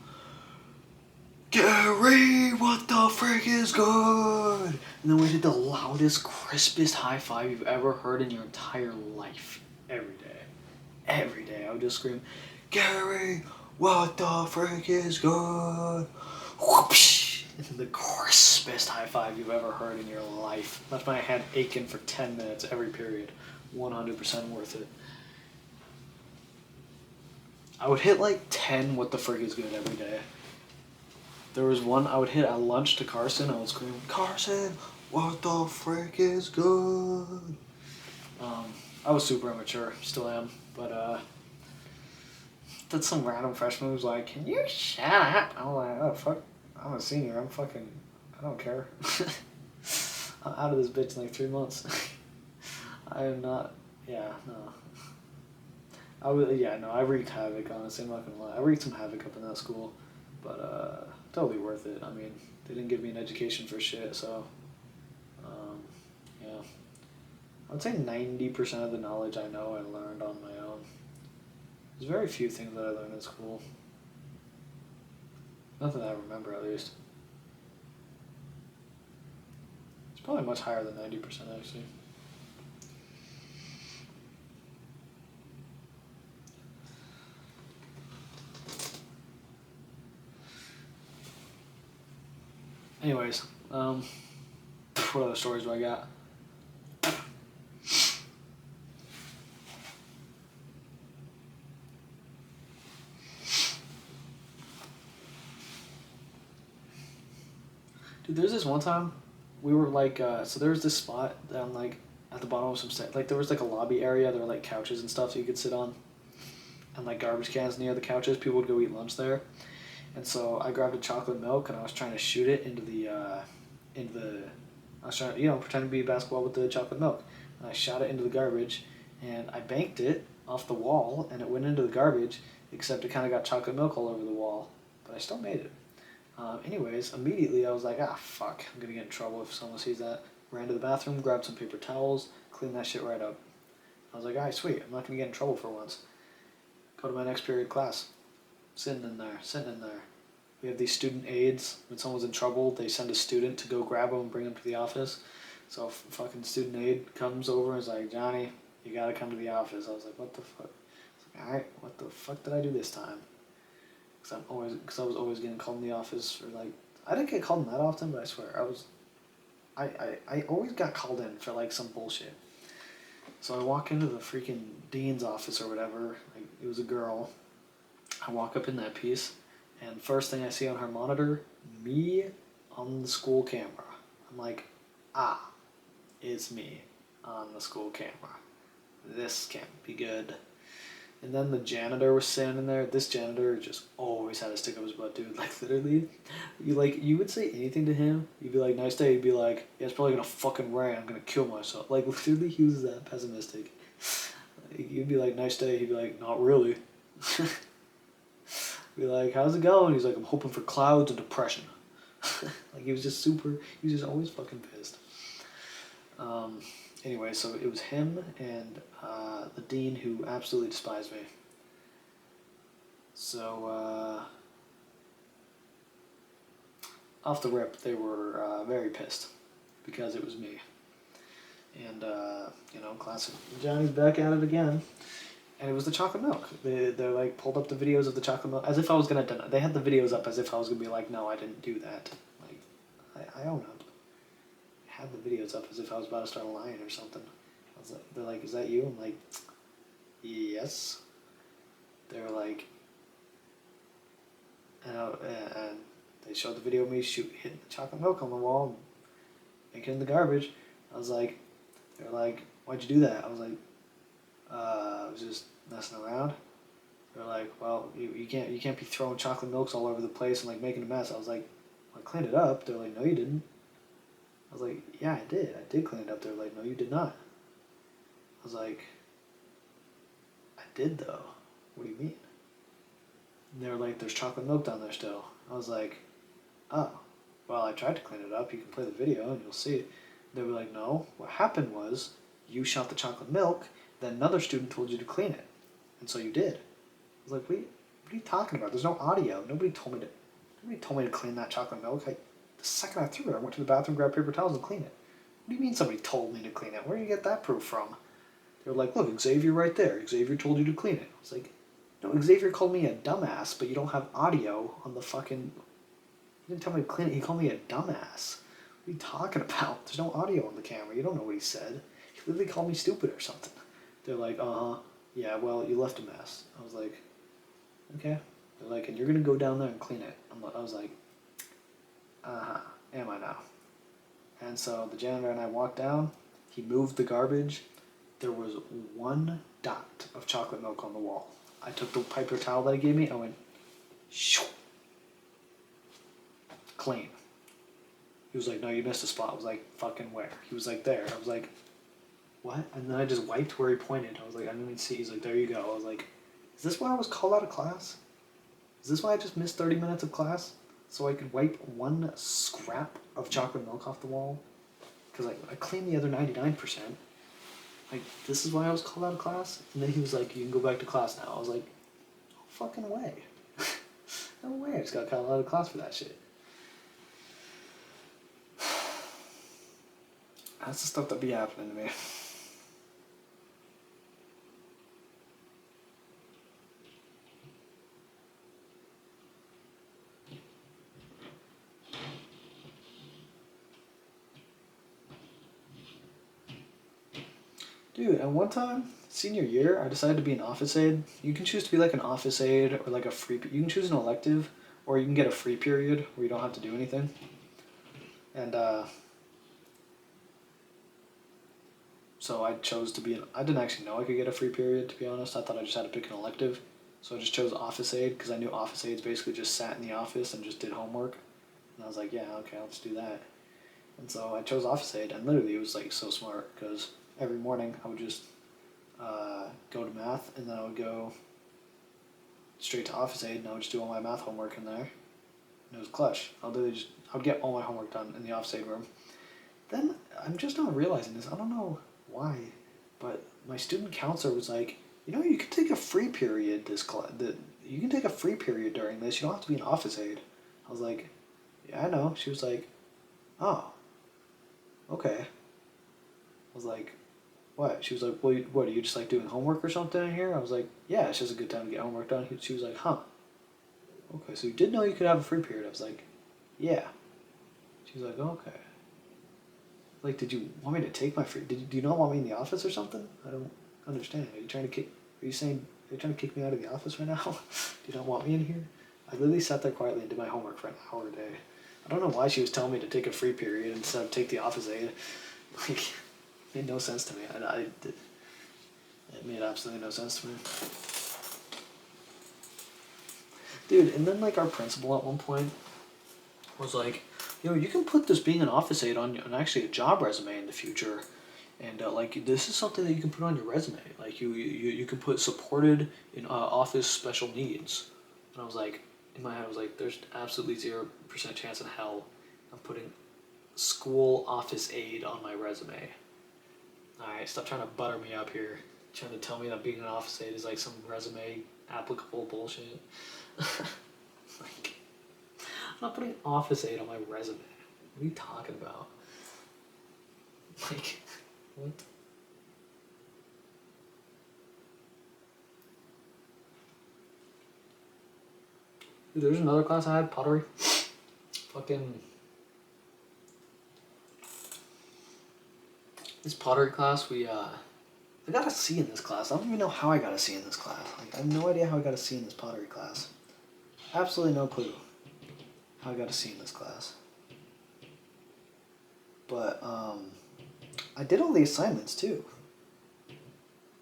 Gary, what the frick is good? And then we did the loudest, crispest high five you've ever heard in your entire life. Every day. Every day I would just scream, Gary, what the frick is good? Whoopsh! And then the crispest high five you've ever heard in your life. Left my head aching for 10 minutes every period. 100% worth it. I would hit like 10 what the frick is good every day. There was one I would hit at lunch to Carson. I would scream, Carson, what the frick is good? I was super immature, still am, but then some random freshman was like, can you shut up? I'm like, oh fuck, I'm a senior, I don't care. I'm out of this bitch in like 3 months. I am not, no. I wreaked havoc, honestly, I'm not gonna lie. I wreaked some havoc up in that school, but totally worth it. I mean, they didn't give me an education for shit, so, yeah. I would say 90% of the knowledge I know I learned on my own. There's very few things that I learned in school. Nothing that I remember, at least. It's probably much higher than 90%, actually. Anyways, what other stories do I got? Dude, there's this one time we were like, so there was this spot down like at the bottom of some stairs. Like there was like a lobby area. There were like couches and stuff so you could sit on, and like garbage cans near the couches. People would go eat lunch there, and so I grabbed a chocolate milk and I was trying to shoot it into the. I was trying to pretend to be a basketball with the chocolate milk, and I shot it into the garbage, and I banked it off the wall, and it went into the garbage. Except it kind of got chocolate milk all over the wall, but I still made it. Anyways, immediately I was like, fuck, I'm gonna get in trouble if someone sees that. Ran to the bathroom, grabbed some paper towels, cleaned that shit right up. I was like, alright, sweet, I'm not gonna get in trouble for once. Go to my next period class. Sitting in there. We have these student aides. When someone's in trouble, they send a student to go grab them and bring them to the office. So fucking student aide comes over and is like, Johnny, you gotta come to the office. I was like, what the fuck? I was like, alright, what the fuck did I do this time? Because I was always getting called in the office for like, I didn't get called in that often, but I swear, I always got called in for like some bullshit. So I walk into the freaking dean's office or whatever, like it was a girl. I walk up in that piece, and first thing I see on her monitor, me on the school camera. I'm like, it's me on the school camera. This can't be good. And then the janitor was standing there. This janitor just always had a stick up his butt, dude. Like literally, you would say anything to him. You'd be like, "Nice day." He'd be like, "Yeah, it's probably gonna fucking rain. I'm gonna kill myself." Like literally, he was that pessimistic. Like, you'd be like, "Nice day." He'd be like, "Not really." Be like, "How's it going?" He's like, "I'm hoping for clouds and depression." Like he was just always fucking pissed. Anyway, so it was him and the dean who absolutely despised me. So, off the rip, they were very pissed because it was me. And, classic Johnny's back at it again. And it was the chocolate milk. They like pulled up the videos of the chocolate milk as if I was gonna deny. They had the videos up as if I was gonna be like, no, I didn't do that. Like, I own up. I had the videos up as if I was about to start lying or something. They're like, "Is that you?" I'm like, "Yes." They're like, and they showed the video of me hitting the chocolate milk on the wall and making it in the garbage. I was like, they're like, "Why'd you do that?" I was like, I was just messing around. They're like, "Well, you can't be throwing chocolate milks all over the place and like making a mess." I was like, "I cleaned it up." They're like, "No, you didn't." I was like, "Yeah, I did. I did clean it up." They're like, "No, you did not." I was like, "I did though. What do you mean?" And they were like, "There's chocolate milk down there still." I was like, "Oh, well, I tried to clean it up. You can play the video and you'll see it." They were like, "No, what happened was you shot the chocolate milk, then another student told you to clean it. And so you did." I was like, what are you talking about? There's no audio. Nobody told me to clean that chocolate milk. The second I threw it, I went to the bathroom, grabbed paper towels, and cleaned it. What do you mean somebody told me to clean it? Where do you get that proof from? They were like, "Look, Xavier right there. Xavier told you to clean it." I was like, "No, Xavier called me a dumbass, but you don't have audio on the fucking... He didn't tell me to clean it. He called me a dumbass. What are you talking about? There's no audio on the camera. You don't know what he said. He literally called me stupid or something." They're like, yeah, well, you left a mess. I was like, okay. They're like, "And you're going to go down there and clean it." I was like, am I now? And so the janitor and I walked down. He moved the garbage. There was one dot of chocolate milk on the wall. I took the paper towel that he gave me. I went, shoo, clean. He was like, "No, you missed a spot." I was like, "Fucking where?" He was like, "There." I was like, "What?" And then I just wiped where he pointed. I was like, "I didn't even see." He's like, "There you go." I was like, "Is this why I was called out of class? Is this why I just missed 30 minutes of class? So I could wipe one scrap of chocolate milk off the wall?" Because I cleaned the other 99%. like, this is why I was called out of class? And then he was like, you can go back to class now. I was like, no fucking way. No way I just got called out of class for that shit. That's the stuff that be happening to me. Dude, and one time, senior year, I decided to be an office aide. You can choose to be like an office aide or like a free. You can choose an elective, or you can get a free period where you don't have to do anything. And so I chose to be. I didn't actually know I could get a free period. To be honest, I thought I just had to pick an elective. So I just chose office aide because I knew office aides basically just sat in the office and just did homework. And I was like, yeah, okay, I'll just do that. And so I chose office aide, and literally it was like so smart because every morning I would just go to math, and then I would go straight to office aide, and I would just do all my math homework in there. And it was clutch. I would get all my homework done in the office aide room. Then I'm just not realizing this. I don't know why, but my student counselor was like, you can take a free period you can take a free period during this. You don't have to be an office aide. I was like, yeah, I know. She was like, oh, okay. I was like, what? She was like, well, what, are you just like doing homework or something in here? I was like, yeah, it's just a good time to get homework done. She was like, huh. Okay, so you did know you could have a free period. I was like, yeah. She was like, okay. Like, did you want me to take my free? Do you not want me in the office or something? I don't understand. Are you trying to Are you saying? Are you trying to kick me out of the office right now? Do you not want me in here? I literally sat there quietly and did my homework for an hour a day. I don't know why she was telling me to take a free period instead of take the office aide. Like, it made no sense to me. It made absolutely no sense to me. Dude, and then like our principal at one point was like, you can put this being an office aide on actually a job resume in the future, and like this is something that you can put on your resume. Like you can put supported in office special needs. And I was like, in my head I was like, there's absolutely 0% chance in hell I'm putting school office aide on my resume. Alright, stop trying to butter me up here. Trying to tell me that being an office aide is like some resume applicable bullshit. Like, I'm not putting office aide on my resume. What are you talking about? Like, what? Dude, there's another class I had, pottery. Fucking. This pottery class, I got a C in this class. I don't even know how I got a C in this class. Like, I have no idea how I got a C in this pottery class. Absolutely no clue how I got a C in this class. But, I did all the assignments too. I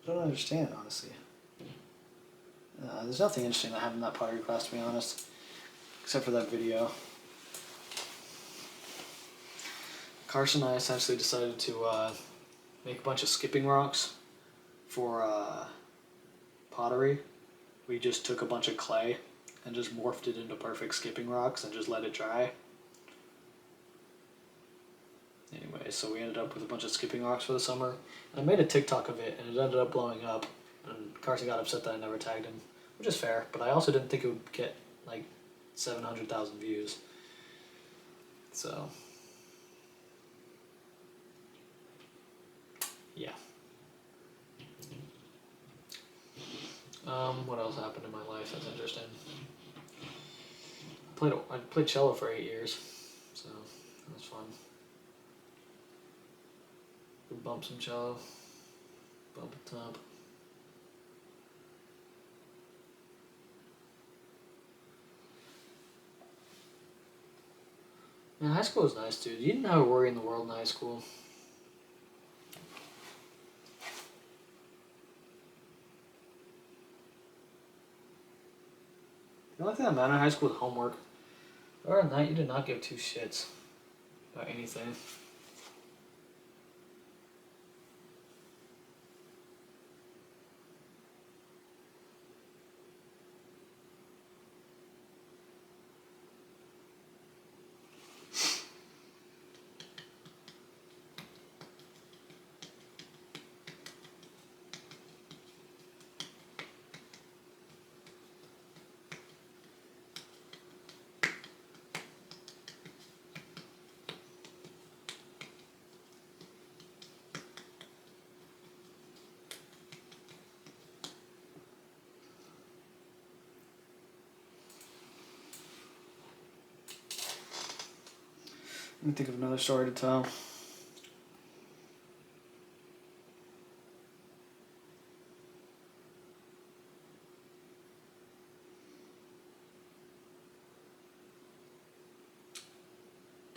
don't understand, honestly. There's nothing interesting that happened in that pottery class, to be honest. Except for that video. Carson and I essentially decided to make a bunch of skipping rocks for pottery. We just took a bunch of clay and just morphed it into perfect skipping rocks and just let it dry. Anyway, so we ended up with a bunch of skipping rocks for the summer. And I made a TikTok of it, and it ended up blowing up. And Carson got upset that I never tagged him, which is fair. But I also didn't think it would get like 700,000 views. So, yeah. What else happened in my life that's interesting? I played cello for 8 years, so that was fun. Could bump some cello, bump a top. Man, high school was nice, dude. You didn't have a worry in the world in high school. The only thing that mattered in high school was homework. Other than that, you did not give two shits about anything. Let me think of another story to tell.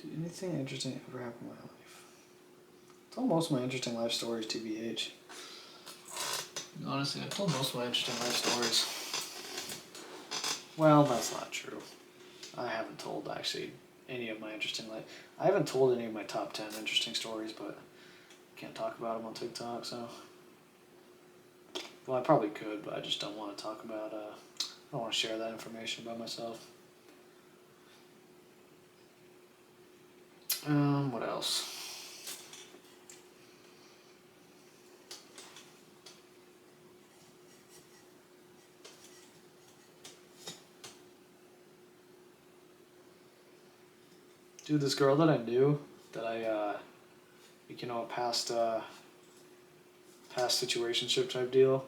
Did anything interesting ever happen in my life? I told most of my interesting life stories, TBH. Honestly, I told most of my interesting life stories. Well, that's not true. I haven't told, actually, any of my interesting life. I haven't told any of my top 10 interesting stories, but I can't talk about them on TikTok, so. Well, I probably could, but I just don't want to talk about, I don't want to share that information about myself. What else? Dude, this girl that I knew, that I, a past situationship type deal,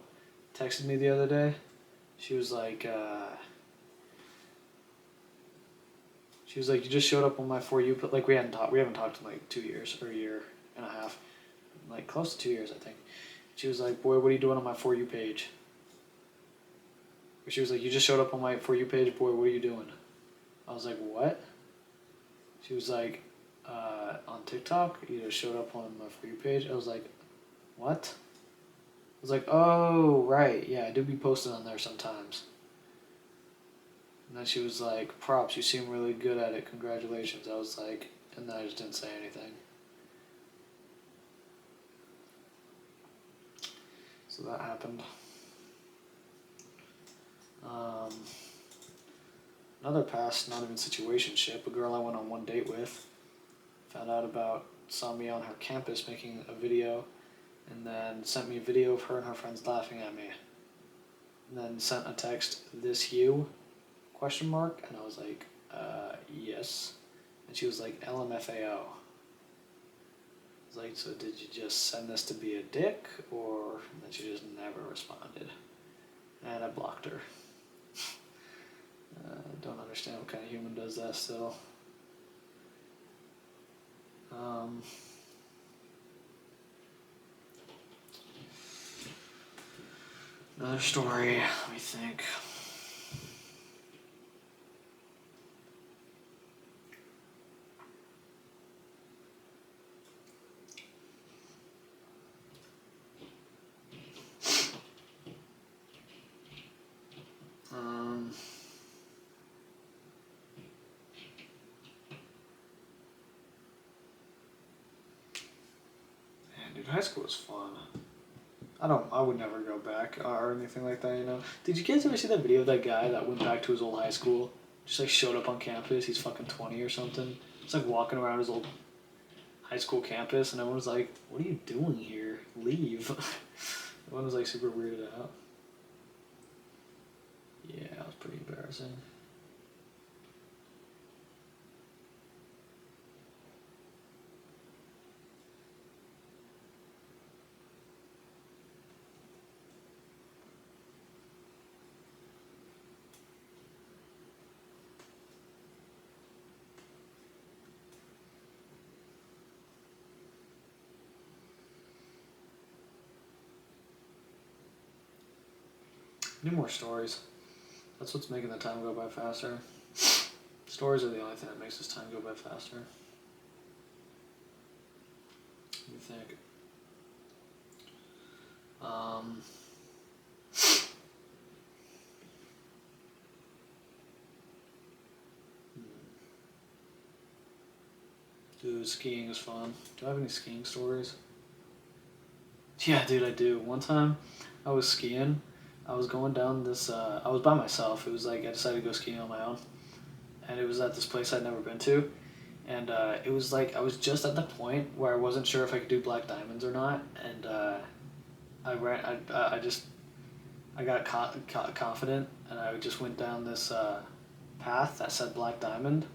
texted me the other day. She was like, you just showed up on my For You, but like we haven't talked in like 2 years or a year and a half, like close to 2 years, I think. She was like, boy, what are you doing on my For You page? Or she was like, you just showed up on my For You page, boy, what are you doing? I was like, what? She was like, on TikTok, you just showed up on my For You page. I was like, what? I was like, oh, right, yeah, I do be posting on there sometimes. And then she was like, props, you seem really good at it, congratulations. I was like, and then I just didn't say anything. So that happened. Another past, not even situationship, a girl I went on one date with, saw me on her campus making a video, and then sent me a video of her and her friends laughing at me. And then sent a text, this you? ? And I was like, yes. And she was like, LMFAO. I was like, so did you just send this to be a dick? Or, and then she just never responded. And I blocked her. Don't understand what kind of human does that still. Another story, let me think. Man, dude, high school was fun. I would never go back or anything like that, you know. Did you guys ever see that video of that guy that went back to his old high school? Just like showed up on campus, he's fucking 20 or something. Just like walking around his old high school campus, and everyone was like, what are you doing here? Leave. Everyone was like super weirded out. Yeah, it was pretty embarrassing. Need more stories. That's what's making the time go by faster. Stories are the only thing that makes this time go by faster. Let me think. Dude, skiing is fun. Do I have any skiing stories? Yeah, dude, I do. One time, I was skiing. I was going down this, I was by myself. It was like, I decided to go skiing on my own. And it was at this place I'd never been to. And it was like, I was just at the point where I wasn't sure if I could do black diamonds or not. And I got confident, and I just went down this path that said black diamond.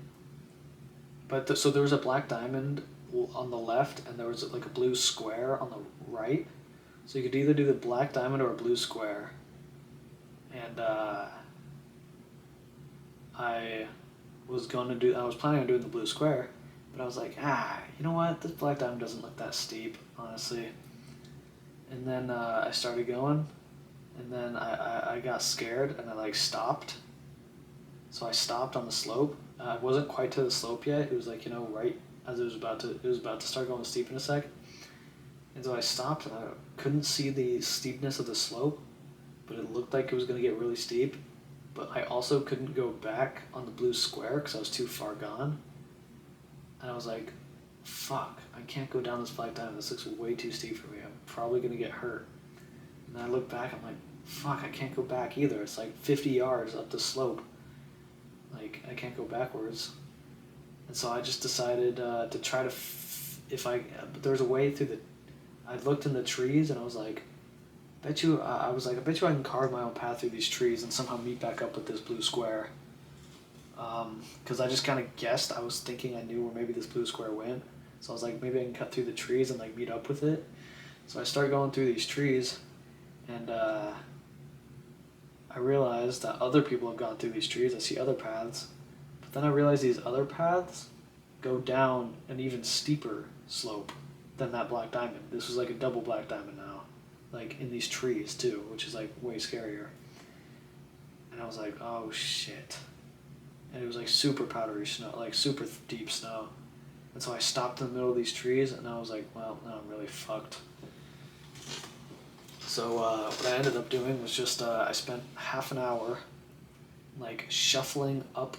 But so there was a black diamond on the left, and there was like a blue square on the right. So you could either do the black diamond or a blue square. And I was planning on doing the blue square, But I was like, you know what? This Black Diamond doesn't look that steep, honestly. And then I started going, and then I got scared, and I like stopped. So I stopped on the slope. I wasn't quite to the slope yet. It was like, right as it was about to start going steep in a sec. And so I stopped, and I couldn't see the steepness of the slope, but it looked like it was going to get really steep. But I also couldn't go back on the blue square because I was too far gone. And I was like, fuck, I can't go down this Black Diamond. This looks way too steep for me. I'm probably going to get hurt. And then I look back, I'm like, fuck, I can't go back either. It's like 50 yards up the slope. Like, I can't go backwards. And so I just decided to try to, there was a way through I looked in the trees and I was like, I bet you I can carve my own path through these trees and somehow meet back up with this blue square. Because I just kind of guessed. I was thinking I knew where maybe this blue square went. So I was like, maybe I can cut through the trees and like meet up with it. So I started going through these trees, and I realized that other people have gone through these trees. I see other paths. But then I realized these other paths go down an even steeper slope than that Black Diamond. This was like a double Black Diamond now. Like in these trees too, which is like way scarier. And I was like, oh shit. And it was like super powdery snow, like super deep snow. And so I stopped in the middle of these trees, and I was like, well, now I'm really fucked. So what I ended up doing was just I spent half an hour like shuffling up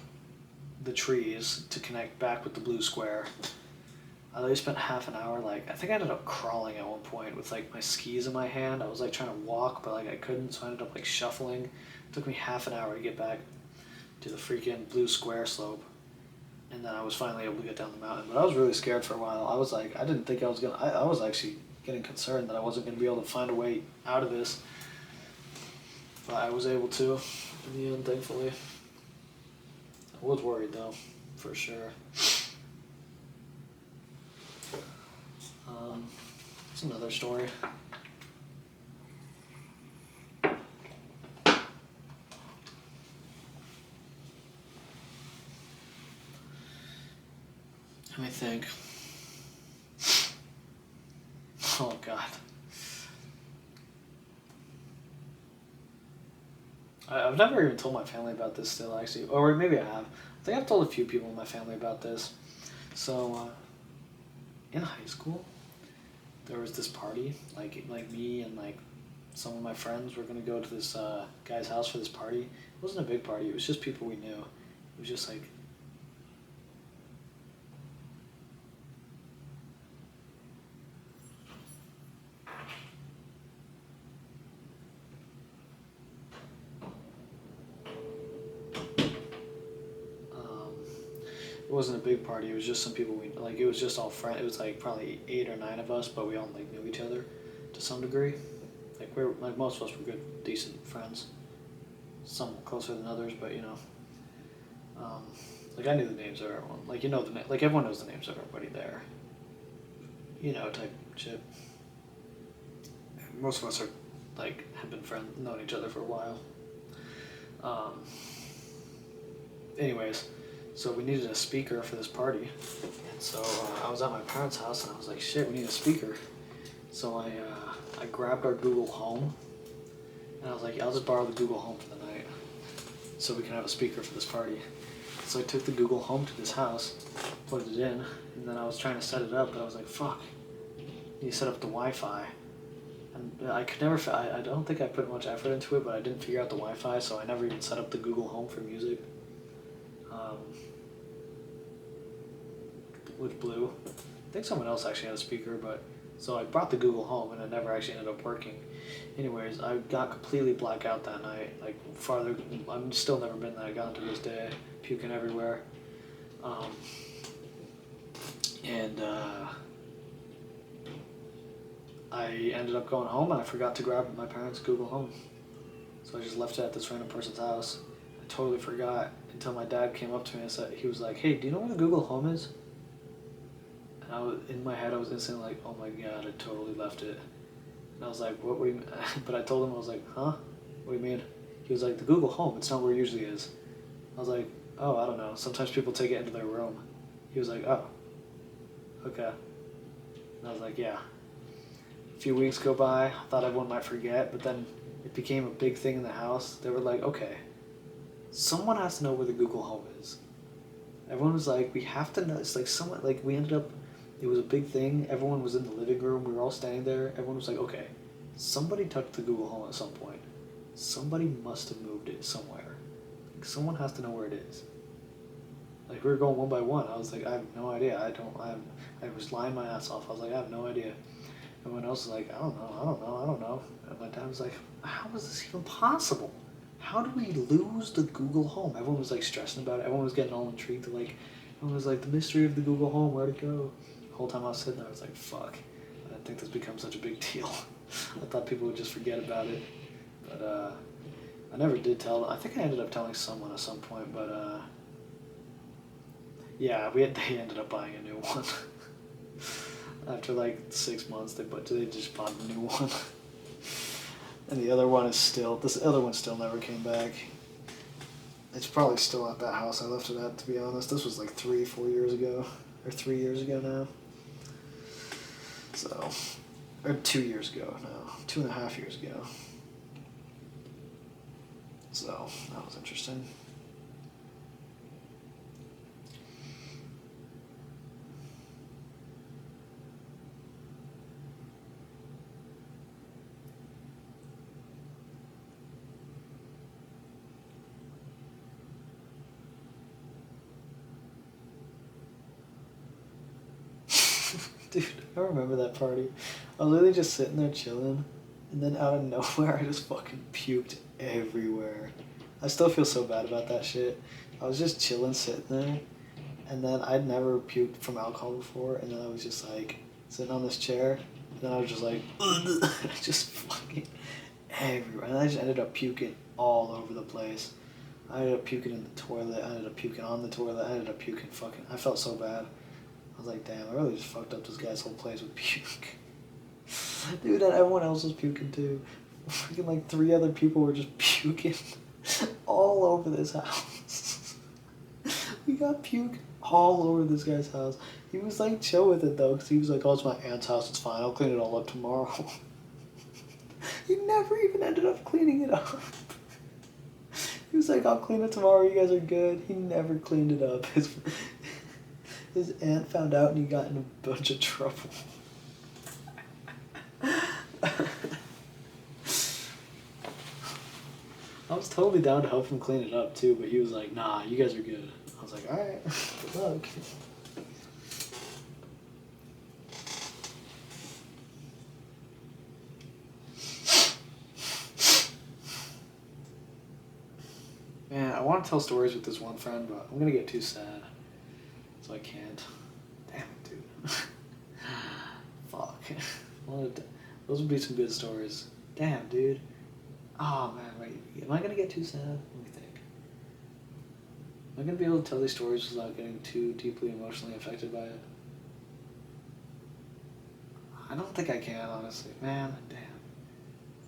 the trees to connect back with the blue square. I literally spent half an hour, like, I think I ended up crawling at one point with like my skis in my hand. I was like trying to walk, but like I couldn't, so I ended up like shuffling. It took me half an hour to get back to the freaking blue square slope. And then I was finally able to get down the mountain. But I was really scared for a while. I was like, I didn't think I was gonna, I was actually getting concerned that I wasn't gonna be able to find a way out of this. But I was able to in the end, thankfully. I was worried though, for sure. It's another story. Let me think. Oh God. I've never even told my family about this still, actually. Or maybe I have. I think I've told a few people in my family about this. So, in high school, there was this party, like me and like some of my friends were gonna go to this guy's house for this party. It wasn't a big party, it was just people we knew. It was just like, it wasn't a big party, it was just some people we, like, it was just all friends. It was like probably 8 or 9 of us, but we all like knew each other to some degree. Like like most of us were good, decent friends. Some closer than others, but like I knew the names of everyone. Like like everyone knows the names of everybody there. Type shit. Most of us are like have been known each other for a while. Anyways, so we needed a speaker for this party, and so I was at my parents' house and I was like, shit, we need a speaker. So I grabbed our Google Home, and I was like, yeah, I'll just borrow the Google Home for the night, so we can have a speaker for this party. So I took the Google Home to this house, plugged it in, and then I was trying to set it up, but I was like, fuck, you set up the Wi-Fi. And I could never, I don't think I put much effort into it, but I didn't figure out the Wi-Fi, so I never even set up the Google Home for music. With Blue. I think someone else actually had a speaker, but so I brought the Google Home and it never actually ended up working. Anyways, I got completely blackout that night, like farther, I've still never been that gone to this day, puking everywhere. And I ended up going home and I forgot to grab my parents' Google Home. So I just left it at this random person's house. I totally forgot until my dad came up to me and said, he was like, hey, do you know what a Google Home is? In my head, I was instantly like, oh my God, I totally left it. And I was like, what do you mean? But I told him, I was like, huh? What do you mean? He was like, the Google Home, it's not where it usually is. I was like, oh, I don't know. Sometimes people take it into their room. He was like, oh. Okay. And I was like, yeah. A few weeks go by. I thought everyone might forget, but then it became a big thing in the house. They were like, okay, someone has to know where the Google Home is. Everyone was like, we have to know. It's like someone, like we ended up, it was a big thing. Everyone was in the living room. We were all standing there. Everyone was like, okay, somebody touched the Google Home at some point. Somebody must have moved it somewhere. Like, someone has to know where it is. Like we were going one by one. I was like, I have no idea. I was lying my ass off. I was like, I have no idea. Everyone else was like, I don't know. And my dad was like, how is this even possible? How do we lose the Google Home? Everyone was like stressing about it. Everyone was getting all intrigued. Like, everyone was like, the mystery of the Google Home, where'd it go? The whole time I was sitting there, I was like, fuck. I didn't think this become such a big deal. I thought people would just forget about it. But I never did tell them. I think I ended up telling someone at some point, but yeah, they ended up buying a new one. After like 6 months, they just bought a new one. And the other one this other one still never came back. It's probably still at that house I left it at, to be honest. This was like 3-4 years ago. Or 3 years ago now. So, or 2 years ago now. 2.5 years ago. So, that was interesting. Dude, I remember that party. I was literally just sitting there chilling, and then out of nowhere, I just fucking puked everywhere. I still feel so bad about that shit. I was just chilling, sitting there, and then I'd never puked from alcohol before, and then I was just like sitting on this chair, and then I was just like, just fucking everywhere. And I just ended up puking all over the place. I ended up puking in the toilet, I ended up puking on the toilet, I ended up puking fucking, I felt so bad. I was like, damn, I really just fucked up this guy's whole place with puke. Dude, and everyone else was puking too. Freaking like 3 other people were just puking all over this house. We got puke all over this guy's house. He was like chill with it though, because he was like, oh, it's my aunt's house, it's fine, I'll clean it all up tomorrow. He never even ended up cleaning it up. He was like, I'll clean it tomorrow, you guys are good. He never cleaned it up. His aunt found out and he got in a bunch of trouble. I was totally down to help him clean it up too, but he was like, nah, you guys are good. I was like, alright, good luck. Man, I want to tell stories with this one friend, but I'm gonna get too sad. So I can't. Damn it, dude. Fuck. Those would be some good stories. Damn, dude. Oh man, wait. Am I gonna get too sad? Let me think. Am I gonna be able to tell these stories without getting too deeply emotionally affected by it? I don't think I can, honestly. Man, damn.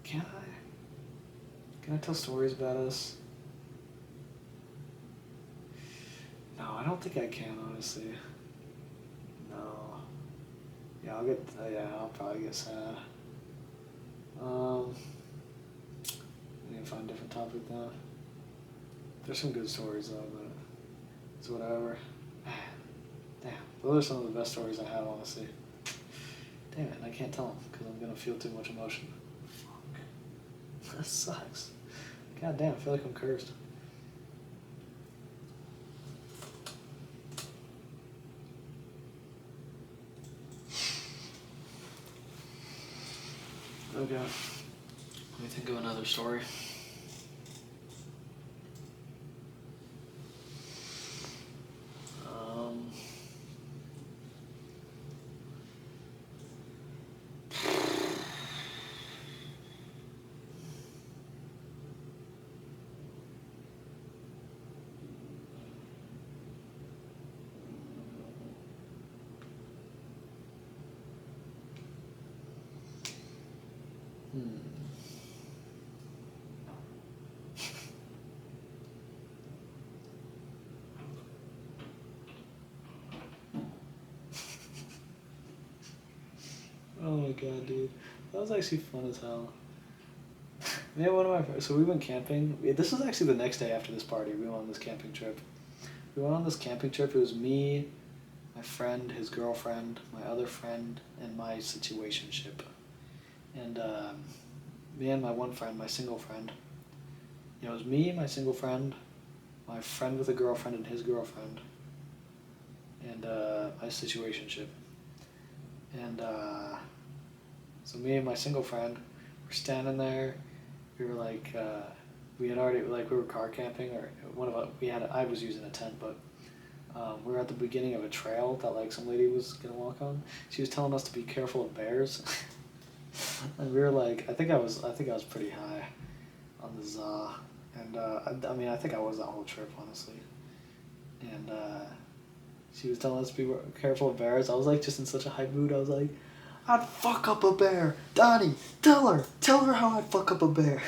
Can I? Can I tell stories about us? No, I don't think I can, honestly. No. Yeah, I'll probably get sad. I need to find a different topic now. There's some good stories though, but it's whatever. Man, damn. Those are some of the best stories I have, honestly. Damn it, I can't tell them because I'm gonna feel too much emotion. Fuck. That sucks. God damn, I feel like I'm cursed. Okay. Let me think of another story. god, dude. That was actually fun as hell. Yeah, one of my friends. So we went camping. This was actually the next day after this party. We went on this camping trip. We went on this camping trip. It was me, my friend, his girlfriend, my other friend, and my situationship. And me and my one friend, my single friend. It was me, my single friend, my friend with a girlfriend and his girlfriend, and my situationship. And so me and my single friend were standing there. We were like, we had already like we were car camping, or one of us. I was using a tent, but we were at the beginning of a trail that like some lady was gonna walk on. She was telling us to be careful of bears, and we were like, I think I was pretty high on the za, and I mean I think I was that whole trip honestly, and she was telling us to be careful of bears. I was like just in such a hype mood. I was like, I'd fuck up a bear, Donnie. Tell her how I'd fuck up a bear.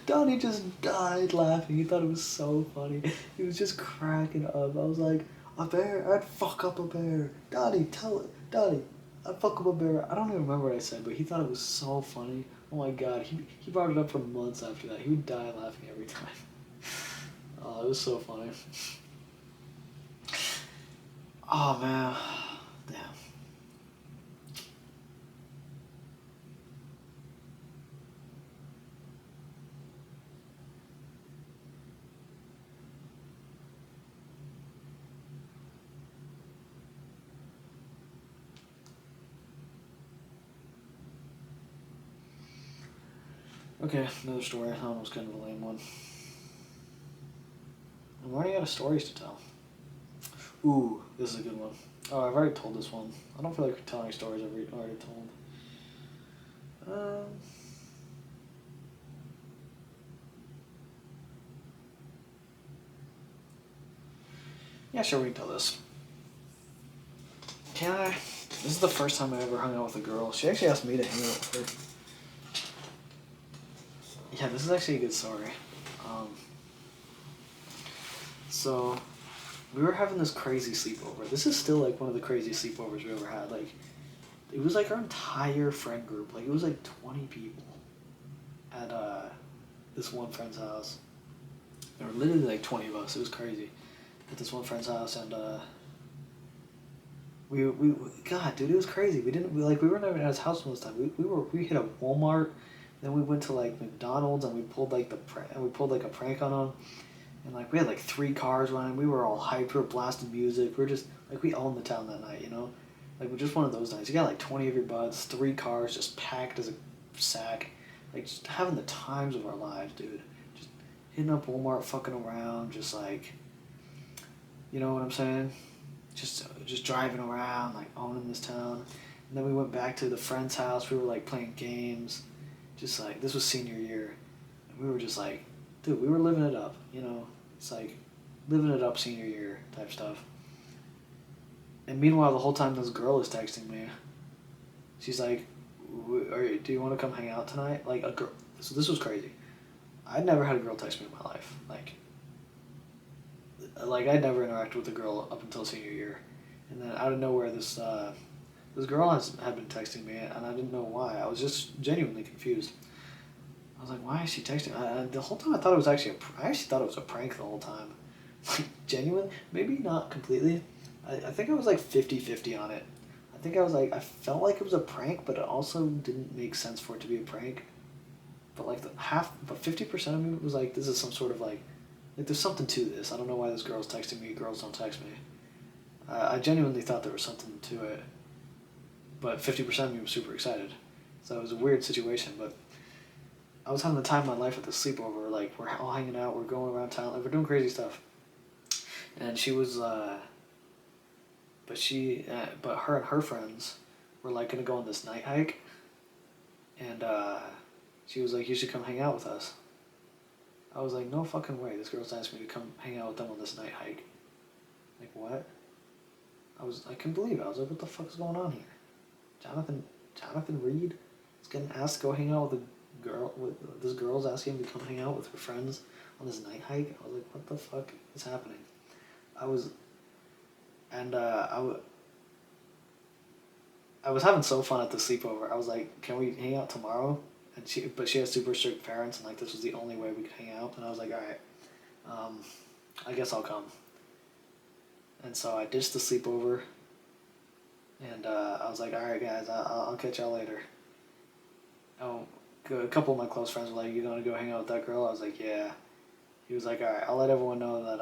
Donnie just died laughing. He thought it was so funny. He was just cracking up. I was like, a bear? I'd fuck up a bear. Donnie, Donnie, I'd fuck up a bear. I don't even remember what I said, but he thought it was so funny. Oh my god, he brought it up for months after that. He would die laughing every time. Oh, it was so funny. Oh man, damn. Okay, another story. That one was kind of a lame one. I'm running out of stories to tell. Ooh, this is a good one. Oh, I've already told this one. I don't feel like telling stories I've already told. Yeah, sure, we can tell this. Can I? This is the first time I ever hung out with a girl. She actually asked me to hang out with her. Yeah, this is actually a good story. So, we were having this crazy sleepover. This is still like one of the craziest sleepovers we ever had. Like, it was like our entire friend group. Like, it was like 20 people at this one friend's house. There were literally like 20 of us. It was crazy. At this one friend's house, and we God, dude, it was crazy. We weren't even at his house most of the time. We hit a Walmart, then we went to like McDonald's, and we pulled like a prank on him, and like we had like 3 cars running. We were all hyped. We were blasting music. We were just like we owned the town that night, you know, like we're just one of those nights. You got like 20 of your buds, 3 cars just packed as a sack, like just having the times of our lives, dude. Just hitting up Walmart, fucking around, just like, you know what I'm saying? Just driving around, like owning this town. And then we went back to the friend's house. We were like playing games, just like this was senior year, and we were just like, dude, we were living it up, you know. It's like living it up senior year type stuff. And meanwhile, the whole time this girl is texting me. She's like, "Do you want to come hang out tonight?" Like a girl. So this was crazy. I'd never had a girl text me in my life. Like I'd never interacted with a girl up until senior year, and then out of nowhere, this girl had been texting me, and I didn't know why. I was just genuinely confused. I was like, why is she texting? The whole time I thought it was actually I actually thought it was a prank the whole time. Like genuine, maybe not completely. I think I was like 50-50 on it. I think I was like I felt like it was a prank, but it also didn't make sense for it to be a prank. But like 50% of me was like, this is some sort of like there's something to this. I don't know why this girl's texting me. Girls don't text me. I genuinely thought there was something to it, but 50% of me was super excited. So it was a weird situation, but I was having the time of my life at the sleepover. Like we're all hanging out, we're going around town, like we're doing crazy stuff. And she was, but her and her friends were like gonna go on this night hike, and she was like, "You should come hang out with us." I was like, no fucking way. This girl's asking me to come hang out with them on this night hike. Like, what? I couldn't believe it. I was like, what the fuck's going on here? Jonathan Reed is getting asked to go hang out with a girl. This girl's asking him to come hang out with her friends on this night hike. I was like, what the fuck is happening? I I was having so fun at the sleepover. I was like, "Can we hang out tomorrow?" And she has super strict parents, and like this was the only way we could hang out. And I was like, "All right, um, I guess I'll come." And so I ditched the sleepover, and I was like, "All right, guys, I'll catch y'all later." Oh, a couple of my close friends were like, "You gonna go hang out with that girl?" I was like, "Yeah." He was like, "All right, I'll let everyone know that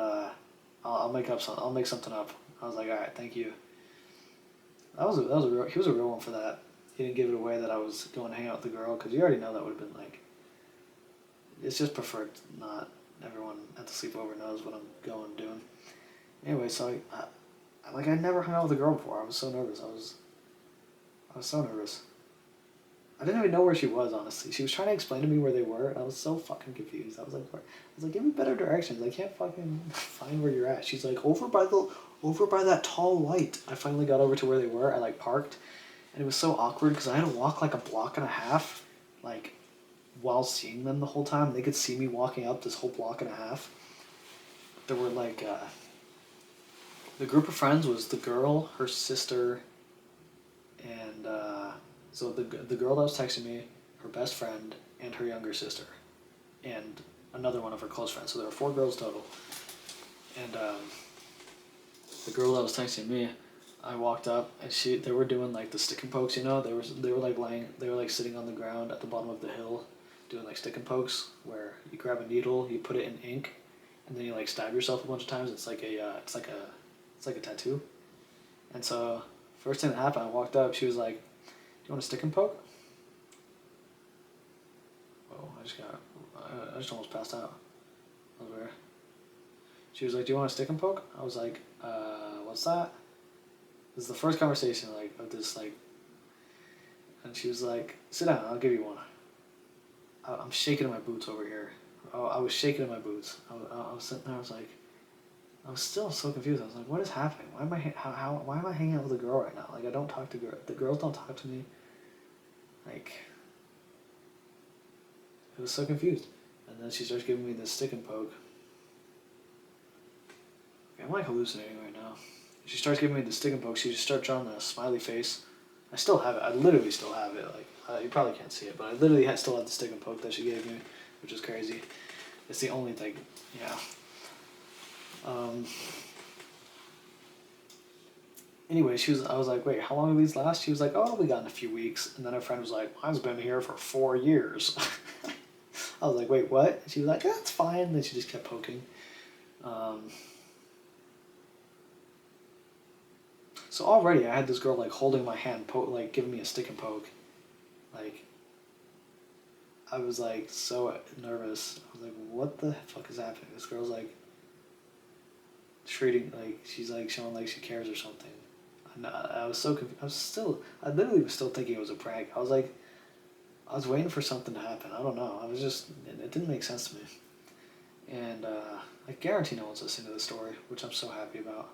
I'll make something up." I was like, "All right, thank you." He was a real one for that. He didn't give it away that I was going to hang out with the girl because you already know that would have been like. It's just preferred not everyone at the sleepover knows what I'm going and doing. Anyway, so I'd never hung out with a girl before. I was so nervous. I was so nervous. I didn't even know where she was, honestly. She was trying to explain to me where they were, and I was so fucking confused. I was like, give me better directions. I can't fucking find where you're at. She's like, over by that tall light. I finally got over to where they were. I like parked, and it was so awkward because I had to walk like a block and a half, like, while seeing them the whole time. They could see me walking up this whole block and a half. There were like, the group of friends was the girl, her sister, and so the girl that was texting me, her best friend, and her younger sister, and another one of her close friends. So there were 4 girls total. And the girl that was texting me, I walked up and they were doing like the stick and pokes. You know, they were like sitting on the ground at the bottom of the hill, doing like stick and pokes, where you grab a needle, you put it in ink, and then you like stab yourself a bunch of times. It's like a tattoo. And so first thing that happened, I walked up. She was like, "Do you want a stick and poke?" Oh, I just almost passed out. That was weird. She was like, "Do you want a stick and poke?" I was like, "What's that?" This is the first conversation like of this like, and she was like, "Sit down, I'll give you one." I'm shaking in my boots over here. I was shaking in my boots. I was sitting there. I was like, I was still so confused. I was like, "What is happening? Why am I why am I hanging out with a girl right now? Like I don't talk to girls. The girls don't talk to me. Like, I was so confused." And then she starts giving me this stick and poke. Okay, I'm like hallucinating right now. She starts giving me the stick and poke. She just starts drawing a smiley face. I still have it. I literally still have it. Like you probably can't see it, but I literally still have the stick and poke that she gave me, which is crazy. It's the only thing. Yeah. Anyway, I was like, "Wait, how long do these last?" She was like, "Oh, we got in a few weeks." And then her friend was like, "Mine's been here for 4 years." I was like, "Wait, what?" And she was like, "That's fine." And then she just kept poking. So already I had this girl like holding my hand, like giving me a stick and poke. Like, I was like so nervous. I was like, "What the fuck is happening?" This girl's like treating, like, she's like showing like she cares or something. I was so confused. I literally was still thinking it was a prank. I was waiting for something to happen. I don't know. It didn't make sense to me. And I guarantee no one's listening to the story, which I'm so happy about.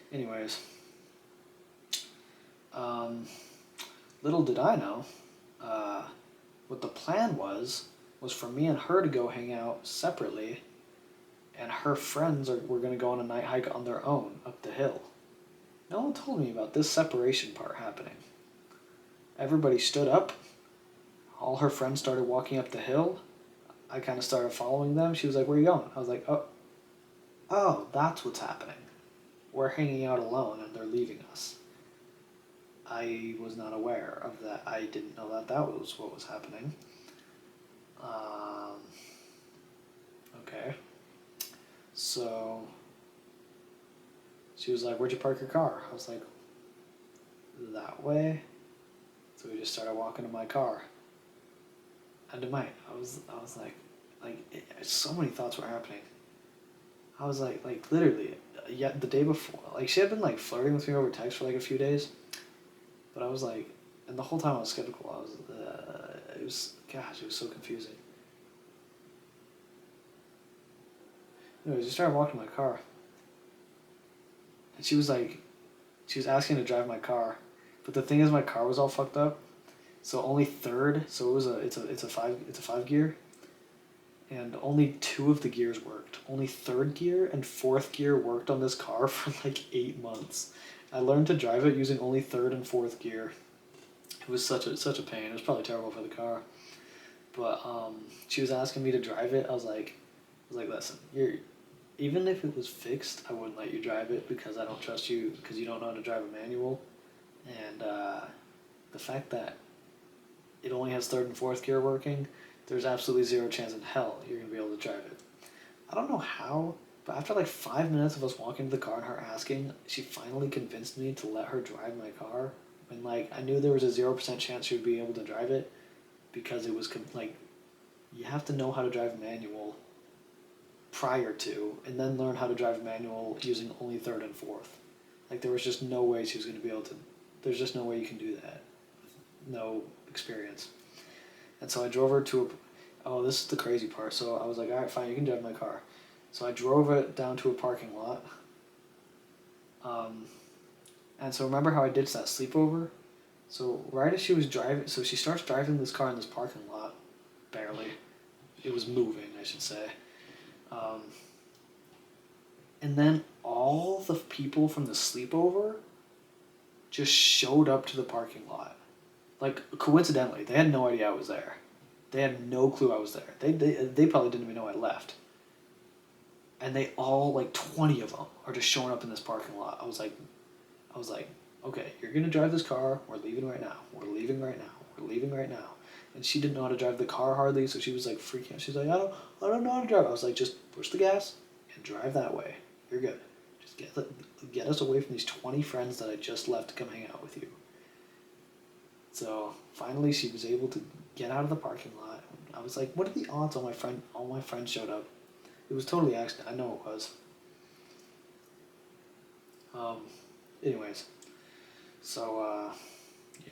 Anyways, little did I know, what the plan was for me and her to go hang out separately, and her friends were going to go on a night hike on their own up the hill. No one told me about this separation part happening. Everybody stood up. All her friends started walking up the hill. I kind of started following them. She was like, "Where are you going?" I was like, "Oh, that's what's happening. We're hanging out alone and they're leaving us." I was not aware of that. I didn't know that was what was happening. Okay. So she was like, "Where'd you park your car?" I was like, "That way." So we just started walking to my car. And I was so many thoughts were happening. I was like literally, yet the day before, like she had been like flirting with me over text for like a few days, but I was like, and the whole time I was skeptical. It was so confusing. Anyways, we started walking to my car, and she was asking to drive my car, but the thing is, my car was all fucked up, so only third. So it's a 5 gear, and only 2 of the gears worked. Only third gear and fourth gear worked on this car for like 8 months. I learned to drive it using only third and fourth gear. It was such a pain. It was probably terrible for the car. But she was asking me to drive it. I was like, listen, even if it was fixed, I wouldn't let you drive it because I don't trust you because you don't know how to drive a manual. And the fact that it only has third and fourth gear working, there's absolutely zero chance in hell you're gonna be able to drive it. I don't know how, but after like 5 minutes of us walking to the car and her asking, she finally convinced me to let her drive my car. And like I knew there was a 0% chance she would be able to drive it because it was like you have to know how to drive manual prior to, and then learn how to drive manual using only third and fourth. Like there was just no way she was going to be able to. There's just no way you can do that. No experience. And so I drove her to a. Oh, this is the crazy part. So I was like, all right, fine, you can drive my car. So I drove it down to a parking lot. And so remember how I ditched that sleepover? So right as she was driving, so she starts driving this car in this parking lot, barely. It was moving, I should say. And then all the people from the sleepover just showed up to the parking lot. Like, coincidentally, they had no idea I was there. They had no clue I was there. They probably didn't even know I left. And they all, like 20 of them, are just showing up in this parking lot. I was like, okay, you're gonna drive this car. We're leaving right now. We're leaving right now. We're leaving right now. And she didn't know how to drive the car hardly, so she was like freaking out. She's like, I don't know how to drive. I was like, just push the gas and drive that way. You're good. Just get us away from these 20 friends that I just left to come hang out with you. So finally, she was able to get out of the parking lot. I was like, what are the odds all my friends showed up? It was totally accident. I know it was. Anyways, so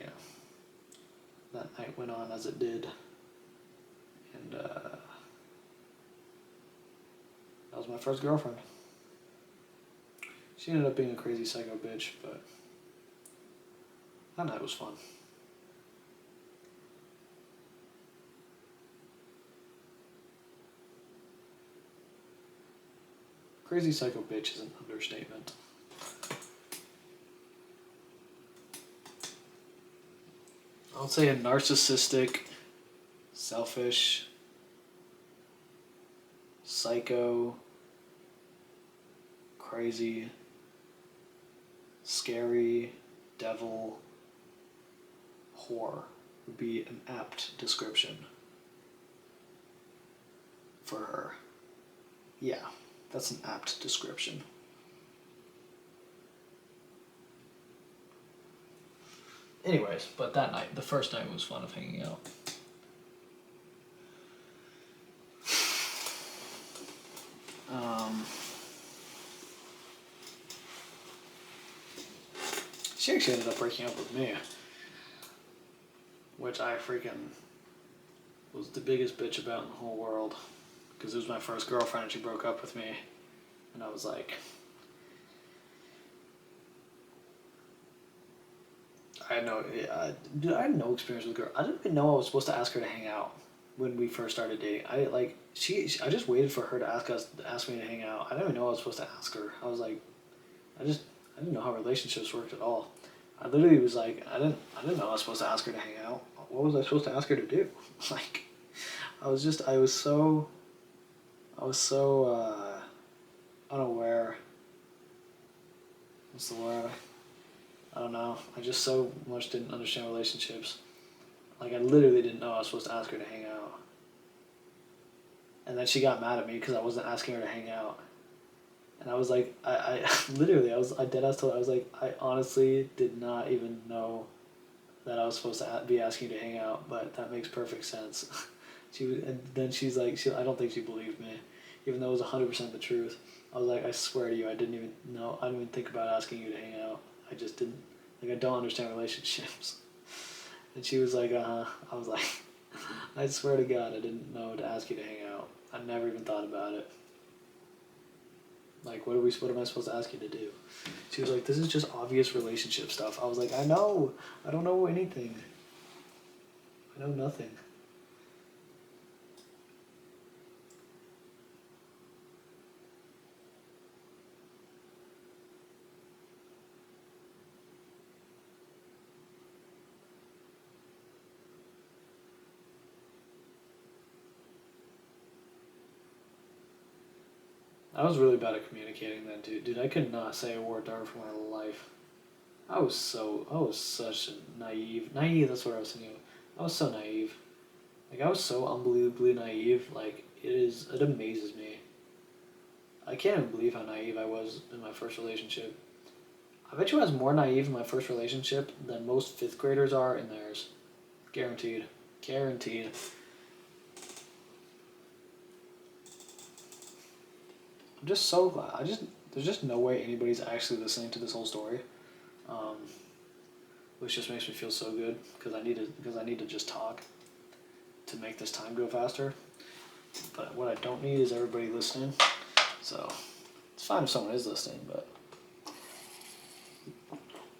yeah, that night went on as it did, and that was my first girlfriend. She ended up being a crazy psycho bitch, but that night was fun. Crazy psycho bitch is an understatement. I'll say a narcissistic, selfish, psycho, crazy, scary, devil, whore would be an apt description for her. Yeah, that's an apt description. Anyways, but that night, the first night was fun of hanging out. She actually ended up breaking up with me, which I freaking was the biggest bitch about in the whole world, because it was my first girlfriend and she broke up with me, and I was like, I had no experience with girls. I didn't even know I was supposed to ask her to hang out when we first started dating. I just waited for her to ask me to hang out. I didn't even know I was supposed to ask her. I was like, I didn't know how relationships worked at all. I literally was like, I didn't know I was supposed to ask her to hang out. What was I supposed to ask her to do? Like, I was so unaware. What's the word? I don't know. I just so much didn't understand relationships. Like, I literally didn't know I was supposed to ask her to hang out. And then she got mad at me because I wasn't asking her to hang out. And I was like, I dead ass told her, I was like, I honestly did not even know that I was supposed to be asking you to hang out, but that makes perfect sense. And then she's like, I don't think she believed me, even though it was 100% the truth. I was like, I swear to you, I didn't even think about asking you to hang out. I just didn't, I don't understand relationships. And she was like, I was like, I swear to God, I didn't know to ask you to hang out. I never even thought about it. Like, what am I supposed to ask you to do? She was like, this is just obvious relationship stuff. I was like, I know. I don't know anything. I know nothing. I was really bad at communicating then, dude. Dude, I could not say a word to her for my life. I was such a naive, that's what I was thinking of. I was so naive. Like, I was so unbelievably naive, like, it amazes me. I can't even believe how naive I was in my first relationship. I bet you I was more naive in my first relationship than most fifth graders are in theirs. Guaranteed. Guaranteed. I'm just so glad. There's just no way anybody's actually listening to this whole story. Um, which just makes me feel so good because I need to just talk to make this time go faster. But what I don't need is everybody listening. So it's fine if someone is listening, but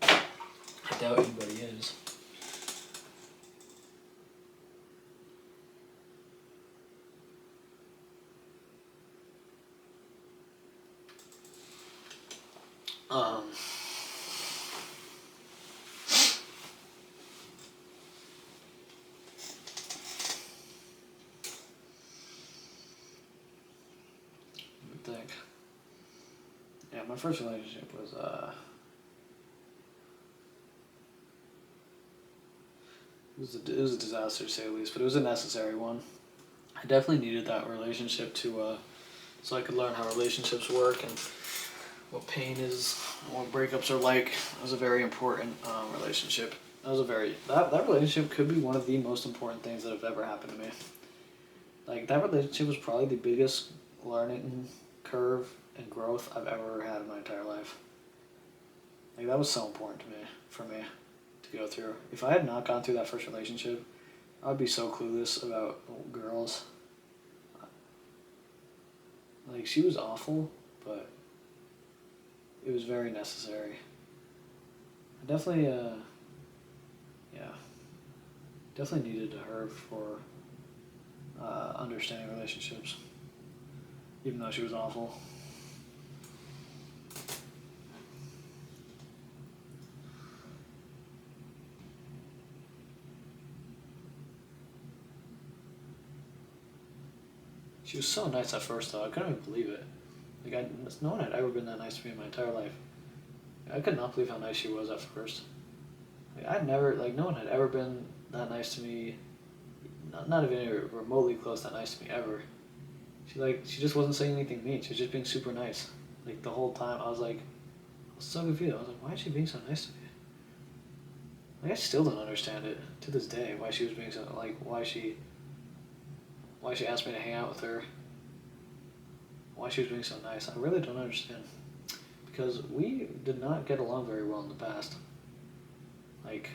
I doubt anybody is. Um, I think. Yeah, my first relationship was it was a disaster to say the least, but it was a necessary one. I definitely needed that relationship to so I could learn how relationships work and what pain is, what breakups are like. It was a very important relationship. That relationship could be one of the most important things that have ever happened to me. Like, that relationship was probably the biggest learning curve and growth I've ever had in my entire life. Like, that was so important to me, for me, to go through. If I had not gone through that first relationship, I would be so clueless about girls. Like, she was awful, but it was very necessary. I definitely, yeah, definitely needed her for understanding relationships, even though she was awful. She was so nice at first, though. I couldn't even believe it. Like, no one had ever been that nice to me in my entire life. I could not believe how nice she was at first. Like, no one had ever been that nice to me. Not even remotely close that nice to me ever. She just wasn't saying anything mean. She was just being super nice. Like, the whole time, I was so confused. I was like, why is she being so nice to me? Like, I still don't understand it to this day. Why she was being so, like, why she asked me to hang out with her. Why she was being so nice. I really don't understand. Because we did not get along very well in the past. Like,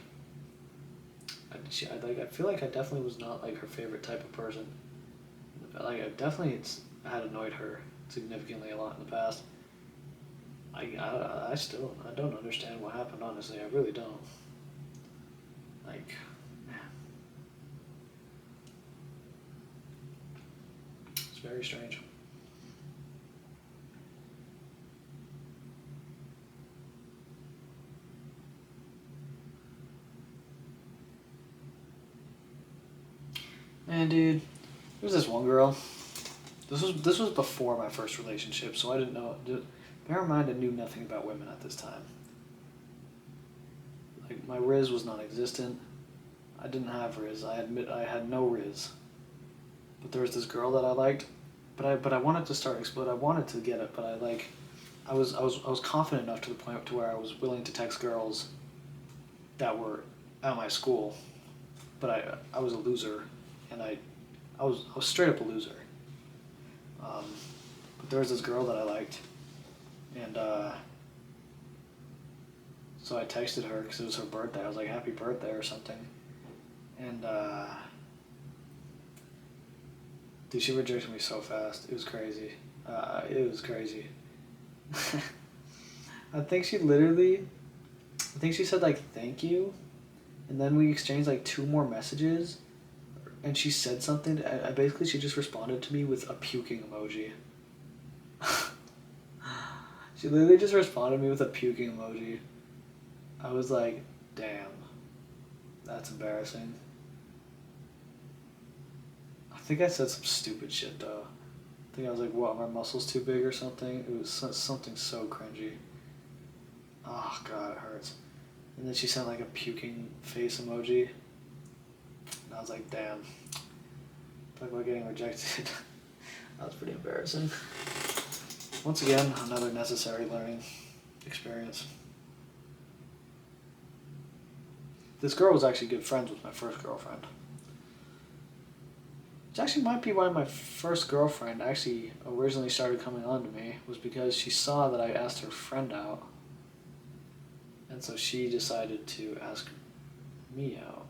I feel like I definitely was not like her favorite type of person. Like, had annoyed her significantly a lot in the past. I don't understand what happened, honestly. I really don't. Like, man. It's very strange. Man, dude, there was this one girl. This was before my first relationship, so I didn't know. Bear in mind, I knew nothing about women at this time. Like, my Riz was non-existent. I didn't have Riz. I admit I had no Riz. But there was this girl that I liked, but I wanted to start explode. I wanted to get it, but I was confident enough to the point to where I was willing to text girls that were at my school, but I was a loser, and I was straight up a loser. But there was this girl that I liked, and so I texted her because it was her birthday. I was like, "Happy birthday" or something, and dude, she rejected me so fast. It was crazy. It was crazy. I think she said like thank you, and then we exchanged like two more messages, and she said something. Basically she just responded to me with a puking emoji. She literally just responded to me with a puking emoji. I was like, damn, that's embarrassing. I think I said some stupid shit though. I think I was like, what, my muscles too big or something? It was something so cringy. Oh god, it hurts. And then she sent like a puking face emoji. And I was like, damn. Talk about getting rejected. That was pretty embarrassing. Once again, another necessary learning experience. This girl was actually good friends with my first girlfriend. Which actually might be why my first girlfriend actually originally started coming on to me, was because she saw that I asked her friend out. And so she decided to ask me out.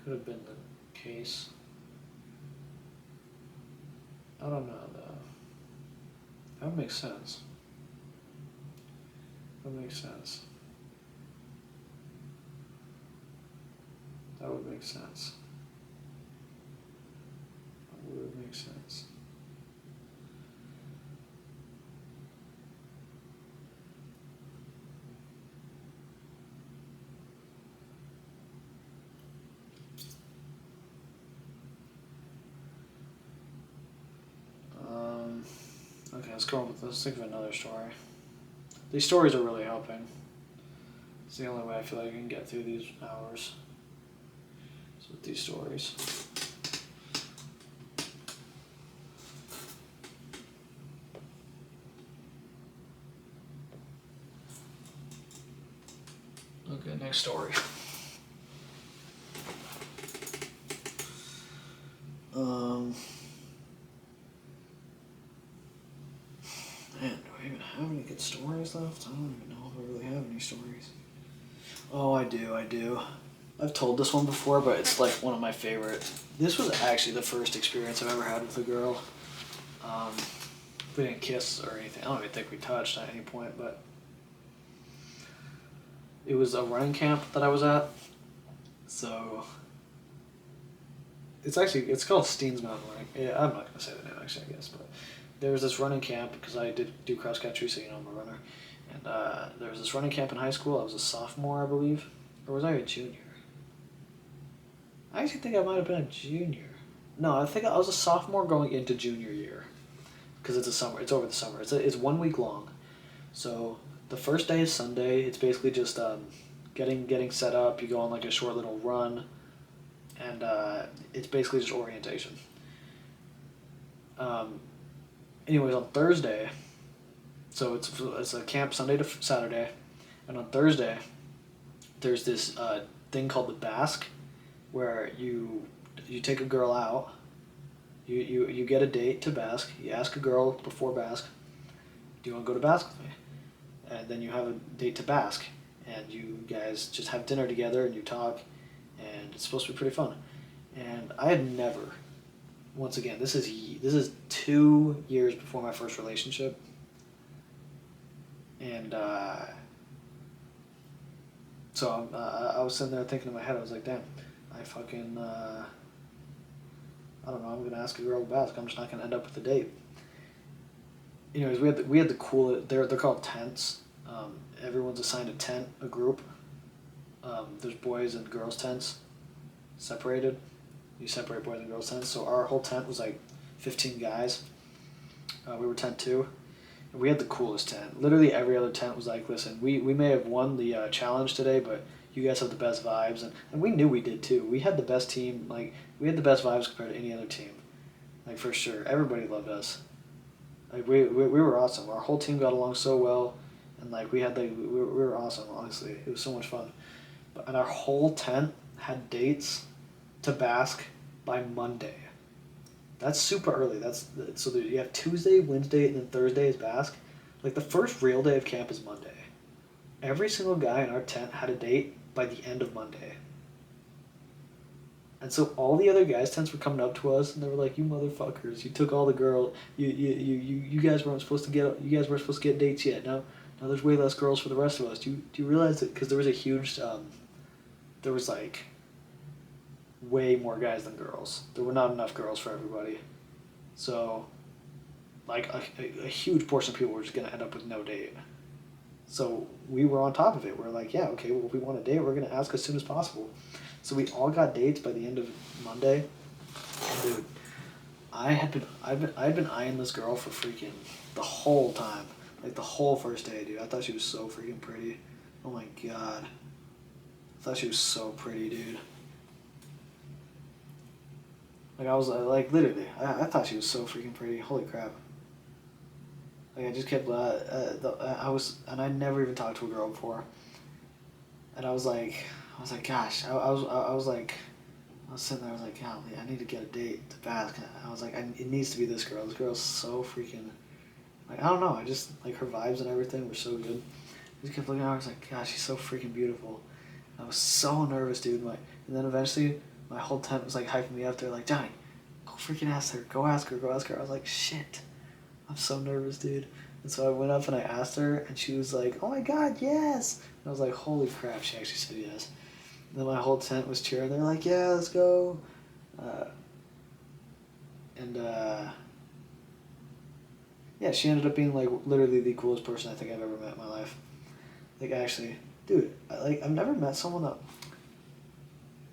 Could have been the case. I don't know though. That would make sense. That would make sense. That would make sense. That would make sense. Okay, let's think of another story. These stories are really helping. It's the only way I feel like I can get through these hours. So with these stories. Okay, next story. Man, do I even have any good stories left? I don't even know if I really have any stories. Oh, I do. I've told this one before, but it's like one of my favorites. This was actually the first experience I've ever had with a girl. We didn't kiss or anything. I don't even think we touched at any point, but it was a running camp that I was at. So it's called Steens Mountain Running. Yeah, I'm not gonna say the name actually, I guess, but there was this running camp because I did do cross country, so I'm a runner. And there was this running camp in high school. I was a sophomore, I believe, or was I a junior? I actually think I might have been a junior. No, I think I was a sophomore going into junior year, because it's a summer. It's over the summer. It's 1 week long. So the first day is Sunday. It's basically just getting set up. You go on like a short little run, and it's basically just orientation. Anyways, on Thursday, so it's a camp Sunday to Saturday, and on Thursday, there's this thing called the Basque, where you take a girl out. You get a date to Basque. You ask a girl before Basque, do you want to go to Basque with me? And then you have a date to Basque, and you guys just have dinner together and you talk, and it's supposed to be pretty fun. And I had never, once again, this is 2 years before my first relationship, and so I was sitting there thinking in my head, I was like, damn, I fucking I don't know, I'm gonna ask a girl to Basque. I'm just not gonna end up with a date. Anyways, we had the cool. They're called tents. Everyone's assigned a tent, a group. There's boys and girls tents, separated. You separate boys and girls tents. So our whole tent was like 15 guys. We were tent 2. And we had the coolest tent. Literally every other tent was like, listen, we may have won the challenge today, but you guys have the best vibes, and we knew we did too. We had the best team. Like, we had the best vibes compared to any other team. Like, for sure, everybody loved us. Like, we were awesome. Our whole team got along so well, and like we were awesome. Honestly, it was so much fun. And our whole tent had dates to Basque by Monday. That's super early. So you have Tuesday, Wednesday, and then Thursday is Basque. Like, the first real day of camp is Monday. Every single guy in our tent had a date by the end of Monday. And so all the other guys' tents were coming up to us, and they were like, "You motherfuckers! You took all the girl. You guys weren't supposed to get. You guys weren't supposed to get dates yet. Now there's way less girls for the rest of us. Do you realize that? Because there was a huge, there was like way more guys than girls. There were not enough girls for everybody. So, like a huge portion of people were just gonna end up with no date. So we were on top of it. We're like, yeah, okay, well, if we want a date, we're gonna ask as soon as possible. So we all got dates by the end of Monday. Dude, I'd been eyeing this girl for freaking the whole time, like the whole first day, dude. I thought she was so freaking pretty. Oh my god, I thought she was so pretty, dude. Like I was like literally, I thought she was so freaking pretty. Holy crap. Like I just kept I was, and I never even talked to a girl before, and I was like, gosh, I was like. I was sitting there, I was like, golly, I need to get a date to Bask. I was like, it needs to be this girl. This girl's so freaking, like, I don't know. I just, like, her vibes and everything were so good. I just kept looking at her. I was like, gosh, she's so freaking beautiful. I was so nervous, dude. And then eventually, my whole tent was, like, hyping me up. They're like, Johnny, go freaking ask her. Go ask her. Go ask her. I was like, shit. I'm so nervous, dude. And so I went up and I asked her, and she was like, oh my god, yes. And I was like, holy crap, she actually said yes. And then my whole tent was cheering. They're like, yeah, let's go. And yeah, she ended up being like literally the coolest person I think I've ever met in my life. Like actually, dude, I've never met someone that.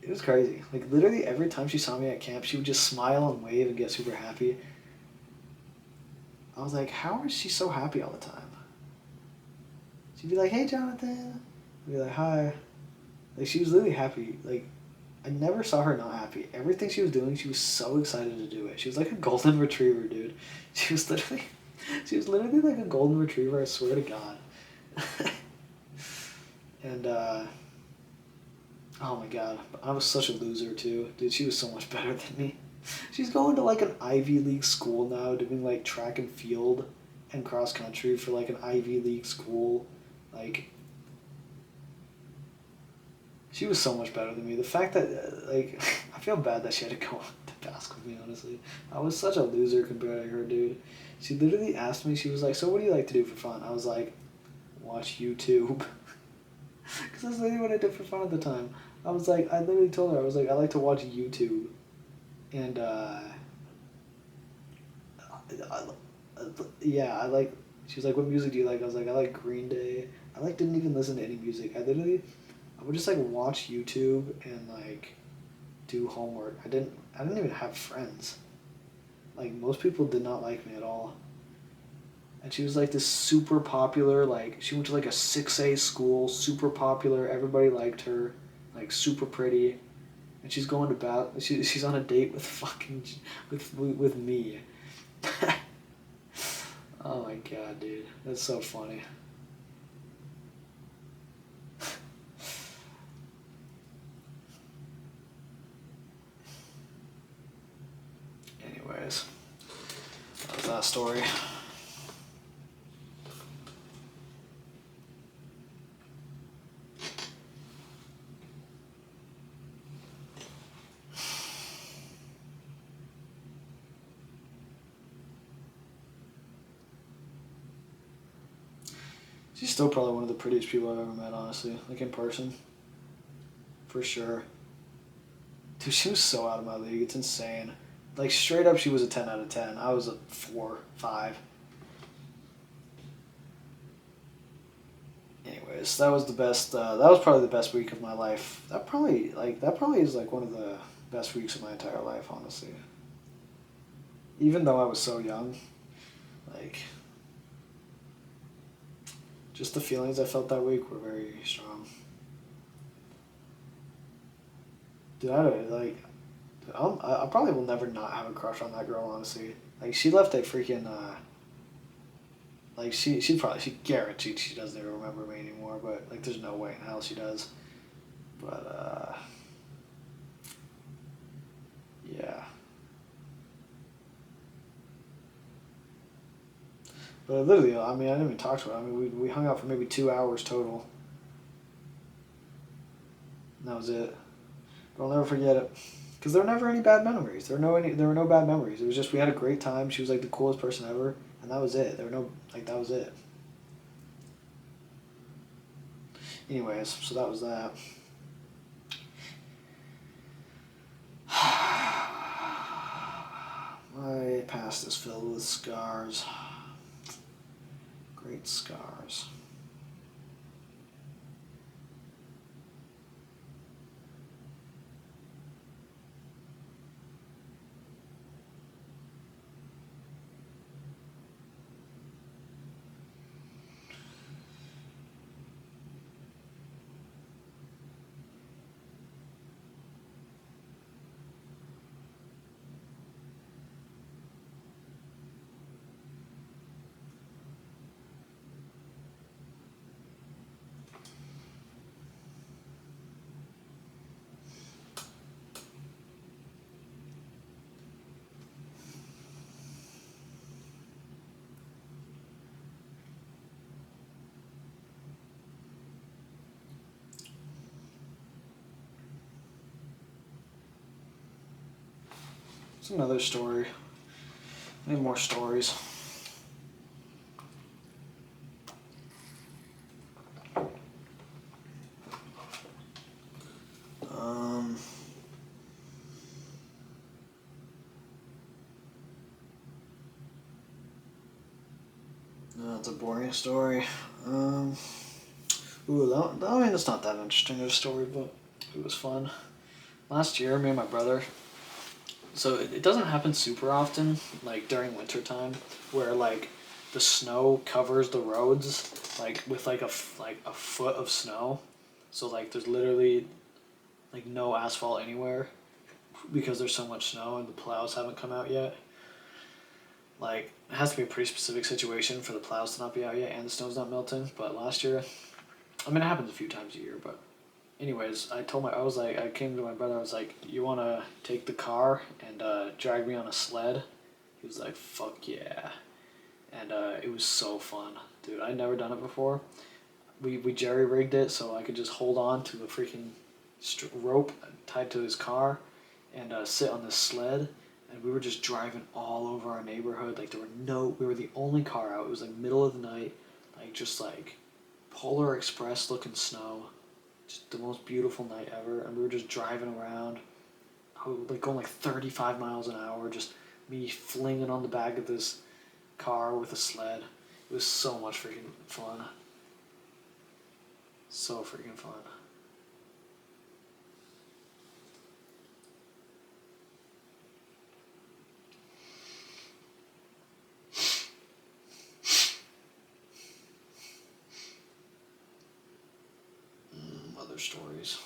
It was crazy. Like literally every time she saw me at camp, she would just smile and wave and get super happy. I was like, how is she so happy all the time? She'd be like, hey, Jonathan. I'd be like, hi. Like she was literally happy. Like I never saw her not happy. Everything she was doing, she was so excited to do it. She was like a golden retriever, dude. She was literally like a golden retriever. I swear to God. And oh my God, I was such a loser too, dude. She was so much better than me. She's going to like an Ivy League school now, doing like track and field and cross country for like an Ivy League school, like. She was so much better than me. The fact that, like, I feel bad that she had to go to Bask with me, honestly. I was such a loser compared to her, dude. She literally asked me, she was like, so what do you like to do for fun? I was like, watch YouTube. Because that's literally what I did for fun at the time. I was like, I literally told her, I was like, I like to watch YouTube. And, yeah, I like, she was like, what music do you like? I was like, I like Green Day. I, like, didn't even listen to any music. I would just like watch YouTube and like do homework. I didn't even have friends. Like most people did not like me at all. And she was like this super popular, like she went to like a 6A school, super popular, everybody liked her, like super pretty. And she's going to she's on a date with fucking with me. Oh my god, dude. That's so funny. Anyways, that was that story. She's still probably one of the prettiest people I've ever met, honestly. Like in person. For sure. Dude, she was so out of my league. It's insane. Like straight up, she was a 10 out of 10. I was a 4, 5. Anyways, that was the best. That was probably the best week of my life. That probably is like one of the best weeks of my entire life, honestly. Even though I was so young, like, just the feelings I felt that week were very strong. Dude, I probably will never not have a crush on that girl, honestly. Like, she left a freaking, like, she guaranteed she doesn't even remember me anymore, but, like, there's no way in hell she does. But, yeah. But literally, I mean, I didn't even talk to her. I mean, we hung out for maybe 2 hours total. And that was it. But I'll never forget it. Because there were never any bad memories. There were no bad memories. It was just we had a great time. She was like the coolest person ever. And that was it. That was it. Anyways, so that was that. My past is filled with scars. Great scars. It's another story. I need more stories. No, it's a boring story. I mean, it's not that interesting of a story, but it was fun. Last year, me and my brother. So it doesn't happen super often, like during winter time, where like the snow covers the roads, like with like a foot of snow. So like there's literally like no asphalt anywhere because there's so much snow and the plows haven't come out yet. Like it has to be a pretty specific situation for the plows to not be out yet and the snow's not melting. But last year, I mean it happens a few times a year, but anyways, I came to my brother, I was like, you want to take the car and drag me on a sled? He was like, fuck yeah. And it was so fun. Dude, I'd never done it before. We jerry-rigged it so I could just hold on to a freaking rope tied to his car and sit on this sled. And we were just driving all over our neighborhood. Like we were the only car out. It was like middle of the night, like just like Polar Express looking snow. Just the most beautiful night ever, and we were just driving around, like going like 35 miles an hour, just me flinging on the back of this car with a sled. It was so much freaking fun. So freaking fun. Other stories.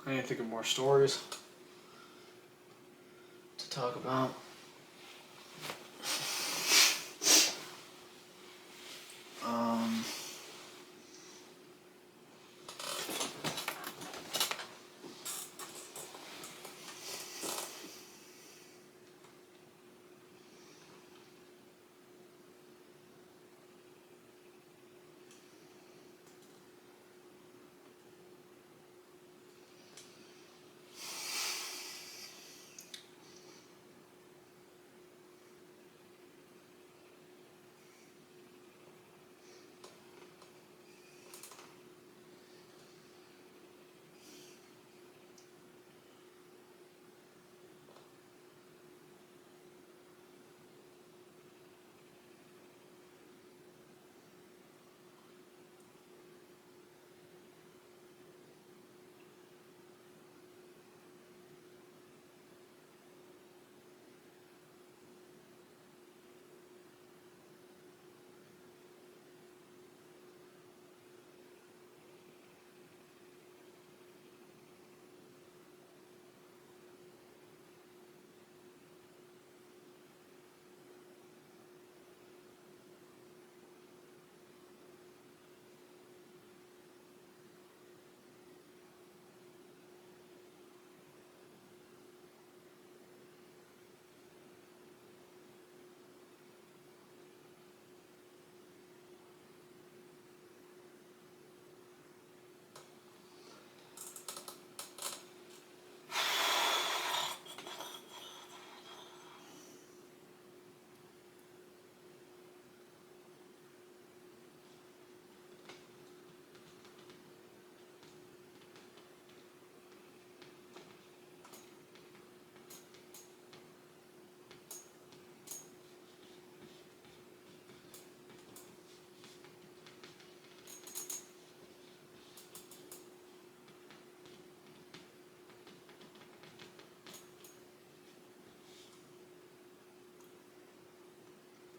I need to think of more stories to talk about.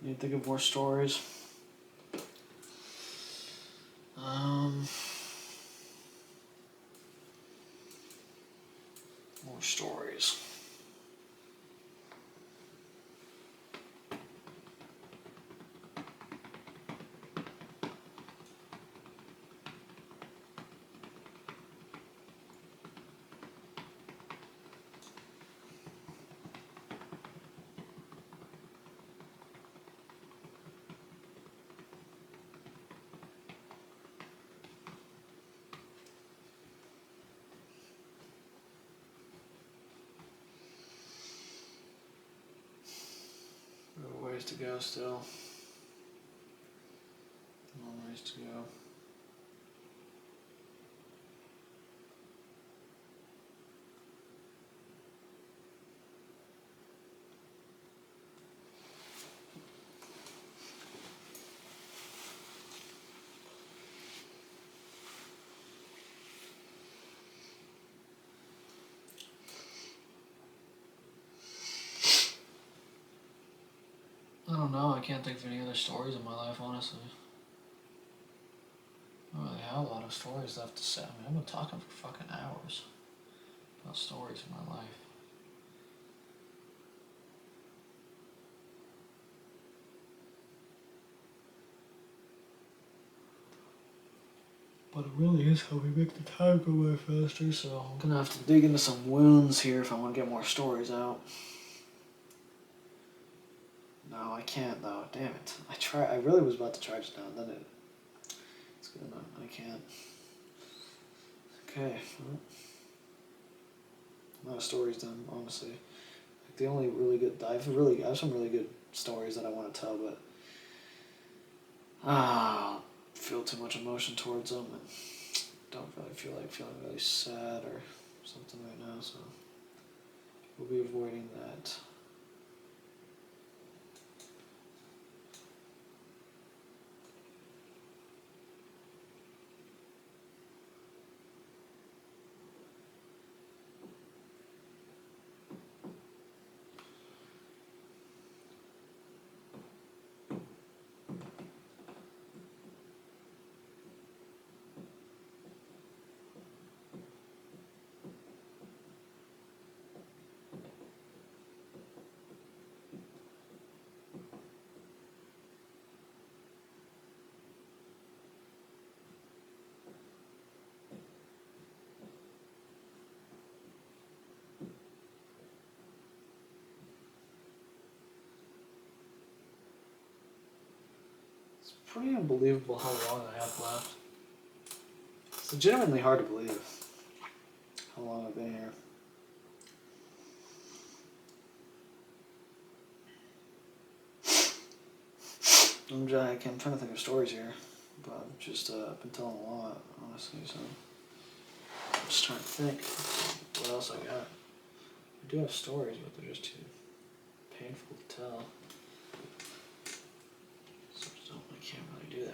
You think of more stories. More stories. Ways to go still. Long ways to go. I don't know, I can't think of any other stories in my life, honestly. I don't really have a lot of stories left to say. I mean, I've been talking for fucking hours about stories in my life. But it really is how we make the time go by faster, so I'm gonna have to dig into some wounds here if I want to get more stories out. No, I can't though. Damn it. I really was about to charge it down, then it's good enough. I can't. Okay. Well, a lot of stories done, honestly. Like the only really good I have some really good stories that I want to tell, but I feel too much emotion towards them and don't really feel like feeling really sad or something right now, so we'll be avoiding that. It's pretty unbelievable how long I have left. It's legitimately hard to believe how long I've been here. I'm trying to think of stories here, but I've just been telling a lot, honestly, so I'm just trying to think what else I got. I do have stories, but they're just too painful to tell. So I can't really do that.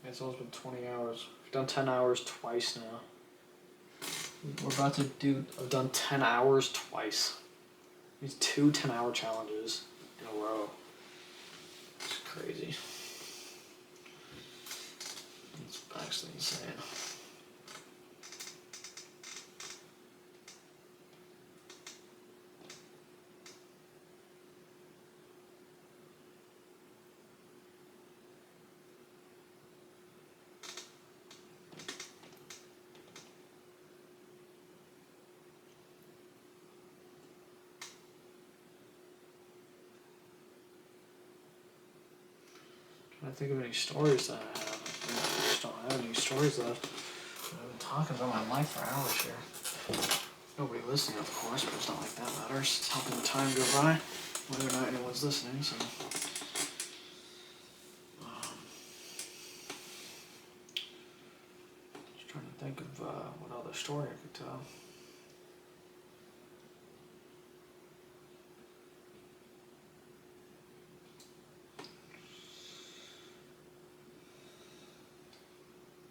It's almost been 20 hours. We've done 10 hours twice now. We're about to do. I've done 10 hours twice. These 2 10-hour challenges in a row. It's crazy. It's actually insane. I think of any stories that I have. I just don't have any stories left. I've been talking about my life for hours here. Nobody listening, of course, but it's not like that matters. It's helping the time go by, whether or not anyone's listening. So, just trying to think of what other story I could tell.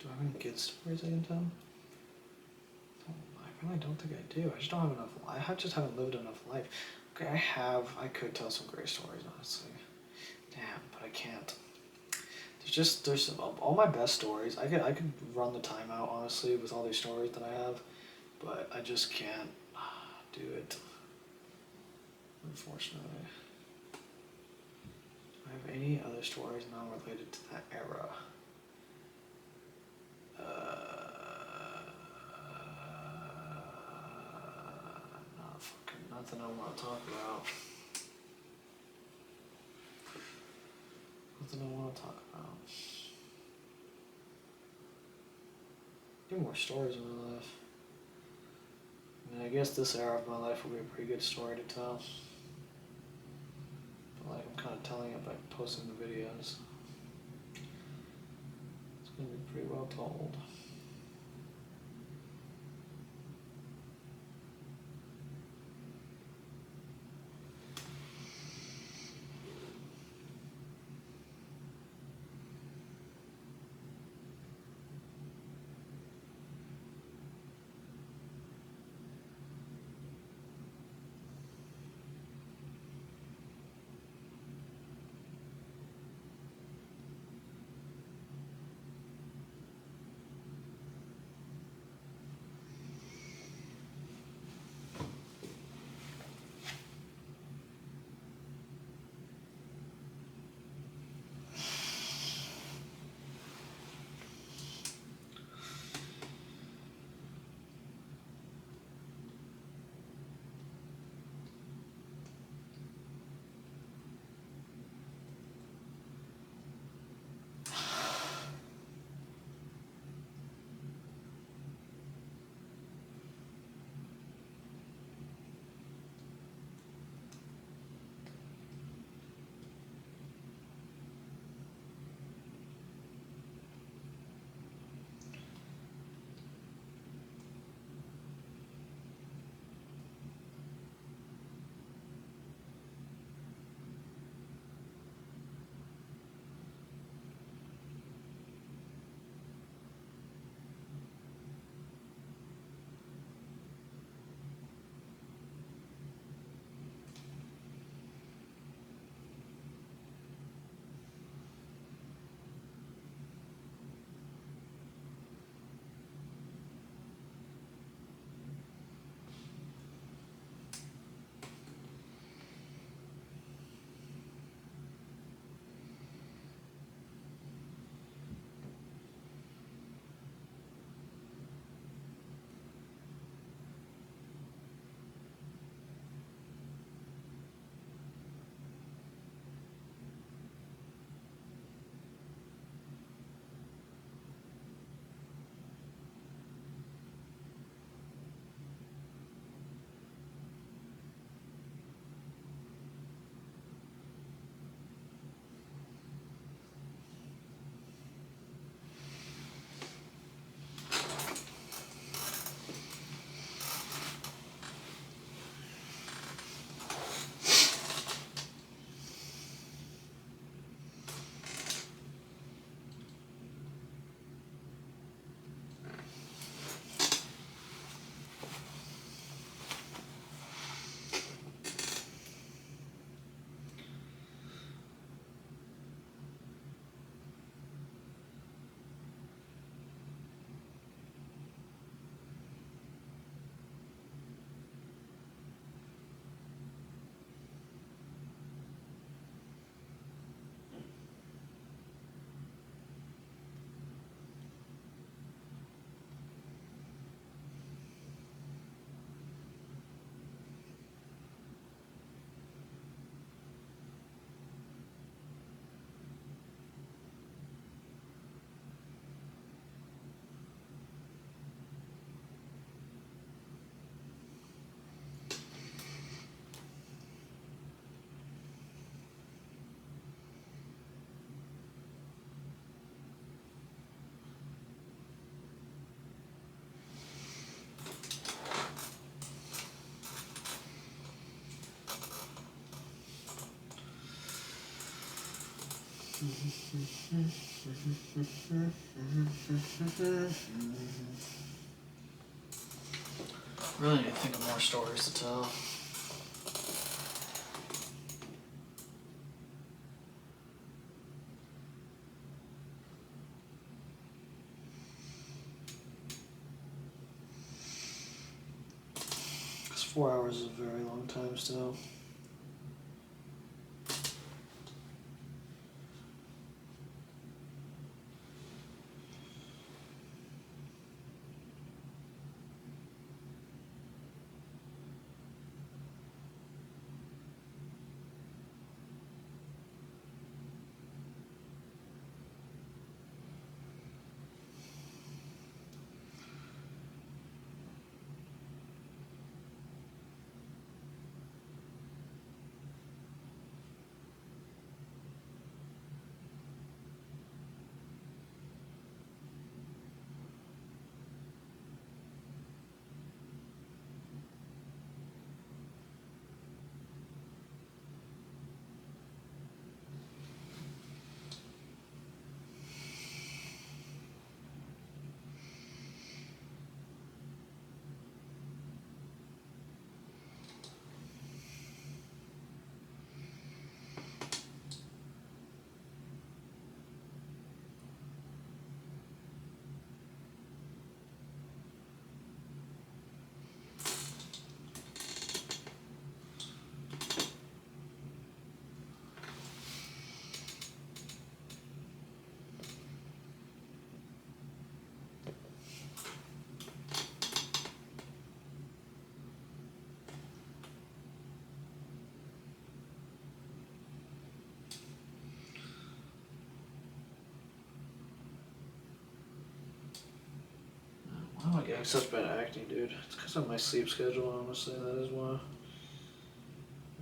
Do I have any good stories I can tell? I really don't think I do. I just don't have enough. I just haven't lived enough life. Okay, I could tell some great stories, honestly. Damn, but I can't. There's all my best stories. I could run the time out, honestly, with all these stories that I have, but I just can't do it. Unfortunately. Do I have any other stories not related to that era? Nothing I want to talk about. Nothing I want to talk about. Any more stories in my life? I mean, I guess this era of my life will be a pretty good story to tell. But like, I'm kind of telling it by posting the videos. It's going to be pretty well told. Really need to think of more stories to tell. Because 4 hours is a very long time still. Why am I getting such bad acne, dude? It's because of my sleep schedule, honestly. That is why. My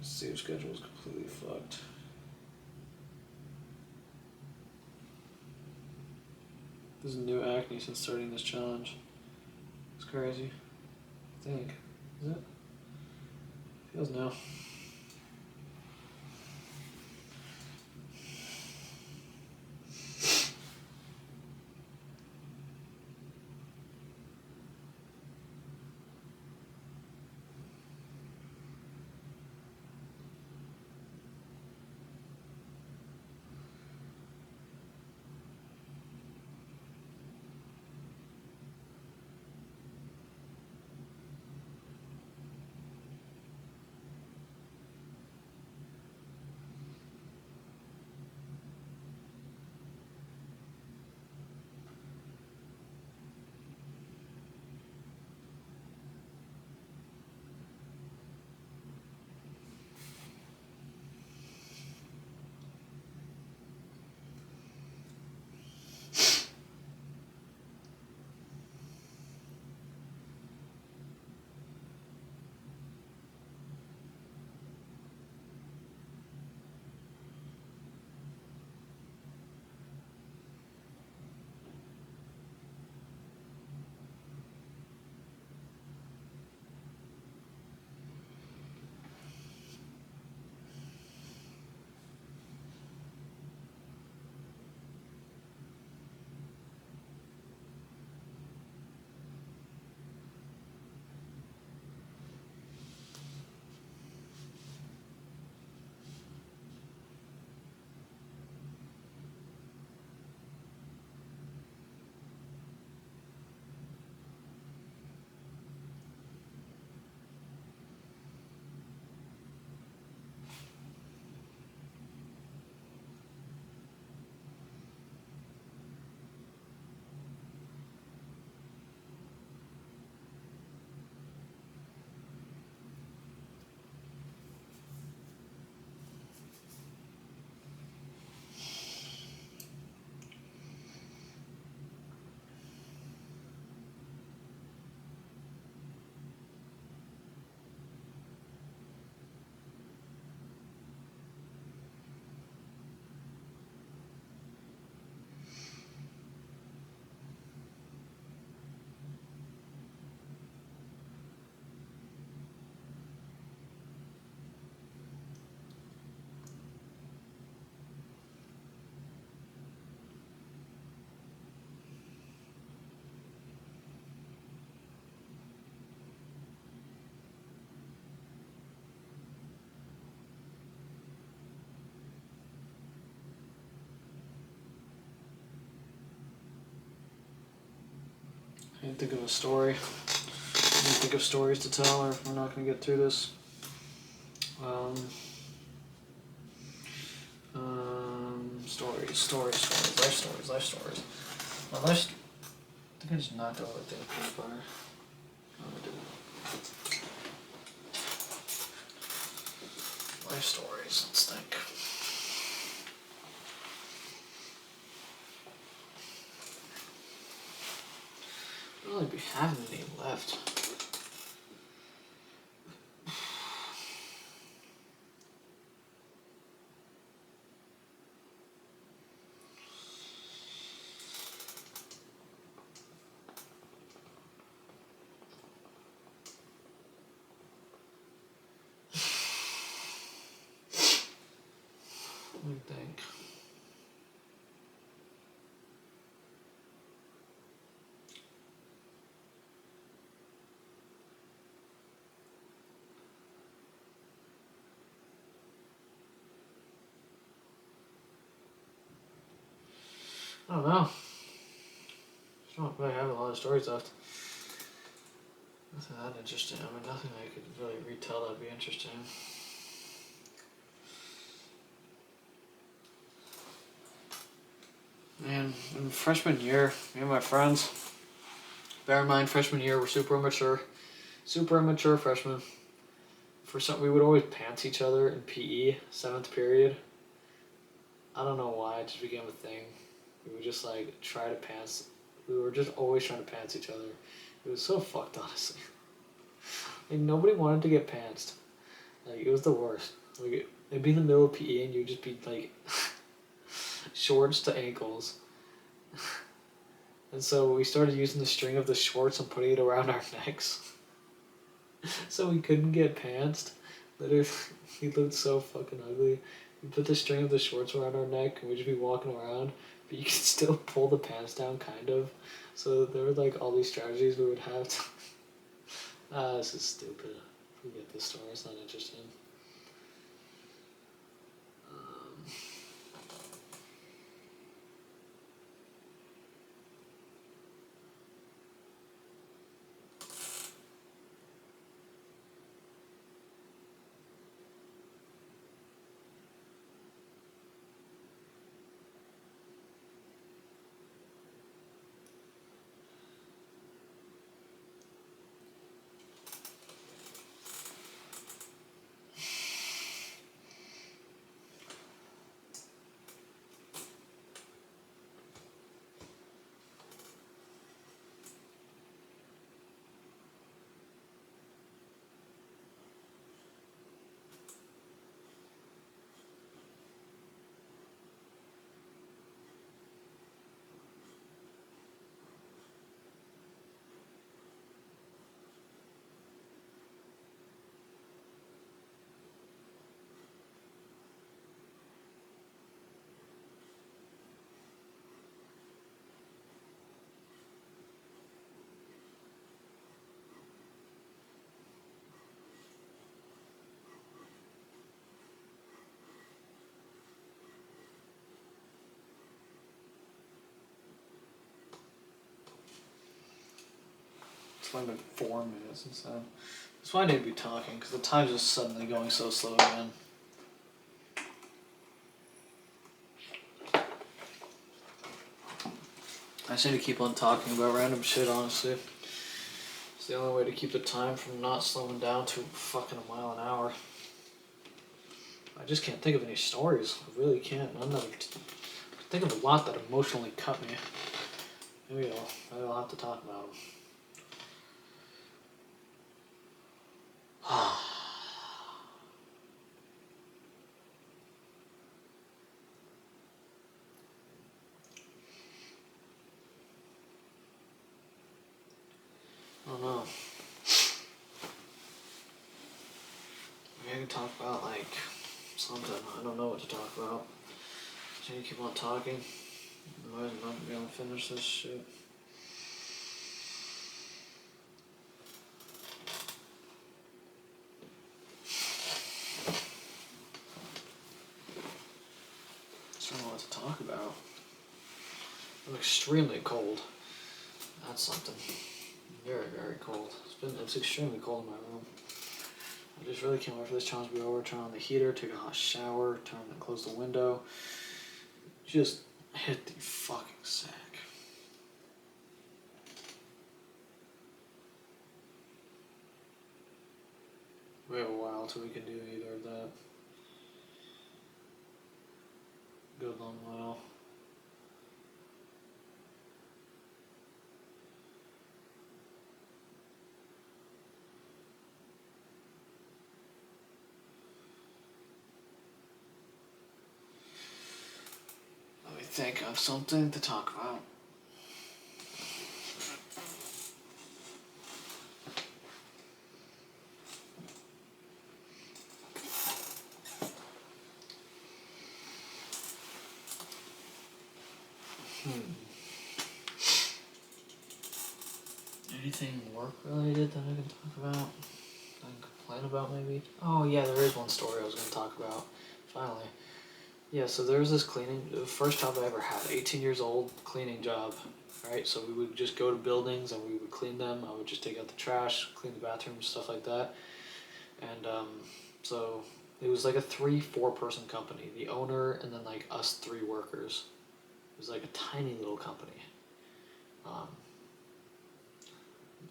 sleep schedule is completely fucked. This is new acne since starting this challenge. It's crazy. I think. Is it? Feels new. think of a story. Let me think of stories to tell, or we're not going to get through this. Stories, life stories. My life. I think I just knocked over the fire. No, I didn't. Life stories. Let's think. I don't really be having any left. Let me think. I don't know. I don't really have a lot of stories left. Nothing that interesting. I mean, nothing I could really retell that'd be interesting. Man, in freshman year, me and my friends, bear in mind, freshman year, we're super immature freshmen. We would always pants each other in PE, 7th period. I don't know why, it just became a thing. We would just like try to pants. We were just always trying to pants each other. It was so fucked, honestly. Like, nobody wanted to get pantsed. Like, it was the worst. Like, it'd be in the middle of PE and you'd just be like shorts to ankles. And so we started using the string of the shorts and putting it around our necks. So we couldn't get pantsed. Literally, he looked so fucking ugly. We put the string of the shorts around our neck and we'd just be walking around, but you could still pull the pants down, kind of. So there were like all these strategies we would have to. This is stupid. Forget this story, it's not interesting. It's only been 4 minutes instead. That's why I need to be talking, because the time's just suddenly going so slow again. I just need to keep on talking about random shit, honestly. It's the only way to keep the time from not slowing down to fucking a mile an hour. I just can't think of any stories. I really can't. None that I think of a lot that emotionally cut me. Maybe I'll have to talk about them. I don't know. Maybe I can talk about like something. I don't know what to talk about. So you keep on talking. Otherwise I'm not gonna finish this shit. I don't know what to talk about. I'm extremely cold. That's something. very, very cold. It's extremely cold in my room. I just really can't wait for this challenge to be over. Turn on the heater, take a hot shower, close the window. Just hit the fucking sack. We have a while till we can do either of that. Good long while. Let me think of something to talk about. Anything work related that I can talk about? I can complain about maybe? Oh yeah, there is one story I was going to talk about. Finally. Yeah, so there was this cleaning, the first job I ever had, 18 years old, cleaning job, right? So we would just go to buildings and we would clean them. I would just take out the trash, clean the bathrooms, stuff like that. And so it was like a 3-4 person company. The owner and then like us 3 workers. It was like a tiny little company.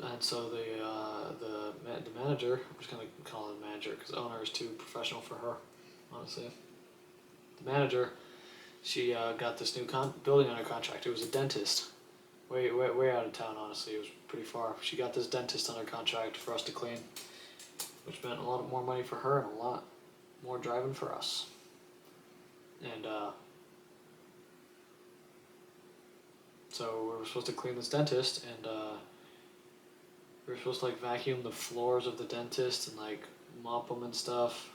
And so the manager, I'm just gonna call it manager because owner is too professional for her, honestly. The manager, she got this new building under contract. It was a dentist, way out of town. Honestly, it was pretty far. She got this dentist under contract for us to clean, which meant a lot more money for her and a lot more driving for us. And so we were supposed to clean this dentist, and we were supposed to like vacuum the floors of the dentist and like mop them and stuff.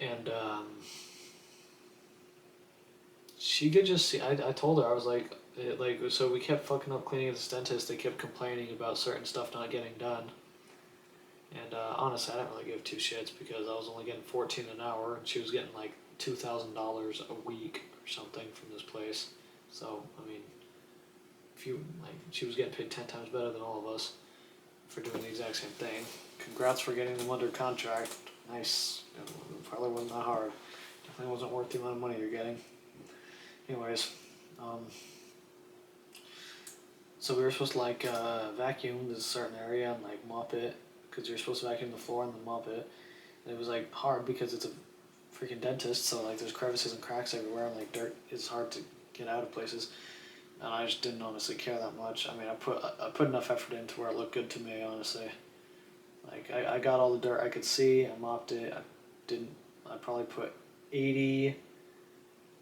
And she could just see. I told her, I was like, so we kept fucking up cleaning this dentist. They kept complaining about certain stuff not getting done. And honestly, I didn't really give 2 shits because I was only getting $14 an hour, and she was getting like $2,000 a week or something from this place. So I mean, she was getting paid 10 times better than all of us for doing the exact same thing. Congrats for getting them under contract. Nice. It probably wasn't that hard. Definitely wasn't worth the amount of money you're getting. Anyways, so we were supposed to like vacuum this certain area and like mop it, because you're supposed to vacuum the floor and then mop it. And it was like hard because it's a freaking dentist, so like there's crevices and cracks everywhere, and like dirt is hard to get out of places. And I just didn't honestly care that much. I mean, I put enough effort into where it looked good to me, honestly. Like I got all the dirt I could see. I mopped it. I probably put 80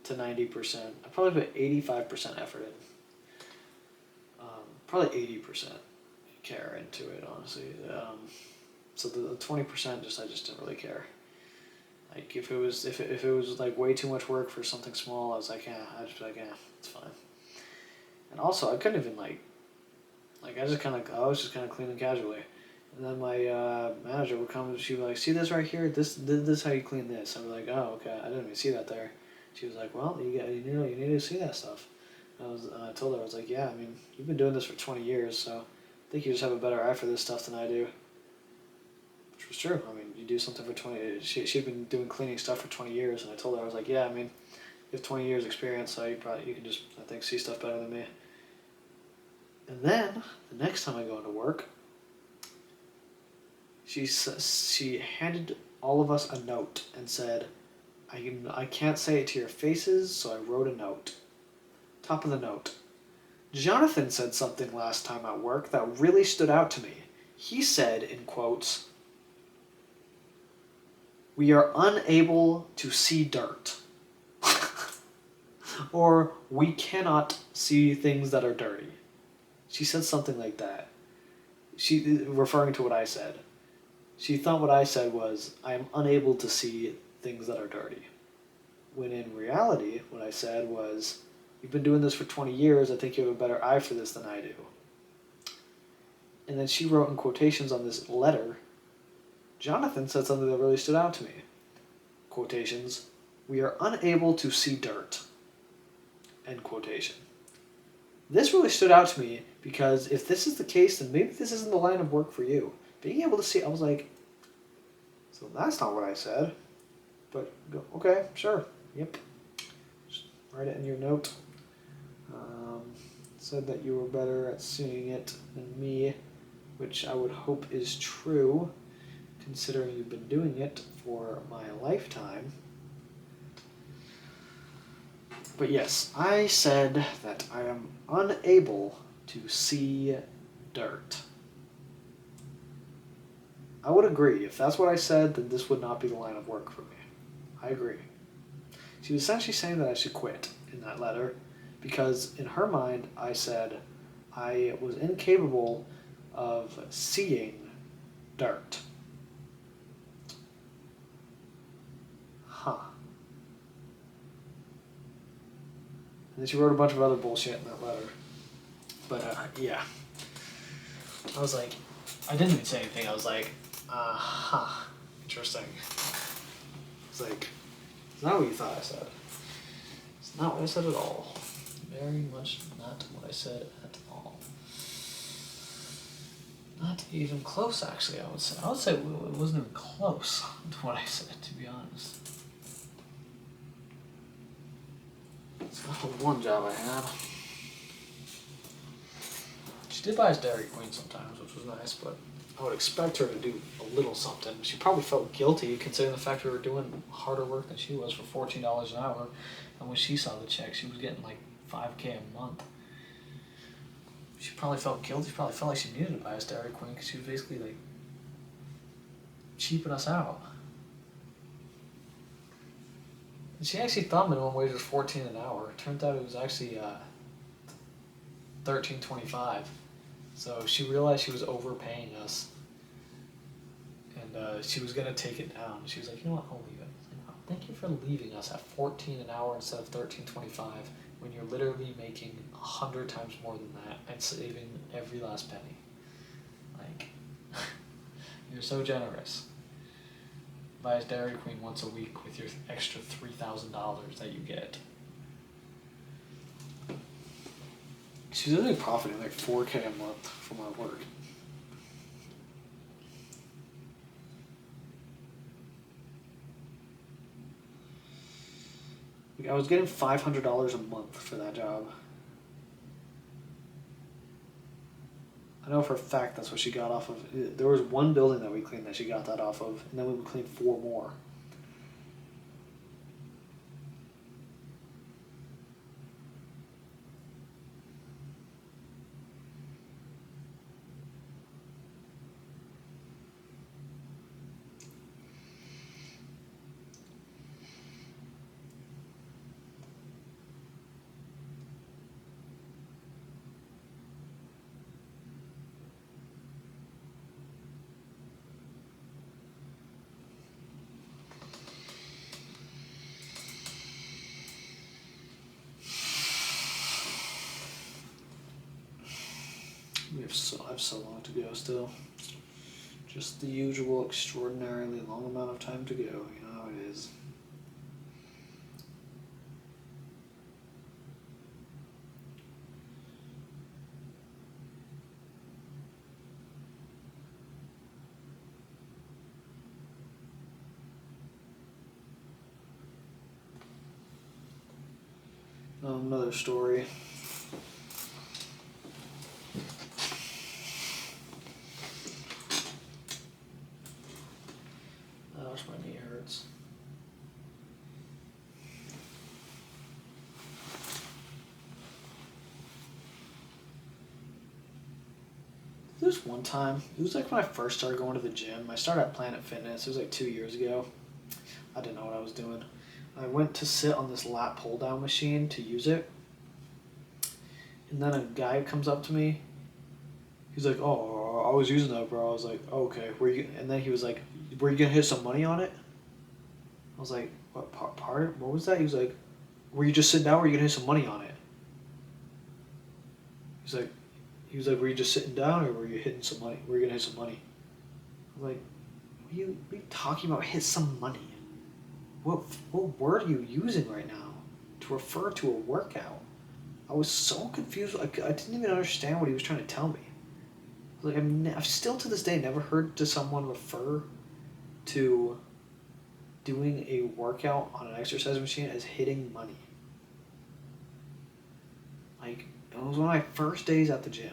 to 90%. I probably put 85% effort in. Probably 80% care into it, honestly. So the 20% I just didn't really care. Like if it was like way too much work for something small, I was like, yeah, I'd just be like, yeah, it's fine. And also I couldn't even like I was just kind of cleaning casually. And then my manager would come and she'd be like, see this right here? This is how you clean this. I'd be like, oh, okay, I didn't even see that there. She was like, well, you need to see that stuff. And I told her, I was like, yeah, I mean, you've been doing this for 20 years, so I think you just have a better eye for this stuff than I do. Which was true. I mean, you do something for 20, she'd been doing cleaning stuff for 20 years, and I told her, I was like, yeah, I mean, you have 20 years experience, so you can just, I think, see stuff better than me. And then, the next time I go into work, she handed all of us a note and said, I can't say it to your faces, so I wrote a note. Top of the note. Jonathan said something last time at work that really stood out to me. He said, in quotes, "We are unable to see dirt." Or, "We cannot see things that are dirty." She said something like that. Referring to what I said. She thought what I said was, I am unable to see things that are dirty. When in reality, what I said was, you've been doing this for 20 years, I think you have a better eye for this than I do. And then she wrote in quotations on this letter, Jonathan said something that really stood out to me. Quotations, "We are unable to see dirt." end quotation. This really stood out to me because if this is the case, then maybe this isn't the line of work for you. Being able to see, I was like, so that's not what I said. But, okay, sure, yep. Just write it in your note. Said that you were better at seeing it than me, which I would hope is true, considering you've been doing it for my lifetime. But yes, I said that I am unable to see dirt. I would agree. If that's what I said, then this would not be the line of work for me. I agree. She was essentially saying that I should quit in that letter because in her mind I said I was incapable of seeing dirt. Huh. And then she wrote a bunch of other bullshit in that letter. But yeah. I was like, I didn't even say anything. I was like, interesting. It's like, it's not what you thought I said. It's not what I said at all. Very much not what I said at all. Not even close, actually, I would say. I would say it wasn't even close to what I said, to be honest. It's not the one job I had. She did buy us Dairy Queen sometimes, which was nice, but I would expect her to do a little something. She probably felt guilty considering the fact we were doing harder work than she was for $14 an hour. And when she saw the check, she was getting like $5K a month. She probably felt guilty. She probably felt like she needed to buy us Dairy Queen because she was basically like cheaping us out. And she actually thought minimum wage was $14 an hour. It turned out it was actually $13.25. So she realized she was overpaying us, and she was gonna take it down. She was like, "You know what? I'll leave it." I was like, "Oh, thank you for leaving us at $14 an hour instead of $13.25 when you're literally making 100 times more than that and saving every last penny. Like, you're so generous. Buy us Dairy Queen once a week with your extra $3,000 that you get." She's only profiting like $4K a month from our work. Like, I was getting $500 a month for that job. I know for a fact that's what she got off of. There was one building that we cleaned that she got that off of, and then we would clean 4 more. I have so long to go still. Just the usual extraordinarily long amount of time to go. You know how it is. Another story. Ouch, my knee hurts. There's one time, it was like when I first started going to the gym. I started at Planet Fitness. It was like 2 years ago. I didn't know what I was doing. I went to sit on this lat pull down machine to use it. And then a guy comes up to me. He's like, "Oh, I was using that, bro." I was like, "Oh, okay." And then he was like, "Were you gonna hit some money on it?" I was like, "What part? What was that?" He was like, "Were you just sitting down? Or were you gonna hit some money on it?" He was like, "Were you just sitting down, or were you hitting some money? Were you gonna hit some money?" I was like, what are you talking about? Hit some money? What word are you using right now to refer to a workout? I was so confused. I didn't even understand what he was trying to tell me. Like I've still to this day never heard to someone refer to doing a workout on an exercise machine as hitting money. Like it was one of my first days at the gym,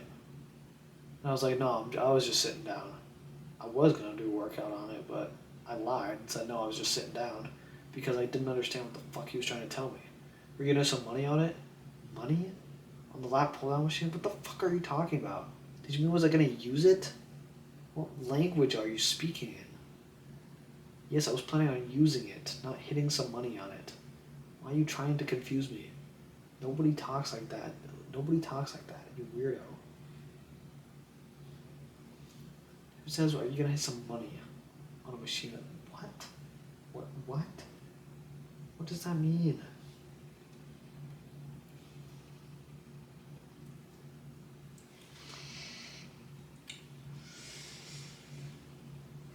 and I was like, no, I was just sitting down. I was gonna do a workout on it, but I lied and said no, I was just sitting down because I didn't understand what the fuck he was trying to tell me. We're gonna do some money on it? Money? On the lat pull down machine? What the fuck are you talking about? Did you mean was I gonna use it? What language are you speaking in? Yes, I was planning on using it, not hitting some money on it. Why are you trying to confuse me? Nobody talks like that. Nobody talks like that, you weirdo. Who says, are you gonna hit some money on a machine? What? What? What does that mean?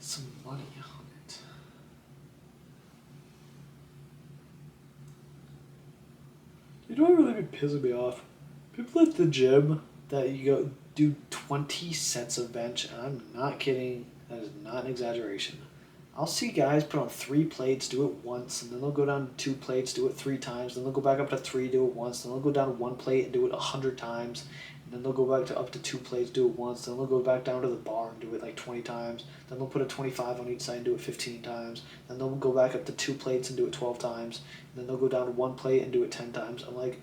Some money on it. You know what really be pissing me off? People at the gym that you go do 20 sets of bench, and I'm not kidding, that is not an exaggeration. I'll see guys put on 3 plates, do it once, and then they'll go down to 2 plates, do it 3 times, then they'll go back up to 3, do it once, then they'll go down to 1 plate and do it 100 times, and then they'll go back to up to 2 plates, do it once, then they'll go back down to the bar and do it like 20 times, then they'll put a 25 on each side and do it 15 times, then they'll go back up to 2 plates and do it 12 times, and then they'll go down to 1 plate and do it 10 times. I'm like,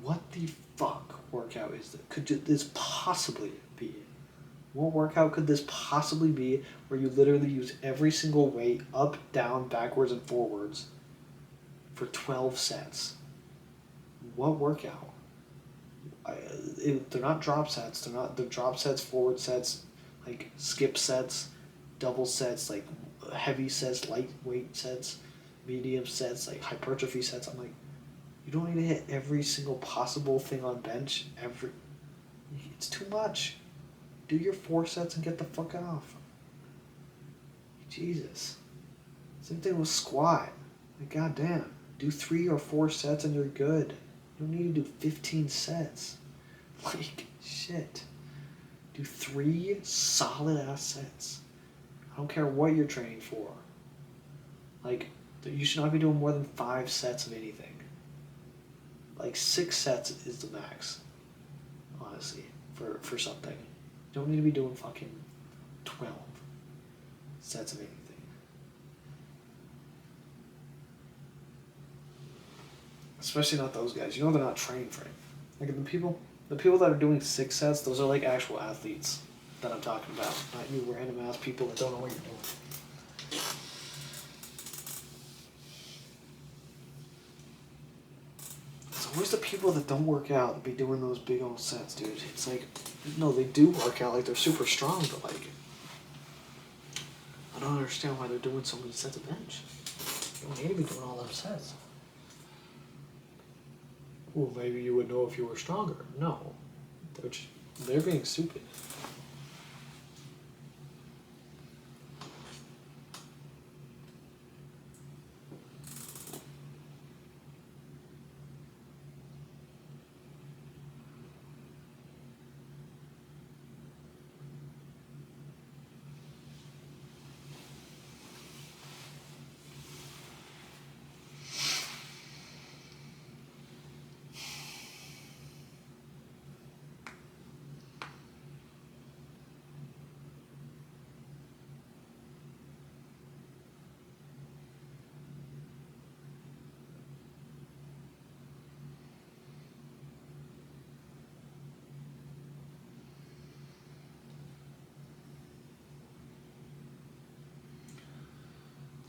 what the fuck workout is this? Could this possibly be? What workout could this possibly be where you literally use every single weight up, down, backwards, and forwards for 12 sets? What workout? They're not drop sets. They're drop sets, forward sets, like skip sets, double sets, like heavy sets, lightweight sets, medium sets, like hypertrophy sets. I'm like, you don't need to hit every single possible thing on bench. It's too much. Do your 4 sets and get the fuck off. Jesus. Same thing with squat. Like, goddamn. Do 3 or 4 sets and you're good. You don't need to do 15 sets. Like, shit. Do 3 solid ass sets. I don't care what you're training for. Like, you should not be doing more than 5 sets of anything. Like 6 sets is the max, honestly, for something. You don't need to be doing fucking 12 sets of anything. Especially not those guys. You know they're not training for it. Like the people that are doing 6 sets, those are like actual athletes that I'm talking about. Not you random ass people that don't know what you're doing. Always the people that don't work out that be doing those big old sets, dude. It's like, no, they do work out, like they're super strong, but like, I don't understand why they're doing so many sets of bench. You don't need to be doing all them sets. Well, maybe you would know if you were stronger. No, they're being stupid.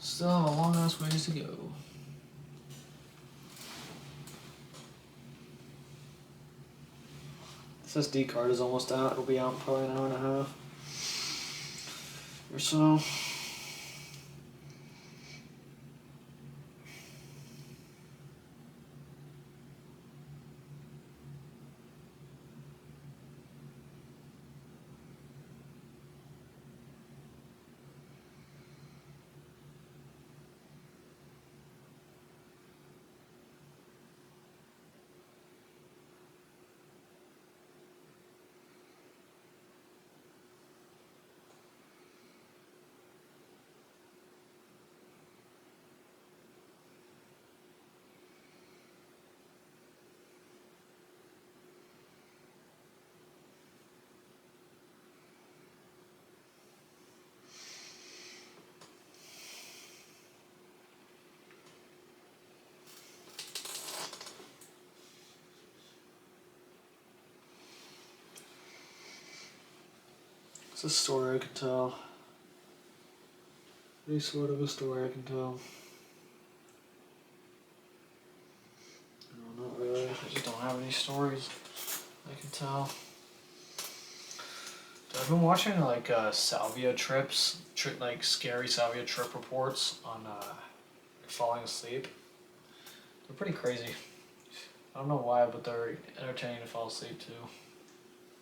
Still have a long ass ways to go. This SD card is almost out. It'll be out in probably an hour and a half or so. It's a story I can tell. Any sort of a story I can tell. No, not really. I just don't have any stories I can tell. I've been watching like salvia trips, like scary salvia trip reports on falling asleep. They're pretty crazy. I don't know why, but they're entertaining to fall asleep too.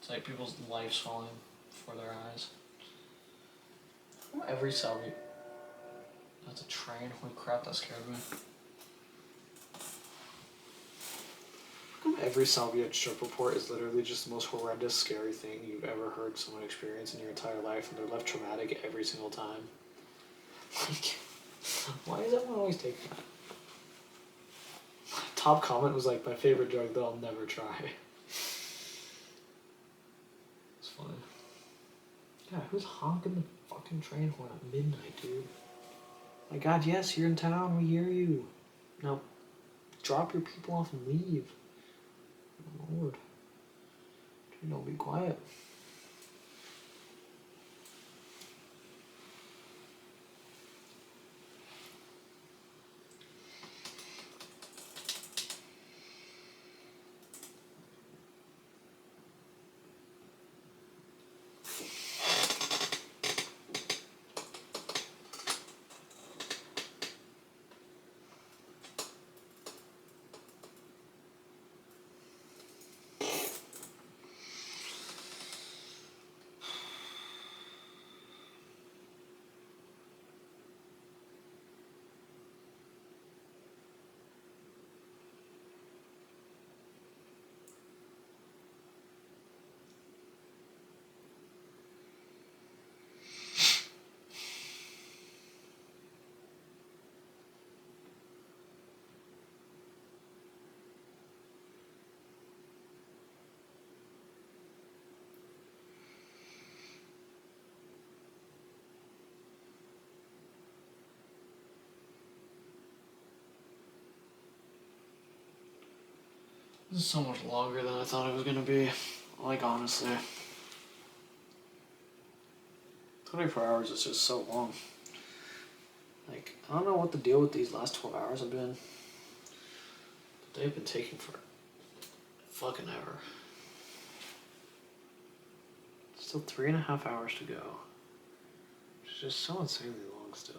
It's like people's lives falling before their eyes. Every salvia. That's a train. Holy crap, that scared me. Every salvia trip report is literally just the most horrendous, scary thing you've ever heard someone experience in your entire life, and they're left traumatic every single time. Like, why is everyone always taking that? Top comment was like, my favorite drug that I'll never try. It's funny. God, who's honking the fucking train horn at midnight, dude? My God, yes, you're in town, we hear you. Now, drop your people off and leave. Oh, Lord. Dude, don't be quiet. This is so much longer than I thought it was gonna be. Like, honestly. 24 hours is just so long. Like, I don't know what the deal with these last 12 hours have been. But they've been taking for fucking ever. Still 3.5 hours to go. Which is just so insanely long still.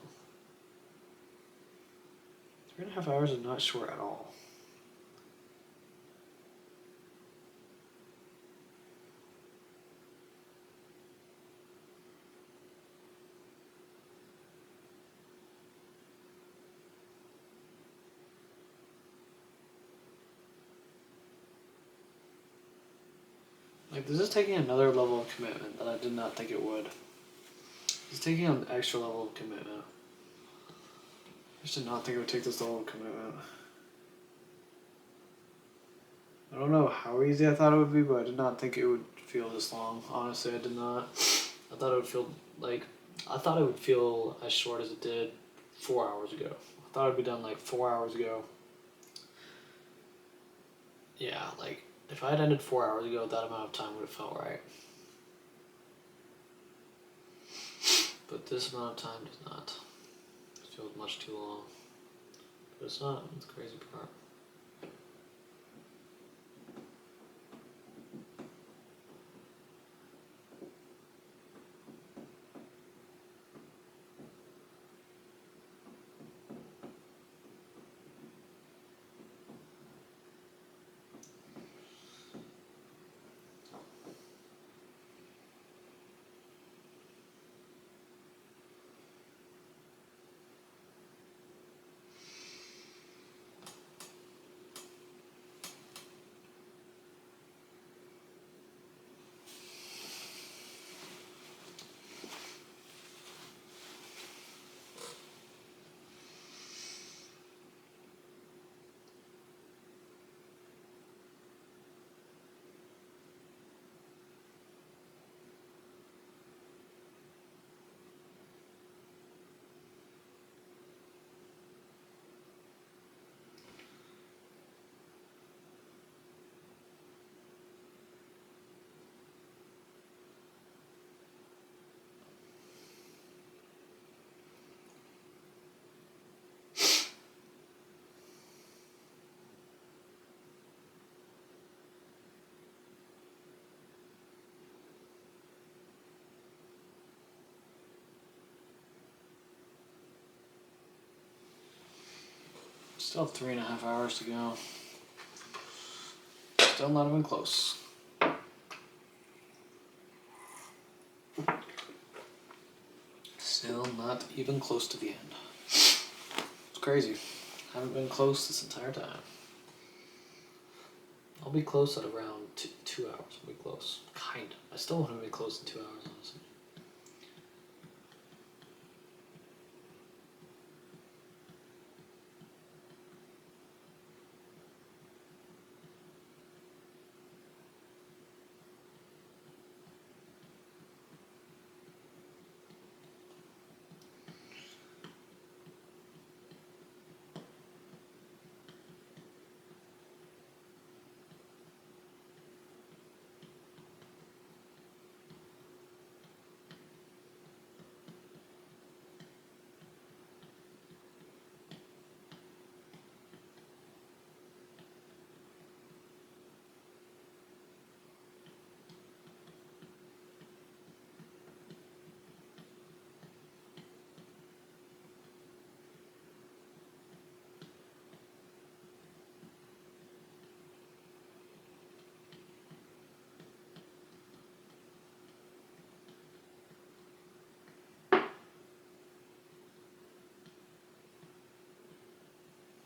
3.5 hours is not short at all. Like, this is taking another level of commitment that I did not think it would. It's taking an extra level of commitment. I just did not think it would take this level of commitment. I don't know how easy I thought it would be, but I did not think it would feel this long. Honestly, I did not. I thought it would feel like... I thought it would feel as short as it did 4 hours ago. I thought it would be done like 4 hours ago. Yeah, like... If I had ended 4 hours ago, that amount of time would have felt right. But this amount of time does not. It feels much too long. But it's not. It's the crazy part. Still have 3.5 hours to go. Still not even close. Still not even close to the end. It's crazy. Haven't been close this entire time. I'll be close at around 2 hours. I'll be close. Kind of. I still want to be close in 2 hours, honestly.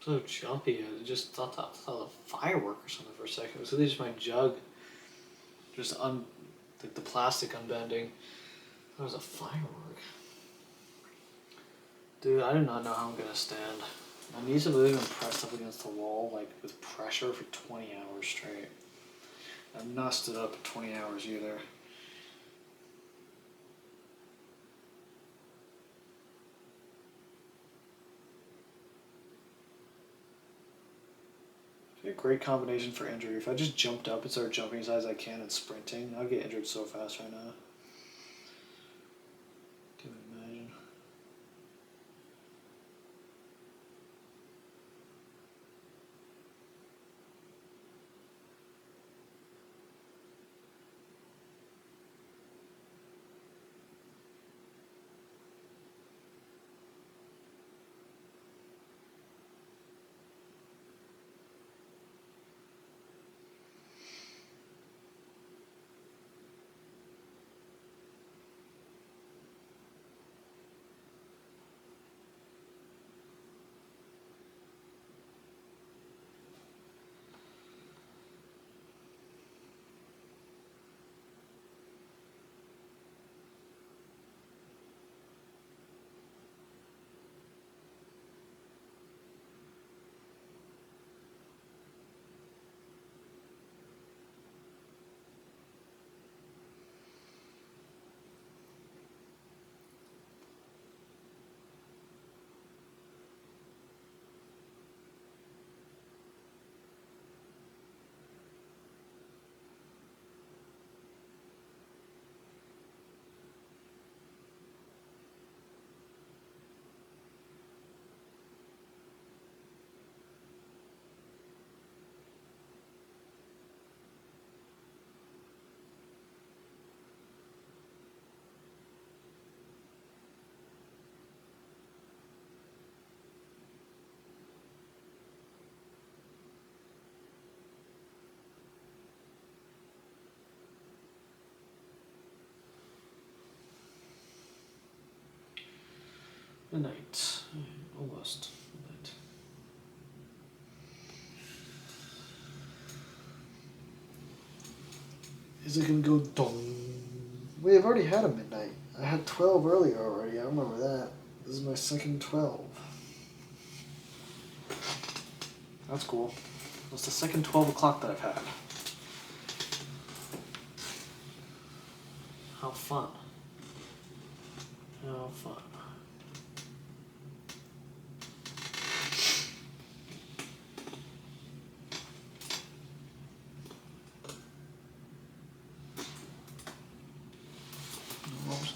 So jumpy. I just thought that was a firework or something for a second. It was really just my jug. Just like the plastic unbending. That was a firework. Dude, I do not know how I'm gonna stand. My knees have really been pressed up against the wall, like with pressure for 20 hours straight. I've not stood up 20 hours either. A great combination for injury. If I just jumped up and started jumping as high as I can and sprinting, I'd get injured so fast right now. Can you imagine? Midnight. Almost. Midnight. Is it gonna go dong? Wait, I've already had a midnight. I had 12 earlier already. I remember that. This is my second 12. That's cool. That's the second 12 o'clock that I've had. How fun. How fun.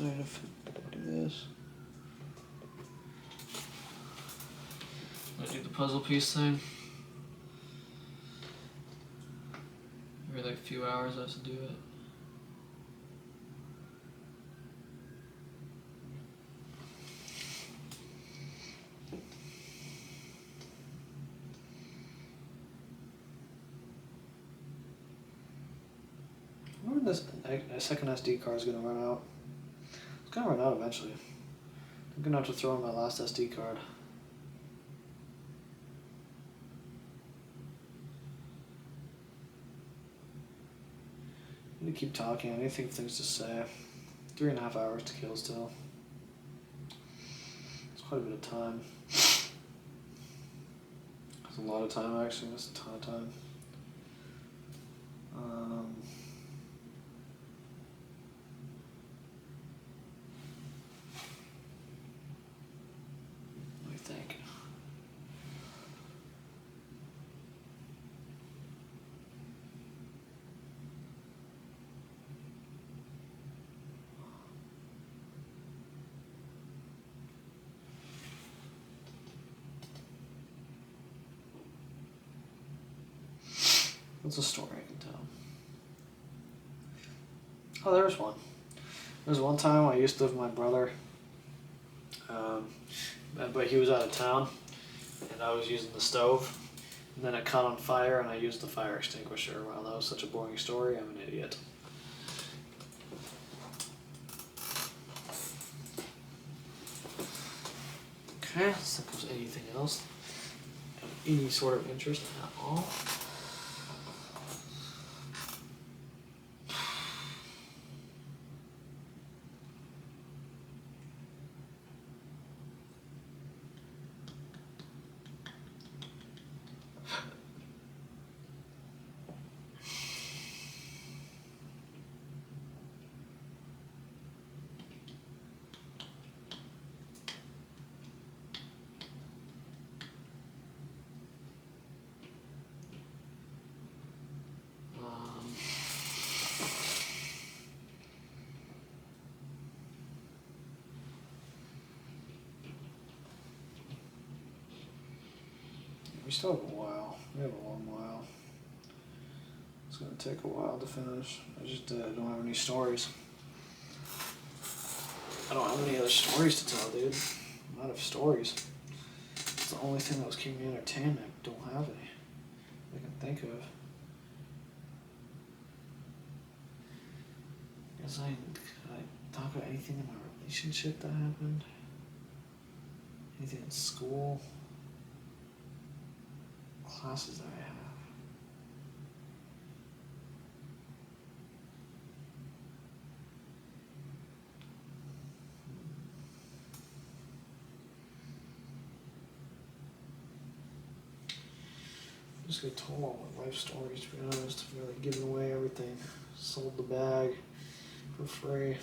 If I do this. I do the puzzle piece thing. Every like few hours I have to do it. a second SD card is gonna run out. It's gonna run out eventually. I'm gonna have to throw in my last SD card. I need to keep talking. I need to think of things to say. 3.5 hours to kill still. It's quite a bit of time. That's a lot of time actually. That's a ton of time. Let me think. What's a story I can tell? Oh, there's one. There's one time I used to live with my brother, but he was out of town, and I was using the stove, and then it caught on fire, and I used the fire extinguisher. Wow, that was such a boring story. I'm an idiot. Okay, let's think of anything else of any sort of interest at all. We still have a while. We have a long while. It's gonna take a while to finish. I just don't have any stories. I don't have any other stories to tell, dude. I'm out of stories. It's the only thing that was keeping me entertained. I don't have any I can think of. Could I talk about anything in my relationship that happened? Anything in school? Classes that I have. I'm just gonna tell all my life stories, to be honest. I've really given away everything. Sold the bag for free.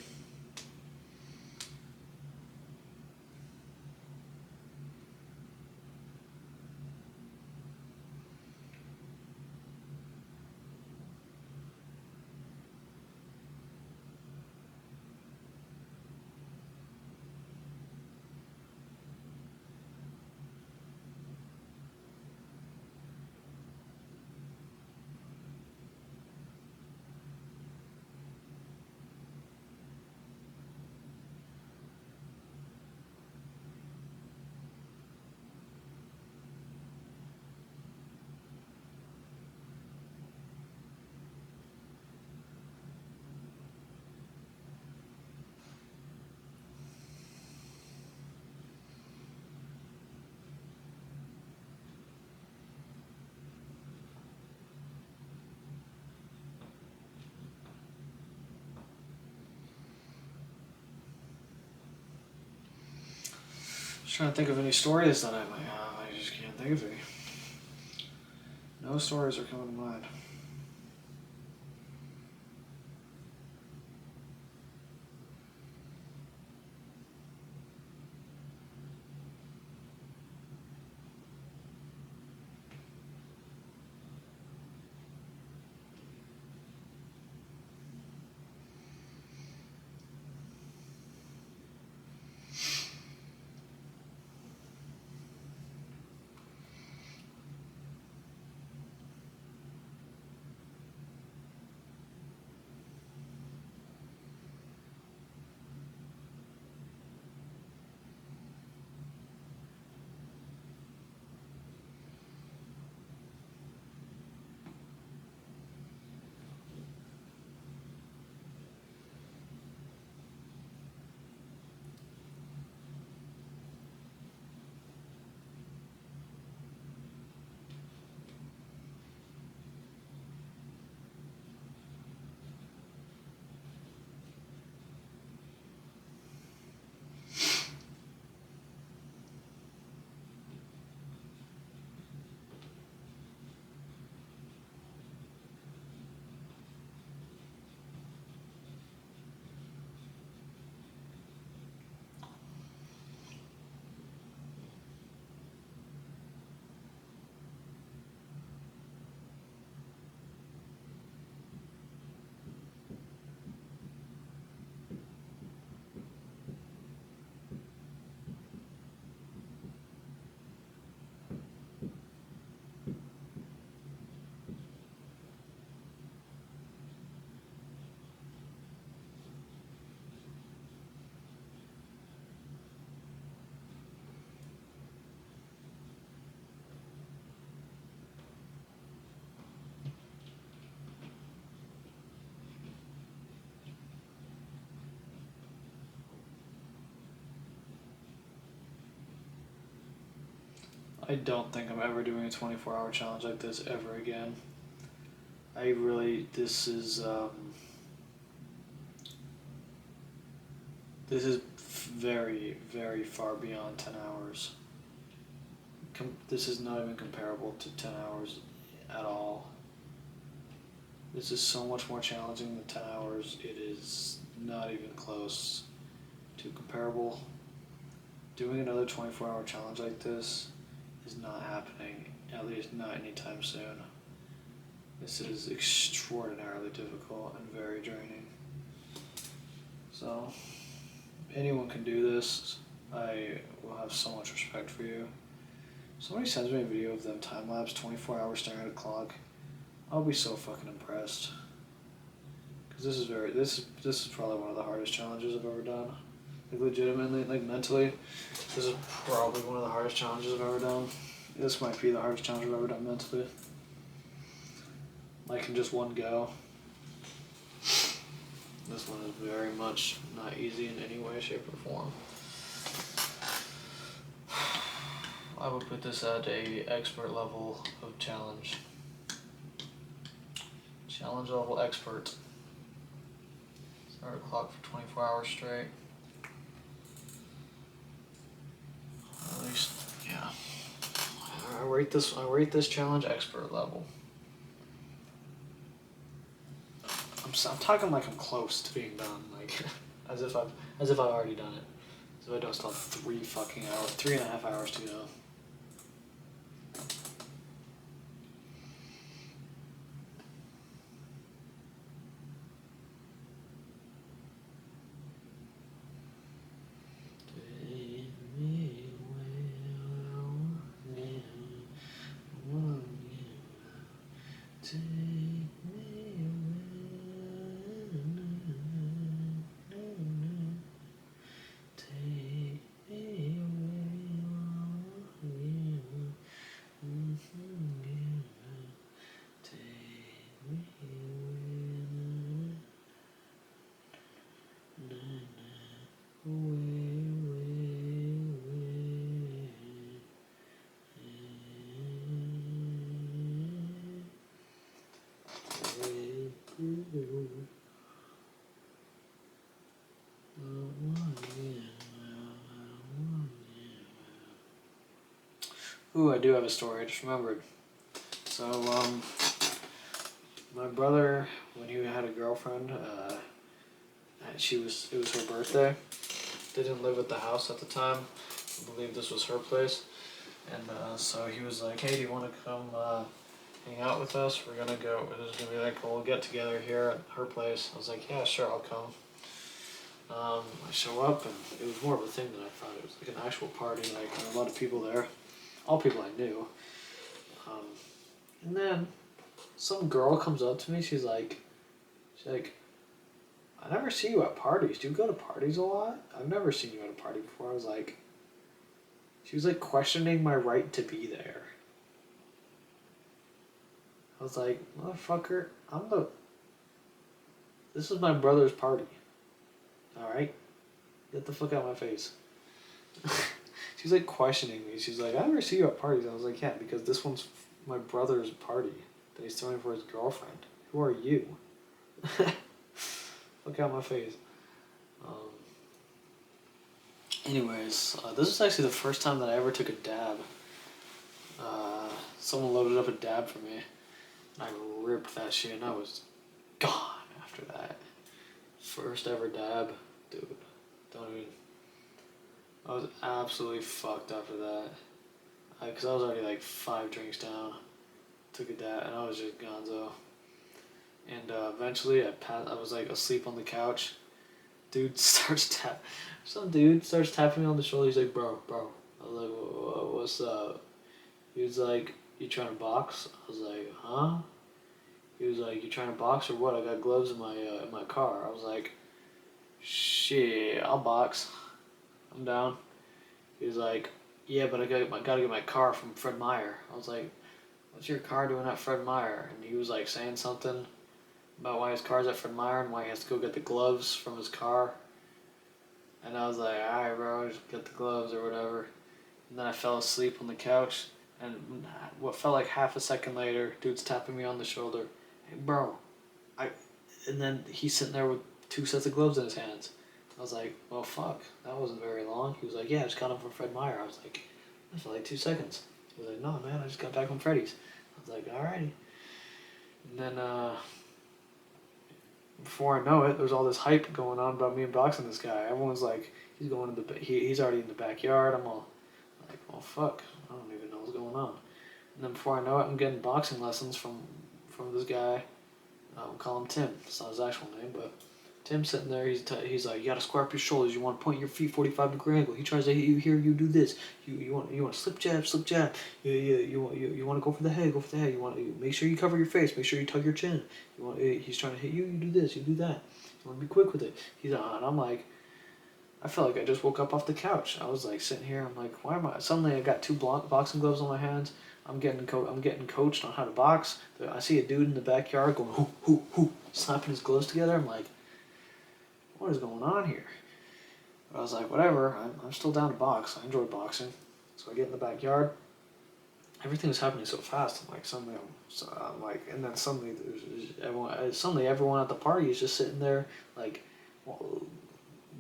Trying to think of any stories that I might have. I just can't think of any. No stories are coming to mind. I don't think I'm ever doing a 24-hour challenge like this ever again. This is very, very far beyond 10 hours. This is not even comparable to 10 hours at all. This is so much more challenging than 10 hours. It is not even close to comparable. Doing another 24-hour challenge like this is not happening, at least not anytime soon. This is extraordinarily difficult and very draining. So, anyone can do this. I will have so much respect for you. Somebody sends me a video of them time lapse 24 hours staring at a clock. I'll be so fucking impressed. Cause this is probably one of the hardest challenges I've ever done. Like legitimately, like mentally, this is probably one of the hardest challenges I've ever done. This might be the hardest challenge I've ever done mentally. Like in just one go. This one is very much not easy in any way, shape, or form. I would put this at a expert level of challenge. Challenge level expert. Start a clock for 24 hours straight. At least, yeah. I rate this challenge expert level. I'm talking like I'm close to being done, like as if I've already done it. So I don't still have 3.5 hours to go. Ooh, I do have a story. I just remembered. So, my brother, when he had a girlfriend, it was her birthday. They didn't live at the house at the time. I believe this was her place. And so he was like, hey, do you want to come hang out with us? We're going to go, there's going to be like a little get together here at her place. I was like, yeah, sure, I'll come. I show up, and it was more of a thing than I thought. It was like an actual party, like a lot of people there. All people I knew. And then some girl comes up to me. She's like, I never see you at parties. Do you go to parties a lot? I've never seen you at a party before. I was like, she was like questioning my right to be there. I was like, motherfucker, this is my brother's party. Alright? Get the fuck out of my face. She's like questioning me. She's like, I never see you at parties. I was like, yeah, because this one's my brother's party that he's throwing for his girlfriend. Who are you? Fuck out of my face. Anyways, this was actually the first time that I ever took a dab. Someone loaded up a dab for me, and I ripped that shit, and I was gone after that. First ever dab, dude. Don't even. I was absolutely fucked after that. Because I was already like 5 drinks down. Took a dab, and I was just gonzo. And eventually, I was like asleep on the couch. Some dude starts tapping me on the shoulder. He's like, bro. I was like, what's up? He was like, you trying to box? I was like, huh? He was like, you trying to box or what? I got gloves in my car. I was like, shit, I'll box. I'm down. He was like, yeah, but I gotta get my car from Fred Meyer. I was like, what's your car doing at Fred Meyer? And he was like saying something about why his car's at Fred Meyer and why he has to go get the gloves from his car. And I was like, alright bro, just get the gloves or whatever. And then I fell asleep on the couch. And what felt like half a second later, dude's tapping me on the shoulder. Hey, bro, and then he's sitting there with 2 sets of gloves in his hands. I was like, well, fuck, that wasn't very long. He was like, yeah, I just got him from Fred Meyer. I was like, that felt like 2 seconds. He was like, no, man, I just got back from Freddy's. I was like, alrighty. And then, before I know it, there's all this hype going on about me and boxing this guy. Everyone's like, he's going to he's already in the backyard. I'm all like, well, fuck, I don't even know what's going on. And then before I know it, I'm getting boxing lessons from this guy. I'll call him Tim. It's not his actual name, but Tim's sitting there. He's like, you gotta square up your shoulders. You want to point your feet 45-degree angle. He tries to hit you here. You do this. You want to slip jab, slip jab. You want to go for the head. Go for the head. You want to make sure you cover your face. Make sure you tuck your chin. He's trying to hit you. You do this. You do that. You want to be quick with it. He's on. I'm like, I felt like I just woke up off the couch. I was like sitting here. I'm like, why am I? Suddenly I got two boxing gloves on my hands. I'm getting coached on how to box. I see a dude in the backyard going hoo hoo hoo, slapping his gloves together. I'm like, what is going on here? But I was like, whatever. I'm still down to box. I enjoy boxing. So I get in the backyard. Everything was happening so fast. I'm like, and then suddenly everyone at the party is just sitting there like, well,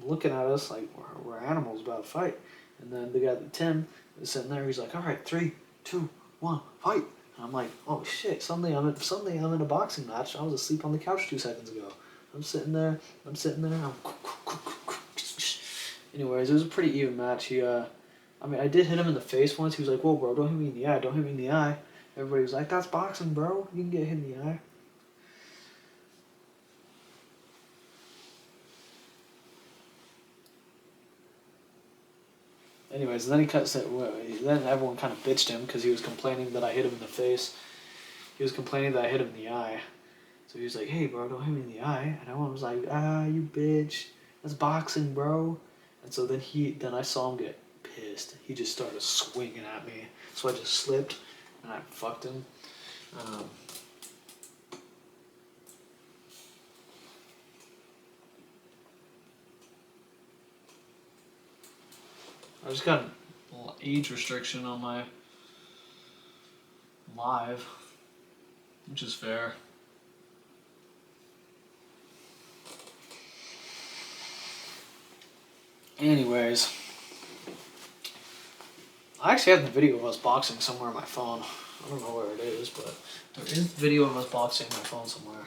looking at us like we're animals about to fight. And then the guy, Tim, is sitting there. He's like, all right, 3, 2, 1, fight. And I'm like, oh shit! Suddenly I'm in a boxing match. I was asleep on the couch 2 seconds ago. I'm sitting there. Anyways, it was a pretty even match. I did hit him in the face once. He was like, whoa, bro, don't hit me in the eye. Don't hit me in the eye. Everybody was like, that's boxing, bro. You can get hit in the eye. Anyways, then then everyone kind of bitched him because he was complaining that I hit him in the face. He was complaining that I hit him in the eye. So he was like, hey, bro, don't hit me in the eye. And everyone was like, you bitch. That's boxing, bro. And so then I saw him get pissed. He just started swinging at me. So I just slipped and I fucked him. I just got an age restriction on my live, which is fair. Anyways, I actually have the video of us boxing somewhere on my phone. I don't know where it is, but there is video of us boxing on my phone somewhere.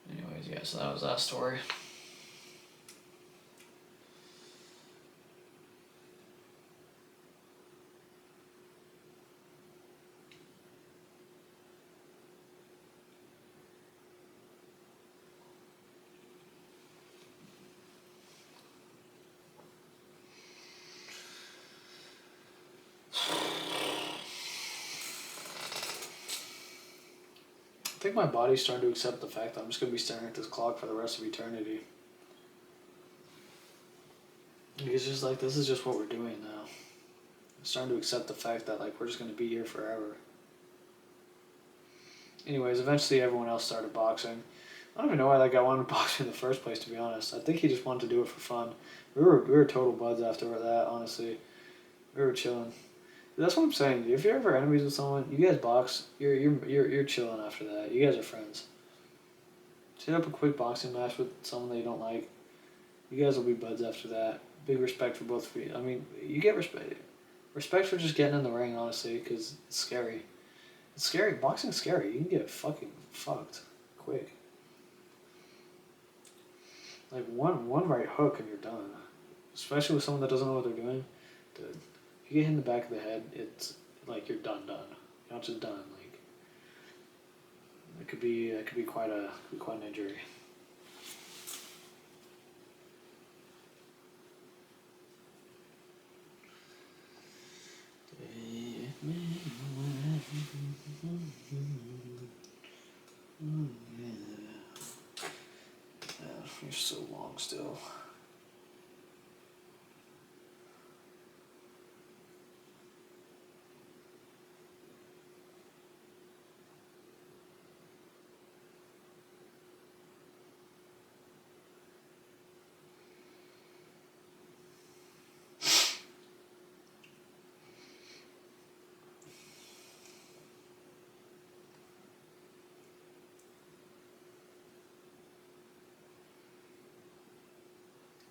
Anyways, yeah, so that was that story. I think my body's starting to accept the fact that I'm just going to be staring at this clock for the rest of eternity. It's just like, this is just what we're doing now. I'm starting to accept the fact that like we're just going to be here forever. Anyways, eventually everyone else started boxing. I don't even know why that guy wanted to box in the first place, to be honest. I think he just wanted to do it for fun. We were total buds after that, honestly. We were chilling. That's what I'm saying. If you're ever enemies with someone, you guys box. You're chilling after that. You guys are friends. Set up a quick boxing match with someone that you don't like. You guys will be buds after that. Big respect for both of you. I mean, you get respect. Respect for just getting in the ring, honestly, because it's scary. It's scary. Boxing's scary. You can get fucking fucked quick. Like one right hook and you're done. Especially with someone that doesn't know what they're doing. Dude, if you get hit in the back of the head, it's like you're done. You're not just done. Like it could be quite an injury. so long still.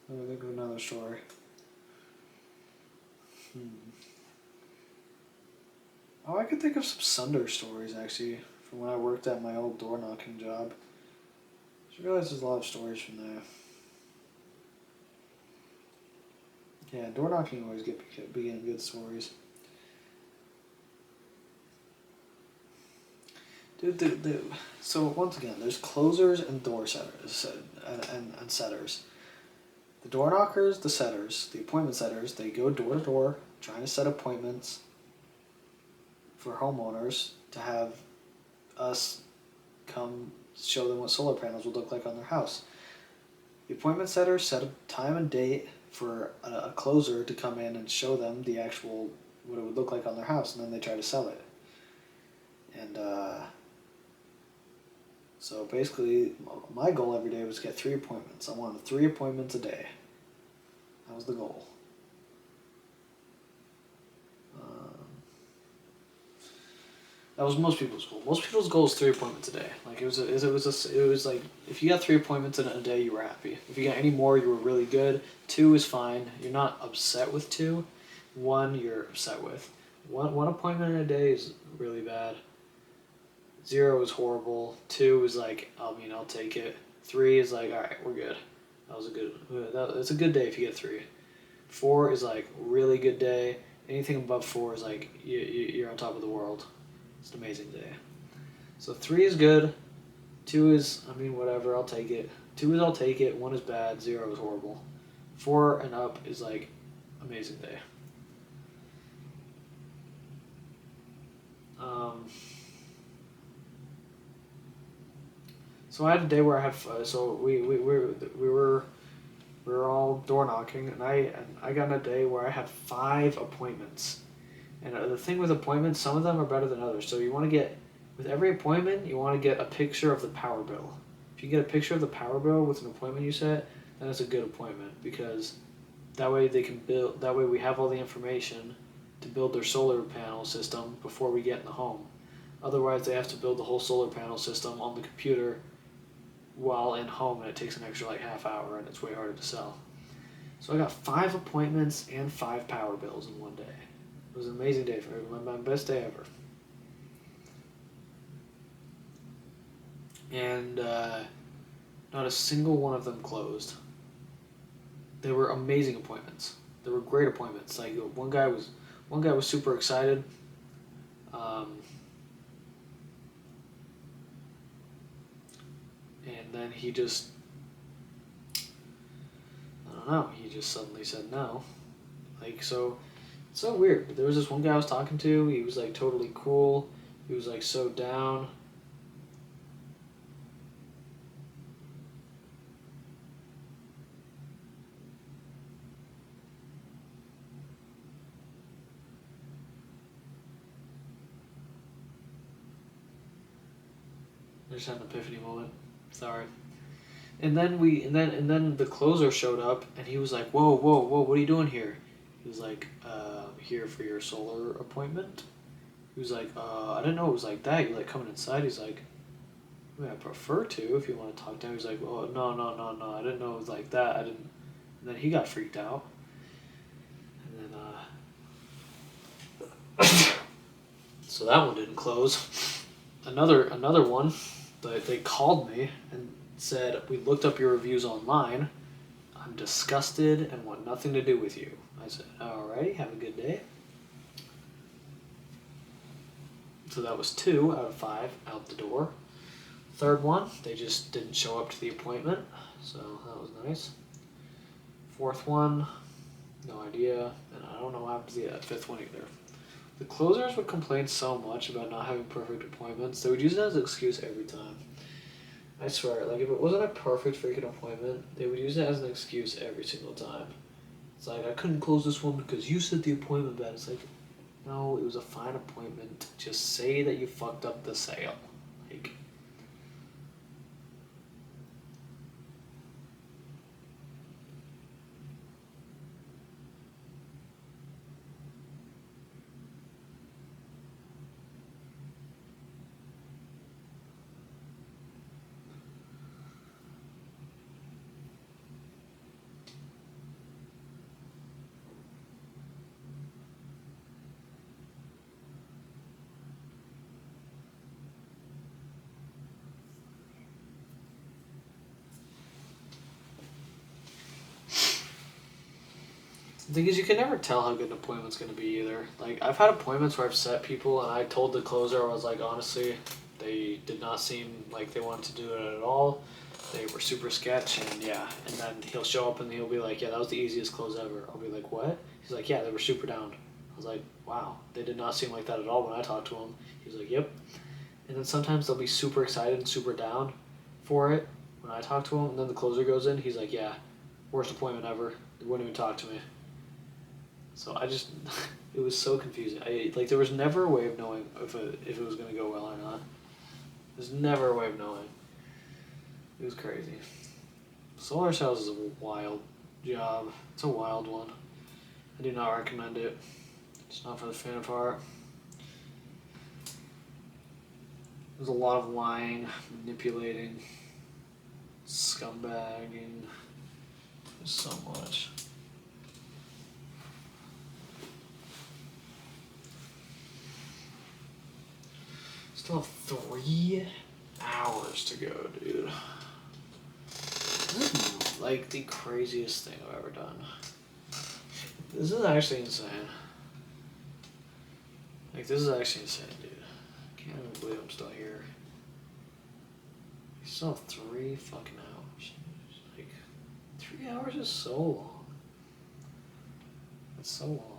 Let me think of another story. Oh, I could think of some Sunder stories actually from when I worked at my old door knocking job. I just realized there's a lot of stories from there. Yeah, door knocking always begin good stories. Dude. So once again, there's closers and door setters and setters. The door knockers, the setters, the appointment setters, they go door to door trying to set appointments for homeowners to have us come show them what solar panels would look like on their house. The appointment setters set a time and date for a closer to come in and show them the actual what it would look like on their house, and then they try to sell it. And so basically, my goal every day was to get 3 appointments. I wanted 3 appointments a day. That was the goal. That was most people's goal. Most people's goal is 3 appointments a day. Like it was like if you got 3 appointments in a day, you were happy. If you got any more, you were really good. 2 is fine. You're not upset with 2. 1 you're upset with. One appointment in a day is really bad. 0 is horrible. 2 is like, I'll take it. 3 is like, all right, we're good. It's a good day if you get 3. 4 is like really good day. Anything above 4 is like you're on top of the world. It's an amazing day. So 3 is good. 2 is, whatever, I'll take it. 2 is I'll take it. 1 is bad. 0 is horrible. 4 and up is like amazing day. So I had a day where I had we were all door knocking, and I got in a day where I had 5 appointments. And the thing with appointments, some of them are better than others. So you want to get, with every appointment, you want to get a picture of the power bill. If you get a picture of the power bill with an appointment you set, then it's a good appointment, because that way we have all the information to build their solar panel system before we get in the home. Otherwise, they have to build the whole solar panel system on the computer while in home, and it takes an extra like half hour, and it's way harder to sell. So I got 5 appointments and 5 power bills in one day. It was an amazing day for me. My best day ever. And not a single one of them closed. They were amazing appointments. They were great appointments. Like one guy was super excited. And then he just, I don't know, he just suddenly said no. Like, so, it's so weird. But there was this one guy I was talking to, he was like totally cool, he was like so down. I just had an epiphany moment. Sorry. And then the closer showed up, and he was like, "Whoa, what are you doing here?" He was like, "Here for your solar appointment." He was like, "I didn't know it was like that. You like coming inside?" He's like, "I prefer to if you want to talk to him." He's like, "Oh, no, I didn't know it was like that. I didn't." And then he got freaked out. And then so that one didn't close. Another one. They called me and said, "We looked up your reviews online. I'm disgusted and want nothing to do with you." I said, "Alrighty, have a good day." So that was 2 out of 5 out the door. Third one, they just didn't show up to the appointment, so that was nice. Fourth one, no idea, and I don't know what happened to the 5th one either. The closers would complain so much about not having perfect appointments, they would use it as an excuse every time. I swear, like if it wasn't a perfect freaking appointment, they would use it as an excuse every single time. It's like I couldn't close this one because you said the appointment bad. It's like, no, it was a fine appointment. Just say that you fucked up the sale. Like, the thing is, you can never tell how good an appointment's gonna be either. Like I've had appointments where I've set people and I told the closer I was like, honestly, they did not seem like they wanted to do it at all. They were super sketch and yeah, and then he'll show up and he'll be like, yeah, that was the easiest close ever. I'll be like, what? He's like, yeah, they were super down. I was like, wow, they did not seem like that at all when I talked to him. He was like, yep. And then sometimes they'll be super excited and super down for it when I talk to him, and then the closer goes in, he's like, yeah, worst appointment ever. They wouldn't even talk to me. So I just, it was so confusing. Like there was never a way of knowing if it was gonna go well or not. There's never a way of knowing. It was crazy. Solar sales is a wild job. It's a wild one. I do not recommend it. It's not for the faint of heart. There's a lot of lying, manipulating, scumbagging. There's so much. Still have 3 hours to go, dude. This is like the craziest thing I've ever done. This is actually insane. Like, this is actually insane, dude. I can't even believe I'm still here. I still have 3 fucking hours. Like, 3 hours is so long. It's so long.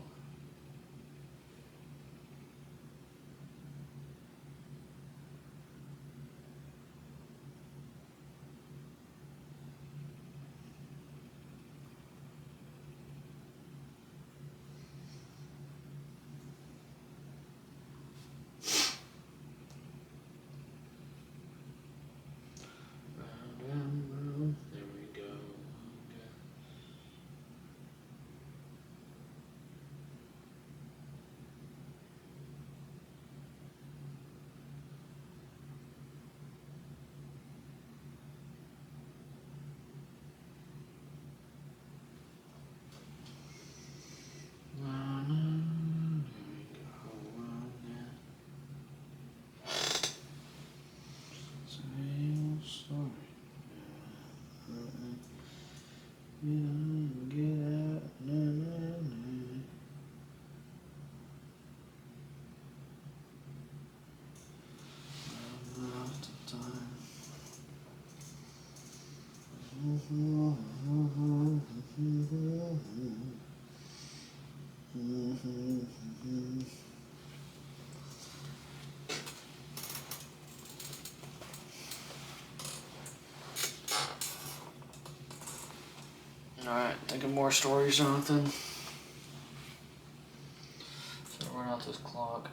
There we go. Okay. Alright, think of more stories, Jonathan. So run out this clock.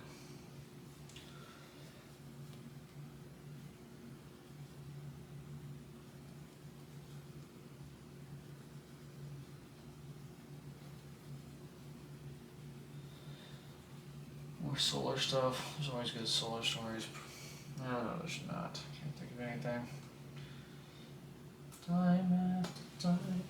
More solar stuff. There's always good solar stories. No, there's not. Can't think of anything. Time after time.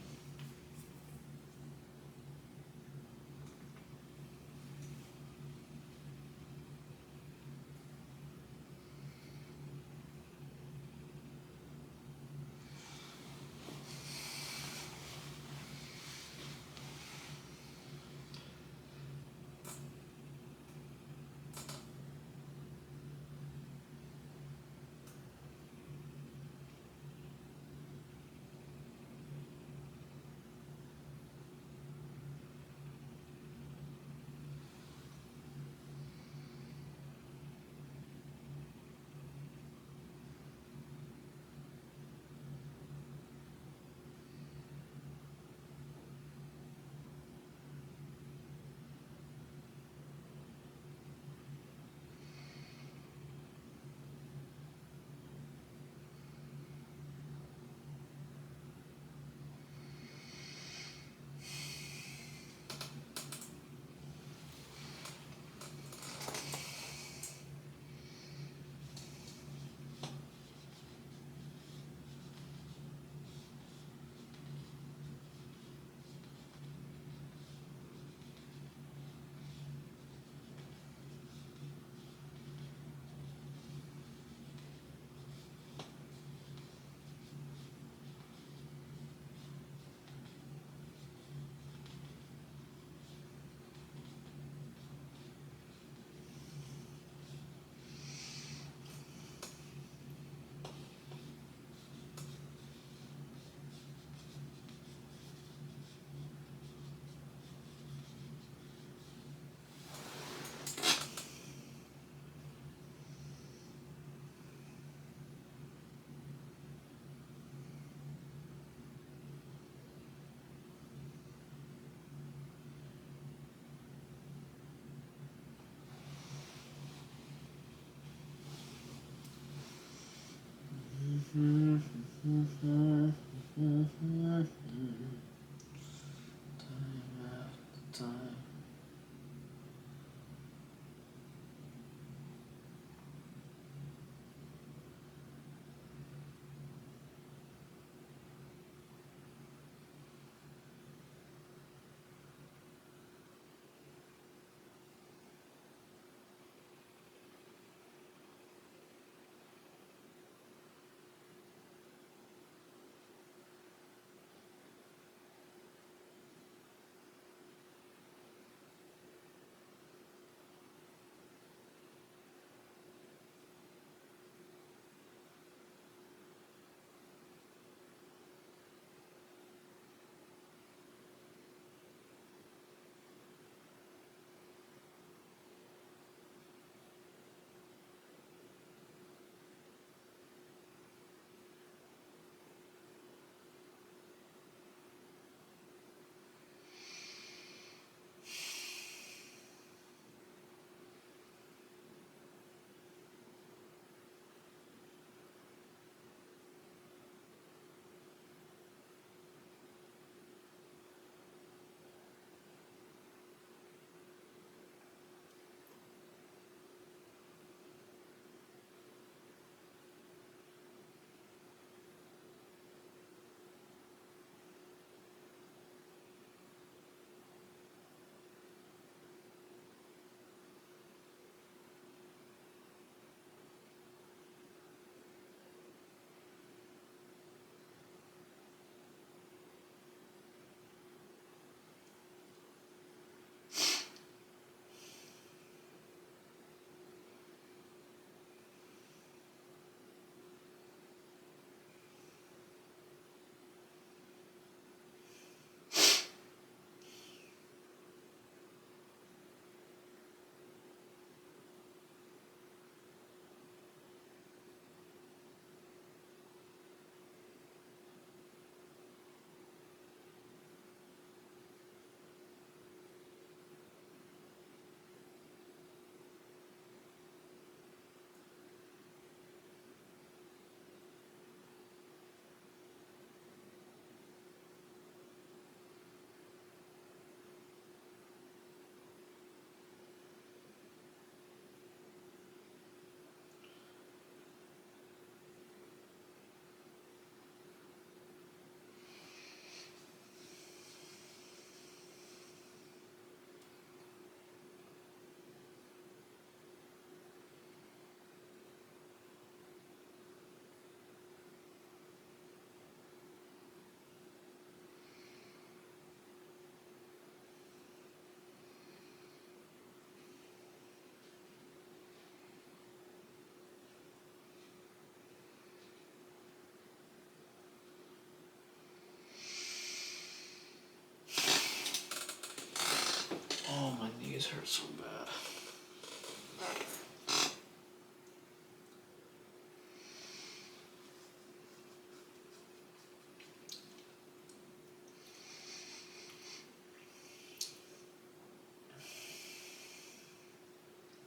after time. Oh, my knees hurt so bad.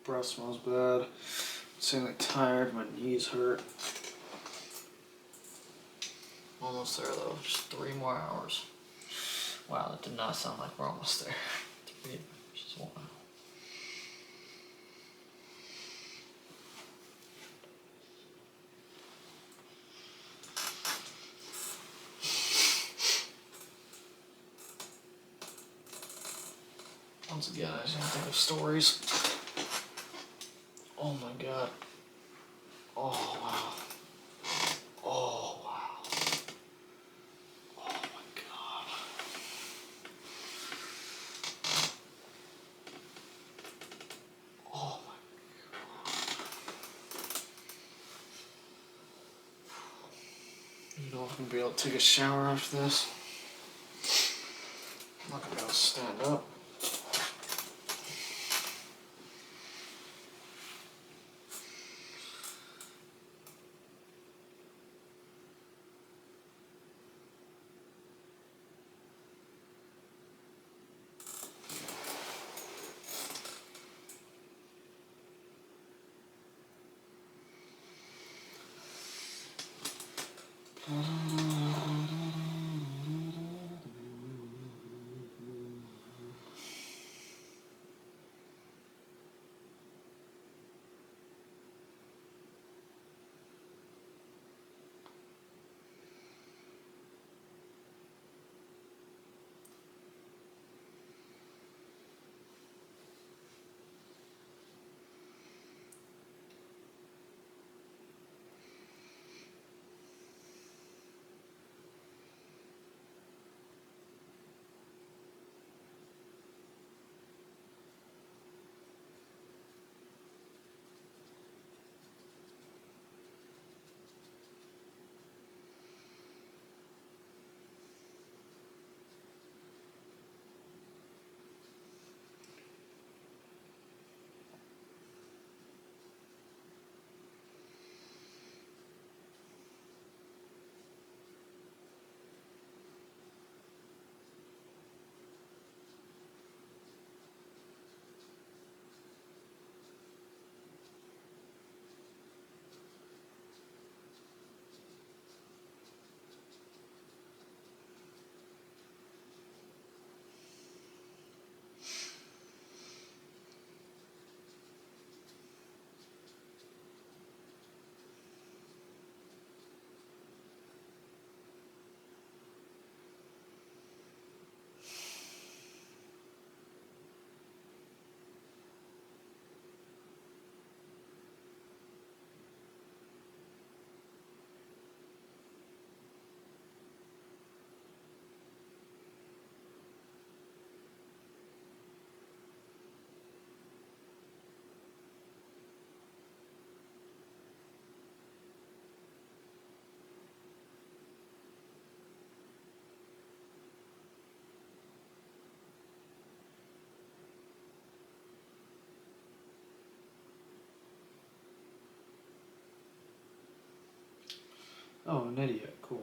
Breath smells bad. I'm feeling tired. My knees hurt. Almost there though. Just 3 more hours. Wow, that did not sound like we're almost there. 3, just 1. Once again, I just think of stories. Oh my god. Oh wow. Oh wow. Oh my god. Oh my god. You know if I'm gonna be able to take a shower after this. I'm not gonna be able to stand up. Oh, an idiot. Cool.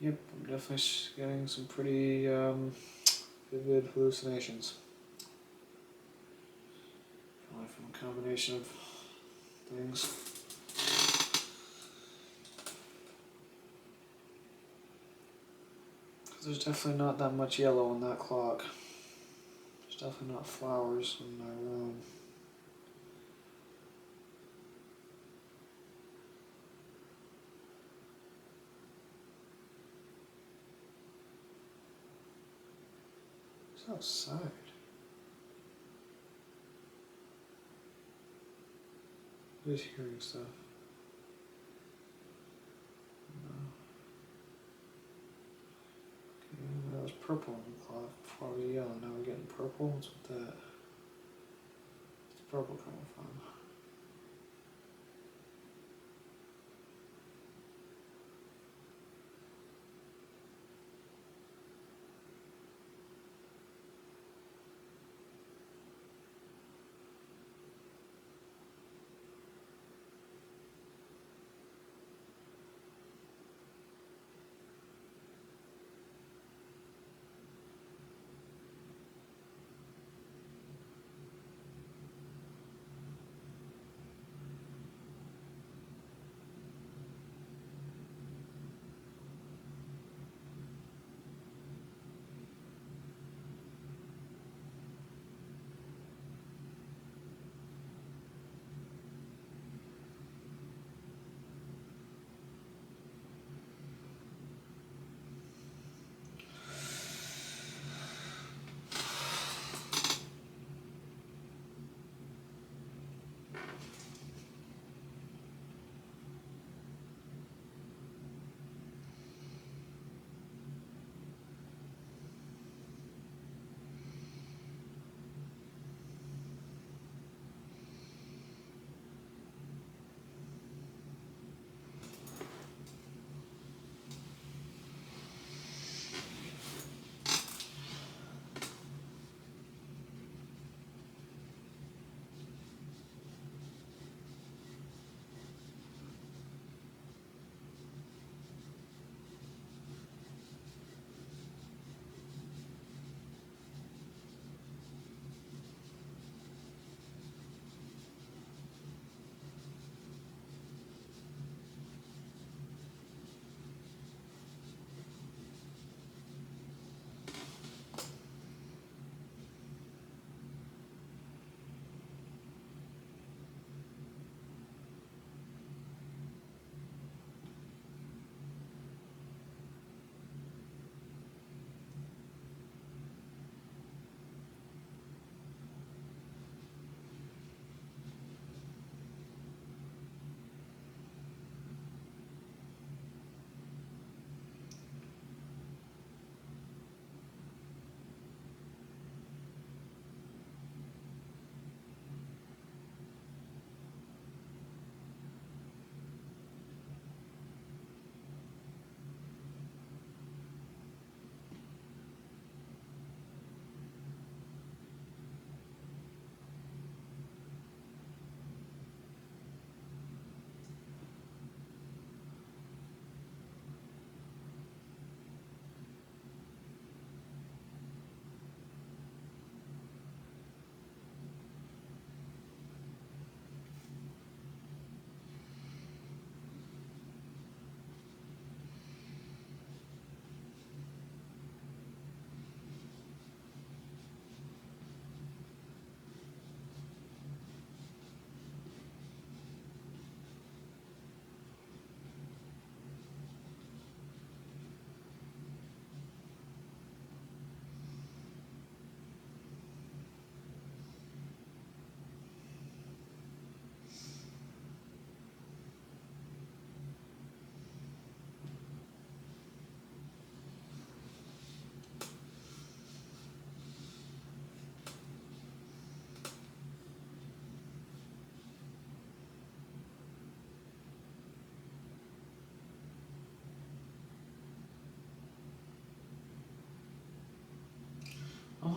Yep, I'm definitely getting some pretty vivid hallucinations. Probably from a combination of things. There's definitely not that much yellow on that clock. There's definitely not flowers in my room. It's outside. I'm just hearing stuff. No. Okay, that was purple on the clock before we yellow. Now we're getting purple. What's with that? Where's the purple coming from?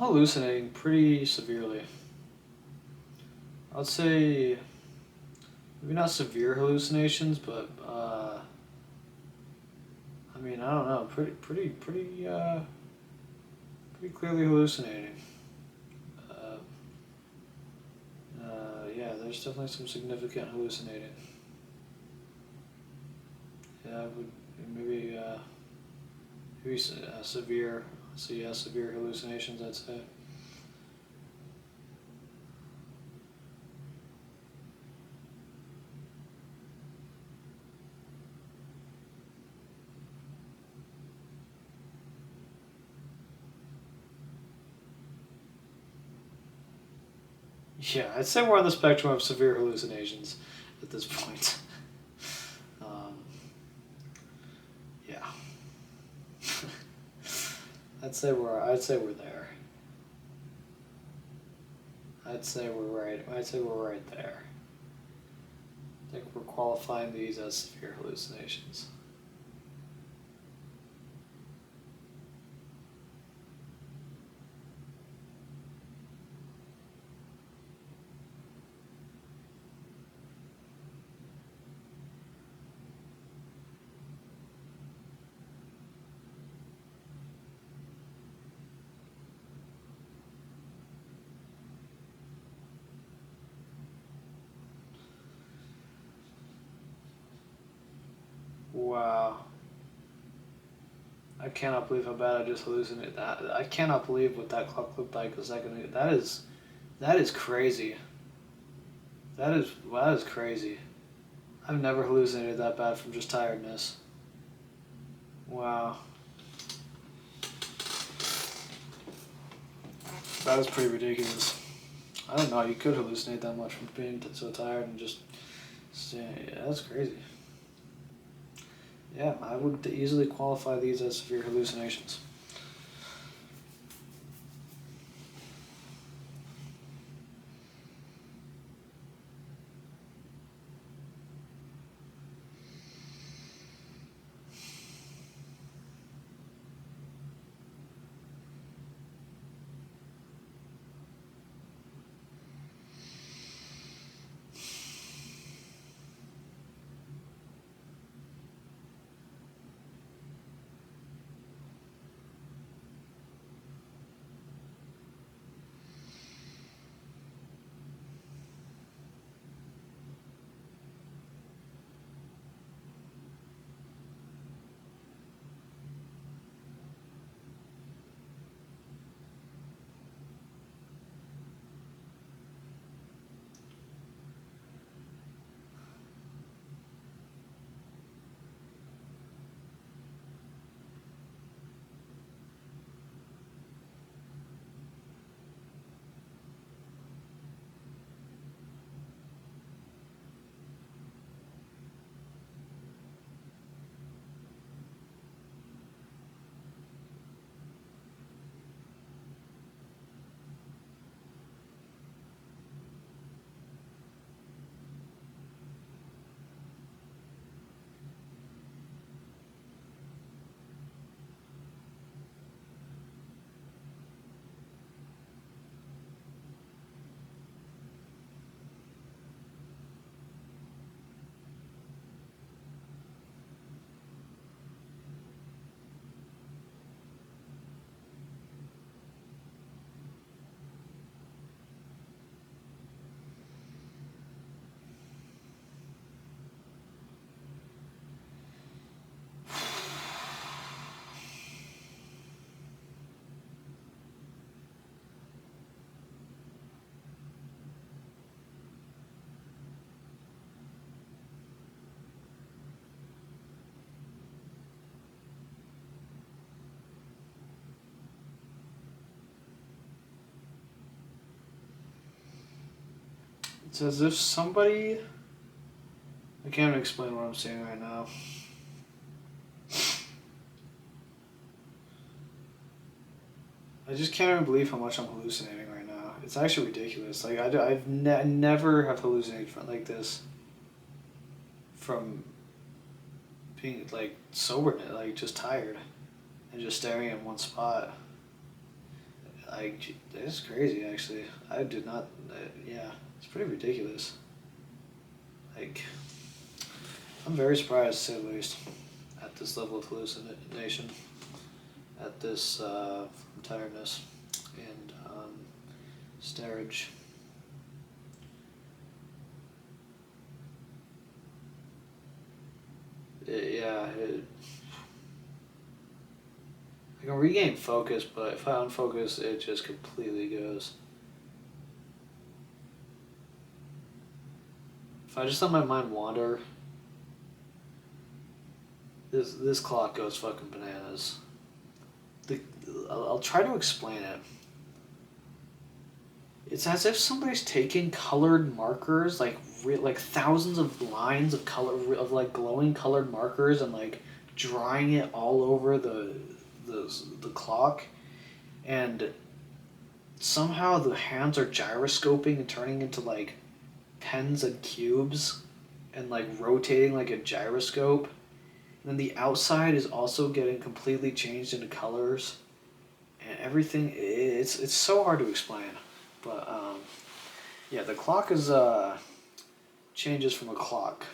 hallucinating pretty severely. I'd say maybe not severe hallucinations, but I mean, I don't know, pretty clearly hallucinating. Uh, yeah, there's definitely some significant hallucinating. Yeah, I would maybe severe. So yeah, severe hallucinations, I'd say. Yeah, I'd say we're on the spectrum of severe hallucinations at this point. um, yeah, I'd say we're there. I'd say we're right. I'd say we're right there. I think we're qualifying these as severe hallucinations. Wow. I cannot believe how bad I just hallucinated that. I cannot believe what that clock looked like a second ago. That is crazy. That is crazy. I've never hallucinated that bad from just tiredness. Wow. That is pretty ridiculous. I don't know how you could hallucinate that much from being so tired and just. Yeah, that's crazy. Yeah, I would easily qualify these as severe hallucinations. It's as if somebody. I can't even explain what I'm seeing right now. I just can't even believe how much I'm hallucinating right now. It's actually ridiculous. Like I never have hallucinated like this. From being like sober, like just tired, and just staring at one spot. It's crazy actually. I did not. Yeah, it's pretty ridiculous. Like, I'm very surprised, to say the least, at this level of hallucination, at this tiredness and starage. Yeah, I can regain focus, but if I unfocus, it just completely goes. If I just let my mind wander, this clock goes fucking bananas. The, I'll try to explain it. It's as if somebody's taking colored markers, like thousands of lines of color of like glowing colored markers, and like drawing it all over the clock, and somehow the hands are gyroscoping and turning into like pens and cubes, and like rotating like a gyroscope. And then the outside is also getting completely changed into colors, and everything. It's so hard to explain, but yeah, the clock is changes from a clock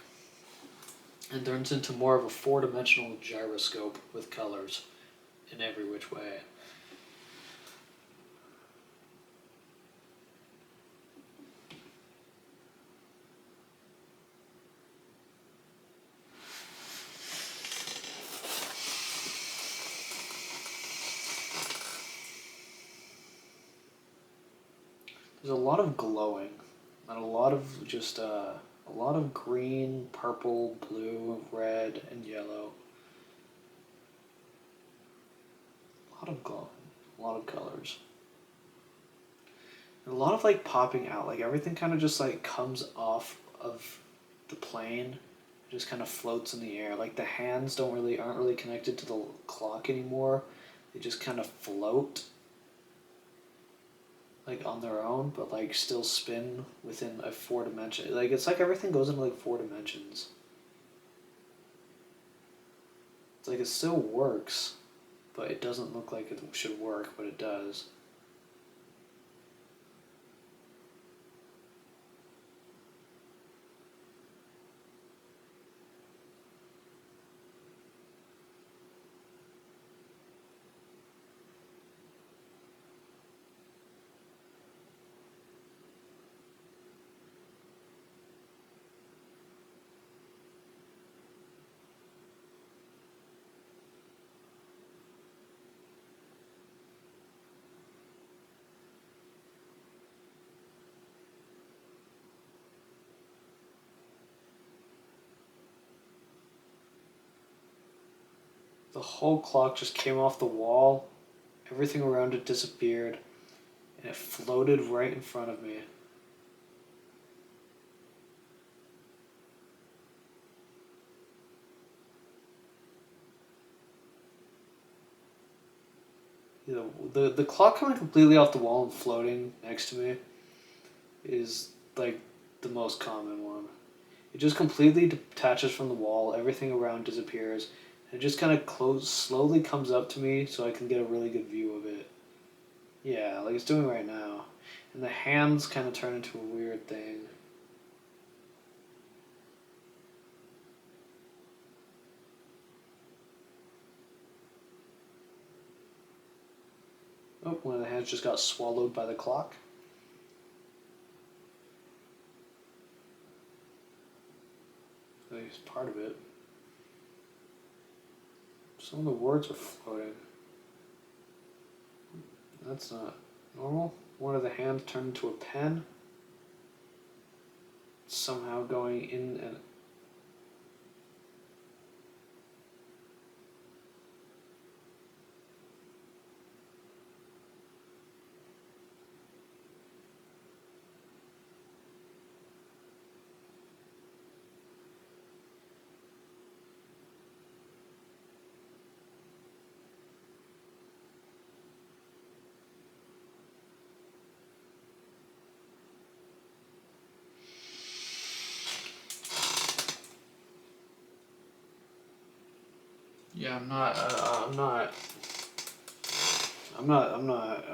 and turns into more of a four-dimensional gyroscope with colors in every which way. There's a lot of glowing, and a lot of just a lot of green, purple, blue, red, and yellow. A lot of glowing, a lot of colors. And a lot of like popping out, like everything kind of just like comes off of the plane, just kind of floats in the air. Like the hands aren't really connected to the clock anymore. They just kind of float like on their own, but like still spin within a four dimension. Like it's like everything goes into like four dimensions. It's like it still works, but it doesn't look like it should work, but it does. The whole clock just came off the wall, everything around it disappeared, and it floated right in front of me. You know, the clock coming completely off the wall and floating next to me is like the most common one. It just completely detaches from the wall, everything around disappears, and it just kind of slowly comes up to me so I can get a really good view of it. Yeah, like it's doing right now. And the hands kind of turn into a weird thing. Oh, one of the hands just got swallowed by the clock. At least part of it. Some of the words are floating. That's not normal. One of the hands turned into a pen. Somehow going in and yeah, I'm not. I'm not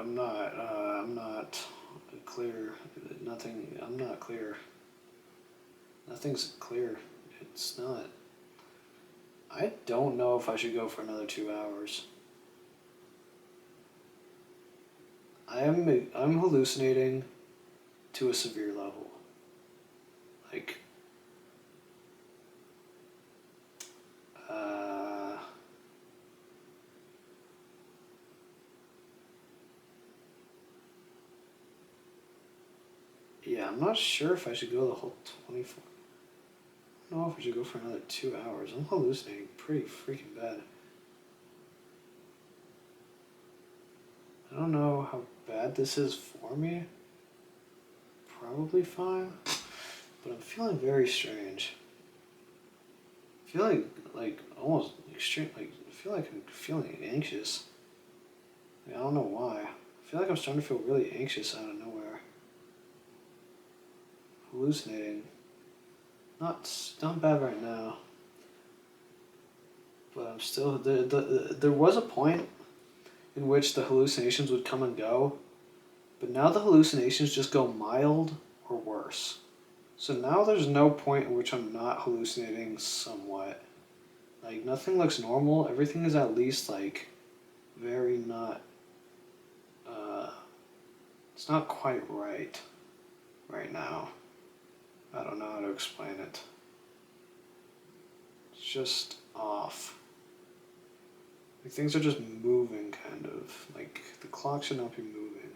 clear. Nothing. I'm not clear. Nothing's clear. It's not. I don't know if I should go for another 2 hours. I'm hallucinating to a severe level. Like, yeah, I'm not sure if I should go the whole 24. I don't know if I should go for another 2 hours. I'm hallucinating pretty freaking bad. I don't know how bad this is for me. Probably fine. But I'm feeling very strange. Feeling like almost extreme. Like I feel like I'm feeling anxious. I don't know why. I feel like I'm starting to feel really anxious out of nowhere. Hallucinating. Not bad right now. But I'm still there was a point in which the hallucinations would come and go, but now the hallucinations just go mild or worse. So now there's no point in which I'm not hallucinating somewhat. Like nothing looks normal. Everything is at least like very not. It's not quite right now. I don't know how to explain it. It's just off. Like things are just moving, kind of. Like the clock should not be moving.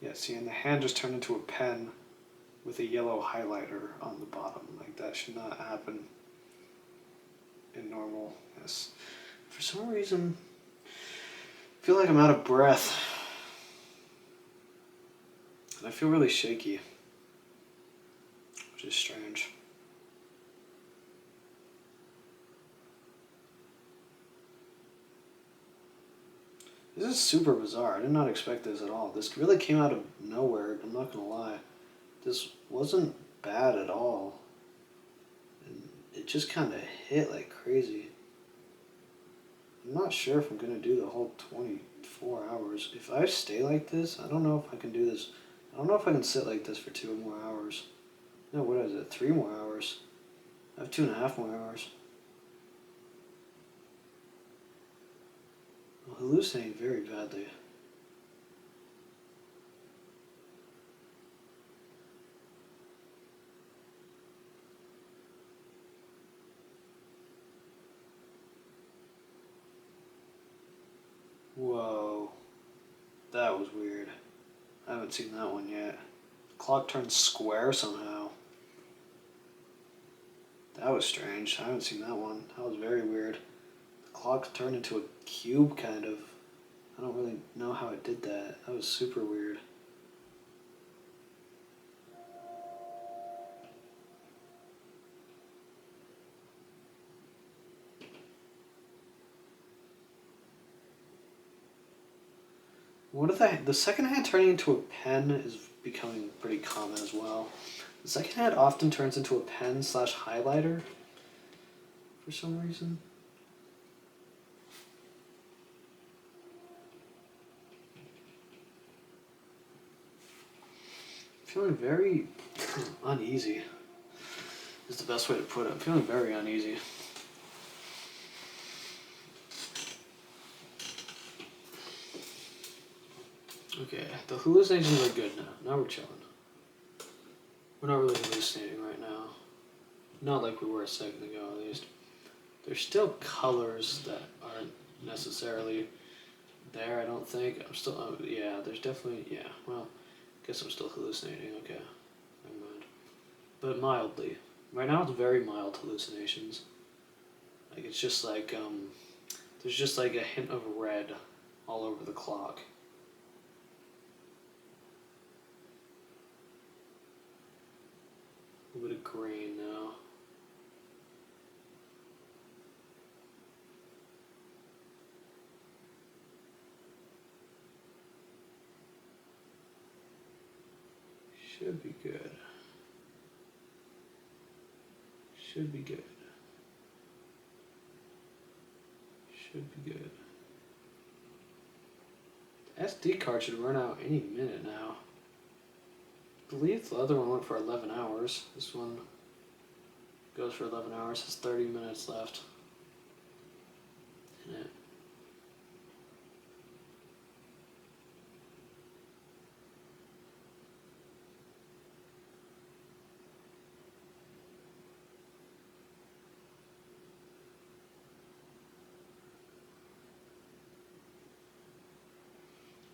Yeah, see, and the hand just turned into a pen with a yellow highlighter on the bottom. Like that should not happen in normalness. For some reason, I feel like I'm out of breath. And I feel really shaky, which is strange. This is super bizarre. I did not expect this at all. This really came out of nowhere, I'm not gonna lie. This wasn't bad at all. And it just kind of hit like crazy. I'm not sure if I'm gonna do the whole 24 hours. If I stay like this, I don't know if I can do this. I don't know if I can sit like this for 2 more hours. No, what is it? 3 more hours. I have 2.5 more hours. I'm hallucinating very badly. Whoa. That was weird. I haven't seen that one yet. The clock turned square somehow. That was strange. I haven't seen that one. That was very weird. The clock turned into a cube, kind of. I don't really know how it did that. That was super weird. What if the second hand turning into a pen is becoming pretty common as well. The second hand often turns into a pen slash highlighter for some reason. I'm feeling very uneasy is the best way to put it. I'm feeling very uneasy. Okay, the hallucinations are good now. Now we're chilling. We're not really hallucinating right now. Not like we were a second ago, at least. There's still colors that aren't necessarily there, I don't think. I'm still, yeah, there's definitely, yeah, well, I guess I'm still hallucinating, okay. Never mind. But mildly. Right now it's very mild hallucinations. Like, it's just like, there's just like a hint of red all over the clock. A little bit of green now. Should be good. Should be good. Should be good. The SD card should run out any minute now. I believe the other one went for 11 hours. This one goes for 11 hours, has 30 minutes left in it.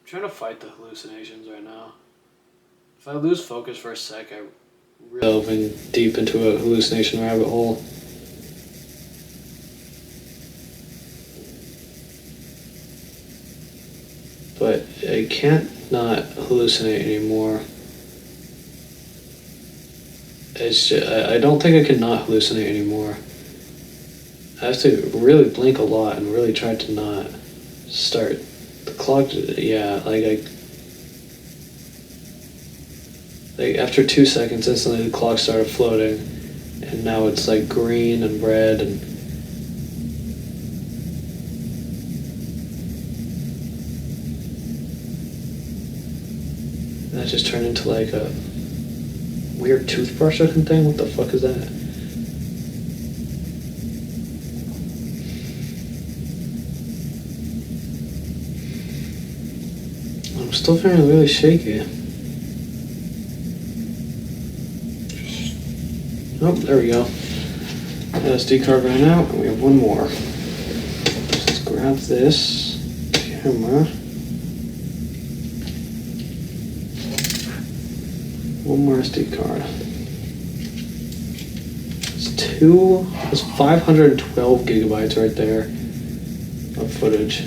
I'm trying to fight the hallucinations right now. If I lose focus for a sec, I really delving deep into a hallucination rabbit hole. But I can't not hallucinate anymore. It's just, I don't think I can not hallucinate anymore. I have to really blink a lot and really try to not start. The clock, yeah, like after 2 seconds, instantly the clock started floating, and now it's like green and red and. That just turned into like a weird toothbrush looking thing. What the fuck is that? I'm still feeling really shaky. Oh, there we go. SD card ran out, and we have one more. Let's grab this camera. One more SD card. It's 512 gigabytes right there of footage.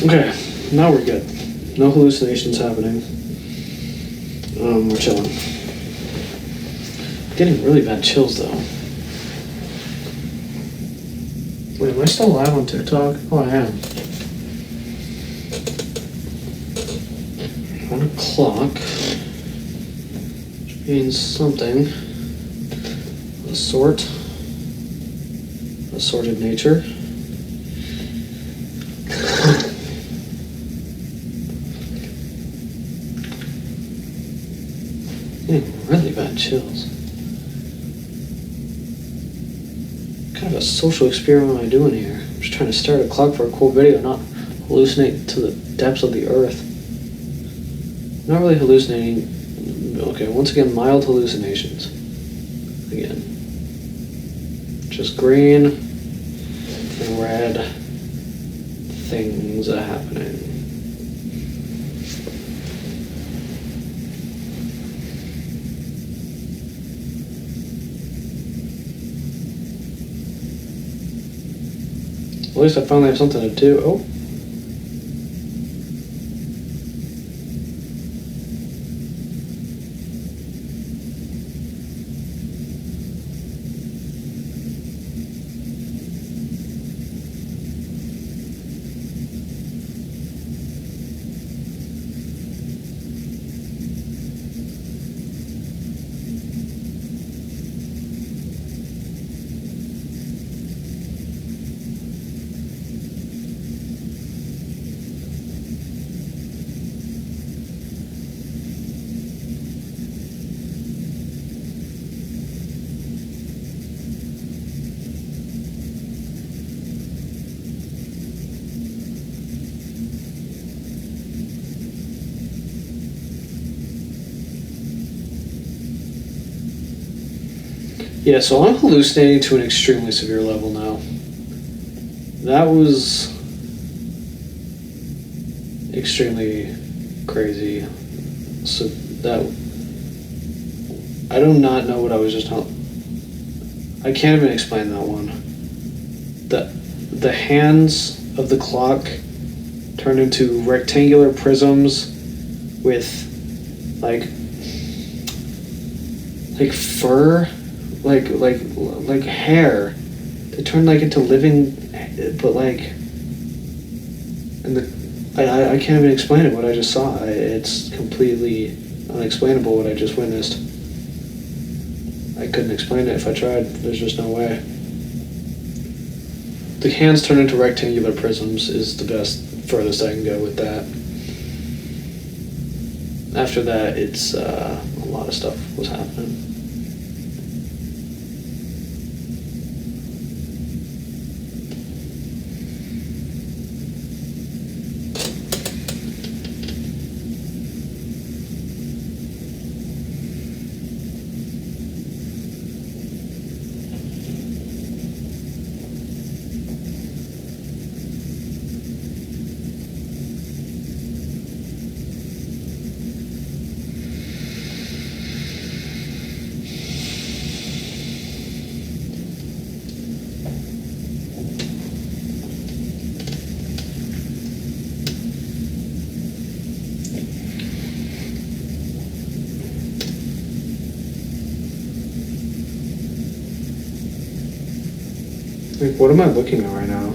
Okay, now we're good. No hallucinations happening. We're chilling. Getting really bad chills though. Wait, am I still live on TikTok? Oh, I am. 1 o'clock. Which means something. Assorted nature. Really bad chills. What kind of a social experiment am I doing here? I'm just trying to start a clock for a cool video, not hallucinate to the depths of the earth. Not really hallucinating. Okay, once again, mild hallucinations. Again. Just green and red things are happening. At least I finally have something to do. Oh. Yeah, so I'm hallucinating to an extremely severe level now. That was extremely crazy. So that I do not know what I was just talking. I can't even explain that one. The hands of the clock turned into rectangular prisms with like fur, like hair. They turned like into living, but like, and I can't even explain it. What I just saw, it's completely unexplainable. What I just witnessed. I couldn't explain it if I tried. There's just no way. The hands turn into rectangular prisms is the furthest I can go with that. After that, it's a lot of stuff was happening. Like, what am I looking at right now?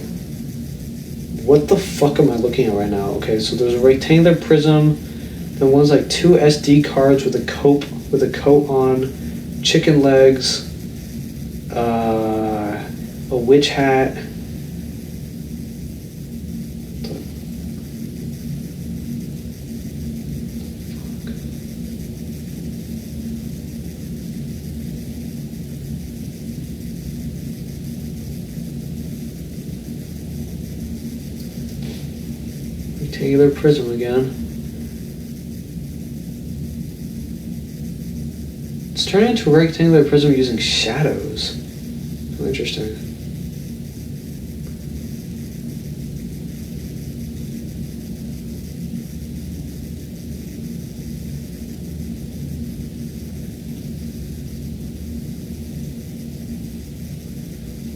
What the fuck am I looking at right now? Okay, so there's a rectangular prism. Then one's like 2 SD cards with a coat on, chicken legs, a witch hat. Rectangular prism again. It's turning into a rectangular prism using shadows. Oh, interesting.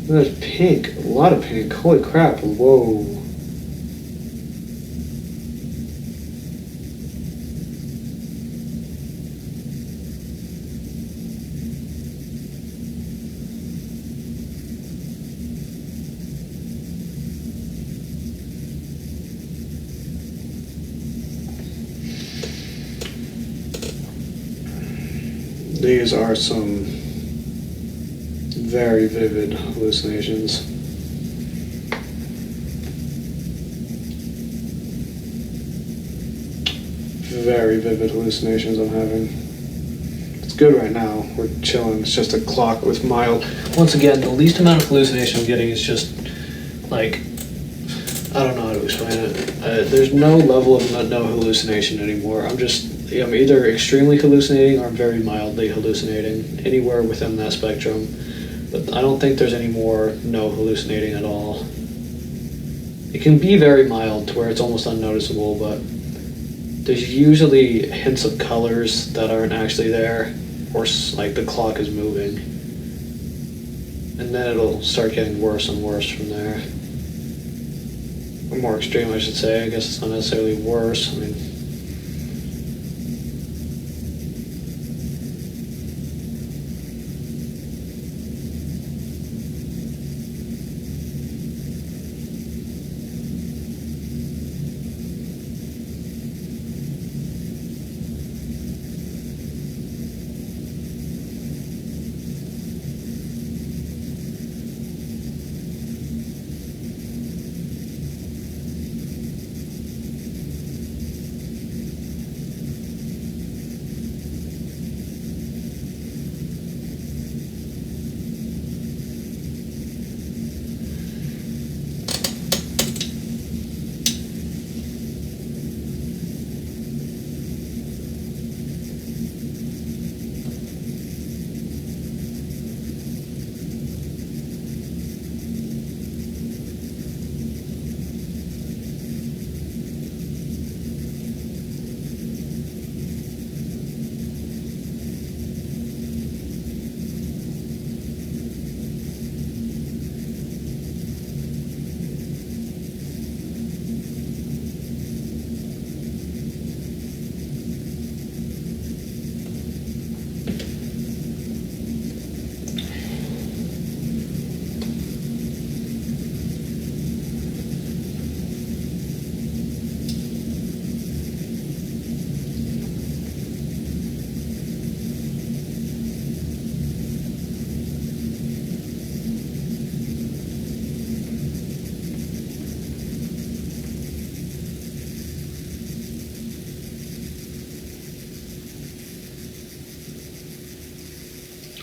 There's pink, a lot of pink. Holy crap! Whoa. These are some very vivid hallucinations. Very vivid hallucinations I'm having. It's good right now. We're chilling. It's just a clock with mild. Once again, the least amount of hallucination I'm getting is just like, I don't know how to explain it. There's no level of no hallucination anymore. I'm either extremely hallucinating or very mildly hallucinating, anywhere within that spectrum. But I don't think there's any more no hallucinating at all. It can be very mild to where it's almost unnoticeable, but there's usually hints of colors that aren't actually there, or like the clock is moving. And then it'll start getting worse and worse from there. Or more extreme, I should say. I guess it's not necessarily worse. I mean,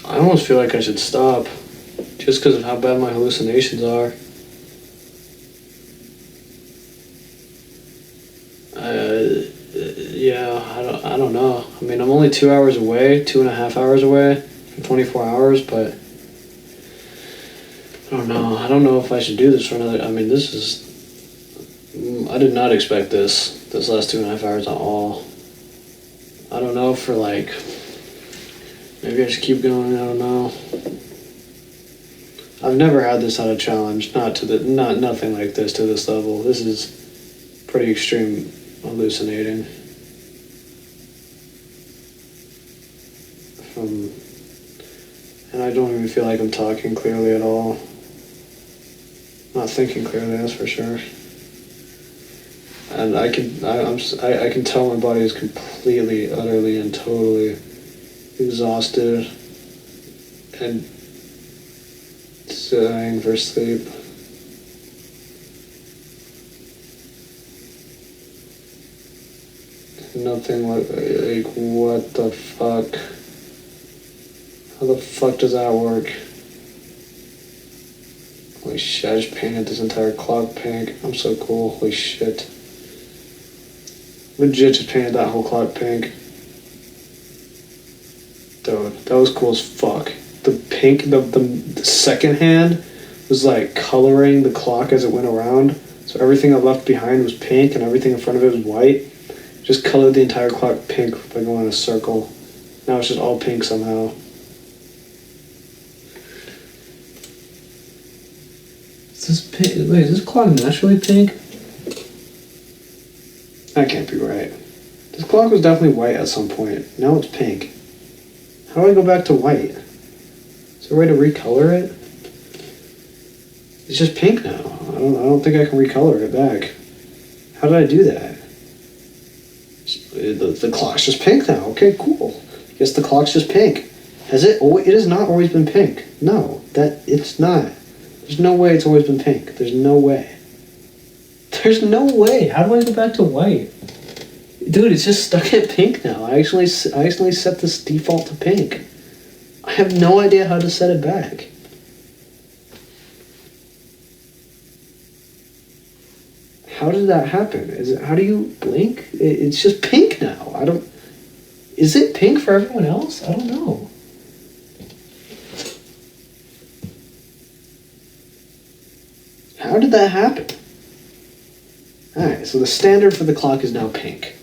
I almost feel like I should stop, just because of how bad my hallucinations are. Yeah, I don't know. I mean, I'm only 2 hours away, 2.5 hours away from 24 hours, but I don't know. I don't know if I should do this for another. I mean, this is. I did not expect this last 2.5 hours at all. I don't know for like. Maybe I should keep going. I don't know. I've never had this on a challenge. Nothing like this to this level. This is pretty extreme hallucinating. And I don't even feel like I'm talking clearly at all. Not thinking clearly, that's for sure. And I can tell my body is completely, utterly, and totally exhausted and dying for sleep. Nothing like what the fuck? How the fuck does that work? Holy shit, I just painted this entire clock pink. I'm so cool, holy shit. Legit just painted that whole clock pink. Dude, that was cool as fuck. The pink, the second hand was like coloring the clock as it went around. So everything I left behind was pink and everything in front of it was white. Just colored the entire clock pink by going in a circle. Now it's just all pink somehow. Is this pink? Wait, is this clock naturally pink? That can't be right. This clock was definitely white at some point. Now it's pink. How do I go back to white? Is there a way to recolor it? It's just pink now. I don't think I can recolor it back. How did I do that? The clock's just pink now. Okay, cool. I guess the clock's just pink. Has it? Oh, it has not always been pink. No, it's not. There's no way it's always been pink. There's no way. There's no way. How do I go back to white? Dude, it's just stuck at pink now. I actually set this default to pink. I have no idea how to set it back. How did that happen? How do you blink? It's just pink now. Is it pink for everyone else? I don't know. How did that happen? Alright, so the standard for the clock is now pink.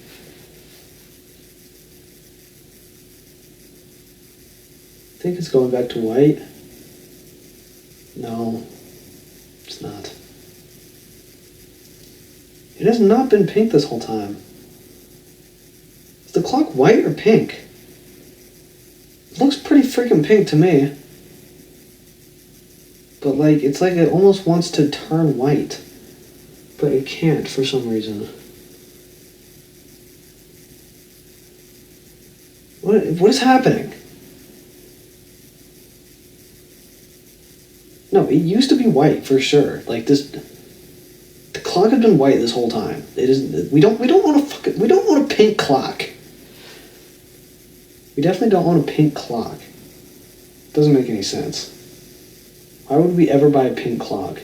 I think it's going back to white. No, it's not. It has not been pink this whole time. Is the clock white or pink? It looks pretty freaking pink to me. But like, it's like it almost wants to turn white. But it can't for some reason. What is happening? No, it used to be white for sure. Like this, the clock has been white this whole time. It is. We don't want a pink clock. We definitely don't want a pink clock. Doesn't make any sense. Why would we ever buy a pink clock?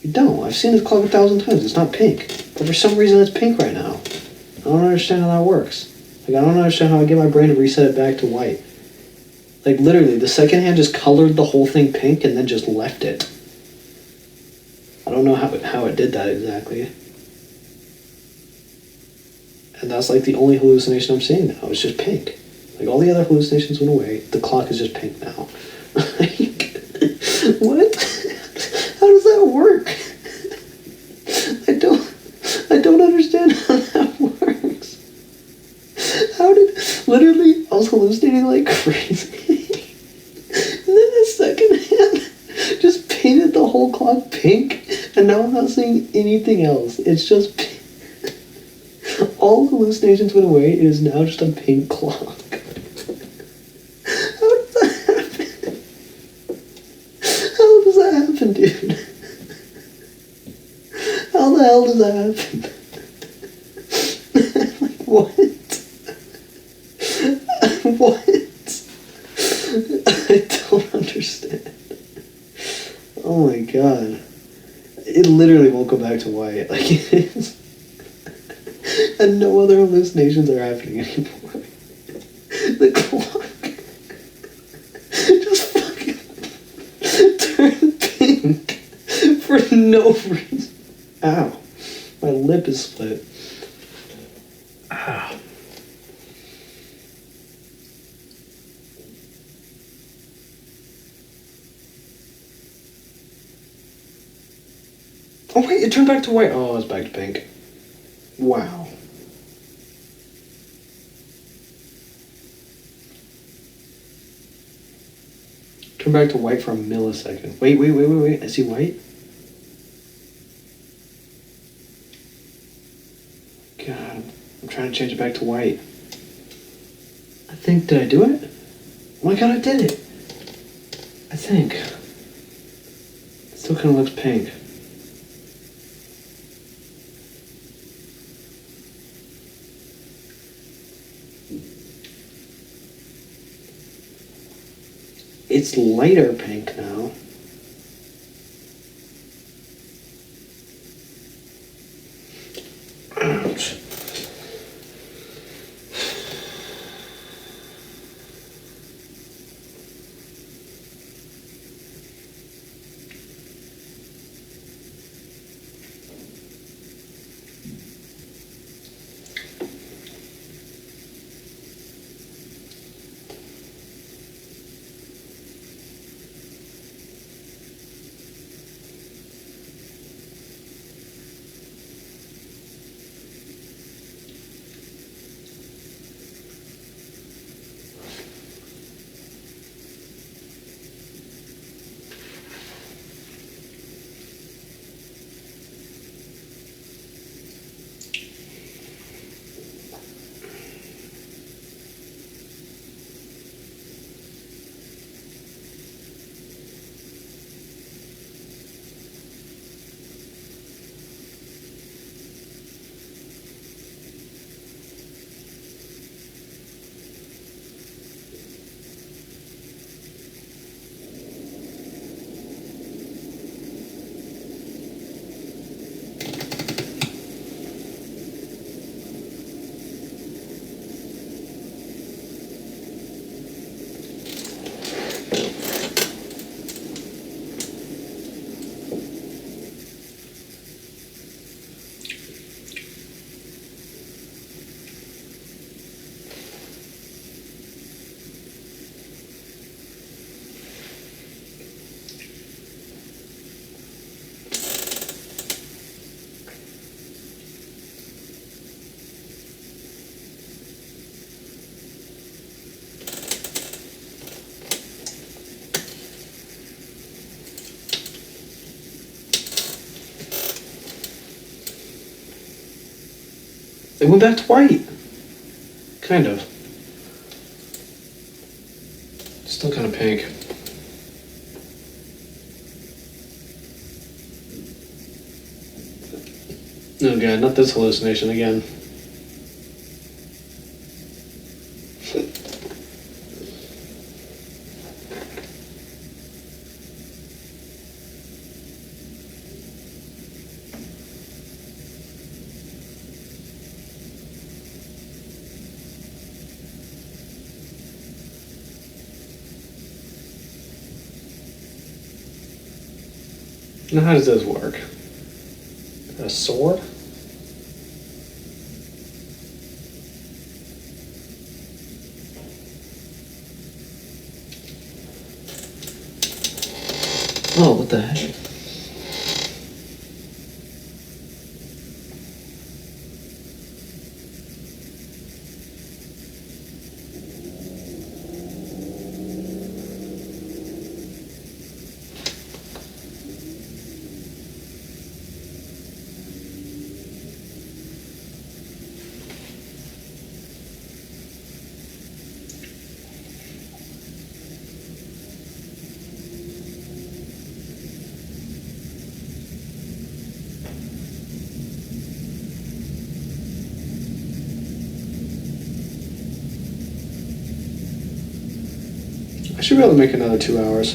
We don't. I've seen this clock 1,000 times. It's not pink. But for some reason it's pink right now. I don't understand how that works. Like, I don't understand how I get my brain to reset it back to white. Like, literally, the second hand just colored the whole thing pink and then just left it. I don't know how it did that exactly. And that's like the only hallucination I'm seeing now. It's just pink. Like, all the other hallucinations went away. The clock is just pink now. What? How does that work? I don't understand how that works. Literally, I was hallucinating like crazy. And then the second hand just painted the whole clock pink, and now I'm not seeing anything else. It's just pink. All hallucinations went away. It is now just a pink clock. How does that happen? How does that happen, dude? How the hell does that happen? Like, what? What? I don't understand. Oh my god. It literally won't go back to white. Like it is. And no other hallucinations are happening anymore. The clock just fucking turned pink for no reason. Ow. My lip is split. Ow. Oh wait, it turned back to white. Oh, it's back to pink. Wow. Turn back to white for a millisecond. Wait. I see white. God, I'm trying to change it back to white. I think, did I do it? Oh my god, I did it. I think. It still kind of looks pink. It's lighter pink now. Ouch. It went back to white. Kind of. Still kind of pink. Oh god, not this hallucination again. Now how does this work? A sword? Oh, what the heck? I should be able to make another 2 hours.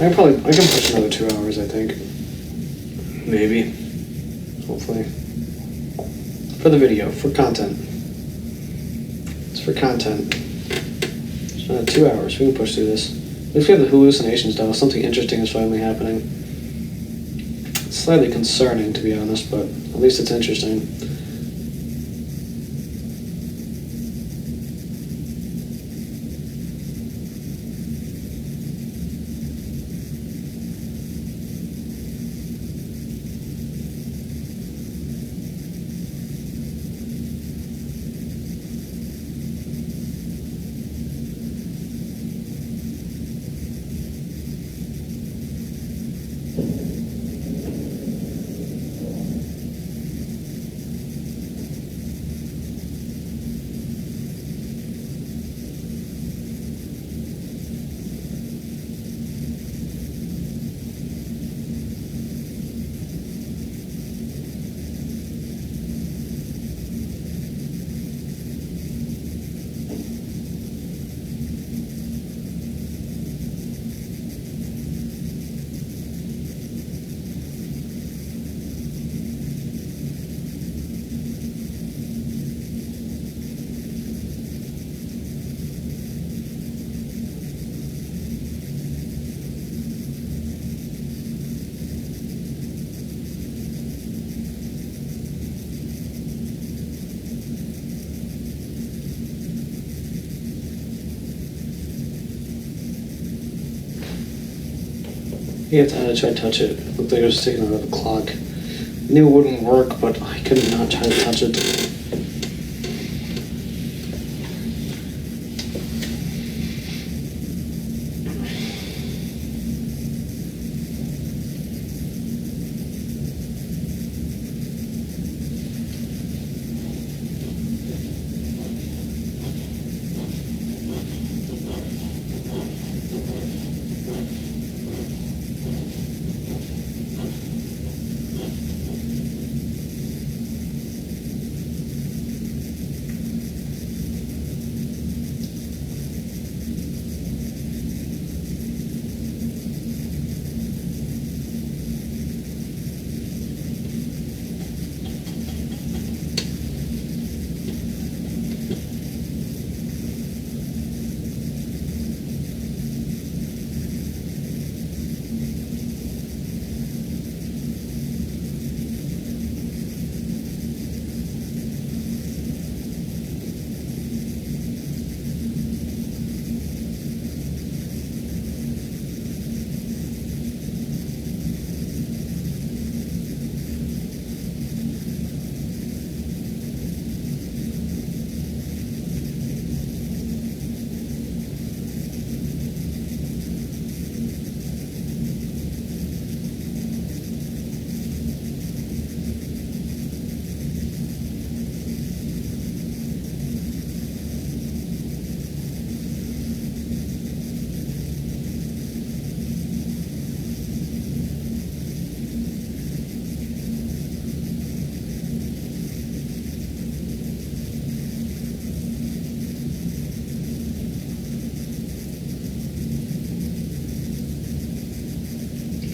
I can push another 2 hours, I think. Maybe. Hopefully. For the video, for content. It's for content. It's 2 hours. We can push through this. At least we have the hallucinations done. Something interesting is finally happening. It's slightly concerning, to be honest, but at least it's interesting. Yeah, I tried to touch it. It looked like it was sticking out of a clock. I knew it wouldn't work, but I could not try to touch it.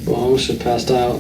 Well, I almost have passed out.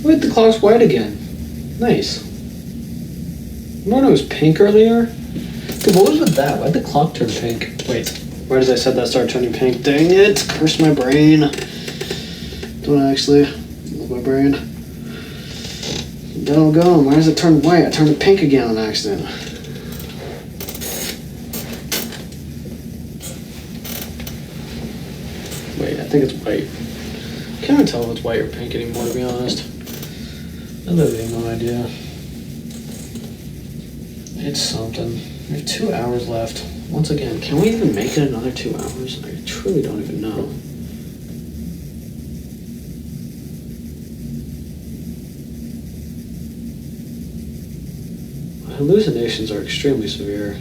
Wait, the clock's white again. Nice. Remember when it was pink earlier? Dude, what was with that? Why'd the clock turn pink? Wait, right as I said that started turning pink. Dang it! Curse my brain. Don't actually. Love my brain. Doggone, why does it turn white? I turned it pink again on accident. Wait, I think it's white. I can't even tell if it's white or pink anymore, to be honest. I literally have no idea. It's something. We have 2 hours left. Once again, can we even make it another 2 hours? I truly don't even know. My hallucinations are extremely severe.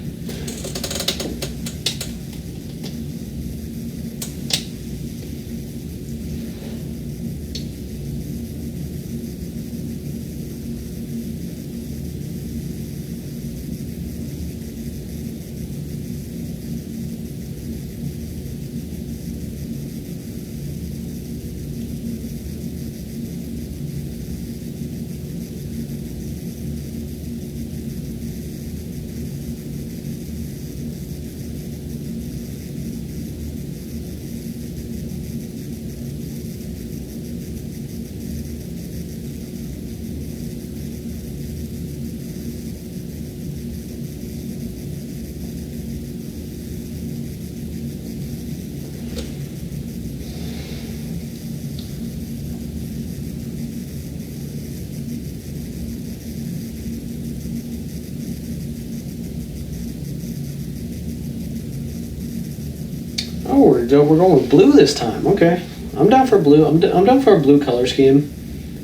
Oh, we're going with blue this time. Okay, I'm down for blue. I'm down for a blue color scheme.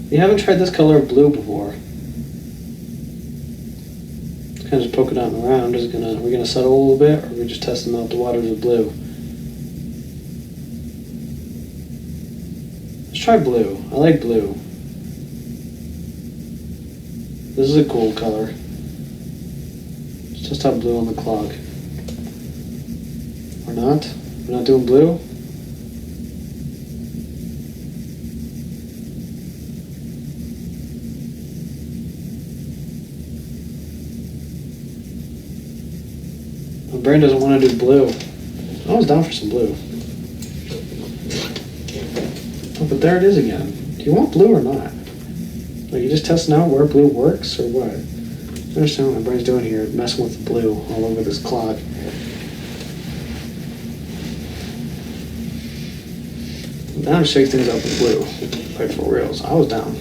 We haven't tried this color of blue before. Kind of just poking out and around. Are we gonna settle a little bit, or are we just testing out the waters of blue? Let's try blue. I like blue. This is a cool color. Let's test out blue on the clock. Or not? We're not doing blue? My brain doesn't want to do blue. I was down for some blue. Oh, but there it is again. Do you want blue or not? Like, you just testing out where blue works or what? I don't understand what my brain's doing here, messing with the blue all over this clock. I'm down to shake things up with blue. Like, for reals. I was down.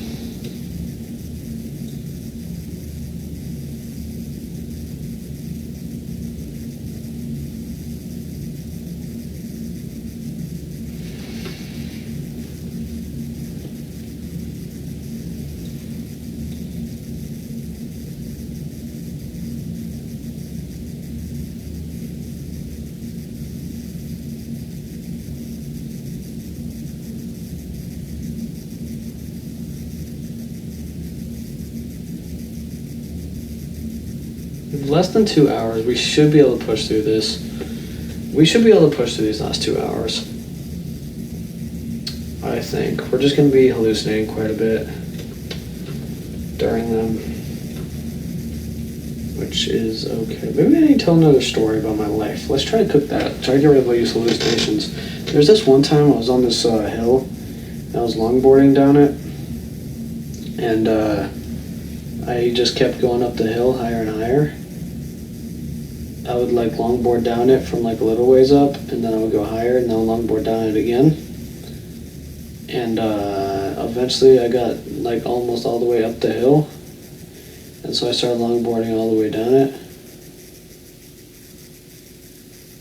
Less than 2 hours. We should be able to push through this. We should be able to push through these last 2 hours. I think. We're just going to be hallucinating quite a bit during them. Which is okay. Maybe I need to tell another story about my life. Let's try to cook that. Try to get rid of all these hallucinations. There's this one time I was on this hill. And I was longboarding down it. And I just kept going up the hill higher and higher. I would like longboard down it from like a little ways up, and then I would go higher, and then longboard down it again. And eventually I got like almost all the way up the hill, and so I started longboarding all the way down it.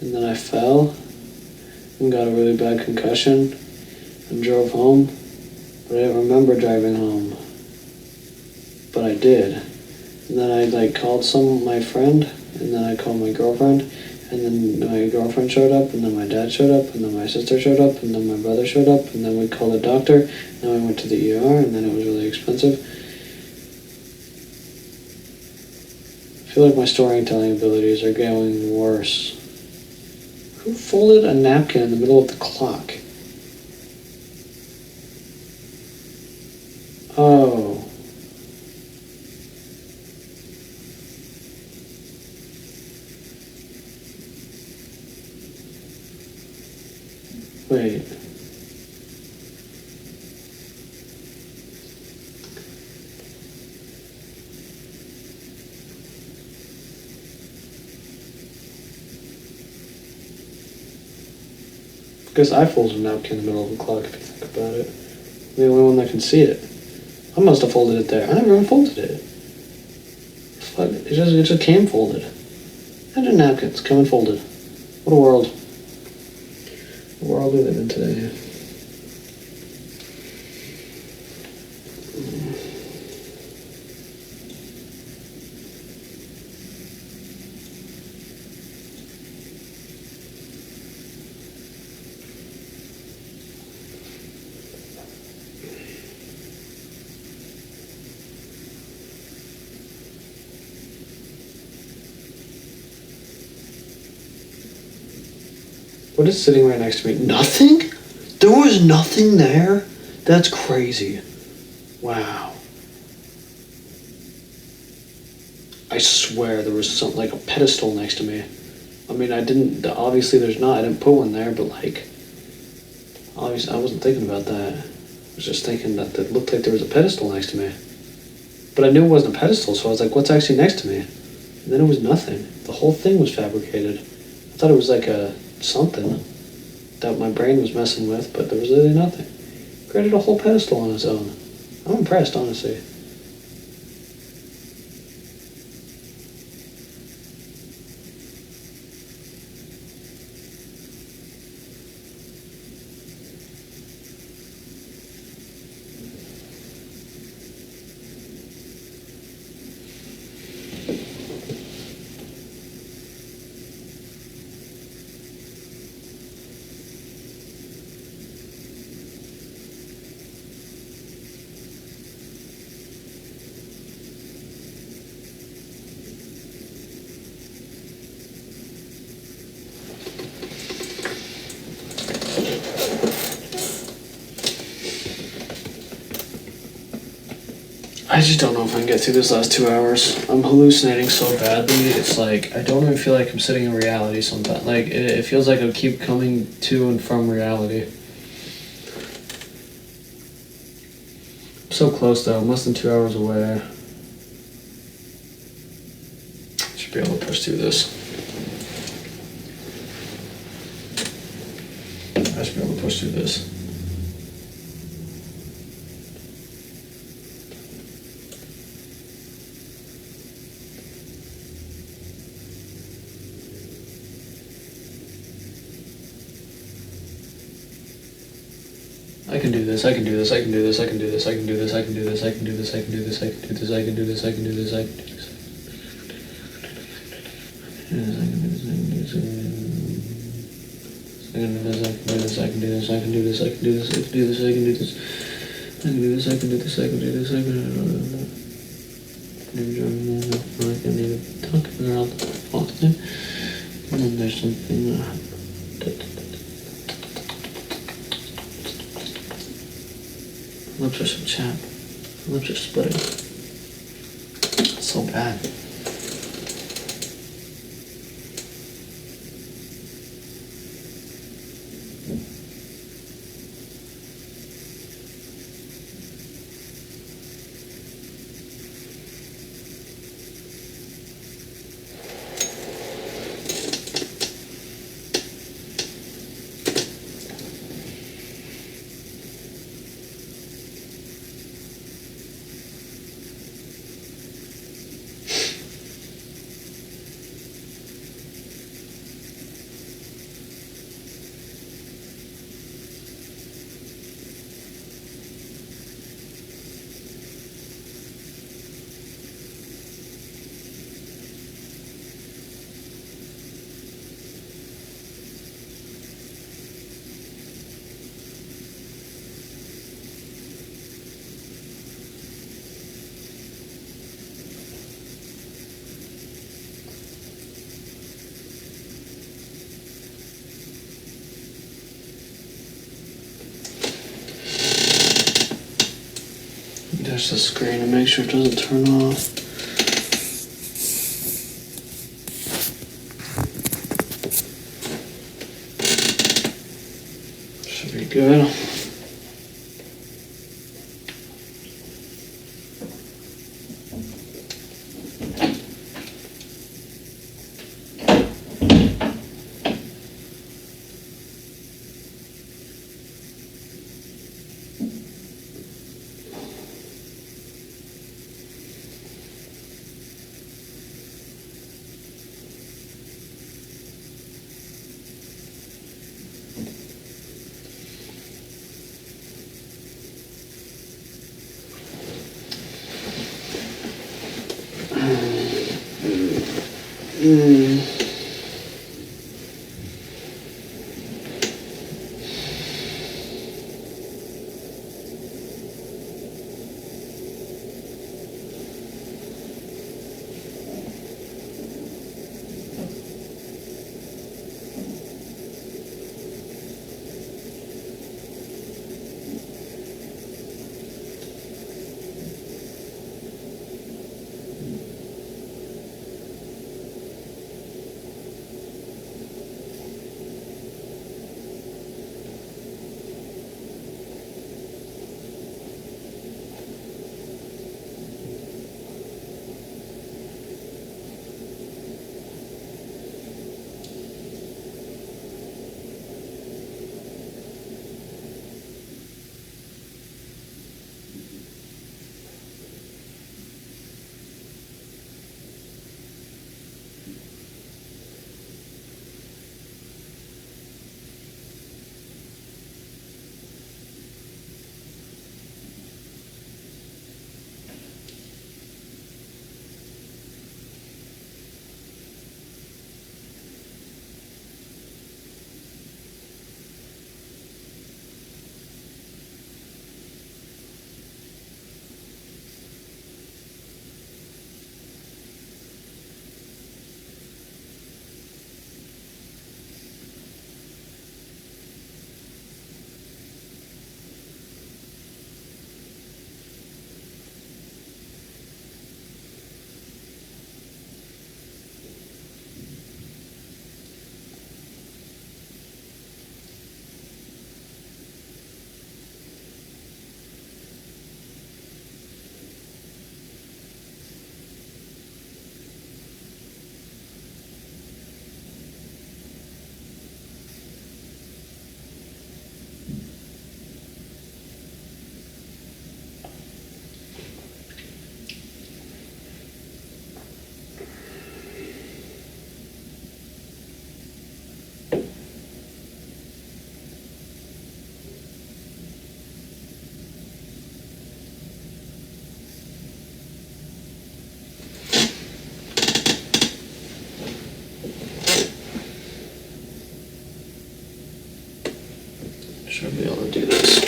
And then I fell and got a really bad concussion and drove home, but I didn't remember driving home. But I did. And then I like called my friend, and then I called my girlfriend, and then my girlfriend showed up, and then my dad showed up, and then my sister showed up, and then my brother showed up, and then we called a doctor, and then we went to the ER, and then it was really expensive. I feel like my storytelling abilities are getting worse. Who folded a napkin in the middle of the clock? Oh. Wait. I guess I folded a napkin in the middle of the clock if you think about it. I'm the only one that can see it. I must have folded it there. I never unfolded it. Fuck, it just came folded. I did napkins, come unfolded. What a world. What world we live in today. What is sitting right next to me? Nothing? There was nothing there? That's crazy. Wow. I swear there was something like a pedestal next to me. I mean, obviously there's not, I didn't put one there, but like, obviously I wasn't thinking about that. I was just thinking that it looked like there was a pedestal next to me. But I knew it wasn't a pedestal, so I was like, what's actually next to me? And then it was nothing. The whole thing was fabricated. I thought it was like something that my brain was messing with, but there was literally nothing. Created a whole pedestal on its own. I'm impressed, honestly. I just don't know if I can get through this last 2 hours. I'm hallucinating so badly. It's like, I don't even feel like I'm sitting in reality sometimes. Like, it feels like I keep coming to and from reality. I'm so close though. I'm less than 2 hours away. Should be able to push through this. I should be able to push through this. I can do this, I can do this, I can do this, I can do this, I can do this, I can do this, I can do this, I can do this, I can do this, I can do this, I can do this, I can do this. I can do this, I can do this, I can do this, I can do this, I can do this, I can do this, I can do this, I can do this, I can do this, I can do this, I can do talking around often. And then there's something lips are so chapped. Lips are splitting. It's so bad. Touch the screen and make sure it doesn't turn off. Good. Should be able to do this.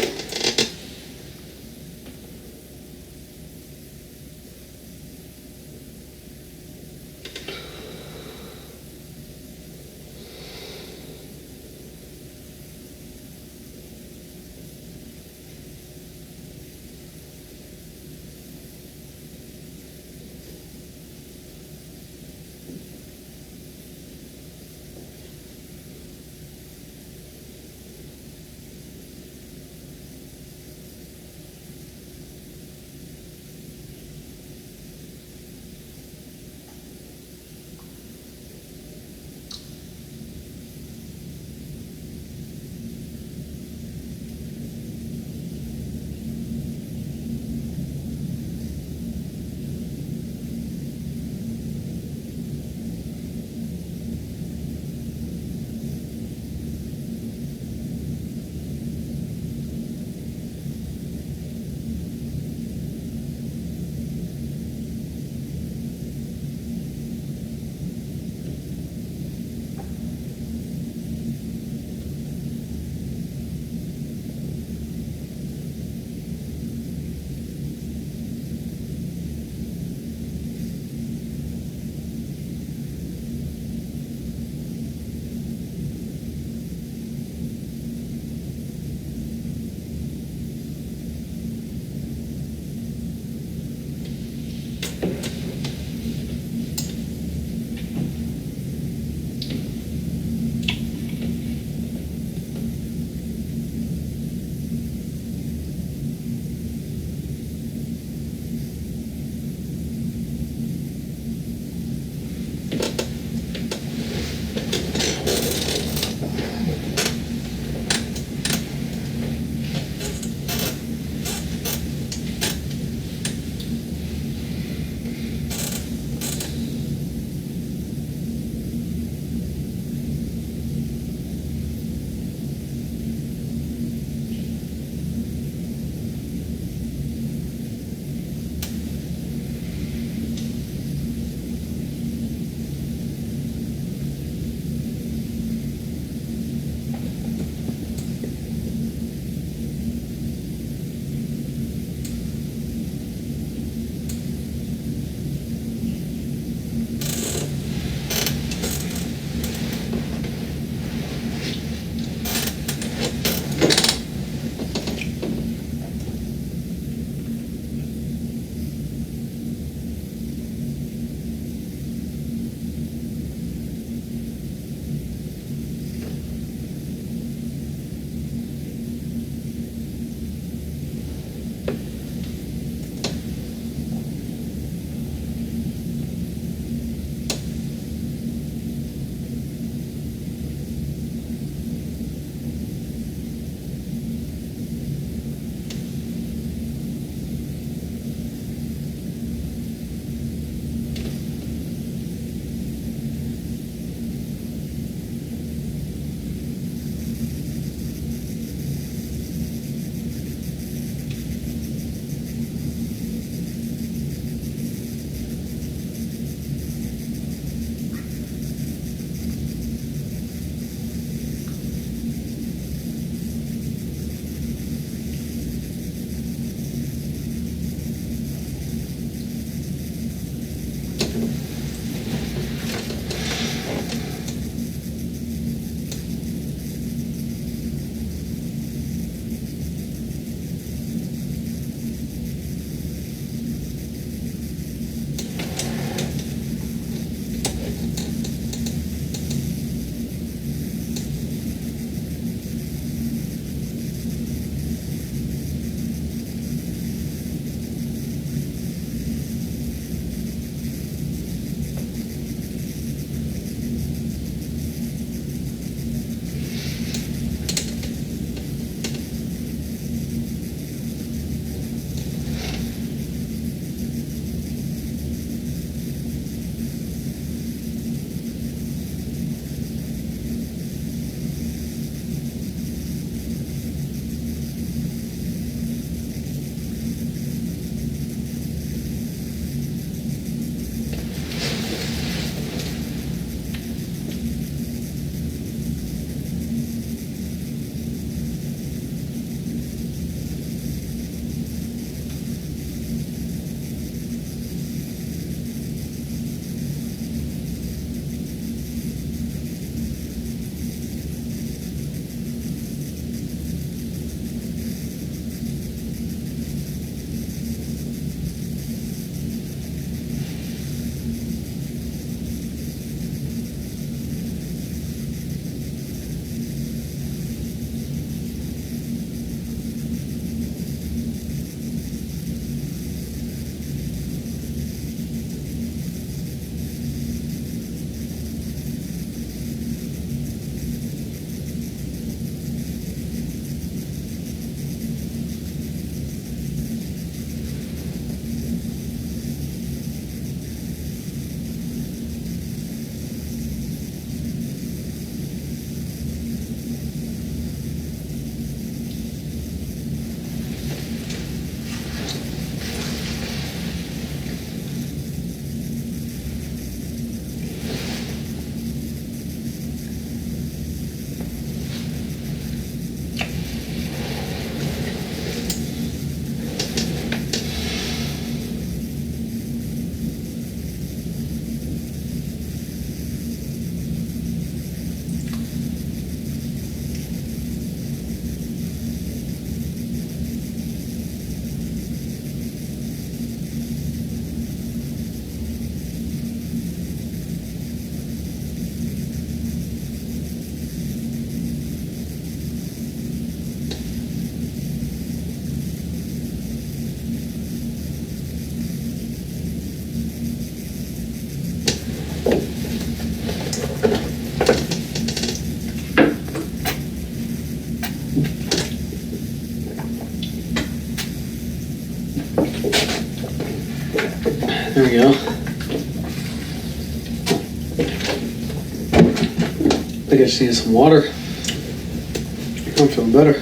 think I just need some water. I'm feeling better.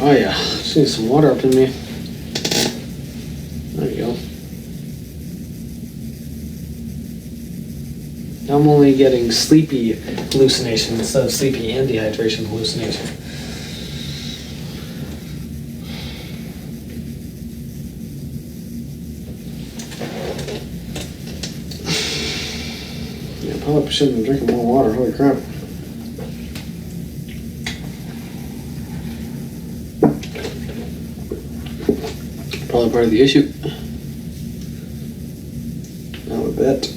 Oh yeah, just need some water up in me. There you go. Now I'm only getting sleepy hallucination instead of sleepy and dehydration hallucination. Yeah, probably should have been drinking more water. Holy crap. Probably part of the issue. I would bet.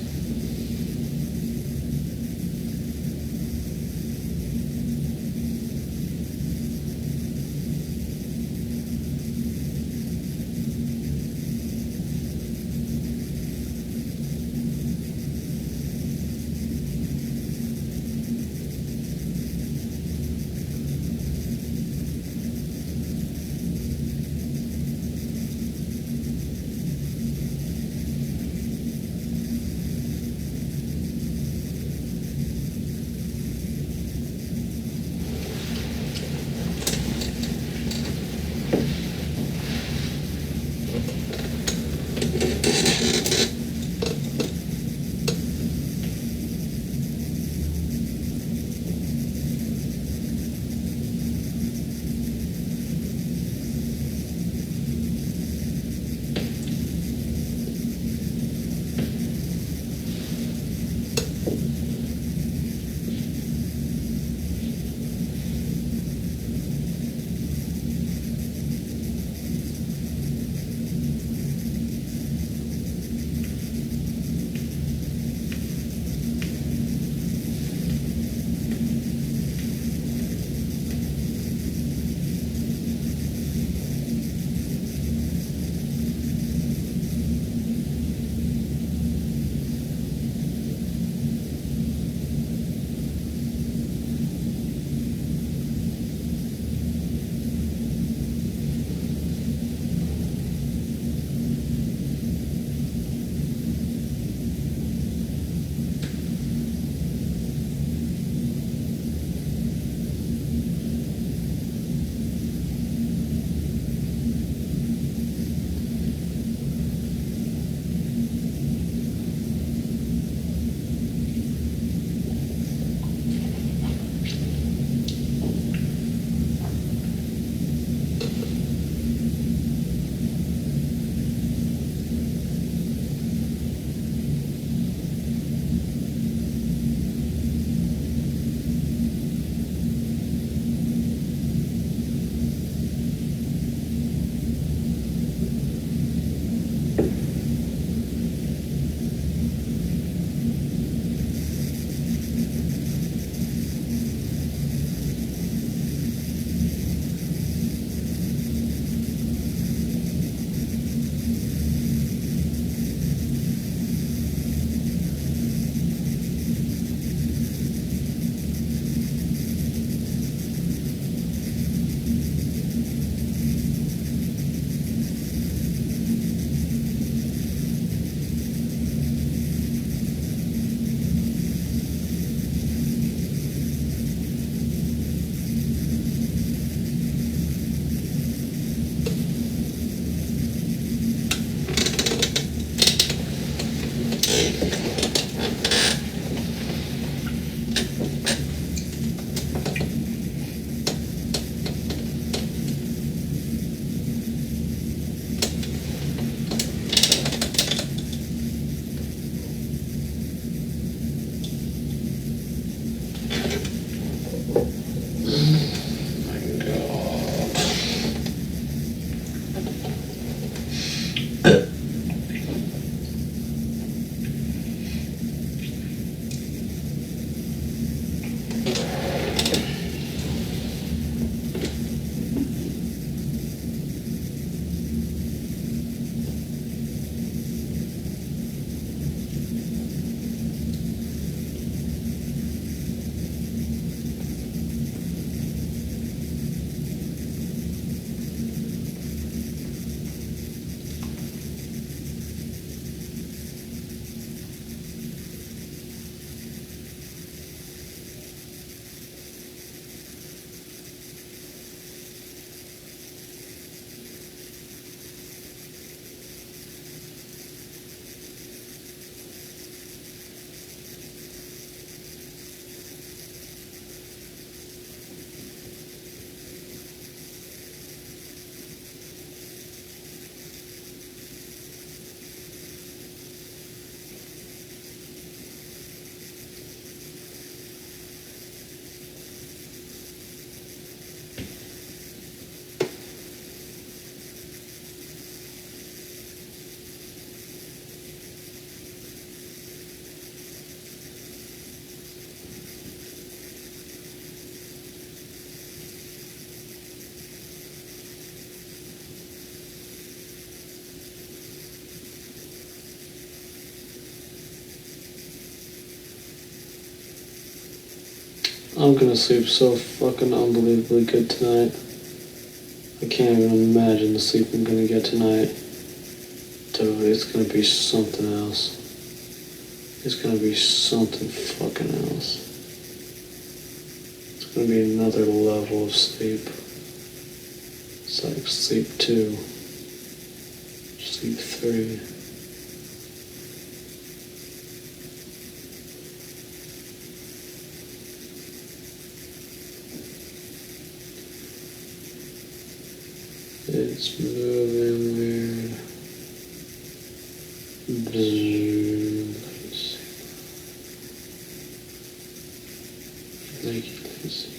I'm gonna sleep so fucking unbelievably good tonight. I can't even imagine the sleep I'm gonna get tonight. Dude, it's gonna be something else. It's gonna be something fucking else. It's gonna be another level of sleep. It's like sleep 2, sleep 3. It's moving weird. Bzzz. Lazy.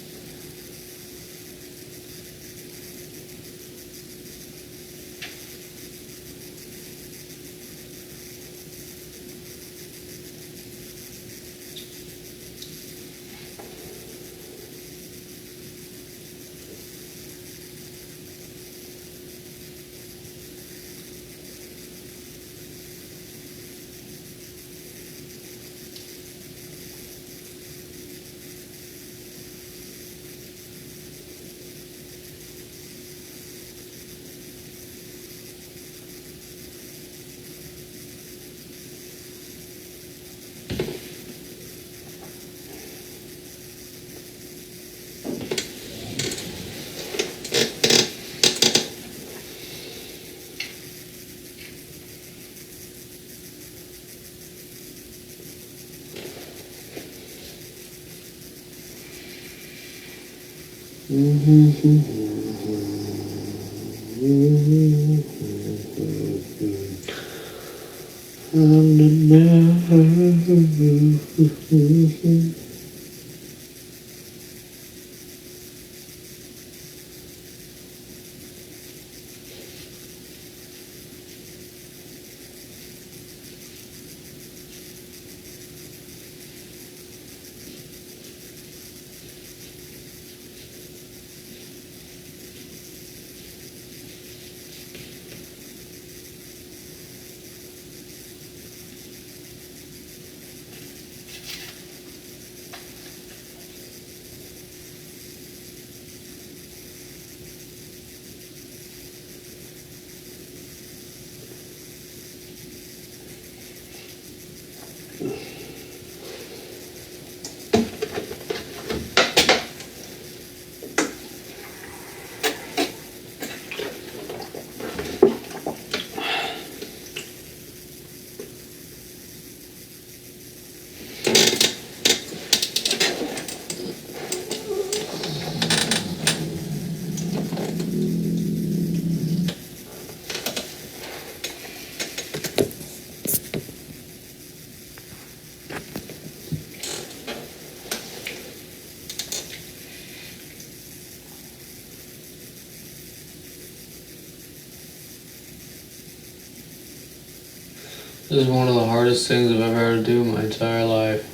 This is one of the hardest things I've ever had to do in my entire life.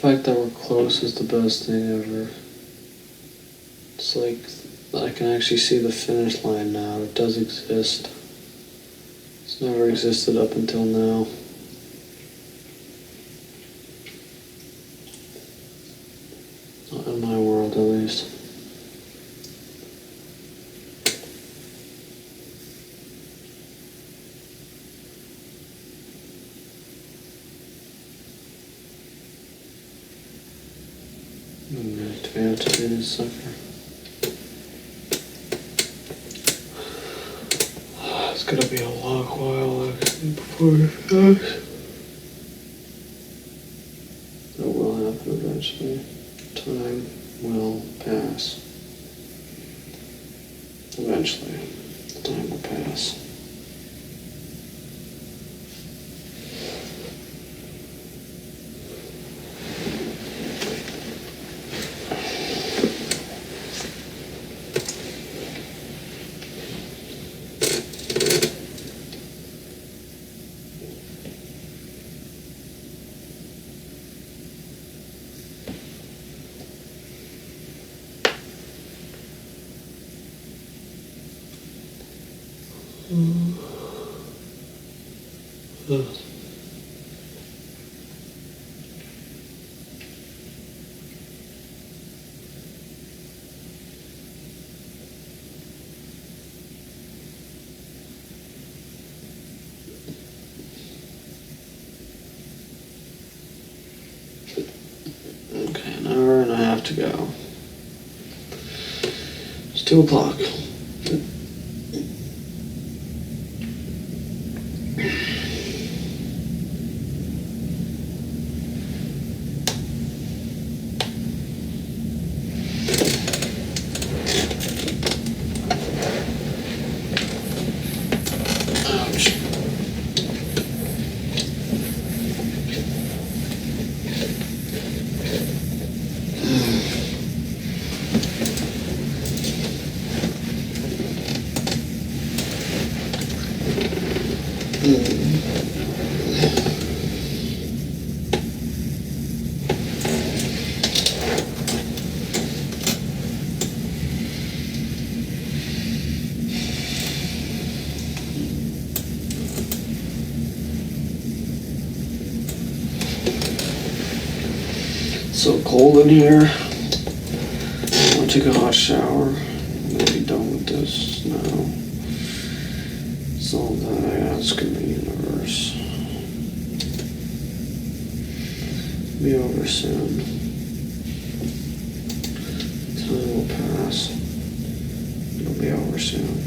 The fact that we're close is the best thing ever. It's like I can actually see the finish line now. It does exist. It's never existed up until now. Not in my world, at least. Advance to this sucker. It's gonna be a long while actually before it does. It will happen eventually. Time will pass. Eventually, time will pass. Okay, an hour and a half to go. It's 2 o'clock. Ouch. So cold in here. I'll take a hot shower. I'm gonna be done with this now. It's all that I ask in the universe. Be over soon. Time will pass. It'll be over soon.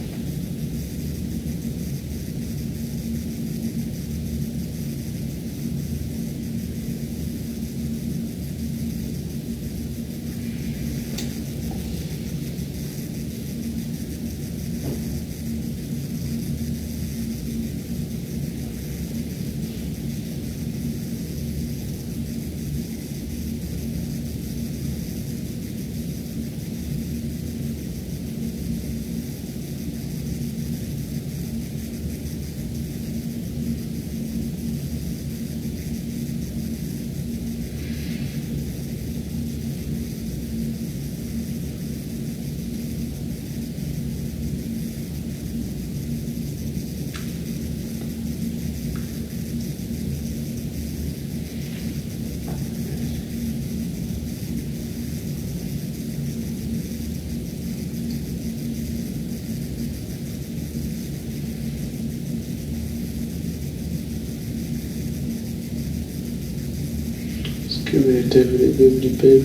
Skibbity dibbity bibbity bib.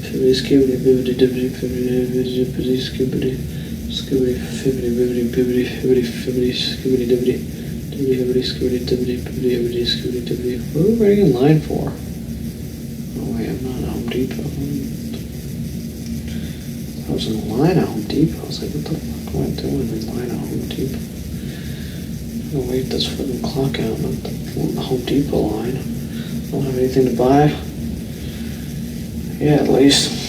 Fibbity skibbity bibbity dibbity bibbity dibbity skibbity. Skibbity fibbity bibbity bibbity fibbity fibbity skibbity dibbity. Dibbity hibbity skibbity dibbity bibbity hibbity skibbity dibbity. What are we waiting in line for? Oh wait, I'm not at Home Depot. I was in line at Home Depot. I was like, what the fuck am I doing in line at Home Depot? I'm gonna wait this fucking clock out, not the Home Depot line. I don't have anything to buy. Yeah, at least.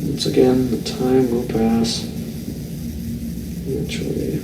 Once again, the time will pass naturally.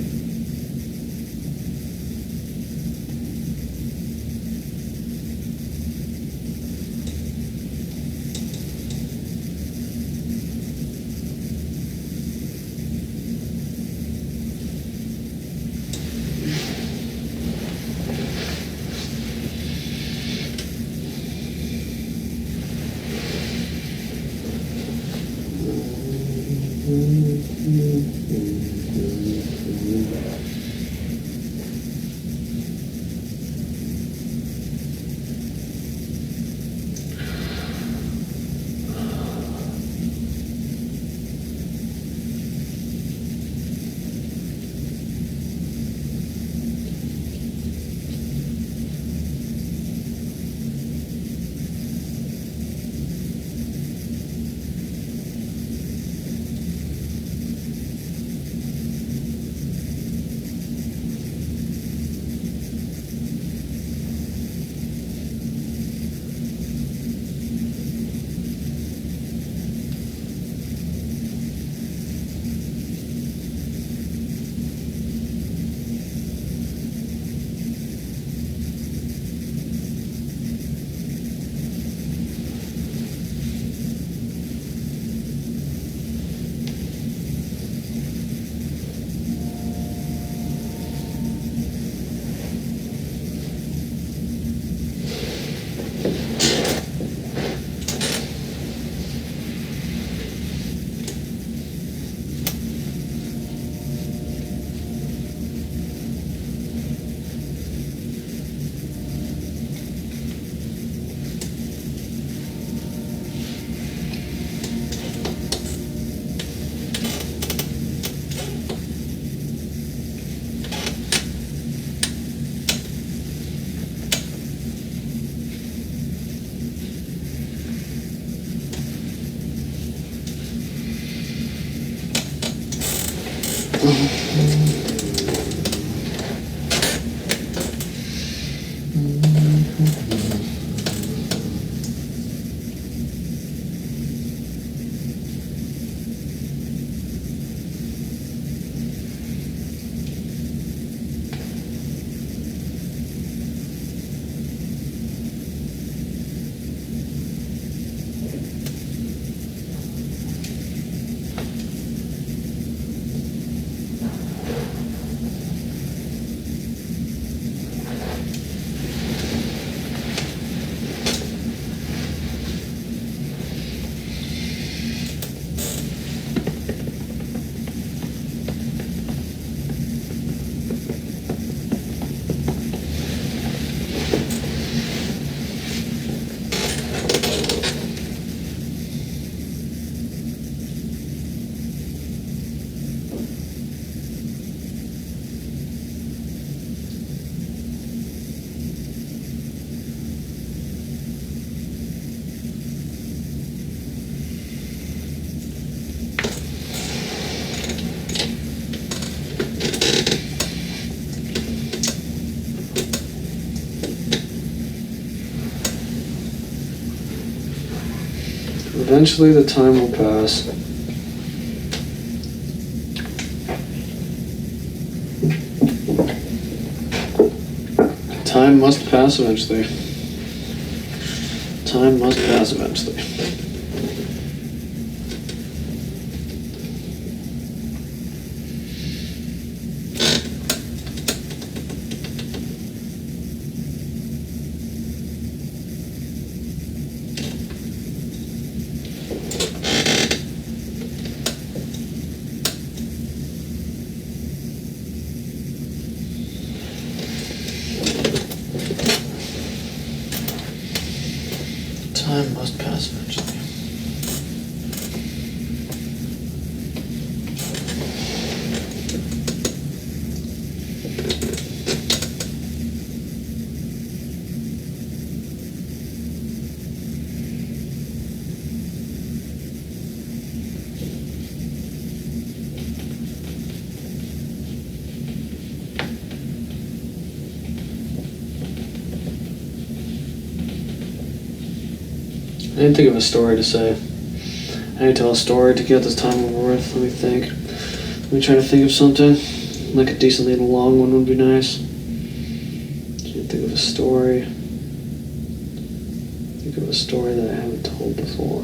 Eventually the time will pass. Time must pass eventually. Time must pass eventually. Time must pass eventually. I didn't think of a story to say. I need to tell a story to get this time over with. Let me think. Let me try to think of something. Like a decently long one would be nice. Can't think of a story. Think of a story that I haven't told before.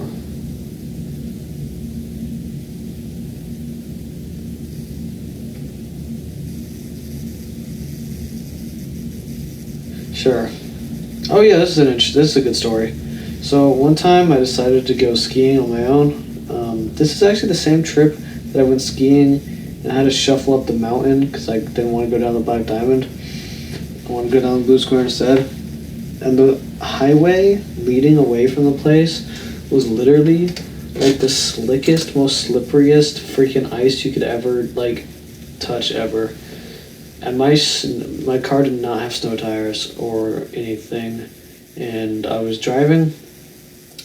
Sure. Oh yeah, this is a good story. So one time I decided to go skiing on my own. This is actually the same trip that I went skiing and I had to shuffle up the mountain because I didn't want to go down the Black Diamond. I wanted to go down the Blue Square instead. And the highway leading away from the place was literally like the slickest, most slipperiest freaking ice you could ever like touch ever. And my car did not have snow tires or anything. And I was driving,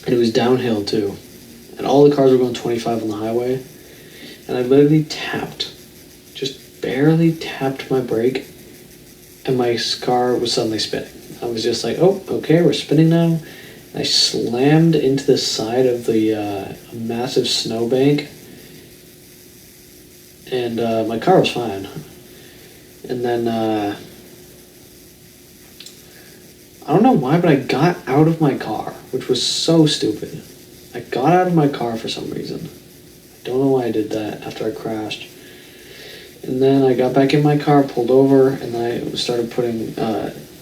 and it was downhill too. And all the cars were going 25 on the highway. And I literally just barely tapped my brake, and my car was suddenly spinning. I was just like, oh, okay, we're spinning now. And I slammed into the side of the massive snowbank, and my car was fine. And then, I don't know why, but I got out of my car, which was so stupid. I got out of my car for some reason. I don't know why I did that after I crashed. And then I got back in my car, pulled over, and I started putting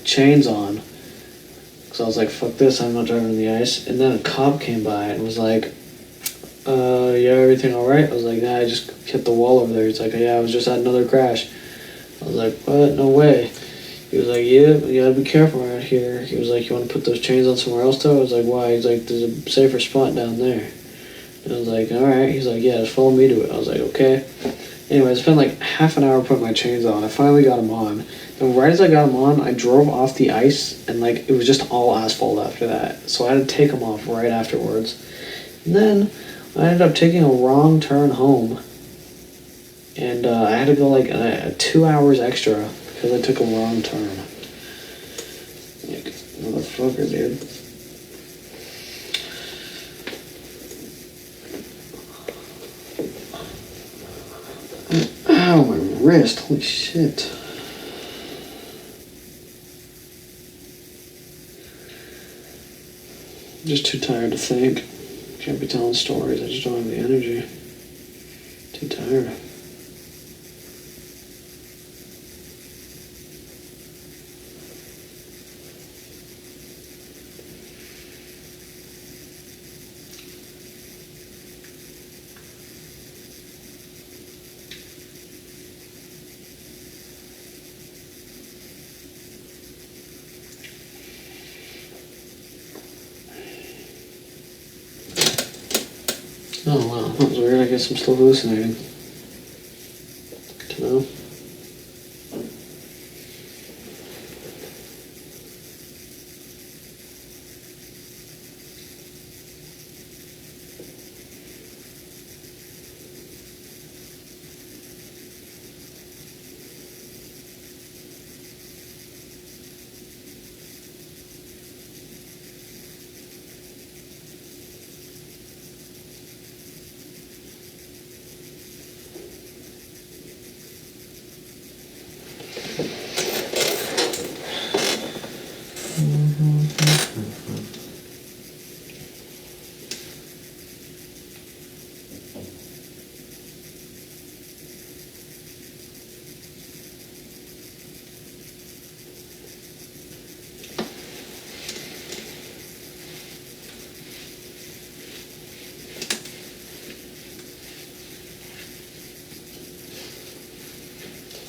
chains on. Because I was like, fuck this, I'm not driving in the ice. And then a cop came by and was like, yeah, everything alright? I was like, nah, I just hit the wall over there. He's like, yeah, I was just at another crash. I was like, what? No way. He was like, yeah, you gotta be careful around here. He was like, you want to put those chains on somewhere else though? I was like, why? He's like, there's a safer spot down there. And I was like, alright. He's like, yeah, just follow me to it. I was like, okay. Anyway, I spent like half an hour putting my chains on. I finally got them on. And right as I got them on, I drove off the ice, and like it was just all asphalt after that. So I had to take them off right afterwards. And then I ended up taking a wrong turn home. And I had to go like 2 hours extra because I took a wrong turn. Like, motherfucker, dude. Ow, my wrist. Holy shit. I'm just too tired to think. Can't be telling stories. I just don't have the energy. Too tired. Oh wow, that was weird. I guess I'm still hallucinating. Good to know.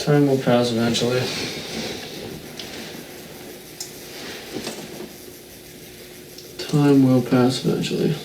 Time will pass eventually. Time will pass eventually.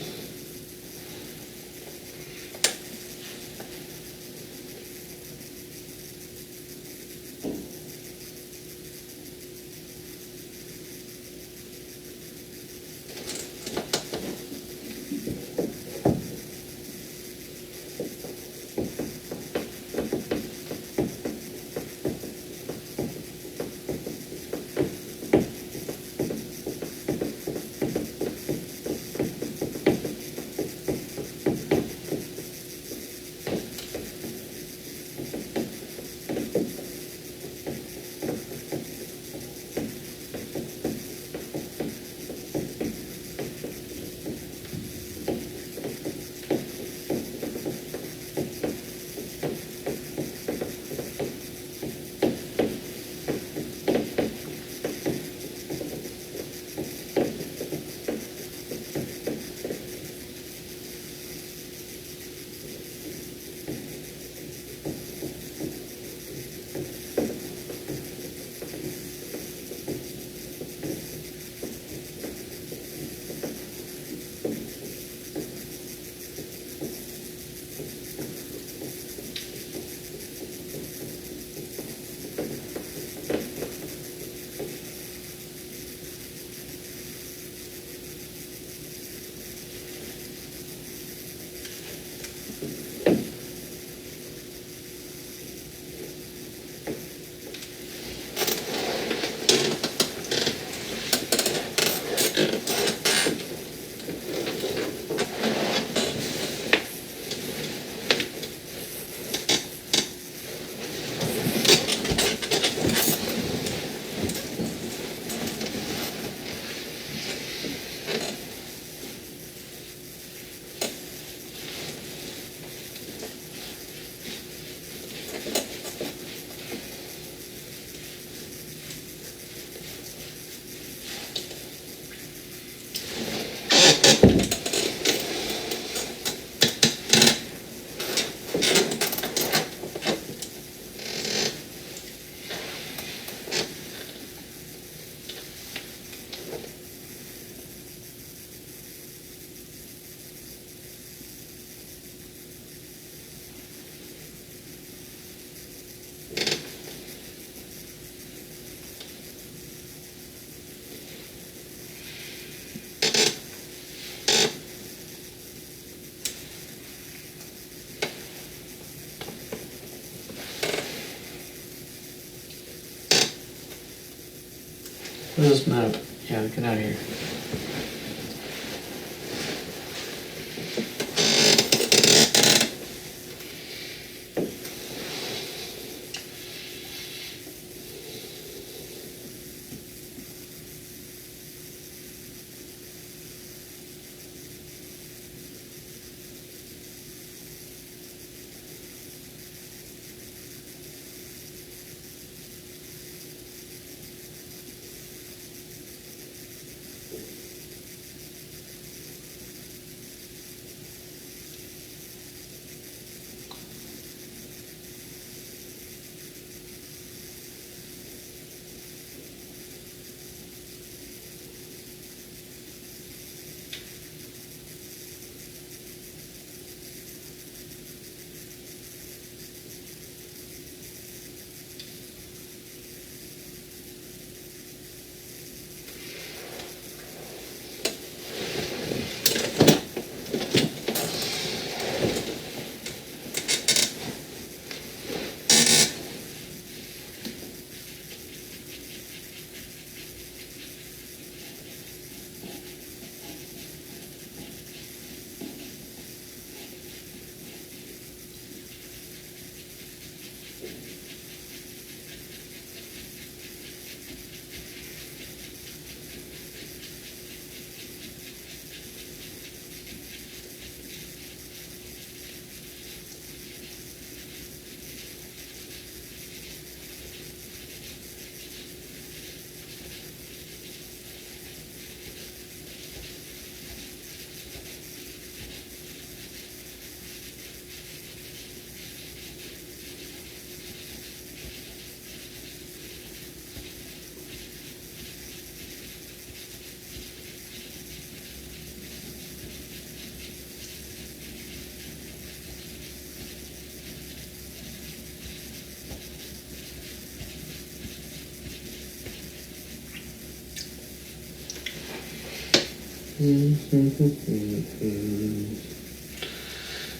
What is this map? Yeah, get out of here.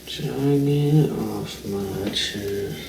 Trying it off my chest.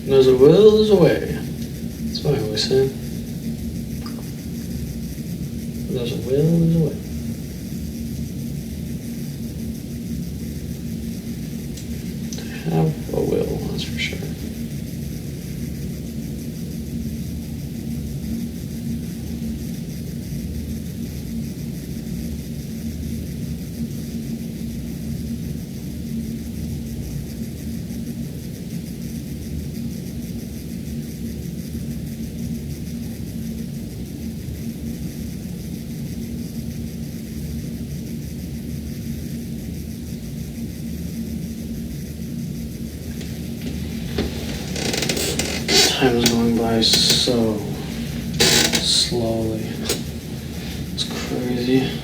There's a will, there's a way. That's what I always say. There's a will, there's a way. To have a will, that's for sure. Time is going by so slowly. It's crazy.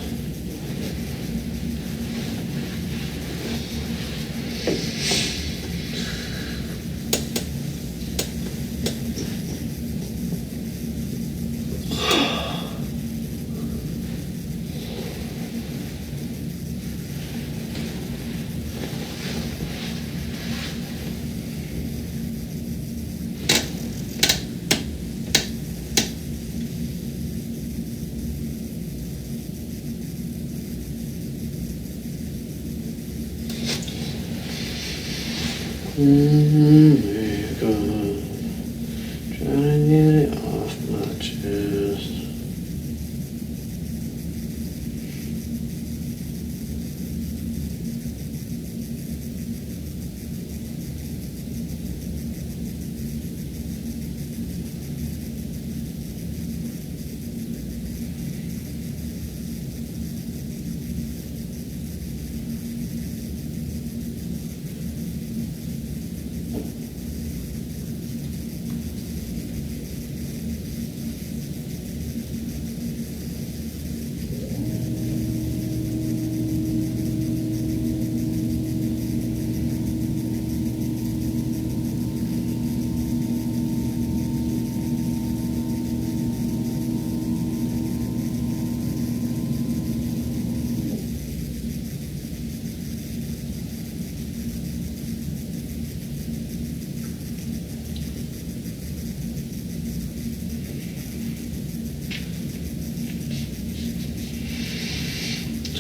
Trying to get it off my chest.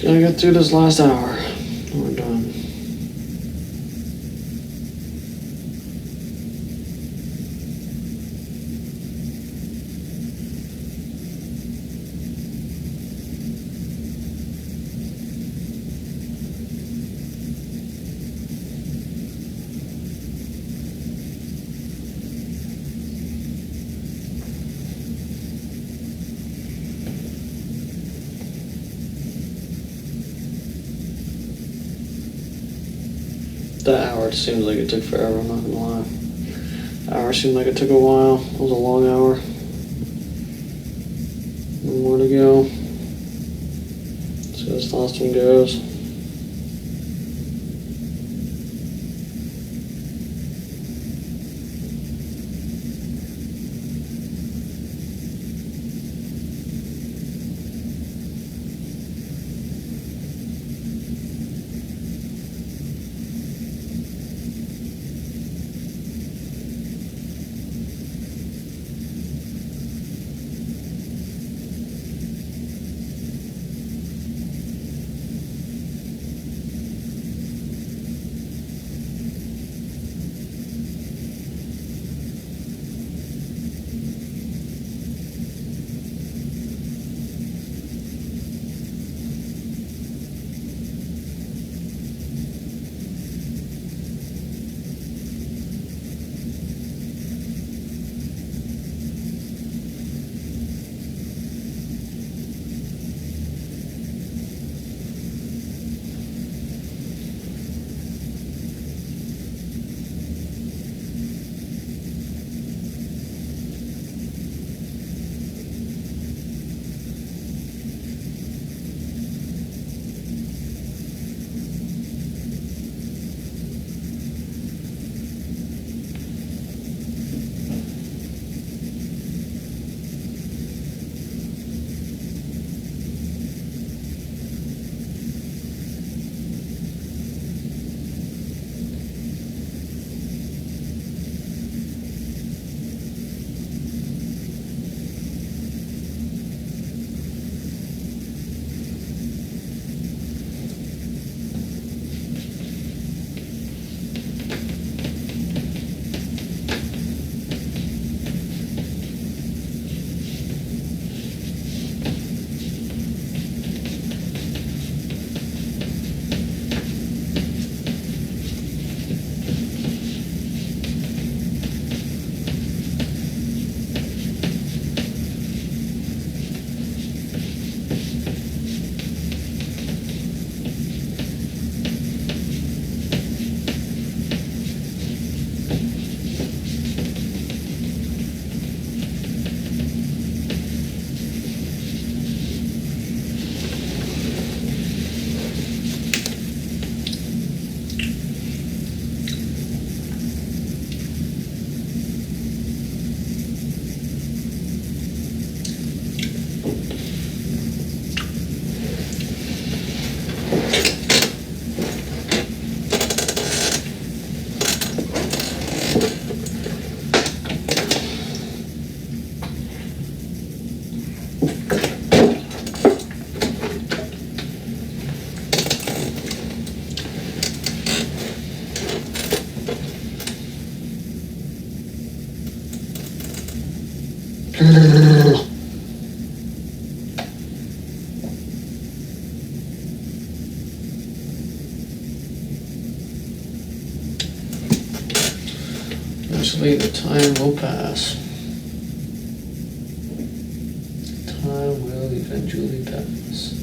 Just gotta get through this last hour. We're done. That hour seems like it took forever, I'm not gonna lie. Hour seemed like it took a while. It was a long hour. One more to go. See how this last one goes. Eventually the time will pass. Time will eventually pass.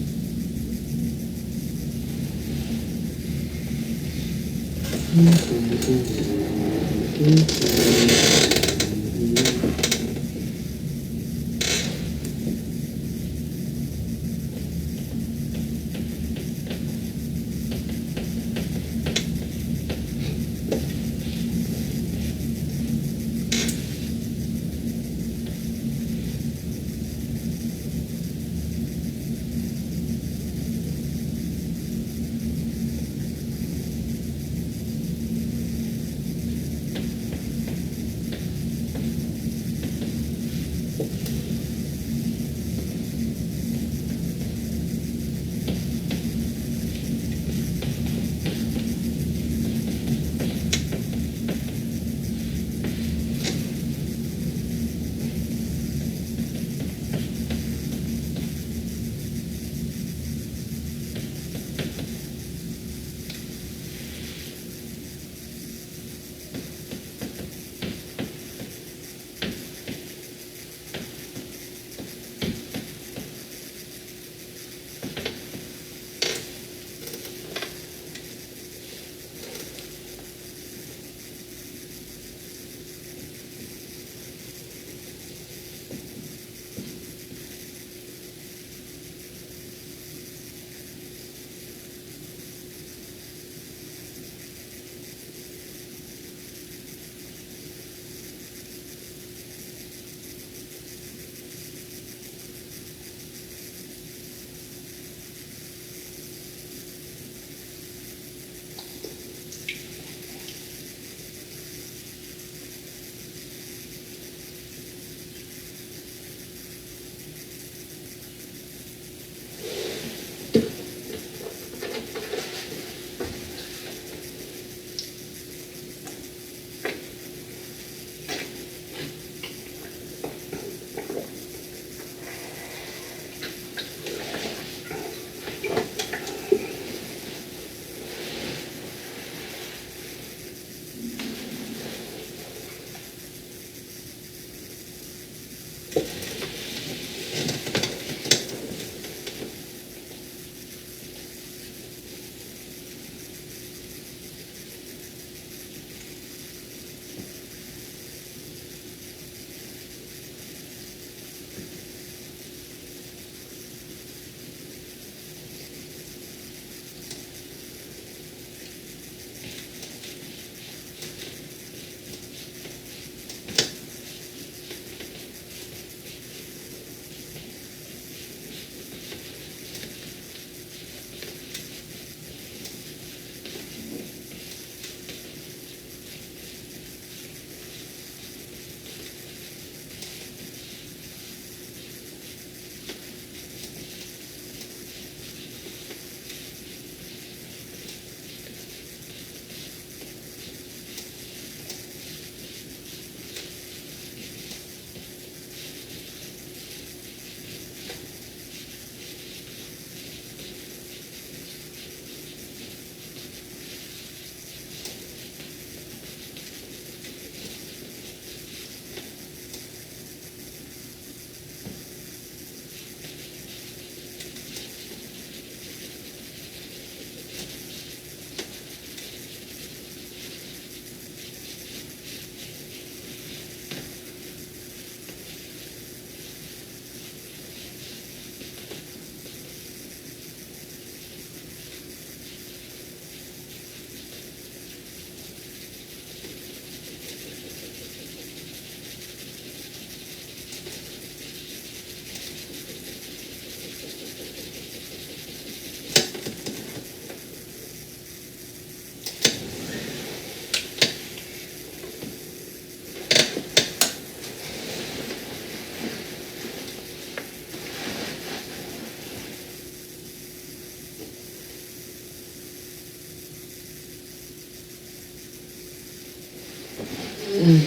You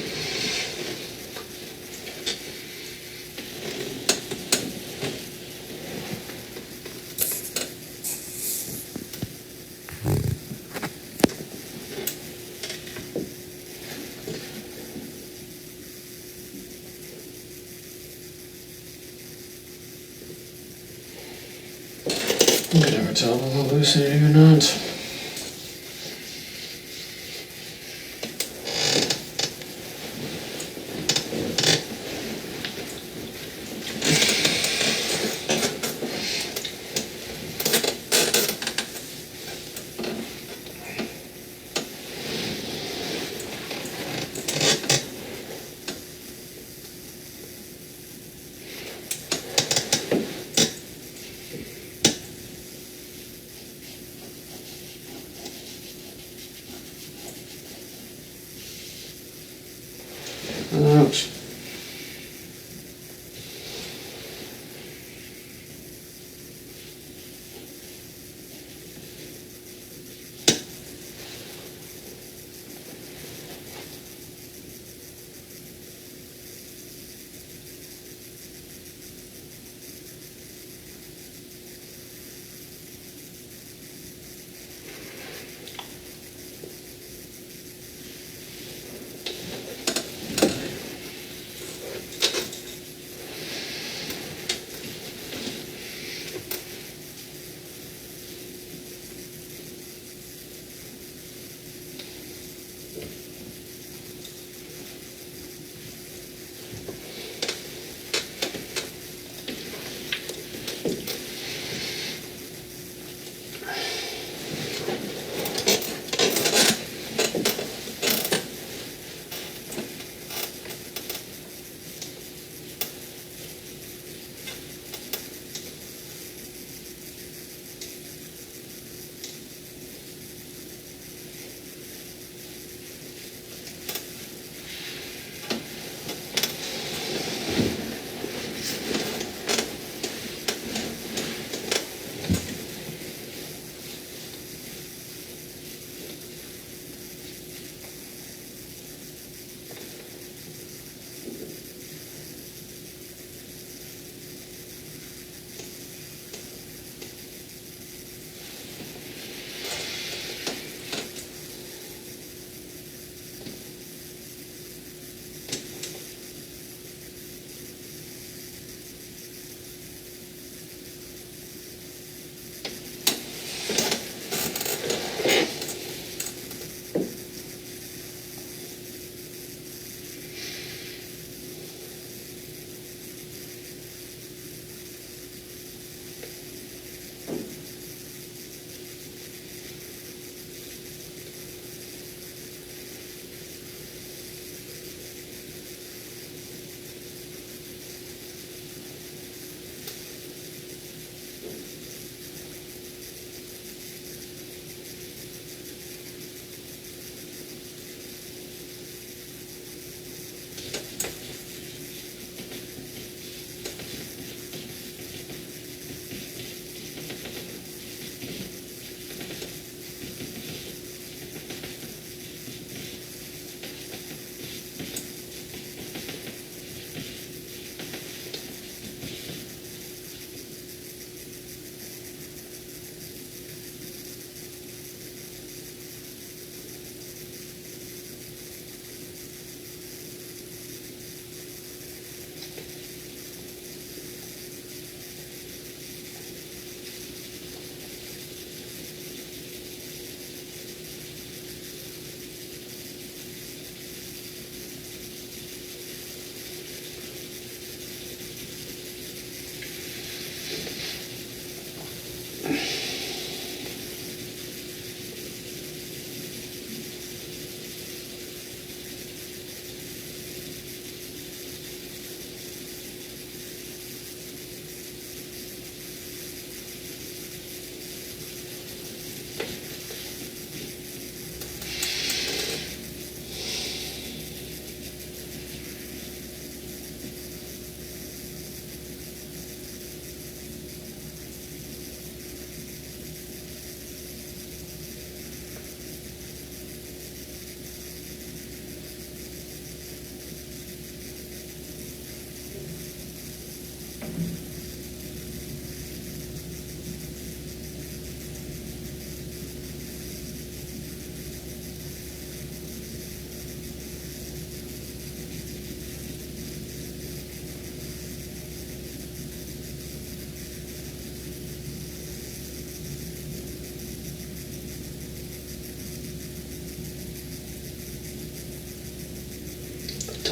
can never tell if I'm hallucinating or not.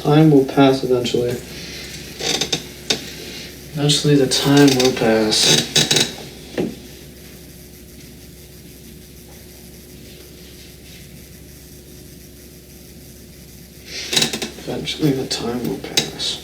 Time will pass eventually. Eventually, the time will pass. Eventually, the time will pass.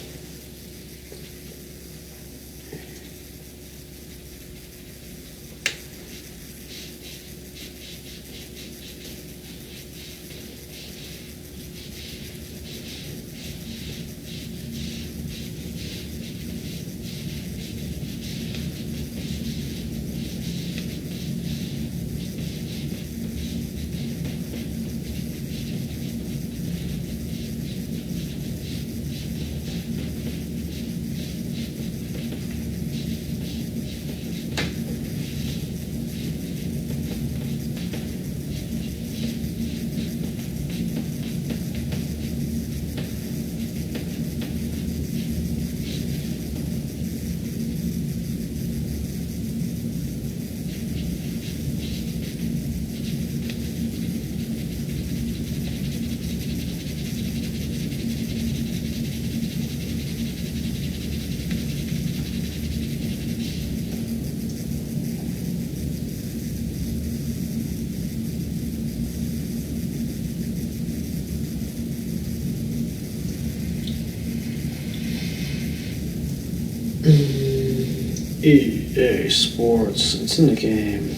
EA Sports, it's in the game.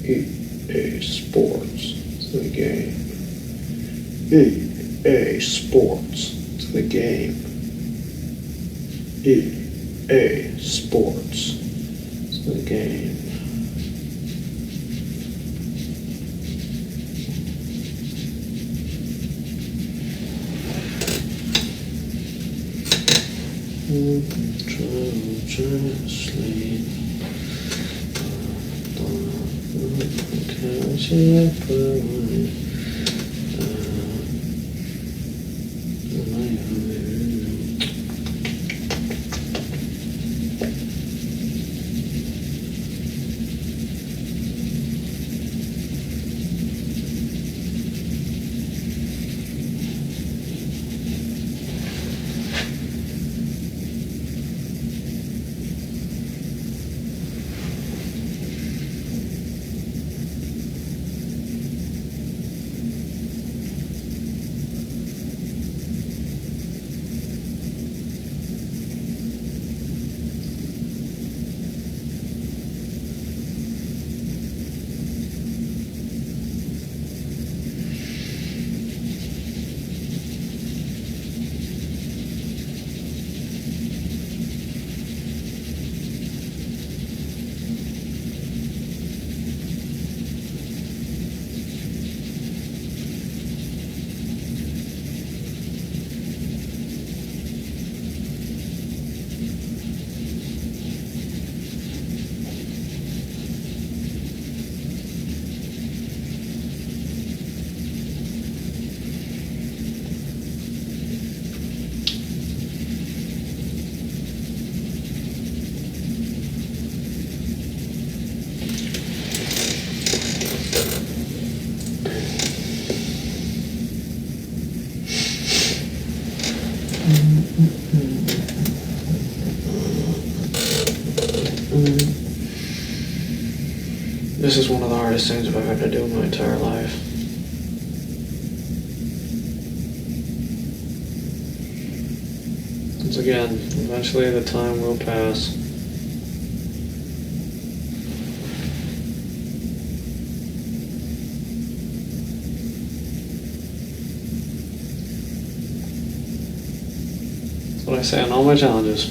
EA Sports, it's in the game. EA Sports, it's in the game. EA Sports, it's in the game. This is one of the hardest things I've ever had to do in my entire life. Once again, eventually the time will pass. That's what I say on all my challenges.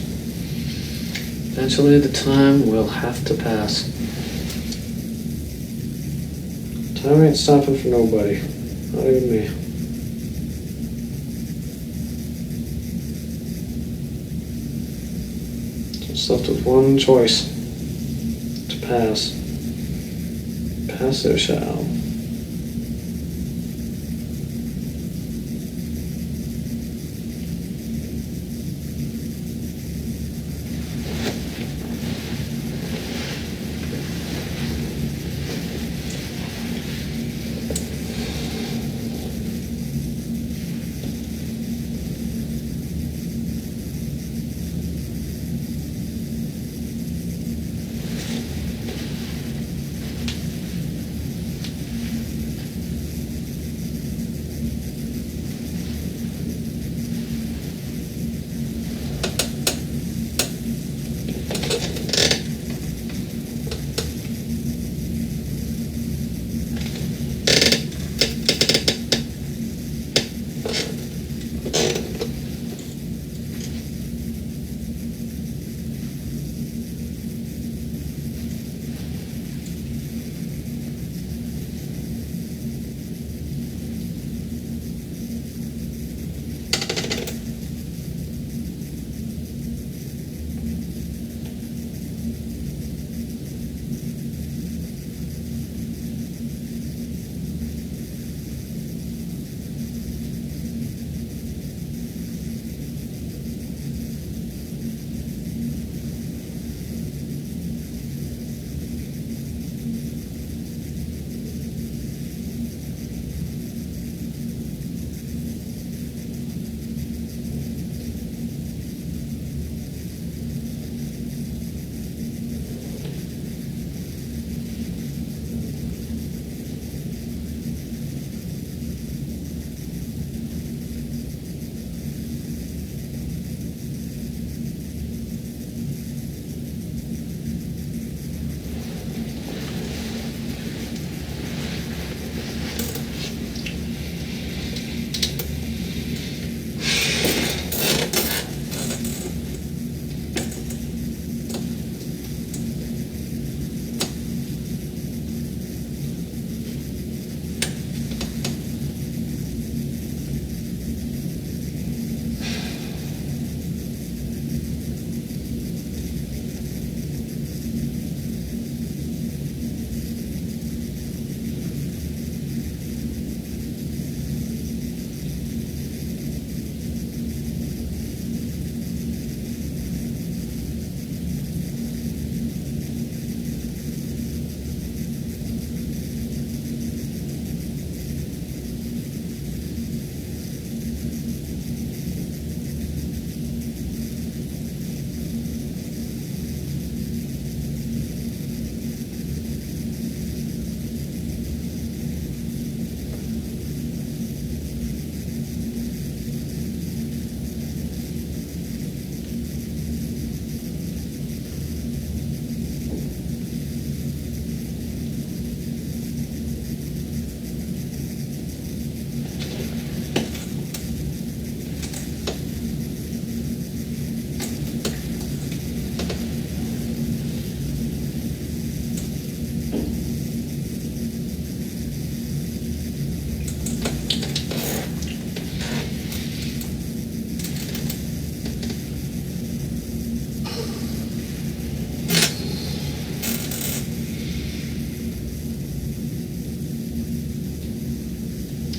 Eventually the time will have to pass. Time ain't stopping for nobody, not even me. Just left with one choice: to pass. Pass it shall.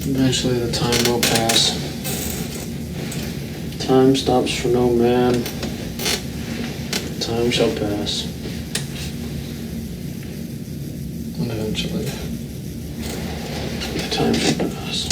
Eventually the time will pass. Time stops for no man. Time shall pass. And eventually the time shall pass.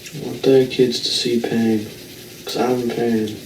I want their kids to see pain, 'cause I'm in pain.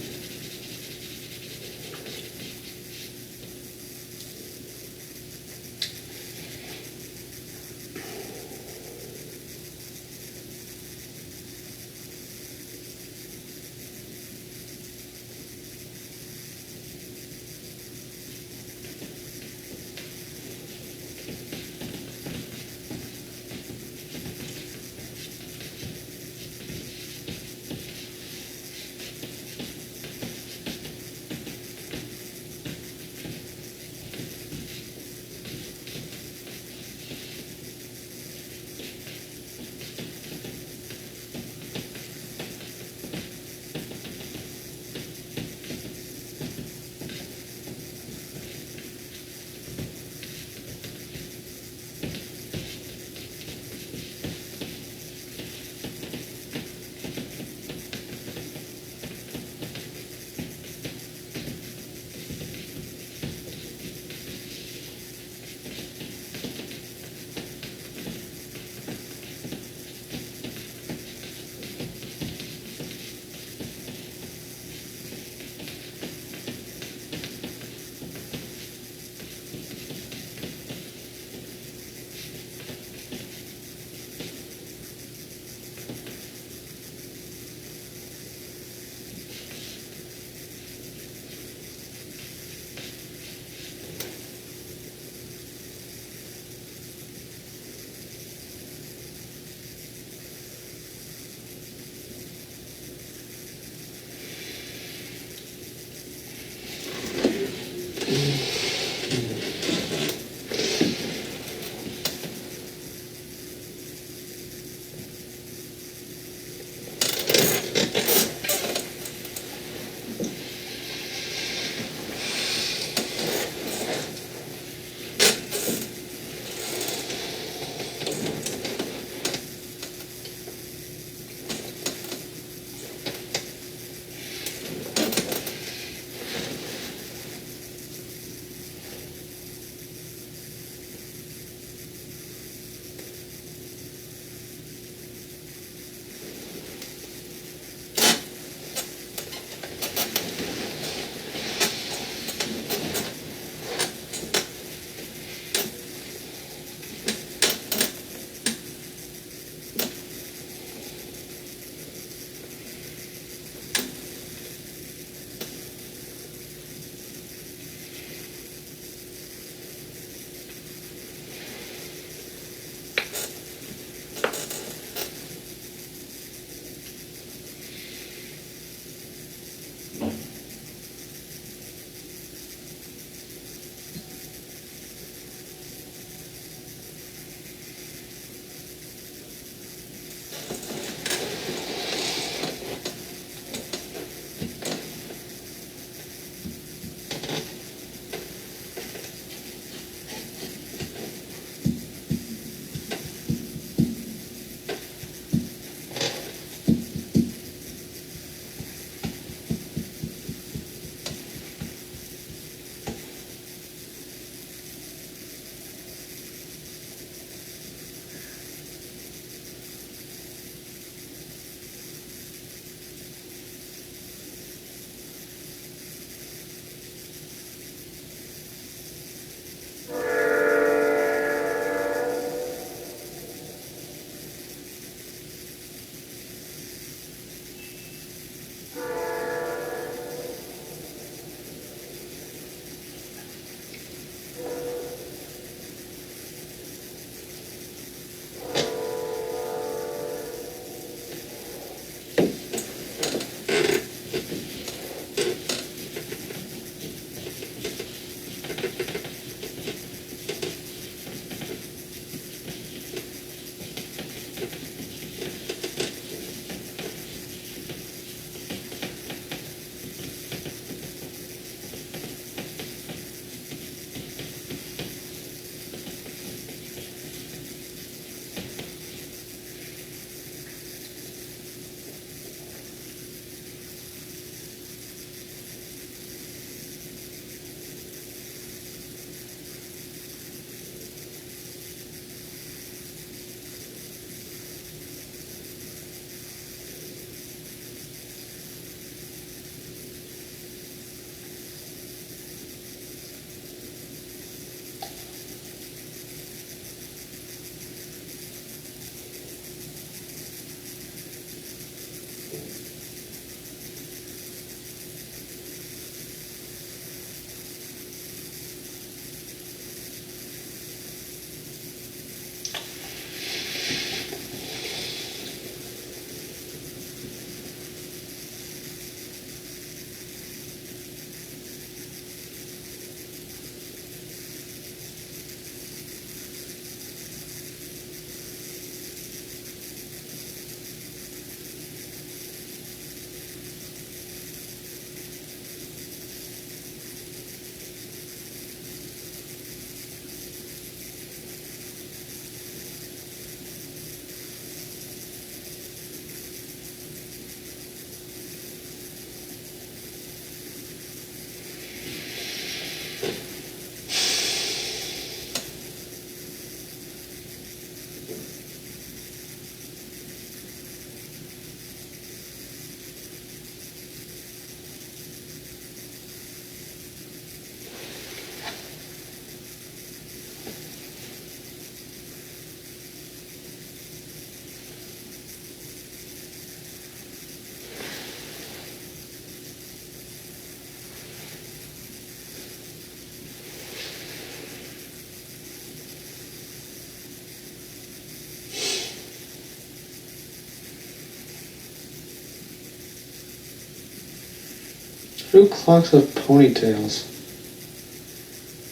Who clocks have ponytails?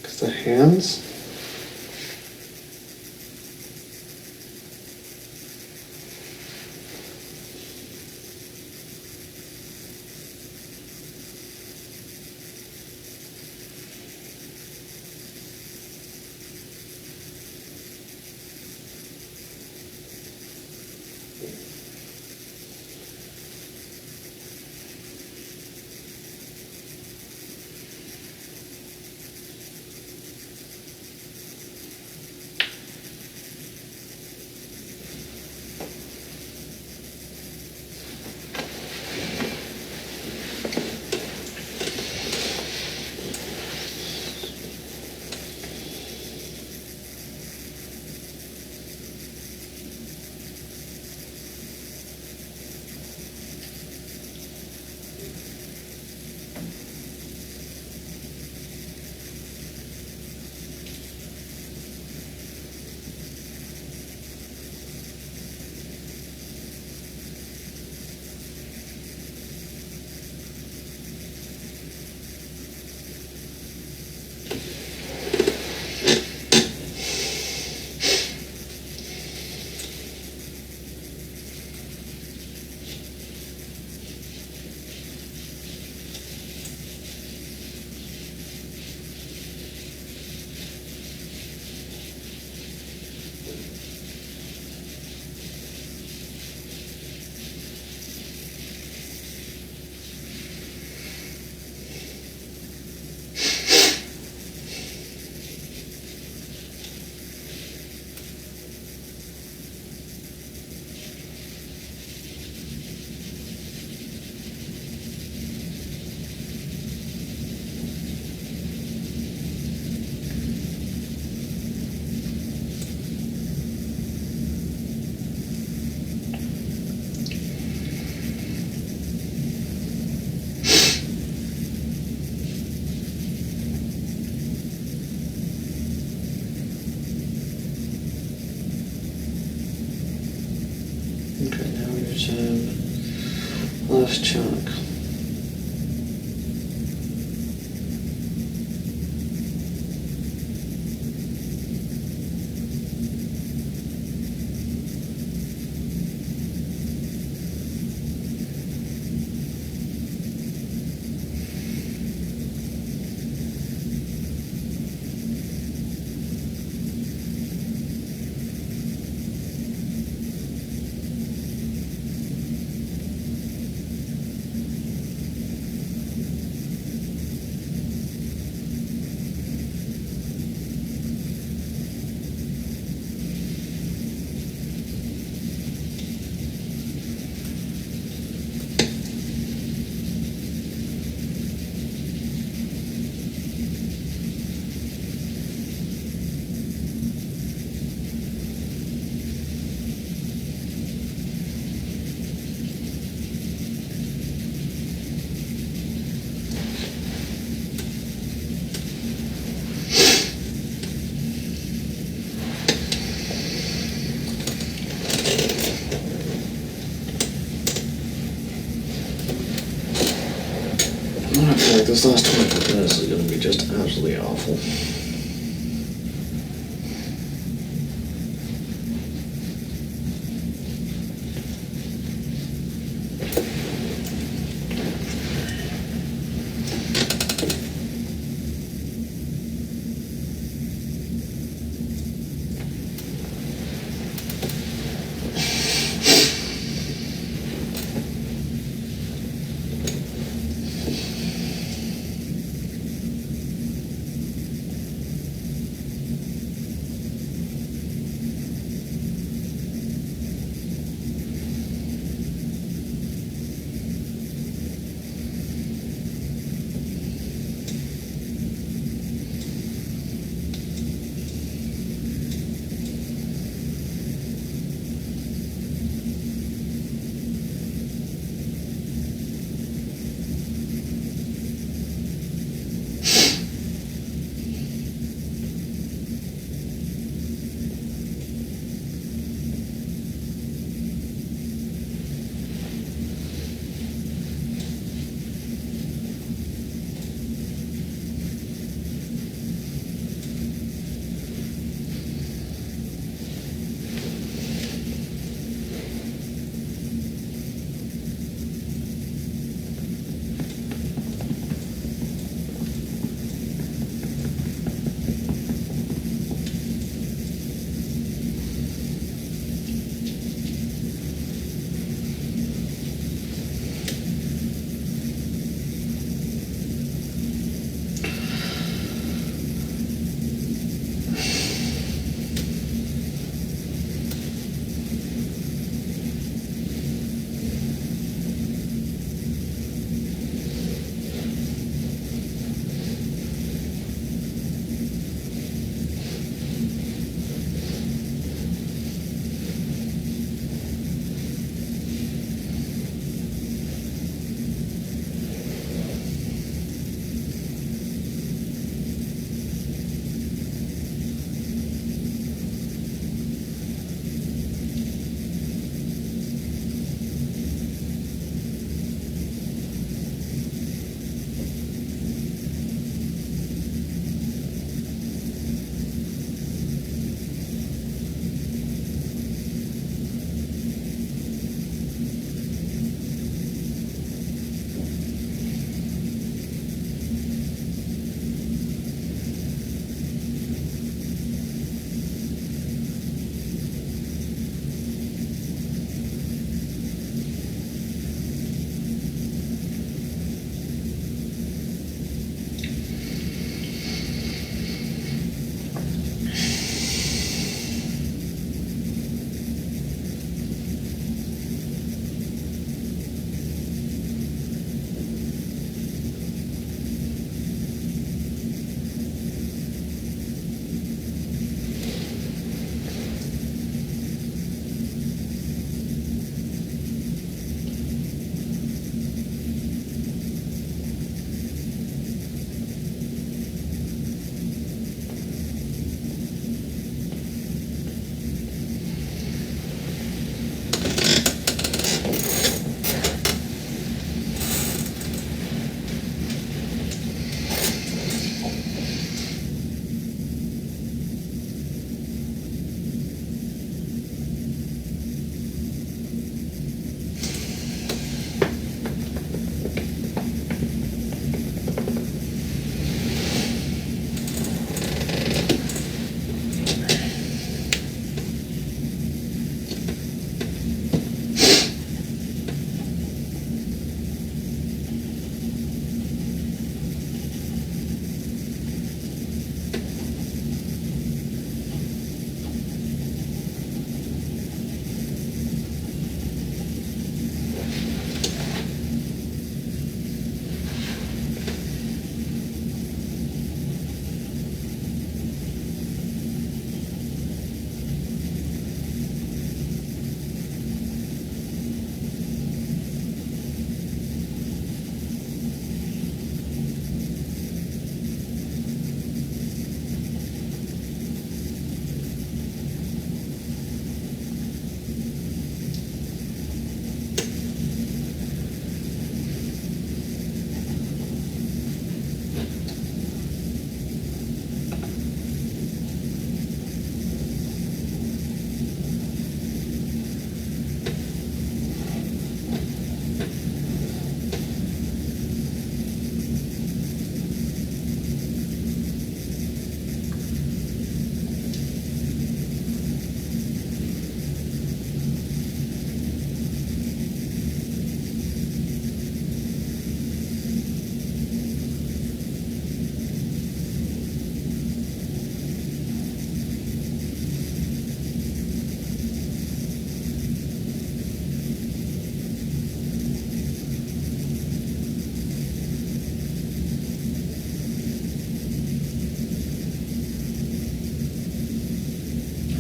Cause the hands? Okay, now here's last chunk. I feel like this last 25 minutes is going to be just absolutely awful.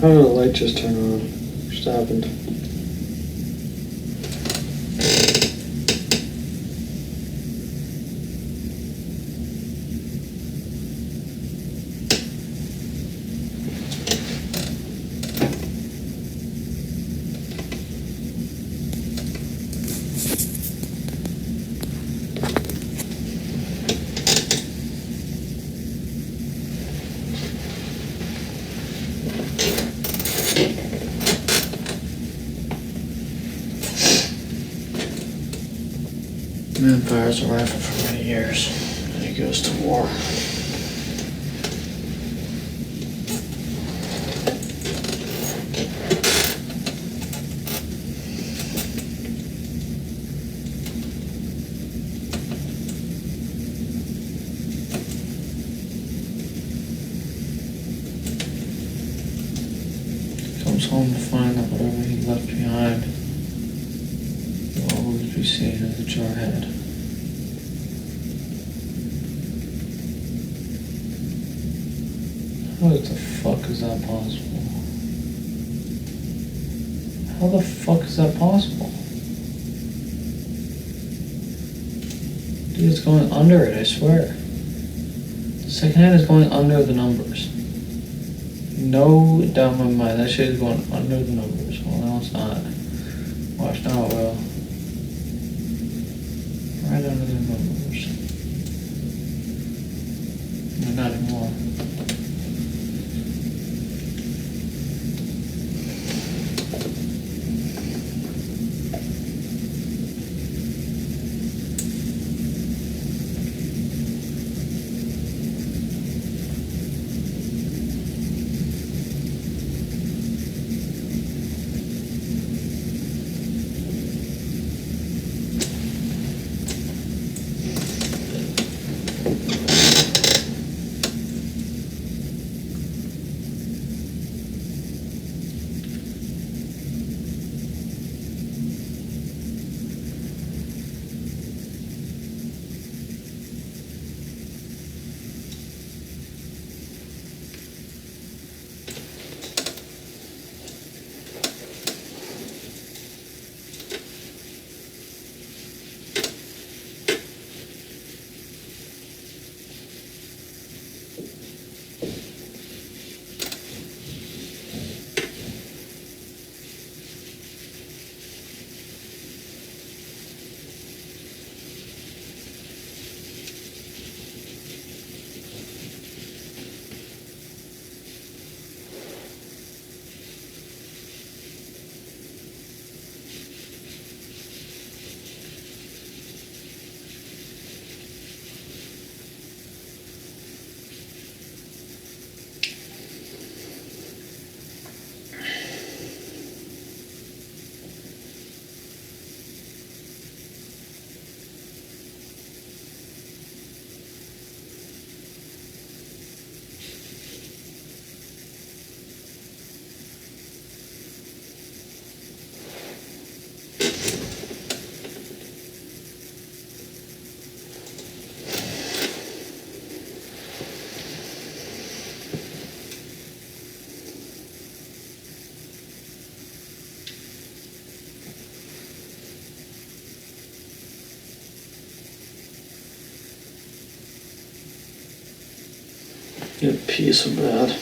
How did the light just turn on? What just happened? Man fires a rifle for many years, and he goes to war. Comes home to find that whatever he left behind will always be seen as a jarhead. How the fuck is that possible? How the fuck is that possible? Dude, it's going under it, I swear. The second hand is going under the numbers. No doubt in my mind, that shit is going under the numbers. Well, no, it's not. Watch now it will. Right under the numbers. No, not anymore. You piece of bad.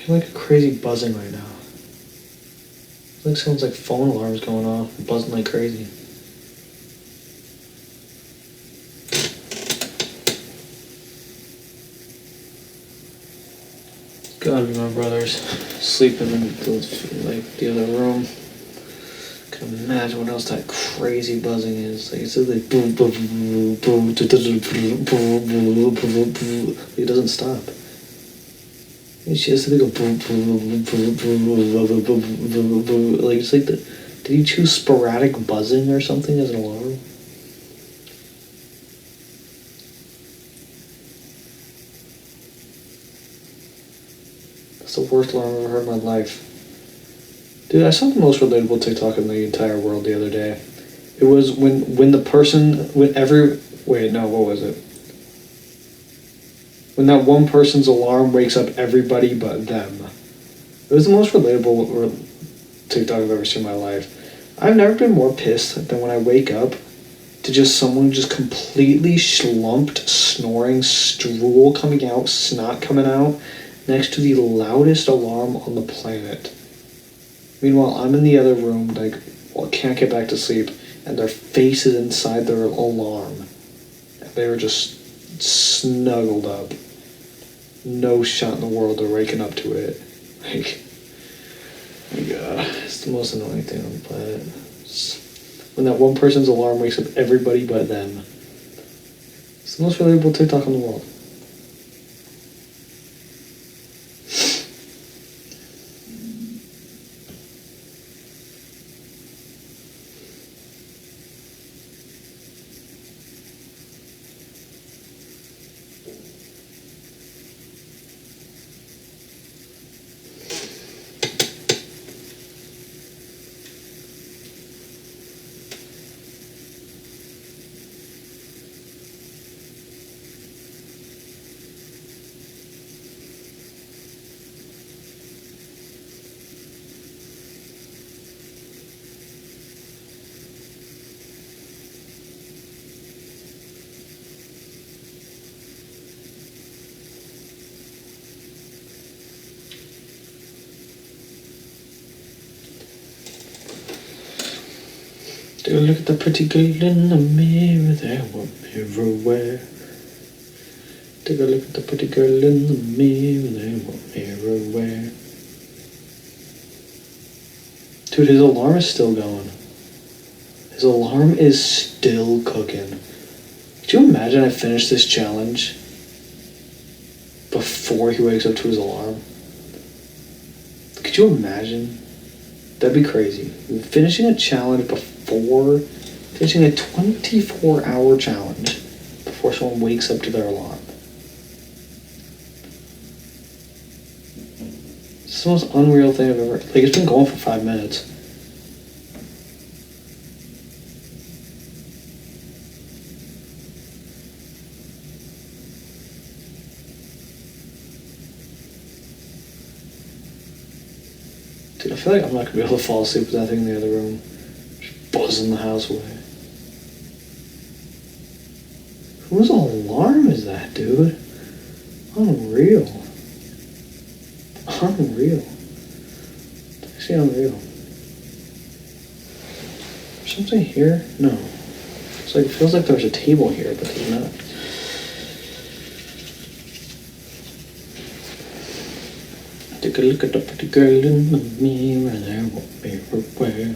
I hear like a crazy buzzing right now. It's like someone's like phone alarm's going off, buzzing like crazy. Gotta be my brothers sleeping in the other room. Can imagine what else that crazy buzzing is. Like it's like boom, boom, boom, boom, it doesn't stop. It's just like a boom, boom, boom, boom, like it's like the. Did you choose sporadic buzzing or something as an alarm? That's the worst alarm I've ever heard in my life. Dude, I saw the most relatable TikTok in the entire world the other day. It was when the person when what was it? When that one person's alarm wakes up everybody but them. It was the most relatable TikTok I've ever seen in my life. I've never been more pissed than when I wake up to just someone just completely slumped, snoring, drool coming out, snot coming out, next to the loudest alarm on the planet. Meanwhile, I'm in the other room, can't get back to sleep, and their face is inside their alarm. And they were just snuggled up. No shot in the world they're waking up to it. Like, oh my god, it's the most annoying thing on the planet. When that one person's alarm wakes up everybody but them. It's the most relatable TikTok in the world. Take a look at the pretty girl in the mirror there, what mirror wear? Take a look at the pretty girl in the mirror there, what mirror wear? Dude, his alarm is still going. His alarm is still cooking. Could you imagine I finish this challenge before he wakes up to his alarm? Could you imagine? That'd be crazy. Finishing a challenge finishing a 24-hour challenge before someone wakes up to their alarm. It's the most unreal thing I've ever... Like, it's been going for 5 minutes. Dude, I feel like I'm not going to be able to fall asleep with that thing in the other room. Just buzzing the house away. Whose alarm is that, dude? Unreal. Unreal. It's actually unreal. Is something here? No. It's like, it feels like there's a table here, but there's not. Take a look at the pretty girl in the mirror there, what mirror wear?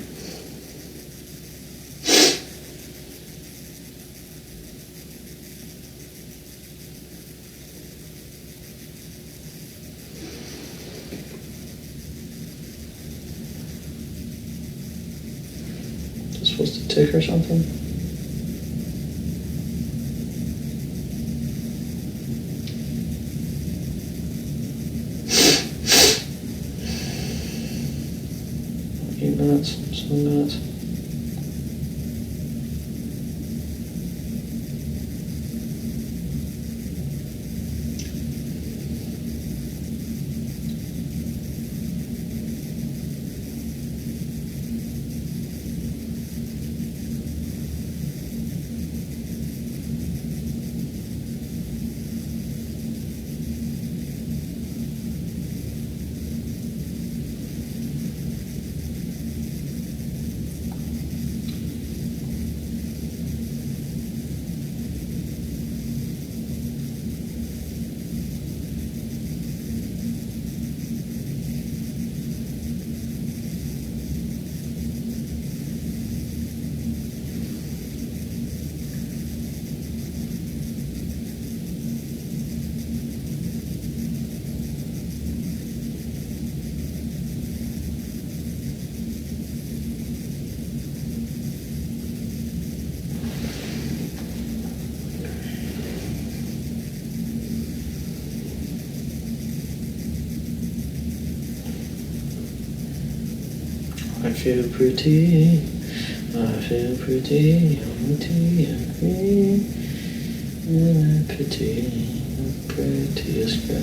Is it supposed to tick or something? Minutes, 7 minutes. I feel pretty. I feel pretty. Pretty. Prettiest girl.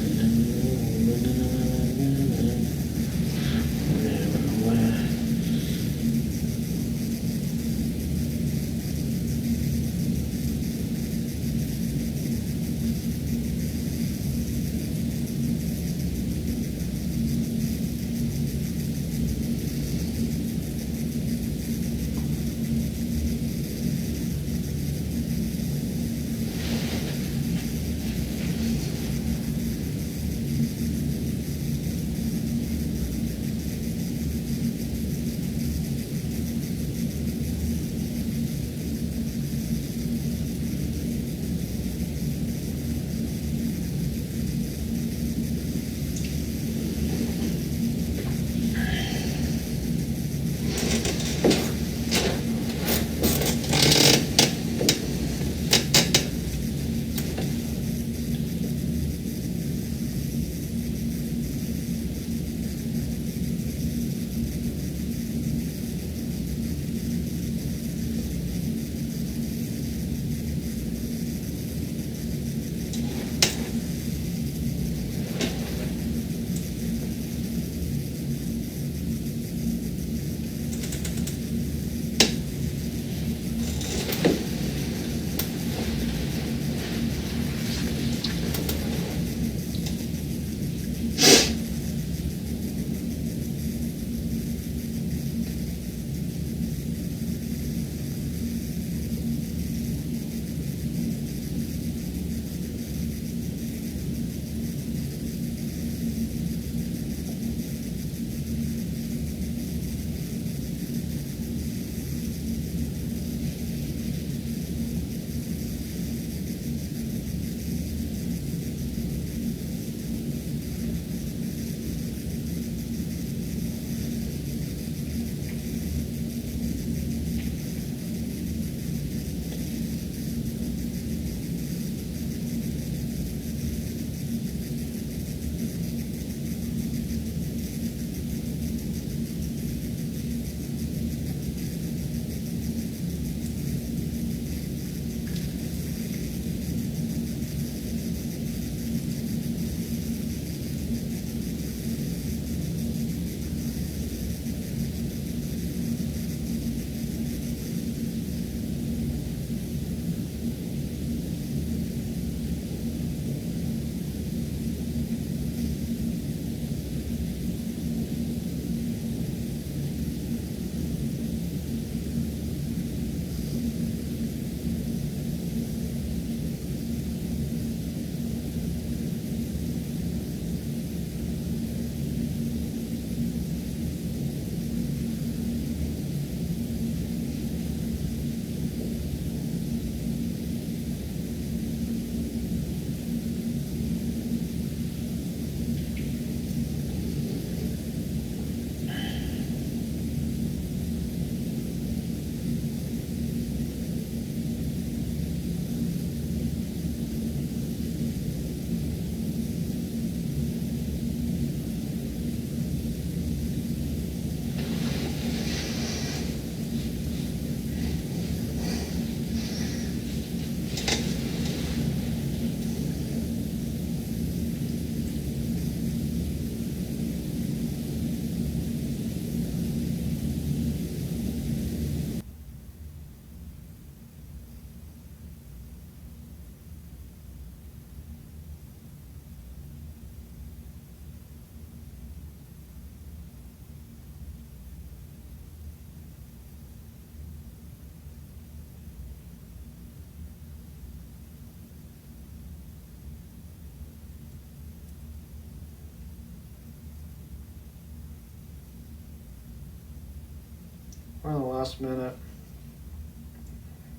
We're on the last minute.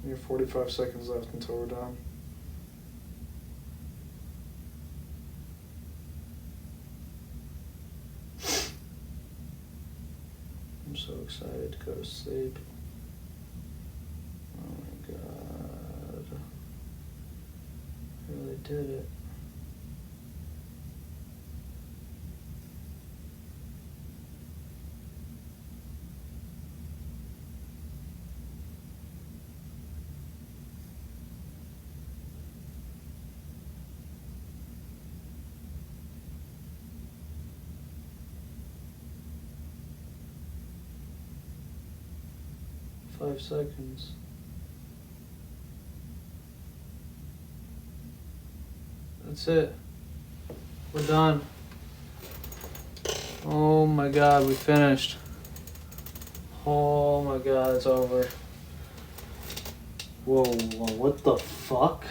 We have 45 seconds left until we're done. I'm so excited to go to sleep. Oh my god. I really did it. 5 seconds. That's it. We're done. Oh my god, we finished. Oh my god, it's over. Whoa, what the fuck?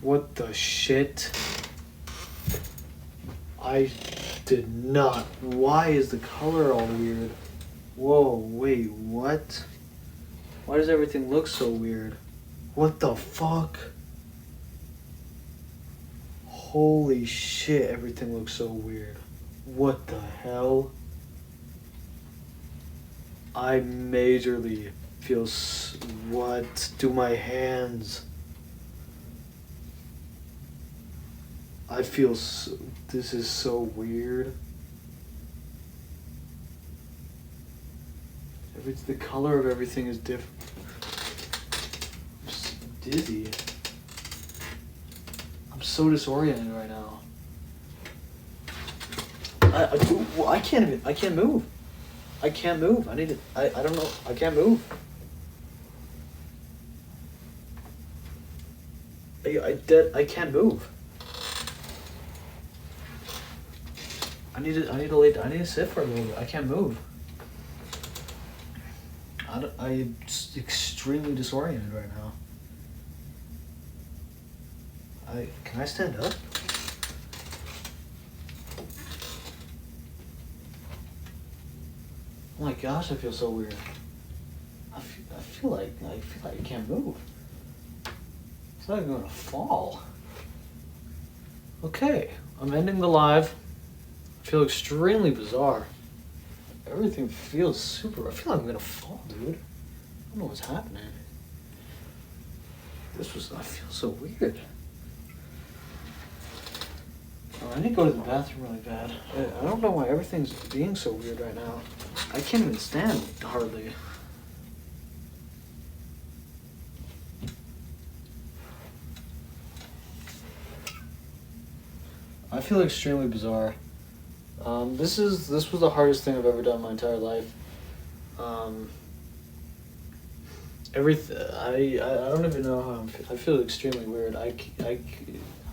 What the shit? I did not. Why is the color all weird? Whoa, wait, what? Why does everything look so weird? What the fuck? Holy shit, everything looks so weird. What the hell? I majorly feel what do my hands? I feel this is so weird. The color of everything is different. I'm just dizzy. I'm so disoriented right now. I can't move. I can't move. I don't know. I can't move. I can't move. I need to sit for a little bit. I can't move. I'm just extremely disoriented right now. Can I stand up? Oh my gosh, I feel so weird. I feel like I can't move. It's like I'm gonna fall. Okay, I'm ending the live. I feel extremely bizarre. Everything feels super. I feel like I'm gonna fall, dude. I don't know what's happening. I feel so weird. Oh, I need to go to the bathroom really bad. I don't know why everything's being so weird right now. I can't even stand hardly. I feel extremely bizarre. This was the hardest thing I've ever done in my entire life. I don't even know how I feel extremely weird. I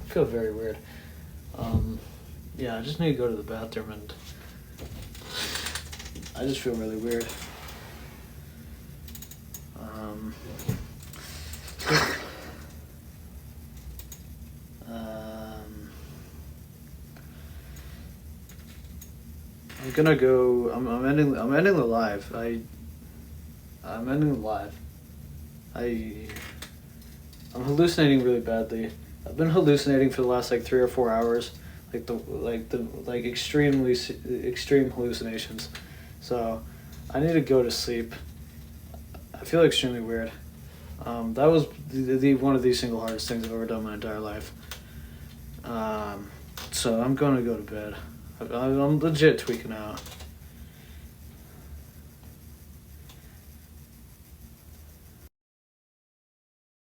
feel very weird. Yeah, I just need to go to the bathroom and I just feel really weird. I'm gonna go. I'm ending the live. I'm ending the live. I'm hallucinating really badly. I've been hallucinating for the last like 3 or 4 hours, like extreme hallucinations. So I need to go to sleep. I feel extremely weird. That was the one of the single hardest things I've ever done in my entire life. So I'm gonna go to bed. I'm legit tweaking out.